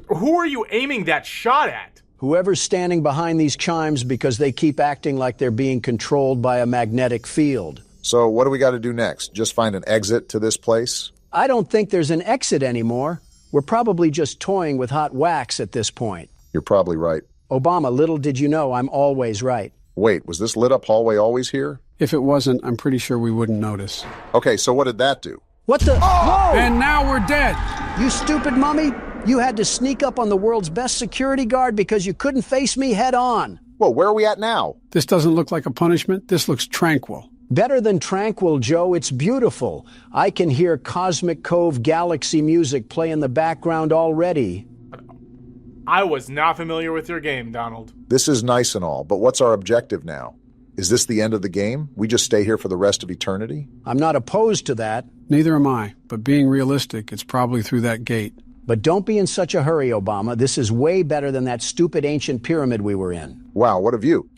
Who are you aiming that shot at? Whoever's standing behind these chimes because they keep acting like they're being controlled by a magnetic field. So what do we got to do next? Just find an exit to this place? I don't think there's an exit anymore. We're probably just toying with hot wax at this point. You're probably right. Obama, little did you know I'm always right. Wait, was this lit up hallway always here? If it wasn't, I'm pretty sure we wouldn't notice. Okay, so what did that do? What the? Oh! Whoa! And now we're dead! You stupid mummy! You had to sneak up on the world's best security guard because you couldn't face me head on. Whoa, where are we at now? This doesn't look like a punishment. This looks tranquil. Better than tranquil, Joe. It's beautiful. I can hear Cosmic Cove Galaxy music play in the background already. I was not familiar with your game, Donald. This is nice and all, but what's our objective now? Is this the end of the game? We just stay here for the rest of eternity? I'm not opposed to that. Neither am I, but being realistic, it's probably through that gate. But don't be in such a hurry, Obama. This is way better than that stupid ancient pyramid we were in. Wow, what a view.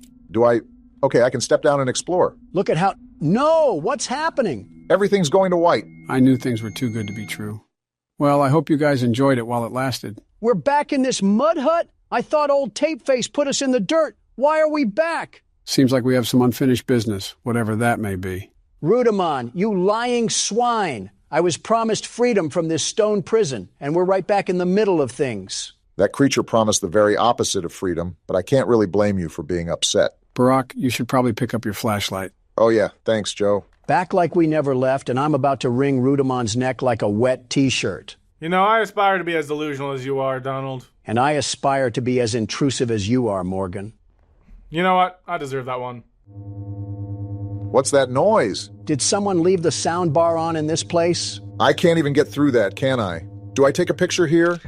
Okay, I can step down and explore. Look at how... No! What's happening? Everything's going to white. I knew things were too good to be true. Well, I hope you guys enjoyed it while it lasted. We're back in this mud hut? I thought old Tapeface put us in the dirt. Why are we back? Seems like we have some unfinished business, whatever that may be. Rudamon, you lying swine. I was promised freedom from this stone prison, and we're right back in the middle of things. That creature promised the very opposite of freedom, but I can't really blame you for being upset. Barack, you should probably pick up your flashlight. Oh yeah, thanks, Joe. Back like we never left, and I'm about to wring Rudamon's neck like a wet t-shirt. You know, I aspire to be as delusional as you are, Donald. And I aspire to be as intrusive as you are, Morgan. You know what? I deserve that one. What's that noise? Did someone leave the sound bar on in this place? I can't even get through that, can I? Do I take a picture here?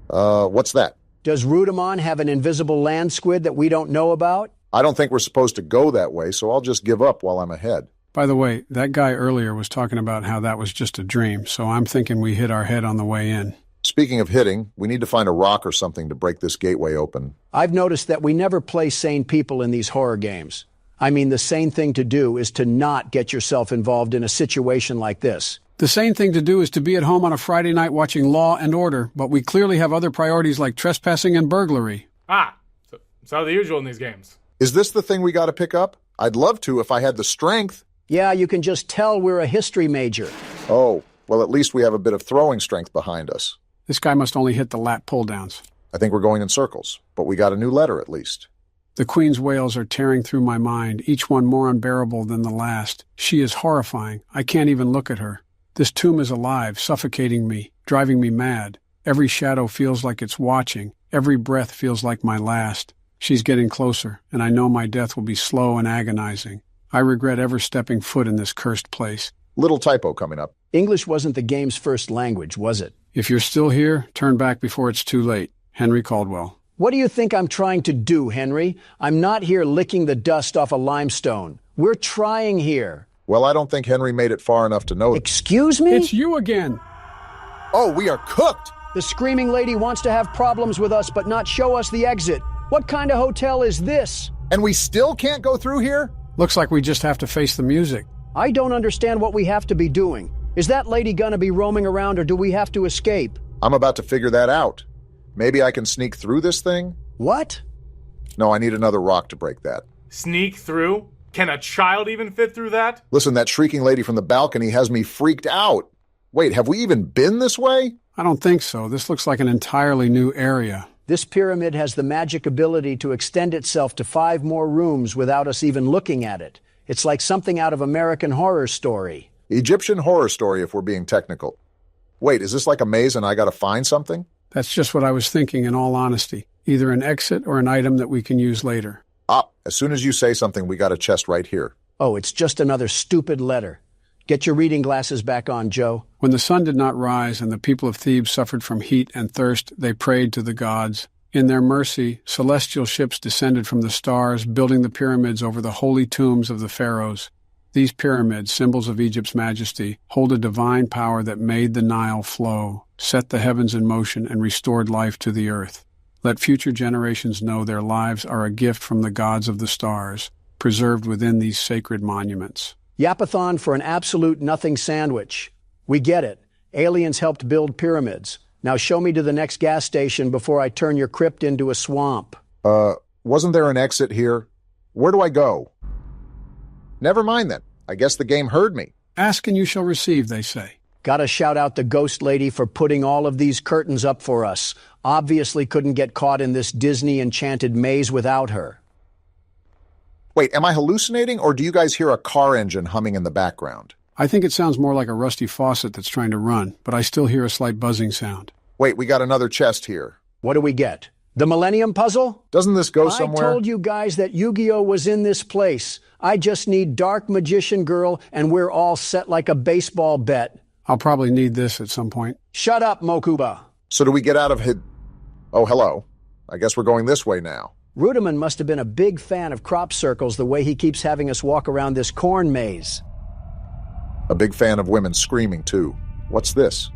What's that? Does Rudimon have an invisible land squid that we don't know about? I don't think we're supposed to go that way, so I'll just give up while I'm ahead. By the way, that guy earlier was talking about how that was just a dream, so I'm thinking we hit our head on the way in. Speaking of hitting, we need to find a rock or something to break this gateway open. I've noticed that we never play sane people in these horror games. I mean, the sane thing to do is to not get yourself involved in a situation like this. The sane thing to do is to be at home on a Friday night watching Law and Order, but we clearly have other priorities like trespassing and burglary. So the usual in these games. Is this the thing we gotta pick up? I'd love to if I had the strength. Yeah, you can just tell we're a history major. Oh, well, at least we have a bit of throwing strength behind us. This guy must only hit the lat pull-downs. I think we're going in circles, but we got a new letter at least. The Queen's wails are tearing through my mind, each one more unbearable than the last. She is horrifying. I can't even look at her. This tomb is alive, suffocating me, driving me mad. Every shadow feels like it's watching. Every breath feels like my last. She's getting closer, and I know my death will be slow and agonizing. I regret ever stepping foot in this cursed place. Little typo coming up. English wasn't the game's first language, was it? If you're still here, turn back before it's too late. Henry Caldwell. What do you think I'm trying to do, Henry? I'm not here licking the dust off a limestone. We're trying here. Well, I don't think Henry made it far enough to know. Excuse me? It's you again. Oh, we are cooked. The screaming lady wants to have problems with us but not show us the exit. What kind of hotel is this? And we still can't go through here? Looks like we just have to face the music. I don't understand what we have to be doing. Is that lady gonna be roaming around or do we have to escape? I'm about to figure that out. Maybe I can sneak through this thing? What? No, I need another rock to break that. Sneak through? Can a child even fit through that? Listen, that shrieking lady from the balcony has me freaked out. Wait, have we even been this way? I don't think so. This looks like an entirely new area. This pyramid has the magic ability to extend itself to 5 more rooms without us even looking at it. It's like something out of American Horror Story. Egyptian Horror Story, if we're being technical. Wait, is this like a maze and I gotta find something? That's just what I was thinking, in all honesty. Either an exit or an item that we can use later. As soon as you say something, we got a chest right here. Oh, it's just another stupid letter. Get your reading glasses back on, Joe. When the sun did not rise and the people of Thebes suffered from heat and thirst, they prayed to the gods. In their mercy, celestial ships descended from the stars, building the pyramids over the holy tombs of the pharaohs. These pyramids, symbols of Egypt's majesty, hold a divine power that made the Nile flow, set the heavens in motion, and restored life to the earth. Let future generations know their lives are a gift from the gods of the stars, preserved within these sacred monuments. Yapathon for an absolute nothing sandwich. We get it. Aliens helped build pyramids. Now show me to the next gas station before I turn your crypt into a swamp. Wasn't there an exit here? Where do I go? Never mind then. I guess the game heard me. Ask and you shall receive, they say. Gotta shout out the ghost lady for putting all of these curtains up for us. Obviously couldn't get caught in this Disney enchanted maze without her. Wait, am I hallucinating or do you guys hear a car engine humming in the background? I think it sounds more like a rusty faucet that's trying to run, but I still hear a slight buzzing sound. Wait, we got another chest here. What do we get? The Millennium Puzzle? Doesn't this go somewhere? I told you guys that Yu-Gi-Oh! Was in this place. I just need Dark Magician Girl and we're all set like a baseball bet. I'll probably need this at some point. Shut up, Mokuba. So do we get out of Oh, hello. I guess we're going this way now. Rudiman must have been a big fan of crop circles the way he keeps having us walk around this corn maze. A big fan of women screaming, too. What's this?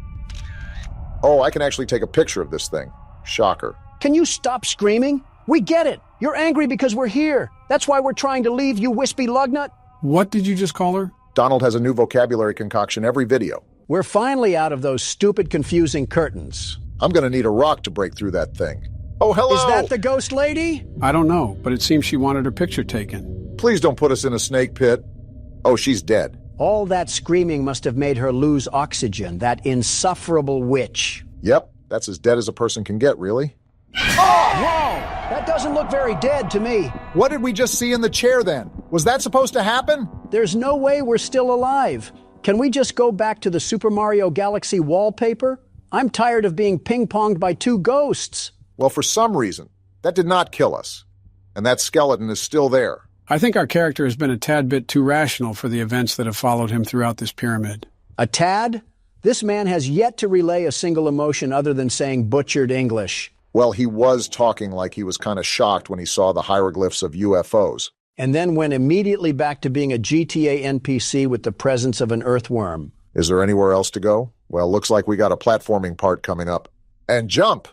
Oh, I can actually take a picture of this thing. Shocker. Can you stop screaming? We get it. You're angry because we're here. That's why we're trying to leave, you wispy lugnut. What did you just call her? Donald has a new vocabulary concoction every video. We're finally out of those stupid, confusing curtains. I'm gonna need a rock to break through that thing. Oh, hello! Is that the ghost lady? I don't know, but it seems she wanted her picture taken. Please don't put us in a snake pit. Oh, she's dead. All that screaming must have made her lose oxygen, that insufferable witch. Yep, that's as dead as a person can get, really. Oh! Whoa! That doesn't look very dead to me. What did we just see in the chair then? Was that supposed to happen? There's no way we're still alive. Can we just go back to the Super Mario Galaxy wallpaper? I'm tired of being ping-ponged by 2 ghosts. Well, for some reason, that did not kill us. And that skeleton is still there. I think our character has been a tad bit too rational for the events that have followed him throughout this pyramid. A tad? This man has yet to relay a single emotion other than saying butchered English. Well, he was talking like he was kind of shocked when he saw the hieroglyphs of UFOs. And then went immediately back to being a GTA NPC with the presence of an earthworm. Is there anywhere else to go? Well, looks like we got a platforming part coming up. And jump!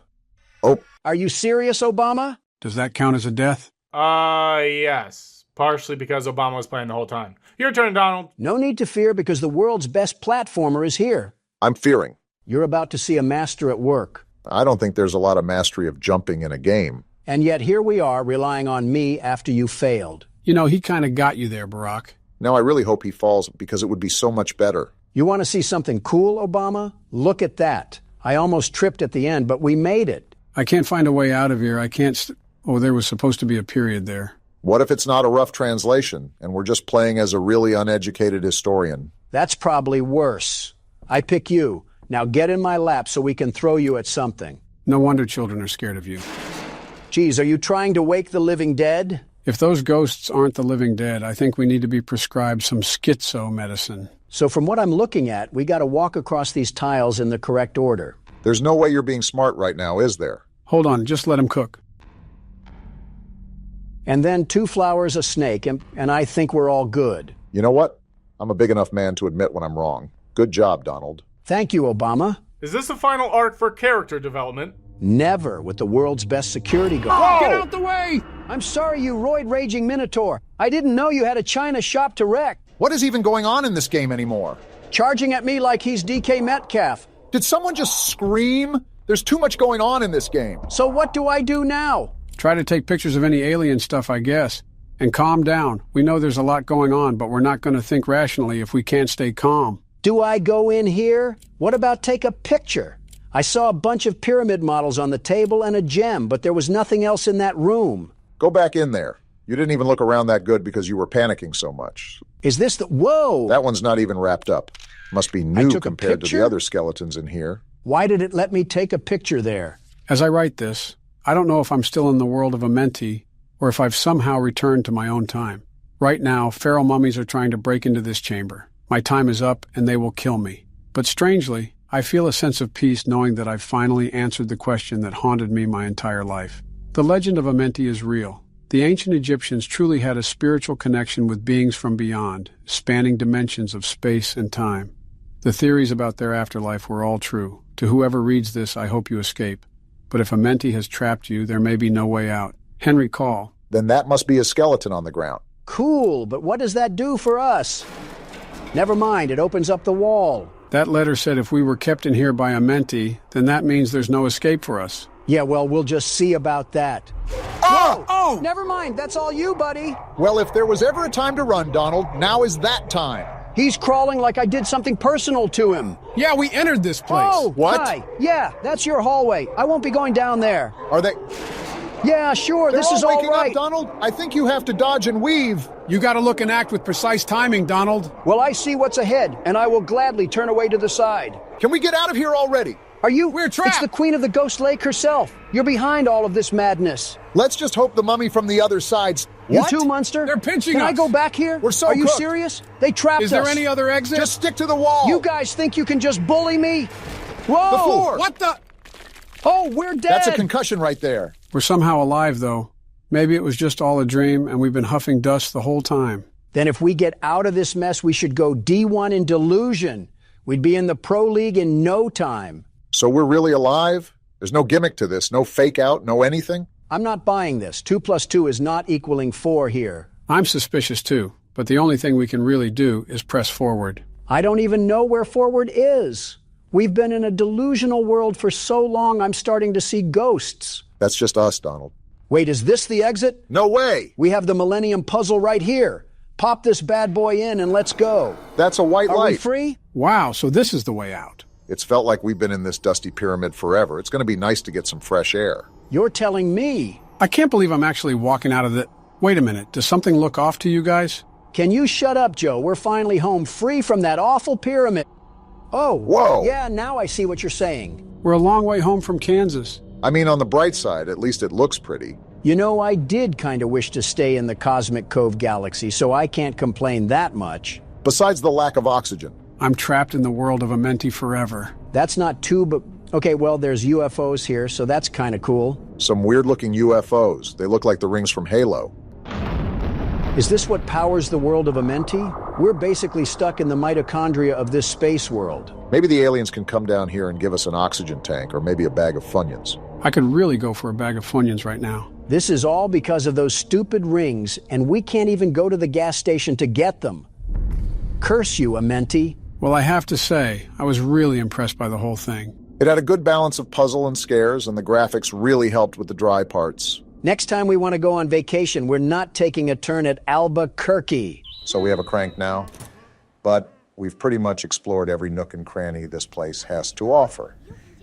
Oh. Are you serious, Obama? Does that count as a death? Yes. Partially because Obama was playing the whole time. Your turn, Donald. No need to fear because the world's best platformer is here. I'm fearing. You're about to see a master at work. I don't think there's a lot of mastery of jumping in a game. And yet here we are relying on me after you failed. You know, he kind of got you there, Barack. Now I really hope he falls because it would be so much better. You want to see something cool, Obama? Look at that. I almost tripped at the end, but we made it. I can't find a way out of here. I can't Oh, there was supposed to be a period there. What if it's not a rough translation, and we're just playing as a really uneducated historian? That's probably worse. I pick you. Now get in my lap so we can throw you at something. No wonder children are scared of you. Geez, are you trying to wake the living dead? If those ghosts aren't the living dead, I think we need to be prescribed some schizo medicine. So from what I'm looking at, we got to walk across these tiles in the correct order. There's no way you're being smart right now, is there? Hold on, just let him cook. And then 2 flowers, a snake, and I think we're all good. You know what? I'm a big enough man to admit when I'm wrong. Good job, Donald. Thank you, Obama. Is this a final arc for character development? Never with the world's best security guard. Oh, get out the way! I'm sorry, you roid-raging Minotaur. I didn't know you had a China shop to wreck. What is even going on in this game anymore? Charging at me like he's DK Metcalf. Did someone just scream? There's too much going on in this game. So what do I do now? Try to take pictures of any alien stuff, I guess. And calm down. We know there's a lot going on, but we're not going to think rationally if we can't stay calm. Do I go in here? What about take a picture? I saw a bunch of pyramid models on the table and a gem, but there was nothing else in that room. Go back in there. You didn't even look around that good because you were panicking so much. Is this the... Whoa! That one's not even wrapped up. Must be new compared to the other skeletons in here. Why did it let me take a picture there? As I write this, I don't know if I'm still in the world of a mentee or if I've somehow returned to my own time. Right now, feral mummies are trying to break into this chamber. My time is up and they will kill me. But strangely, I feel a sense of peace knowing that I've finally answered the question that haunted me my entire life. The legend of a mentee is real. The ancient Egyptians truly had a spiritual connection with beings from beyond, spanning dimensions of space and time. The theories about their afterlife were all true. To whoever reads this, I hope you escape. But if a mentee has trapped you, there may be no way out. Henry Call. Then that must be a skeleton on the ground. Cool, but what does that do for us? Never mind, it opens up the wall. That letter said if we were kept in here by a mentee, then that means there's no escape for us. Yeah, well, we'll just see about that. Oh! Oh! Never mind, that's all you, buddy. Well, if there was ever a time to run, Donald, now is that time. He's crawling like I did something personal to him. Yeah, we entered this place. Oh, what? Hi. Yeah, that's your hallway. I won't be going down there. Are they... Yeah, sure, They're this is all waking right. up, Donald. I think you have to dodge and weave. You gotta look and act with precise timing, Donald. Well, I see what's ahead, and I will gladly turn away to the side. Can we get out of here already? Are you? We're trapped. It's the Queen of the Ghost Lake herself. You're behind all of this madness. Let's just hope the mummy from the other side's... You What? too, Munster? They're pinching Can us. I go back here? We're so Are you cooked. serious? They trapped us. Is there any other exit? Just stick to the wall. You guys think you can just bully me? Whoa! The floor. What the? Oh, we're dead. That's a concussion right there. We're somehow alive, though. Maybe it was just all a dream, and we've been huffing dust the whole time. Then if we get out of this mess, we should go D1 in delusion. We'd be in the Pro League in no time. So we're really alive? There's no gimmick to this, no fake out, no anything? I'm not buying this. 2 + 2 is not equaling 4 here. I'm suspicious, too, but the only thing we can really do is press forward. I don't even know where forward is. We've been in a delusional world for so long, I'm starting to see ghosts. That's just us, Donald. Wait, is this the exit? No way! We have the Millennium Puzzle right here. Pop this bad boy in and let's go. That's a white Are light. we free? Wow, so this is the way out. It's felt like we've been in this dusty pyramid forever. It's going to be nice to get some fresh air. You're telling me. I can't believe I'm actually walking out of the... Wait a minute, does something look off to you guys? Can you shut up, Joe? We're finally home, free from that awful pyramid. Oh, whoa. Yeah, now I see what you're saying. We're a long way home from Kansas. I mean, on the bright side, at least it looks pretty. You know, I did kind of wish to stay in the Cosmic Cove galaxy, so I can't complain that much. Besides the lack of oxygen. I'm trapped in the world of Amenti forever. That's not too, but... Okay, well, there's UFOs here, so that's kind of cool. Some weird-looking UFOs. They look like the rings from Halo. Is this what powers the world of Amenti? We're basically stuck in the mitochondria of this space world. Maybe the aliens can come down here and give us an oxygen tank, or maybe a bag of Funyuns. I could really go for a bag of Funyuns right now. This is all because of those stupid rings, and we can't even go to the gas station to get them. Curse you, Amenti. Well, I have to say, I was really impressed by the whole thing. It had a good balance of puzzle and scares, and the graphics really helped with the dry parts. Next time we want to go on vacation, we're not taking a turn at Albuquerque. So we have a crank now, but we've pretty much explored every nook and cranny this place has to offer.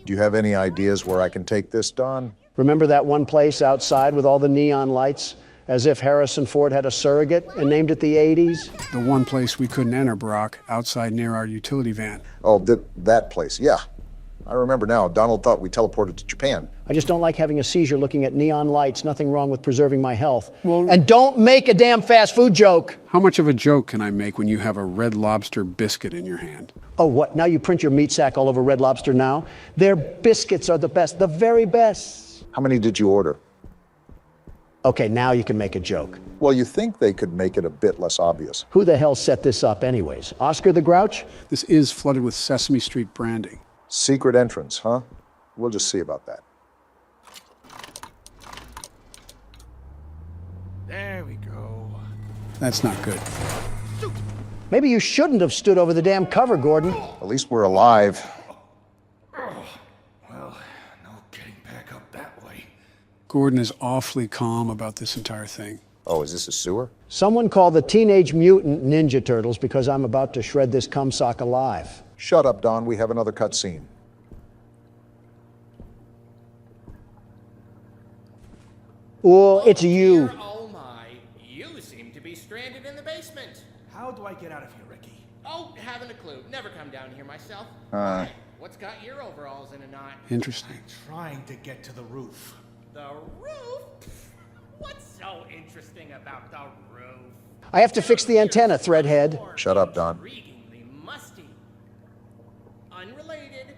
Do you have any ideas where I can take this, Don? Remember that one place outside with all the neon lights? As if Harrison Ford had a surrogate and named it the 80s? The one place we couldn't enter, Brock, outside near our utility van. Oh, that place, yeah. I remember now. Donald thought we teleported to Japan. I just don't like having a seizure looking at neon lights. Nothing wrong with preserving my health. Well, and don't make a damn fast food joke. How much of a joke can I make when you have a Red Lobster biscuit in your hand? Oh, what? Now you print your meat sack all over Red Lobster now? Their biscuits are the best, the very best. How many did you order? Okay, now you can make a joke. Well, you think they could make it a bit less obvious. Who the hell set this up anyways? Oscar the Grouch? This is flooded with Sesame Street branding. Secret entrance, huh? We'll just see about that. There we go. That's not good. Maybe you shouldn't have stood over the damn cover, Gordon. At least we're alive. Well, no getting back up that way. Gordon is awfully calm about this entire thing. Oh, is this a sewer? Someone call the Teenage Mutant Ninja Turtles because I'm about to shred this cumsock alive. Shut up, Don. We have another cutscene. Oh, it's you. Oh my, you seem to be stranded in the basement. How do I get out of here, Ricky? Oh, haven't a clue. Never come down here myself. Why? What's got your overalls in a knot? Interesting. Trying to get to the roof. The roof? What's so interesting about the roof? I have to fix the antenna, Threadhead. Shut up, Don. Intriguingly musty. Unrelated,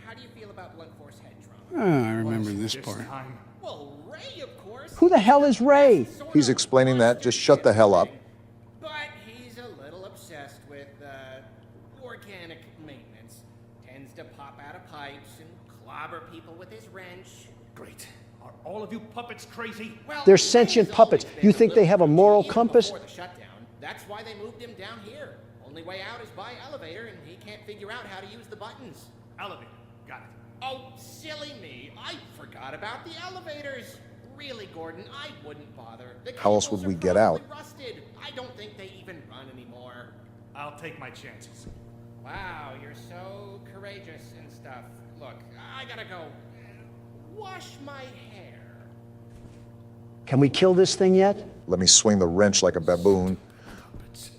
how do you feel about blunt force head trauma? I remember this part. Well, Ray, of course. Who the hell is Ray? He's explaining that. Just shut the hell up. But he's a little obsessed with organic maintenance. Tends to pop out of pipes and clobber people with his wrench. Great. Are all of you puppets crazy? Well, They're sentient puppets. You think they have a moral compass? Before the shutdown, that's why they moved him down here. Only way out is by elevator, and he can't figure out how to use the buttons. Elevator. Got it. Oh, silly me. I forgot about the elevators. Really, Gordon, I wouldn't bother. The How else would cables we are get out? probably rusted. I don't think they even run anymore. I'll take my chances. Wow, you're so courageous and stuff. Look, I gotta go wash my hair. Can we kill this thing yet? Let me swing the wrench like a baboon.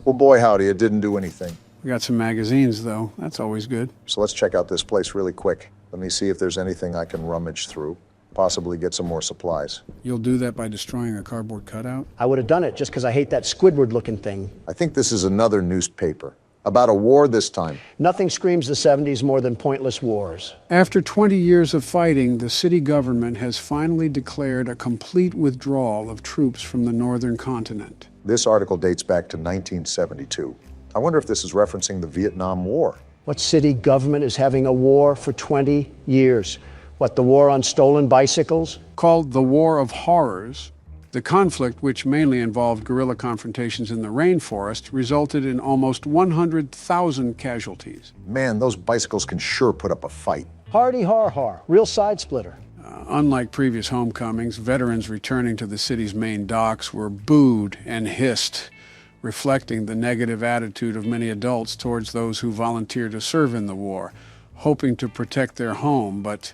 Well, boy, howdy, it didn't do anything. We got some magazines, though. That's always good. So let's check out this place really quick. Let me see if there's anything I can rummage through. Possibly get some more supplies. You'll do that by destroying a cardboard cutout? I would have done it just because I hate that Squidward-looking thing. I think this is another newspaper. About a war this time. Nothing screams the 70s more than pointless wars. After 20 years of fighting, the city government has finally declared a complete withdrawal of troops from the northern continent. This article dates back to 1972. I wonder if this is referencing the Vietnam War. What city government is having a war for 20 years? What, the war on stolen bicycles? Called the War of Horrors, the conflict, which mainly involved guerrilla confrontations in the rainforest, resulted in almost 100,000 casualties. Man, those bicycles can sure put up a fight. Hardy har har, real side splitter. Unlike previous homecomings, veterans returning to the city's main docks were booed and hissed, reflecting the negative attitude of many adults towards those who volunteered to serve in the war, hoping to protect their home, but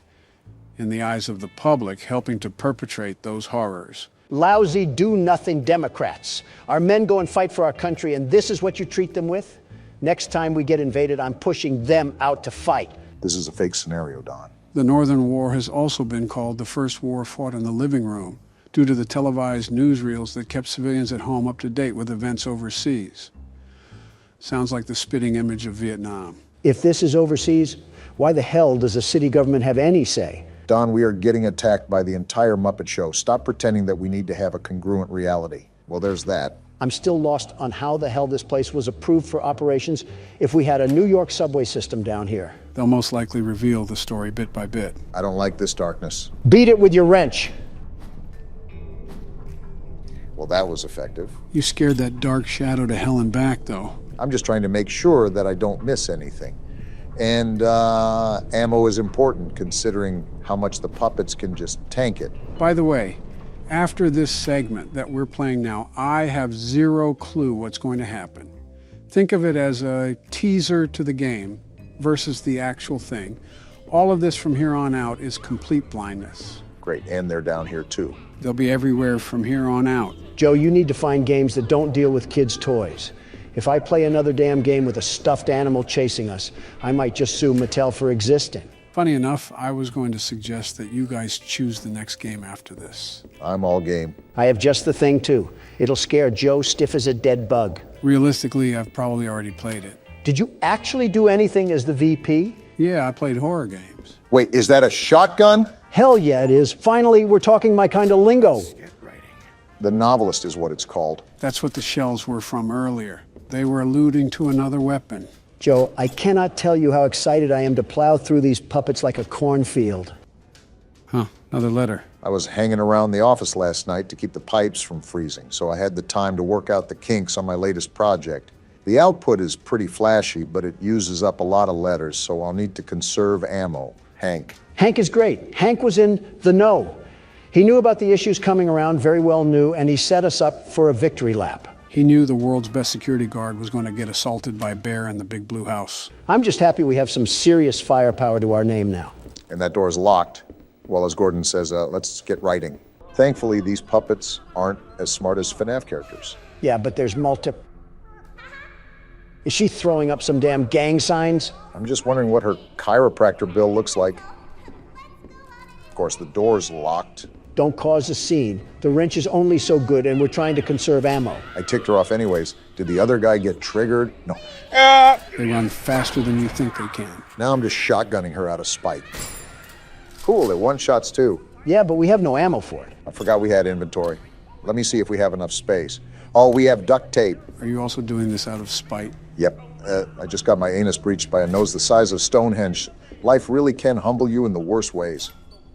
in the eyes of the public, helping to perpetrate those horrors. Lousy, do-nothing Democrats. Our men go and fight for our country, and this is what you treat them with? Next time we get invaded, I'm pushing them out to fight. This is a fake scenario, Don. The Northern War has also been called the first war fought in the living room, due to the televised newsreels that kept civilians at home up to date with events overseas. Sounds like the spitting image of Vietnam. If this is overseas, why the hell does the city government have any say? Don, we are getting attacked by the entire Muppet Show. Stop pretending that we need to have a congruent reality. Well, there's that. I'm still lost on how the hell this place was approved for operations if we had a New York subway system down here. They'll most likely reveal the story bit by bit. I don't like this darkness. Beat it with your wrench. Well, that was effective. You scared that dark shadow to hell and back, though. I'm just trying to make sure that I don't miss anything. And ammo is important, considering how much the puppets can just tank it. By the way, after this segment that we're playing now, I have zero clue what's going to happen. Think of it as a teaser to the game versus the actual thing. All of this from here on out is complete blindness. Great, and they're down here too. They'll be everywhere from here on out. Joe, you need to find games that don't deal with kids' toys. If I play another damn game with a stuffed animal chasing us, I might just sue Mattel for existing. Funny enough, I was going to suggest that you guys choose the next game after this. I'm all game. I have just the thing, too. It'll scare Joe stiff as a dead bug. Realistically, I've probably already played it. Did you actually do anything as the VP? Yeah, I played horror games. Wait, is that a shotgun? Hell yeah, it is. Finally, we're talking my kind of lingo. The Novelist is what it's called. That's what the shells were from earlier. They were alluding to another weapon. Joe, I cannot tell you how excited I am to plow through these puppets like a cornfield. Huh, another letter. I was hanging around the office last night to keep the pipes from freezing, so I had the time to work out the kinks on my latest project. The output is pretty flashy, but it uses up a lot of letters, so I'll need to conserve ammo. Hank. Hank is great. Hank was in the know. He knew about the issues coming around, very well knew, and he set us up for a victory lap. He knew the world's best security guard was going to get assaulted by a bear in the big blue house. I'm just happy we have some serious firepower to our name now. And that door's locked. Well, as Gordon says, let's get writing. Thankfully, these puppets aren't as smart as FNAF characters. Yeah, but there's Is she throwing up some damn gang signs? I'm just wondering what her chiropractor bill looks like. Of course, the door's locked. Don't cause a scene. The wrench is only so good, and we're trying to conserve ammo. I ticked her off anyways. Did the other guy get triggered? No. They run faster than you think they can. Now I'm just shotgunning her out of spite. Cool, it one-shots too. Yeah, but we have no ammo for it. I forgot we had inventory. Let me see if we have enough space. Oh, we have duct tape. Are you also doing this out of spite? Yep. I just got my anus breached by a nose the size of Stonehenge. Life really can humble you in the worst ways.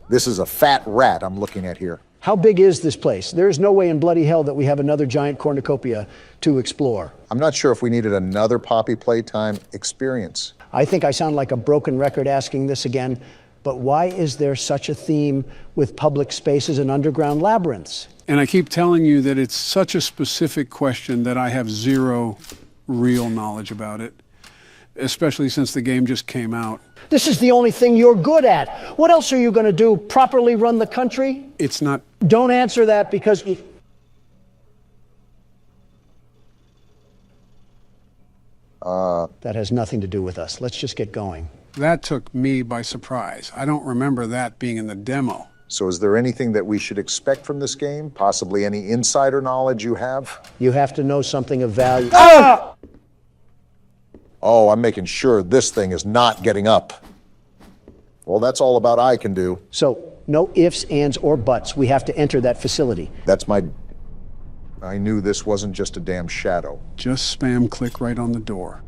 This is a fat rat I'm looking at here. How big is this place? There is no way in bloody hell that we have another giant cornucopia to explore. I'm not sure if we needed another Poppy Playtime experience. I think I sound like a broken record asking this again, but why is there such a theme with public spaces and underground labyrinths? And I keep telling you that it's such a specific question that I have zero real knowledge about it, especially since the game just came out. This is the only thing you're good at. What else are you going to do? Properly run the country? It's not. Don't answer that because... That has nothing to do with us. Let's just get going. That took me by surprise. I don't remember that being in the demo. So is there anything that we should expect from this game? Possibly any insider knowledge you have? You have to know something of value. Ah! Oh, I'm making sure this thing is not getting up. Well, that's all about I can do. So, no ifs, ands, or buts. We have to enter that facility. That's my... I knew this wasn't just a damn shadow. Just spam click right on the door.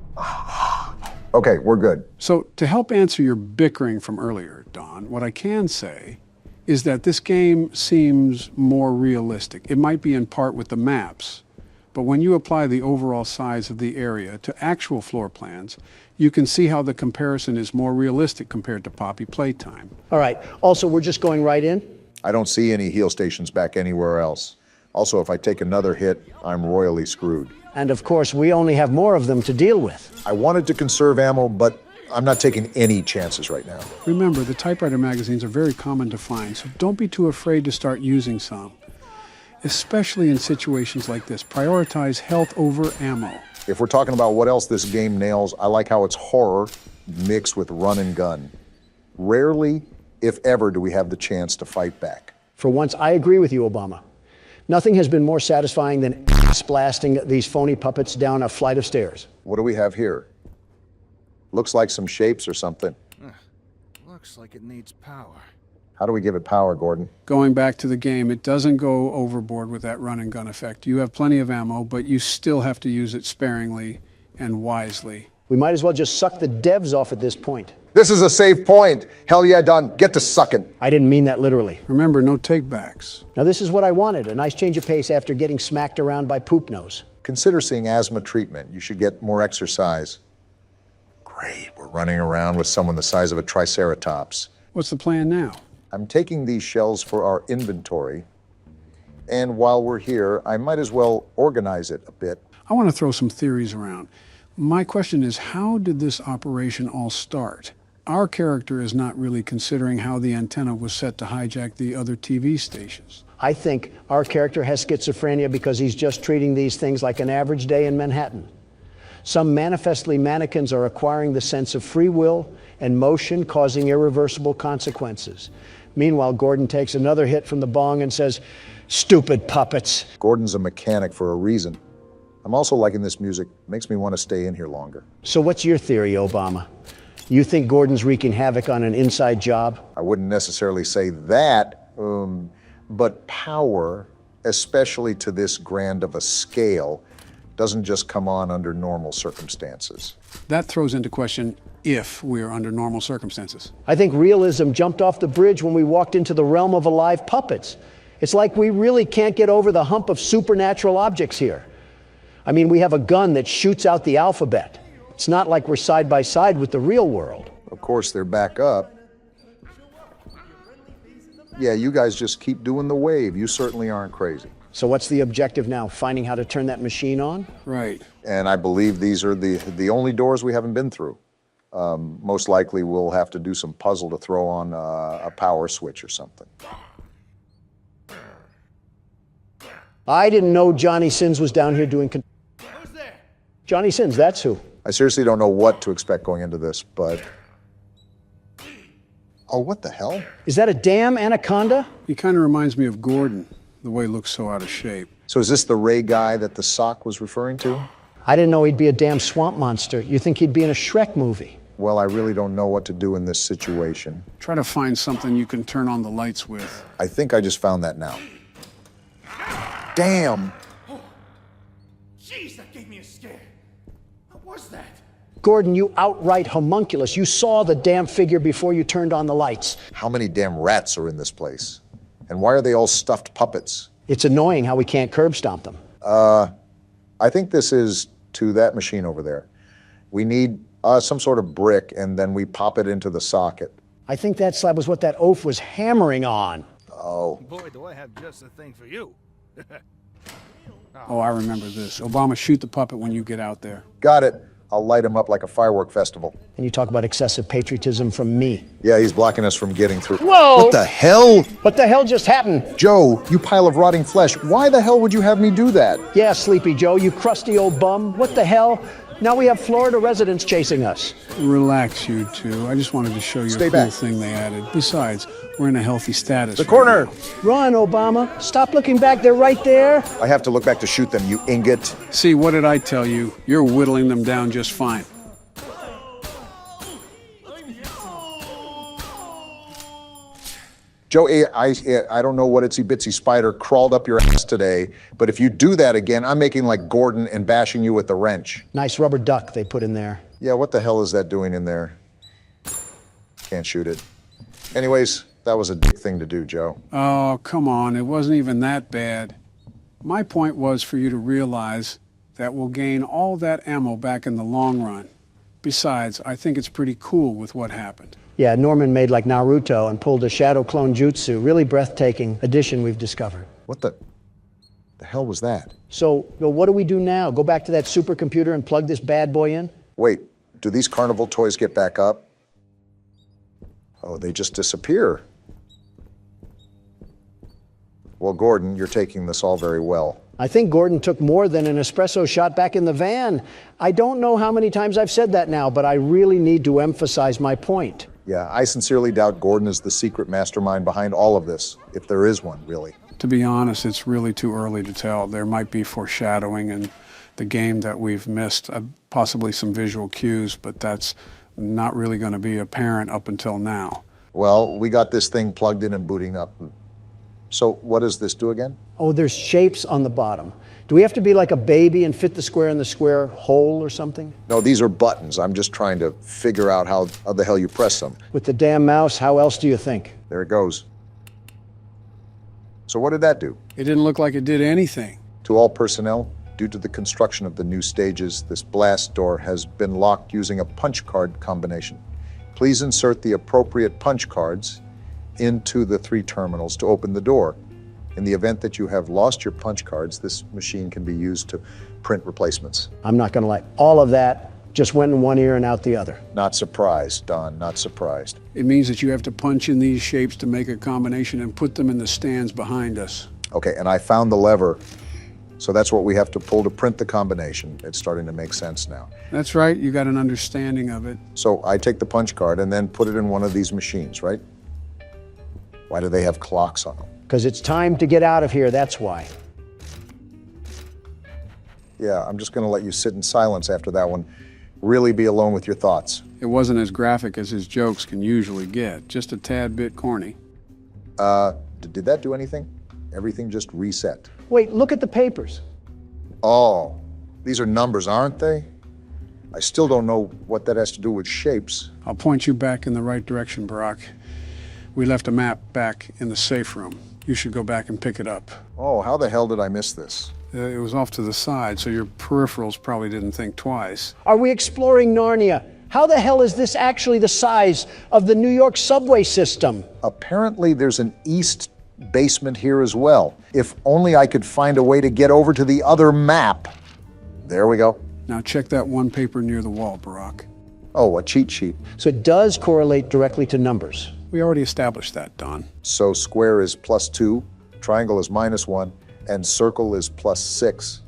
Okay, we're good. So, to help answer your bickering from earlier, Don, what I can say is that this game seems more realistic. It might be in part with the maps, but when you apply the overall size of the area to actual floor plans, you can see how the comparison is more realistic compared to Poppy Playtime. All right. Also, we're just going right in? I don't see any heal stations back anywhere else. Also, if I take another hit, I'm royally screwed. And of course, we only have more of them to deal with. I wanted to conserve ammo, but I'm not taking any chances right now. Remember, the typewriter magazines are very common to find, so don't be too afraid to start using some. Especially in situations like this, prioritize health over ammo. If we're talking about what else this game nails, I like how it's horror mixed with run and gun. Rarely, if ever, do we have the chance to fight back. For once, I agree with you, Obama. Nothing has been more satisfying than ass blasting these phony puppets down a flight of stairs. What do we have here? Looks like some shapes or something. Looks like it needs power. How do we give it power, Gordon? Going back to the game, it doesn't go overboard with that run and gun effect. You have plenty of ammo, but you still have to use it sparingly and wisely. We might as well just suck the devs off at this point. This is a safe point. Hell yeah, Don. Get to sucking. I didn't mean that literally. Remember, no takebacks. Now this is what I wanted, a nice change of pace after getting smacked around by Poop Nose. Consider seeing asthma treatment. You should get more exercise. Great, we're running around with someone the size of a triceratops. What's the plan now? I'm taking these shells for our inventory, and while we're here, I might as well organize it a bit. I want to throw some theories around. My question is, how did this operation all start? Our character is not really considering how the antenna was set to hijack the other TV stations. I think our character has schizophrenia because he's just treating these things like an average day in Manhattan. Some manifestly mannequins are acquiring the sense of free will and motion, causing irreversible consequences. Meanwhile, Gordon takes another hit from the bong and says, "Stupid puppets." Gordon's a mechanic for a reason. I'm also liking this music. Makes me want to stay in here longer. So what's your theory, Obama? You think Gordon's wreaking havoc on an inside job? I wouldn't necessarily say that, but power, especially to this grand of a scale, doesn't just come on under normal circumstances. That throws into question if we're under normal circumstances. I think realism jumped off the bridge when we walked into the realm of alive puppets. It's like we really can't get over the hump of supernatural objects here. I mean, we have a gun that shoots out the alphabet. It's not like we're side by side with the real world. Of course, they're back up. Yeah, you guys just keep doing the wave. You certainly aren't crazy. So what's the objective now? Finding how to turn that machine on? Right. And I believe these are the only doors we haven't been through. Most likely we'll have to do some puzzle to throw on a power switch or something. I didn't know Johnny Sins was down here doing... Who's there? Johnny Sins, that's who. I seriously don't know what to expect going into this, but... Oh, what the hell? Is that a damn anaconda? He kind of reminds me of Gordon, the way he looks so out of shape. So is this the Ray guy that the sock was referring to? I didn't know he'd be a damn swamp monster. You think he'd be in a Shrek movie? Well, I really don't know what to do in this situation. Try to find something you can turn on the lights with. I think I just found that now. Damn! Jeez, that gave me a scare. What was that? Gordon, you outright homunculus. You saw the damn figure before you turned on the lights. How many damn rats are in this place? And why are they all stuffed puppets? It's annoying how we can't curb stomp them. I think this is to that machine over there. We need some sort of brick, and then we pop it into the socket. I think that slab was what that oaf was hammering on. Oh. Boy, do I have just the thing for you. Oh, I remember this. Obama, shoot the puppet when you get out there. Got it. I'll light him up like a firework festival. And you talk about excessive patriotism from me. Yeah, he's blocking us from getting through. Whoa! What the hell? What the hell just happened? Joe, you pile of rotting flesh. Why the hell would you have me do that? Yeah, Sleepy Joe, you crusty old bum. What the hell? Now we have Florida residents chasing us. Relax, you two. I just wanted to show you Stay a cool back. thing they added. Besides, we're in a healthy status. The corner! Run, Obama. Stop looking back. They're right there. I have to look back to shoot them, you ingot. See, what did I tell you? You're whittling them down just fine. Joe, I don't know what itsy-bitsy spider crawled up your ass today, but if you do that again, I'm making like Gordon and bashing you with the wrench. Nice rubber duck they put in there. Yeah, what the hell is that doing in there? Can't shoot it. Anyways, that was a dick thing to do, Joe. Oh, come on. It wasn't even that bad. My point was for you to realize that we'll gain all that ammo back in the long run. Besides, I think it's pretty cool with what happened. Yeah, Norman made like Naruto and pulled a shadow clone jutsu. Really breathtaking addition we've discovered. What the hell was that? So, what do we do now? Go back to that supercomputer and plug this bad boy in? Wait, do these carnival toys get back up? Oh, they just disappear. Well, Gordon, you're taking this all very well. I think Gordon took more than an espresso shot back in the van. I don't know how many times I've said that now, but I really need to emphasize my point. Yeah, I sincerely doubt Gordon is the secret mastermind behind all of this, if there is one, really. To be honest, it's really too early to tell. There might be foreshadowing in the game that we've missed, possibly some visual cues, but that's not really going to be apparent up until now. Well, we got this thing plugged in and booting up. So what does this do again? Oh, there's shapes on the bottom. Do we have to be like a baby and fit the square in the square hole or something? No, these are buttons. I'm just trying to figure out how the hell you press them. With the damn mouse, how else do you think? There it goes. So what did that do? It didn't look like it did anything. To all personnel, due to the construction of the new stages, this blast door has been locked using a punch card combination. Please insert the appropriate punch cards into the 3 terminals to open the door. In the event that you have lost your punch cards, this machine can be used to print replacements. I'm not going to lie. All of that just went in one ear and out the other. Not surprised, Don, not surprised. It means that you have to punch in these shapes to make a combination and put them in the stands behind us. Okay, and I found the lever, so that's what we have to pull to print the combination. It's starting to make sense now. That's right, you got an understanding of it. So I take the punch card and then put it in one of these machines, right? Why do they have clocks on them? Because it's time to get out of here, that's why. Yeah, I'm just going to let you sit in silence after that one. Really be alone with your thoughts. It wasn't as graphic as his jokes can usually get, just a tad bit corny. Did that do anything? Everything just reset. Wait, look at the papers. Oh, these are numbers, aren't they? I still don't know what that has to do with shapes. I'll point you back in the right direction, Barack. We left a map back in the safe room. You should go back and pick it up. Oh, how the hell did I miss this? It was off to the side, so your peripherals probably didn't think twice. Are we exploring Narnia? How the hell is this actually the size of the New York subway system? Apparently there's an east basement here as well. If only I could find a way to get over to the other map. There we go. Now check that one paper near the wall, Barack. Oh, a cheat sheet. So it does correlate directly to numbers. We already established that, Don. So square is +2, triangle is -1, and circle is +6.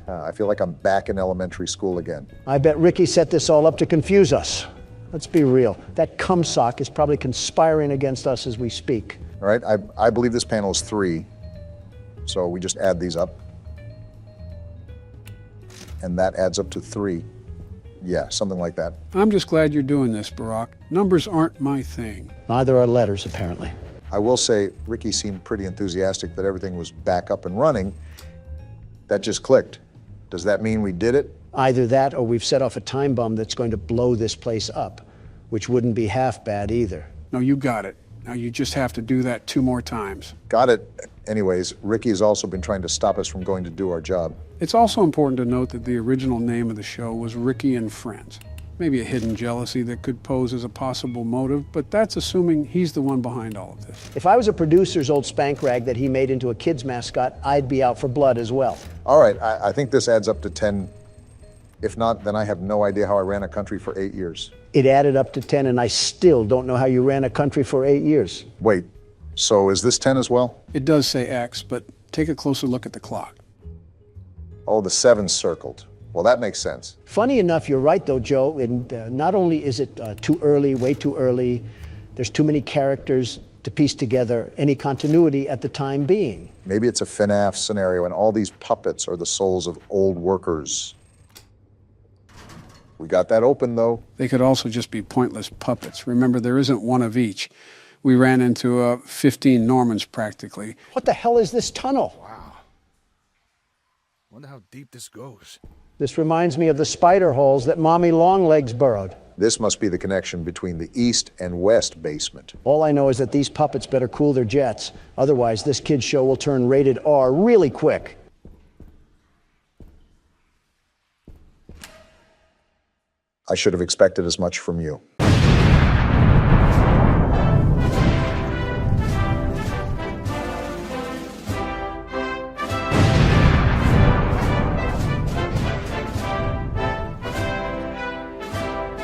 I feel like I'm back in elementary school again. I bet Ricky set this all up to confuse us. Let's be real. That cumsock is probably conspiring against us as we speak. All right, I believe this panel is 3. So we just add these up. And that adds up to 3. Yeah, something like that. I'm just glad you're doing this, Barack. Numbers aren't my thing. Neither are letters, apparently. I will say, Ricky seemed pretty enthusiastic that everything was back up and running. That just clicked. Does that mean we did it? Either that or we've set off a time bomb that's going to blow this place up, which wouldn't be half bad either. No, you got it. Now you just have to do that 2 more times. Got it. Anyways, Ricky has also been trying to stop us from going to do our job. It's also important to note that the original name of the show was Ricky and Friends. Maybe a hidden jealousy that could pose as a possible motive, but that's assuming he's the one behind all of this. If I was a producer's old spank rag that he made into a kid's mascot, I'd be out for blood as well. All right, I think this adds up to 10. If not, then I have no idea how I ran a country for 8 years. It added up to 10, and I still don't know how you ran a country for 8 years. Wait, so is this 10 as well? It does say X, but take a closer look at the clock. Oh, the 7's circled. Well, that makes sense. Funny enough, you're right, though, Joe. And not only is it too early, way too early, there's too many characters to piece together any continuity at the time being. Maybe it's a FNAF scenario, and all these puppets are the souls of old workers. We got that open, though. They could also just be pointless puppets. Remember, there isn't one of each. We ran into 15 Normans, practically. What the hell is this tunnel? Wow. Wonder how deep this goes. This reminds me of the spider holes that Mommy Longlegs burrowed. This must be the connection between the east and west basement. All I know is that these puppets better cool their jets. Otherwise, this kid's show will turn rated R really quick. I should have expected as much from you.